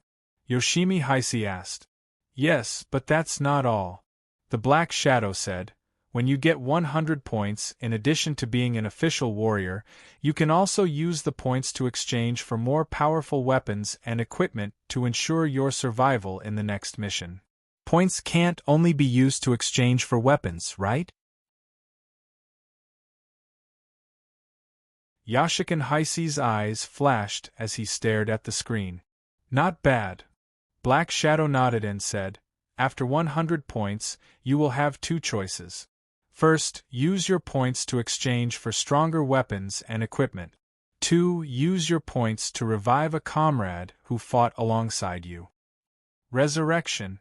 Yoshimi Heisei asked. Yes, but that's not all. The black shadow said. When you get 100 points, in addition to being an official warrior, you can also use the points to exchange for more powerful weapons and equipment to ensure your survival in the next mission. Points can't only be used to exchange for weapons, right? Yashikin Heisei's eyes flashed as he stared at the screen. Not bad. Black Shadow nodded and said, After 100 points, you will have two choices. First, use your points to exchange for stronger weapons and equipment. 2. Use your points to revive a comrade who fought alongside you. Resurrection.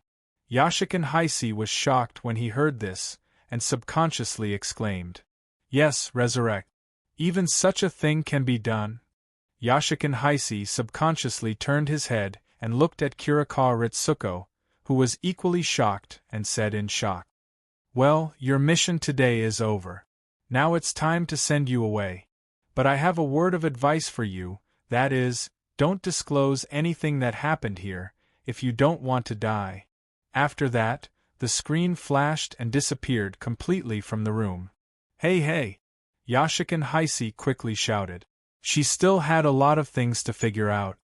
Yashikin Heisei was shocked when he heard this, and subconsciously exclaimed, "Yes, resurrect. Even such a thing can be done." Yashikin Heisei subconsciously turned his head and looked at Kurikawa Ritsuko, who was equally shocked, and said in shock, "Well, your mission today is over. Now it's time to send you away. But I have a word of advice for you, that is, don't disclose anything that happened here, if you don't want to die." After that, the screen flashed and disappeared completely from the room. "Hey hey!" Yashikin Heisei quickly shouted. She still had a lot of things to figure out.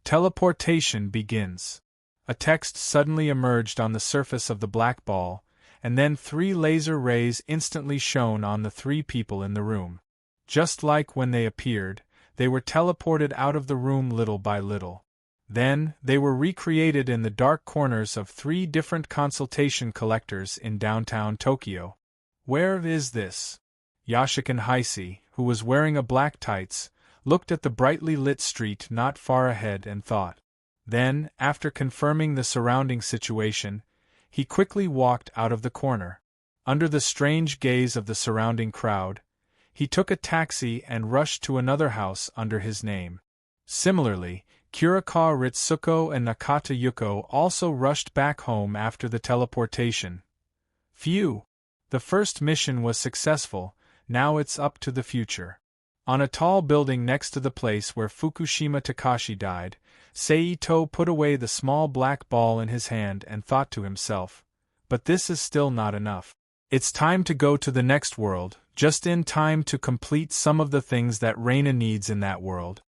Teleportation begins. A text suddenly emerged on the surface of the black ball, and then 3 laser rays instantly shone on the 3 people in the room. Just like when they appeared, they were teleported out of the room little by little. Then, they were recreated in the dark corners of 3 different consultation collectors in downtown Tokyo. Where is this? Yashikin Heisei, who was wearing a black tights, looked at the brightly lit street not far ahead and thought. Then, after confirming the surrounding situation, he quickly walked out of the corner. Under the strange gaze of the surrounding crowd, he took a taxi and rushed to another house under his name. Similarly, Kurikawa Ritsuko and Nakata Yuko also rushed back home after the teleportation. Phew! The first mission was successful, now it's up to the future. On a tall building next to the place where Fukushima Takashi died, Seito put away the small black ball in his hand and thought to himself, "But this is still not enough. It's time to go to the next world, just in time to complete some of the things that Reina needs in that world."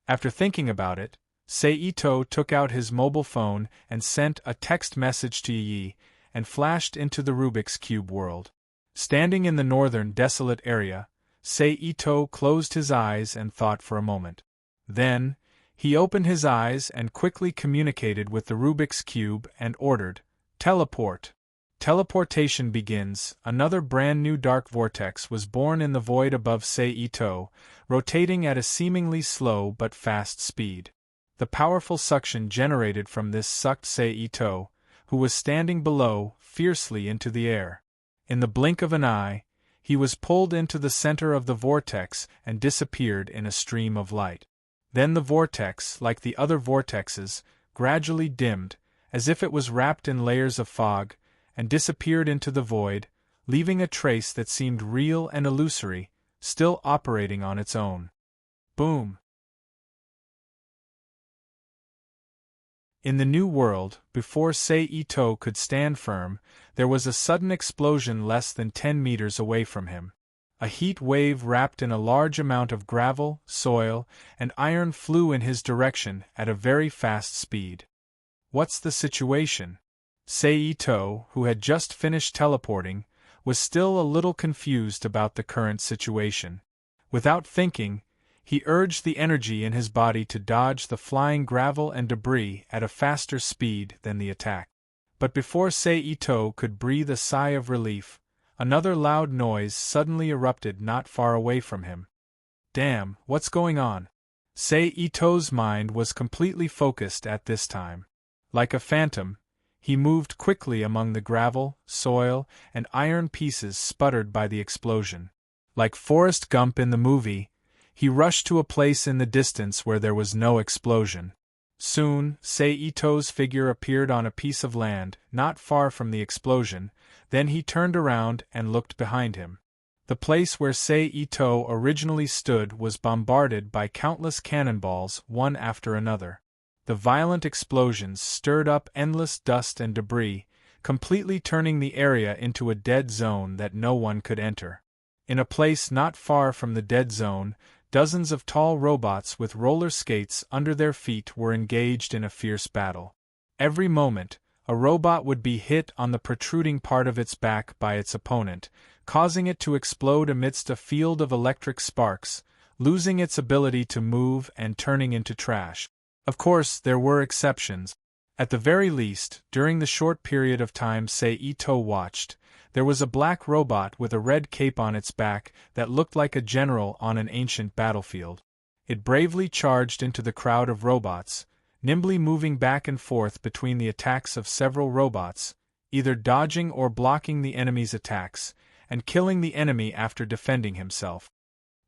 After thinking about it, Seito took out his mobile phone and sent a text message to Yi, and flashed into the Rubik's Cube world. Standing in the northern desolate area, Seito closed his eyes and thought for a moment. Then, he opened his eyes and quickly communicated with the Rubik's Cube and ordered, "Teleport." Teleportation begins. Another brand new dark vortex was born in the void above Seito, rotating at a seemingly slow but fast speed. The powerful suction generated from this sucked Seito, who was standing below, fiercely into the air. In the blink of an eye, he was pulled into the center of the vortex and disappeared in a stream of light. Then the vortex, like the other vortexes, gradually dimmed, as if it was wrapped in layers of fog, and disappeared into the void, leaving a trace that seemed real and illusory, still operating on its own. Boom! In the new world, before Seito could stand firm, there was a sudden explosion less than 10 meters away from him. A heat wave wrapped in a large amount of gravel, soil, and iron flew in his direction at a very fast speed. What's the situation? Seito, who had just finished teleporting, was still a little confused about the current situation. Without thinking, he urged the energy in his body to dodge the flying gravel and debris at a faster speed than the attack. But before Seito could breathe a sigh of relief, another loud noise suddenly erupted not far away from him. Damn, what's going on? Seito's mind was completely focused at this time. Like a phantom, he moved quickly among the gravel, soil, and iron pieces sputtered by the explosion. Like Forrest Gump in the movie, he rushed to a place in the distance where there was no explosion. Soon, Seito's figure appeared on a piece of land, not far from the explosion, then he turned around and looked behind him. The place where Seito originally stood was bombarded by countless cannonballs, one after another. The violent explosions stirred up endless dust and debris, completely turning the area into a dead zone that no one could enter. In a place not far from the dead zone, dozens of tall robots with roller skates under their feet were engaged in a fierce battle. Every moment, a robot would be hit on the protruding part of its back by its opponent, causing it to explode amidst a field of electric sparks, losing its ability to move and turning into trash. Of course, there were exceptions. At the very least, during the short period of time Seito watched, there was a black robot with a red cape on its back that looked like a general on an ancient battlefield. It bravely charged into the crowd of robots, nimbly moving back and forth between the attacks of several robots, either dodging or blocking the enemy's attacks, and killing the enemy after defending himself.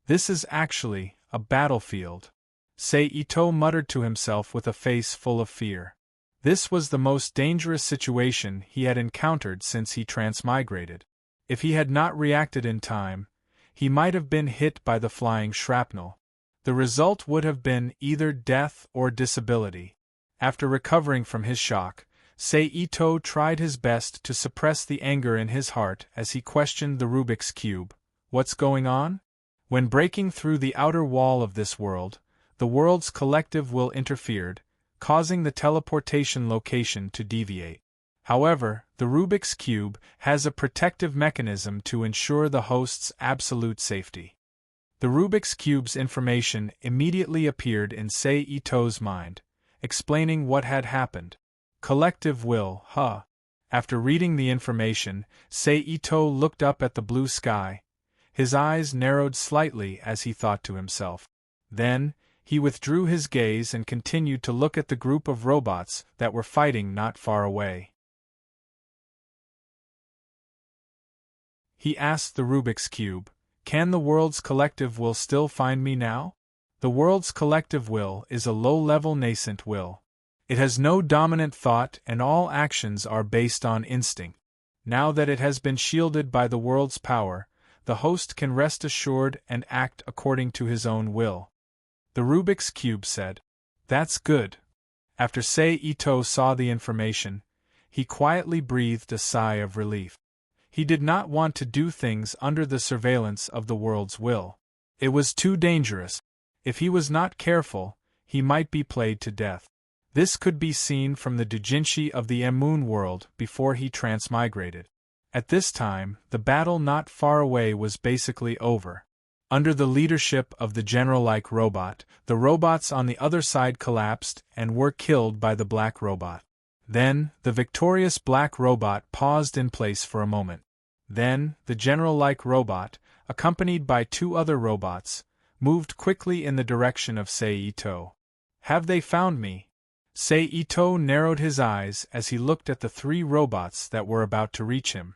This is actually a battlefield, Seito muttered to himself with a face full of fear. This was the most dangerous situation he had encountered since he transmigrated. If he had not reacted in time, he might have been hit by the flying shrapnel. The result would have been either death or disability. After recovering from his shock, Seito tried his best to suppress the anger in his heart as he questioned the Rubik's Cube. What's going on? When breaking through the outer wall of this world, the world's collective will interfered, causing the teleportation location to deviate. However, the Rubik's Cube has a protective mechanism to ensure the host's absolute safety. The Rubik's Cube's information immediately appeared in Seito's mind, explaining what had happened. Collective will, huh? After reading the information, Seito looked up at the blue sky. His eyes narrowed slightly as he thought to himself. Then, he withdrew his gaze and continued to look at the group of robots that were fighting not far away. He asked the Rubik's Cube, "Can the world's collective will still find me now?" The world's collective will is a low-level nascent will. It has no dominant thought and all actions are based on instinct. Now that it has been shielded by the world's power, the host can rest assured and act according to his own will. The Rubik's Cube said, "That's good." After Seito saw the information, he quietly breathed a sigh of relief. He did not want to do things under the surveillance of the world's will. It was too dangerous. If he was not careful, he might be played to death. This could be seen from the doujinshi of the Moon world before he transmigrated. At this time, the battle not far away was basically over. Under the leadership of the general-like robot, the robots on the other side collapsed and were killed by the black robot. Then, the victorious black robot paused in place for a moment. Then, the general-like robot, accompanied by two other robots, moved quickly in the direction of Seito. "Have they found me?" Seito narrowed his eyes as he looked at the three robots that were about to reach him.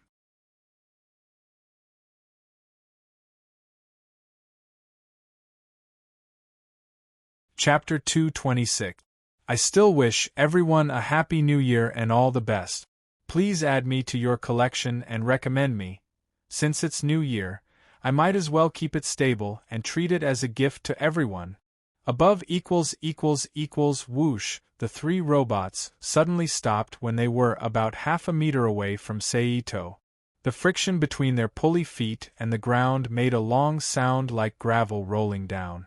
Chapter 226. I still wish everyone a Happy New Year and all the best. Please add me to your collection and recommend me. Since it's New Year, I might as well keep it stable and treat it as a gift to everyone. Above whoosh, the three robots suddenly stopped when they were about half a meter away from Seito. The friction between their pulley feet and the ground made a long sound like gravel rolling down.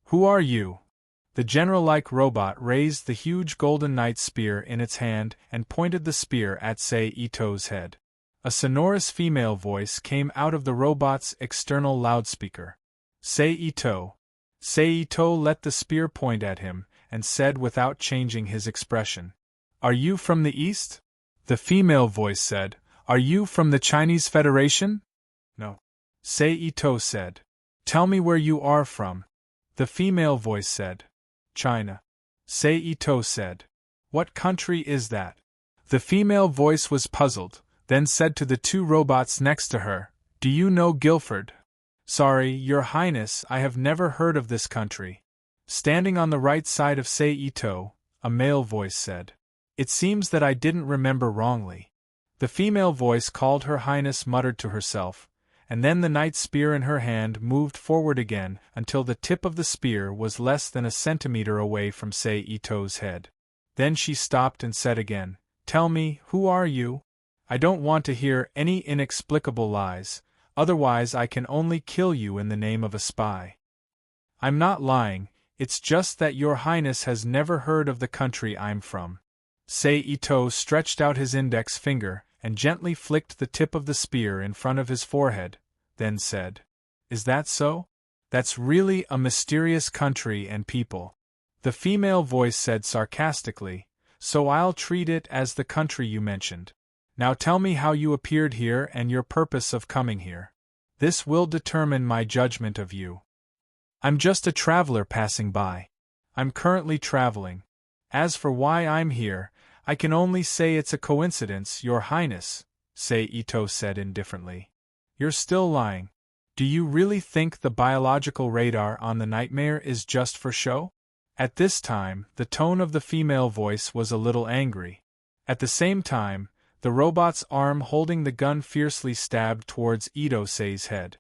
"Who are you?" The general-like robot raised the huge golden knight spear in its hand and pointed the spear at Seito's head. A sonorous female voice came out of the robot's external loudspeaker. Seito. Seito let the spear point at him, and said without changing his expression, "Are you from the East?" The female voice said, "Are you from the Chinese Federation?" "No." Seito said. "Tell me where you are from." The female voice said, "China." Seito said, "What country is that?" The female voice was puzzled, then said to the two robots next to her, "Do you know Guilford?" "Sorry, Your Highness, I have never heard of this country." Standing on the right side of Seito, a male voice said, "It seems that I didn't remember wrongly." The female voice called Her Highness muttered to herself, and then the knight's spear in her hand moved forward again until the tip of the spear was less than a centimeter away from Seito's head. Then she stopped and said again, "Tell me, who are you? I don't want to hear any inexplicable lies, otherwise I can only kill you in the name of a spy." "I'm not lying, it's just that Your Highness has never heard of the country I'm from." Seito stretched out his index finger and gently flicked the tip of the spear in front of his forehead, then said, "Is that so? That's really a mysterious country and people." The female voice said sarcastically, "So I'll treat it as the country you mentioned. Now tell me how you appeared here and your purpose of coming here. This will determine my judgment of you." I'm just a traveler passing by. I'm currently traveling. As for why I'm here, I can only say it's a coincidence, Your Highness, Ito said indifferently. You're still lying. Do you really think the biological radar on the nightmare is just for show? At this time, the tone of the female voice was a little angry. At the same time, the robot's arm holding the gun fiercely stabbed towards Ito-sei's head.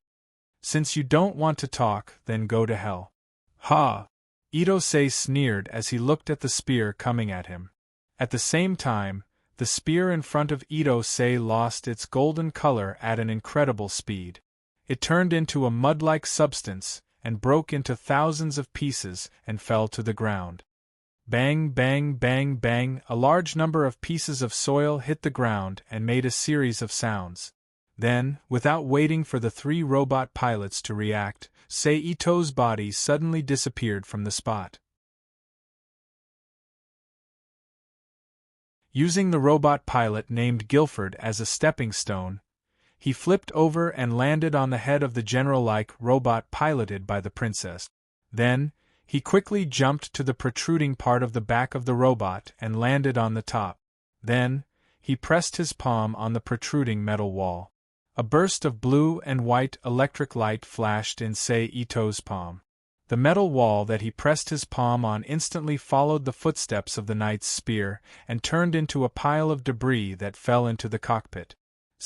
Since you don't want to talk, then go to hell. Ha! Ito-sei sneered as he looked at the spear coming at him. At the same time, the spear in front of Ito-sei lost its golden color at an incredible speed. It turned into a mud-like substance, and broke into thousands of pieces and fell to the ground. Bang, bang, bang, bang, a large number of pieces of soil hit the ground and made a series of sounds. Then, without waiting for the three robot pilots to react, Ito's body suddenly disappeared from the spot. Using the robot pilot named Guilford as a stepping stone, he flipped over and landed on the head of the general-like robot piloted by the princess. Then, he quickly jumped to the protruding part of the back of the robot and landed on the top. Then, he pressed his palm on the protruding metal wall. A burst of blue and white electric light flashed in Ito's palm. The metal wall that he pressed his palm on instantly followed the footsteps of the knight's spear and turned into a pile of debris that fell into the cockpit.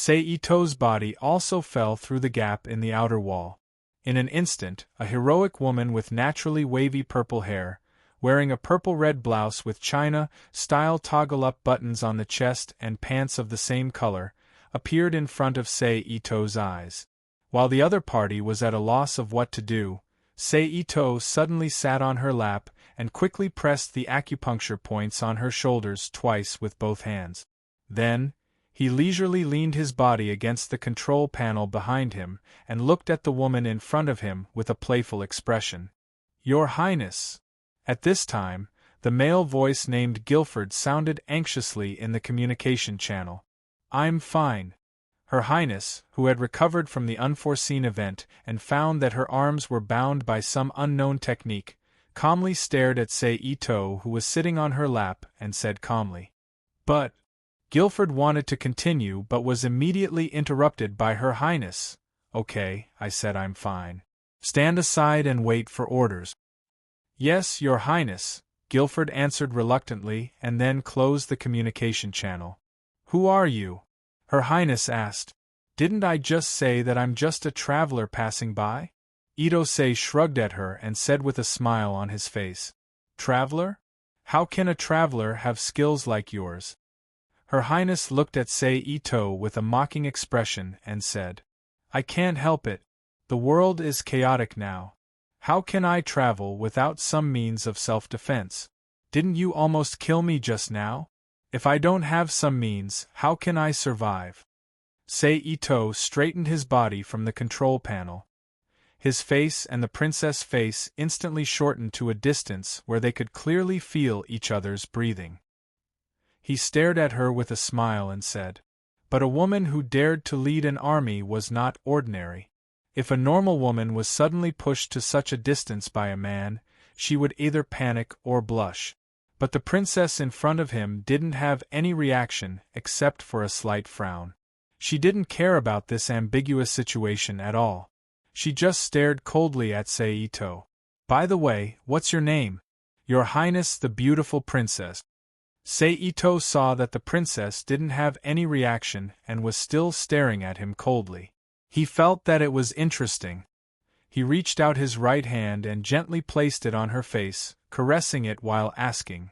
Ito's body also fell through the gap in the outer wall. In an instant, a heroic woman with naturally wavy purple hair, wearing a purple-red blouse with China-style toggle-up buttons on the chest and pants of the same color, appeared in front of Ito's eyes. While the other party was at a loss of what to do, Ito suddenly sat on her lap and quickly pressed the acupuncture points on her shoulders twice with both hands. Then, he leisurely leaned his body against the control panel behind him and looked at the woman in front of him with a playful expression. Your Highness! At this time, the male voice named Guilford sounded anxiously in the communication channel. I'm fine. Her Highness, who had recovered from the unforeseen event and found that her arms were bound by some unknown technique, calmly stared at Ito, who was sitting on her lap, and said calmly, But... Guilford wanted to continue but was immediately interrupted by Her Highness. Okay, I said, I'm fine. Stand aside and wait for orders. Yes, Your Highness, Guilford answered reluctantly and then closed the communication channel. Who are you? Her Highness asked. Didn't I just say that I'm just a traveler passing by? Ito-sei shrugged at her and said with a smile on his face. Traveler? How can a traveler have skills like yours? Her Highness looked at Ito with a mocking expression and said, I can't help it. The world is chaotic now. How can I travel without some means of self-defense? Didn't you almost kill me just now? If I don't have some means, how can I survive? Ito straightened his body from the control panel. His face and the princess' face instantly shortened to a distance where they could clearly feel each other's breathing. He stared at her with a smile and said, But a woman who dared to lead an army was not ordinary. If a normal woman was suddenly pushed to such a distance by a man, she would either panic or blush. But the princess in front of him didn't have any reaction except for a slight frown. She didn't care about this ambiguous situation at all. She just stared coldly at Ito. By the way, what's your name? Your Highness the beautiful princess. Ito saw that the princess didn't have any reaction and was still staring at him coldly. He felt that it was interesting. He reached out his right hand and gently placed it on her face, caressing it while asking.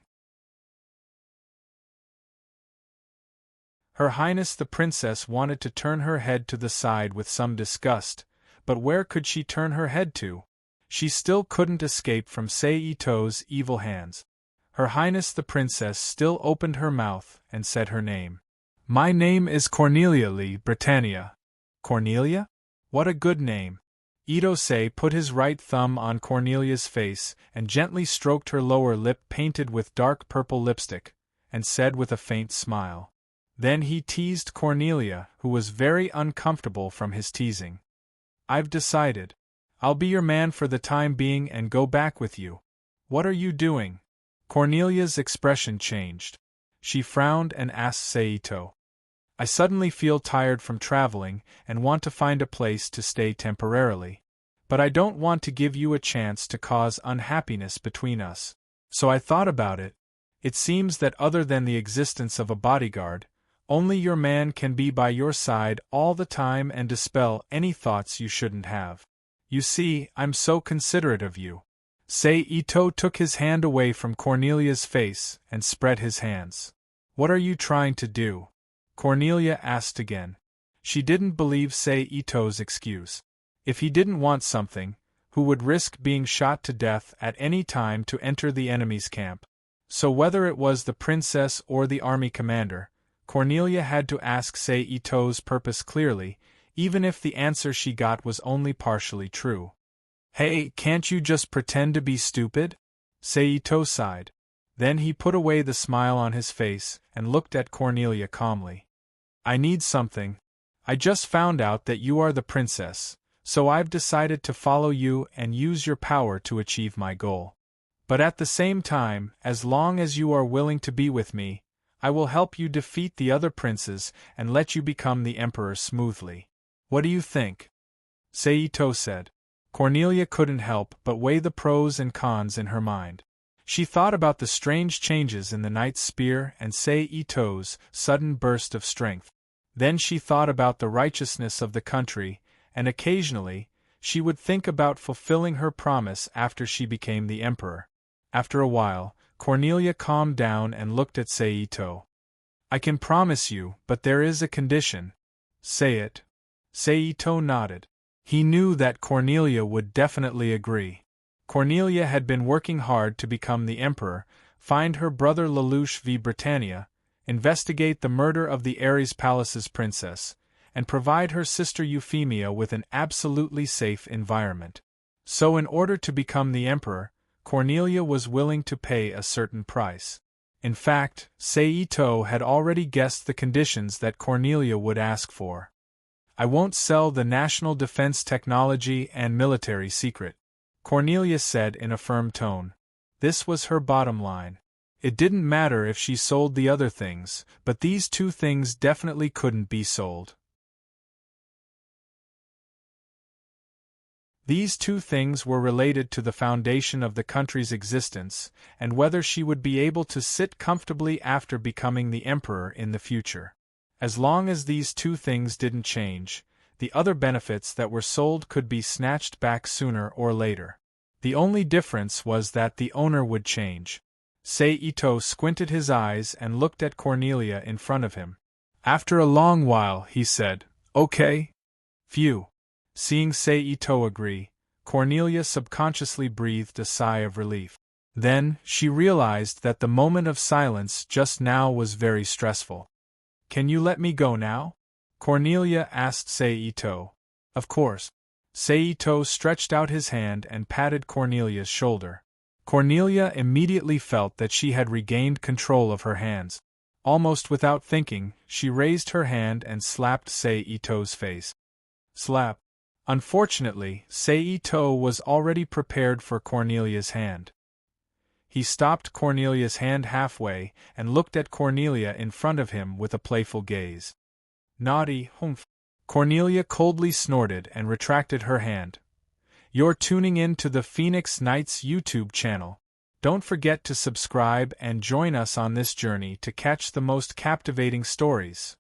Her Highness the princess wanted to turn her head to the side with some disgust, but where could she turn her head to? She still couldn't escape from Ito's evil hands. Her Highness the princess still opened her mouth and said her name. My name is Cornelia Lee Britannia. Cornelia? What a good name. Ito-sei put his right thumb on Cornelia's face and gently stroked her lower lip painted with dark purple lipstick, and said with a faint smile. Then he teased Cornelia, who was very uncomfortable from his teasing. I've decided. I'll be your man for the time being and go back with you. What are you doing? Cornelia's expression changed. She frowned and asked Saito. I suddenly feel tired from traveling and want to find a place to stay temporarily. But I don't want to give you a chance to cause unhappiness between us. So I thought about it. It seems that other than the existence of a bodyguard, only your man can be by your side all the time and dispel any thoughts you shouldn't have. You see, I'm so considerate of you. Saito took his hand away from Cornelia's face and spread his hands. What are you trying to do? Cornelia asked again. She didn't believe Saito's excuse. If he didn't want something, who would risk being shot to death at any time to enter the enemy's camp? So whether it was the princess or the army commander, Cornelia had to ask Saito's purpose clearly, even if the answer she got was only partially true. Hey, can't you just pretend to be stupid? Saito sighed. Then he put away the smile on his face and looked at Cornelia calmly. I need something. I just found out that you are the princess, so I've decided to follow you and use your power to achieve my goal. But at the same time, as long as you are willing to be with me, I will help you defeat the other princes and let you become the emperor smoothly. What do you think? Saito said. Cornelia couldn't help but weigh the pros and cons in her mind. She thought about the strange changes in the knight's spear and Saito's sudden burst of strength. Then she thought about the righteousness of the country, and occasionally, she would think about fulfilling her promise after she became the emperor. After a while, Cornelia calmed down and looked at Saito. I can promise you, but there is a condition. Say it. Saito nodded. He knew that Cornelia would definitely agree. Cornelia had been working hard to become the emperor, find her brother Lelouch v Britannia, investigate the murder of the Ares Palace's princess, and provide her sister Euphemia with an absolutely safe environment. So in order to become the emperor, Cornelia was willing to pay a certain price. In fact, Saito had already guessed the conditions that Cornelia would ask for. I won't sell the national defense technology and military secret, Cornelia said in a firm tone. This was her bottom line. It didn't matter if she sold the other things, but these two things definitely couldn't be sold. These two things were related to the foundation of the country's existence, and whether she would be able to sit comfortably after becoming the emperor in the future. As long as these two things didn't change, the other benefits that were sold could be snatched back sooner or later. The only difference was that the owner would change. Saito squinted his eyes and looked at Cornelia in front of him. After a long while, he said, Okay. Phew. Seeing Saito agree, Cornelia subconsciously breathed a sigh of relief. Then, she realized that the moment of silence just now was very stressful. Can you let me go now? Cornelia asked Saito. Of course. Saito stretched out his hand and patted Cornelia's shoulder. Cornelia immediately felt that she had regained control of her hands. Almost without thinking, she raised her hand and slapped Saito's face. Slap. Unfortunately, Saito was already prepared for Cornelia's hand. He stopped Cornelia's hand halfway and looked at Cornelia in front of him with a playful gaze. Naughty, humph. Cornelia coldly snorted and retracted her hand. You're tuning in to the Phoenix Knights YouTube channel. Don't forget to subscribe and join us on this journey to catch the most captivating stories.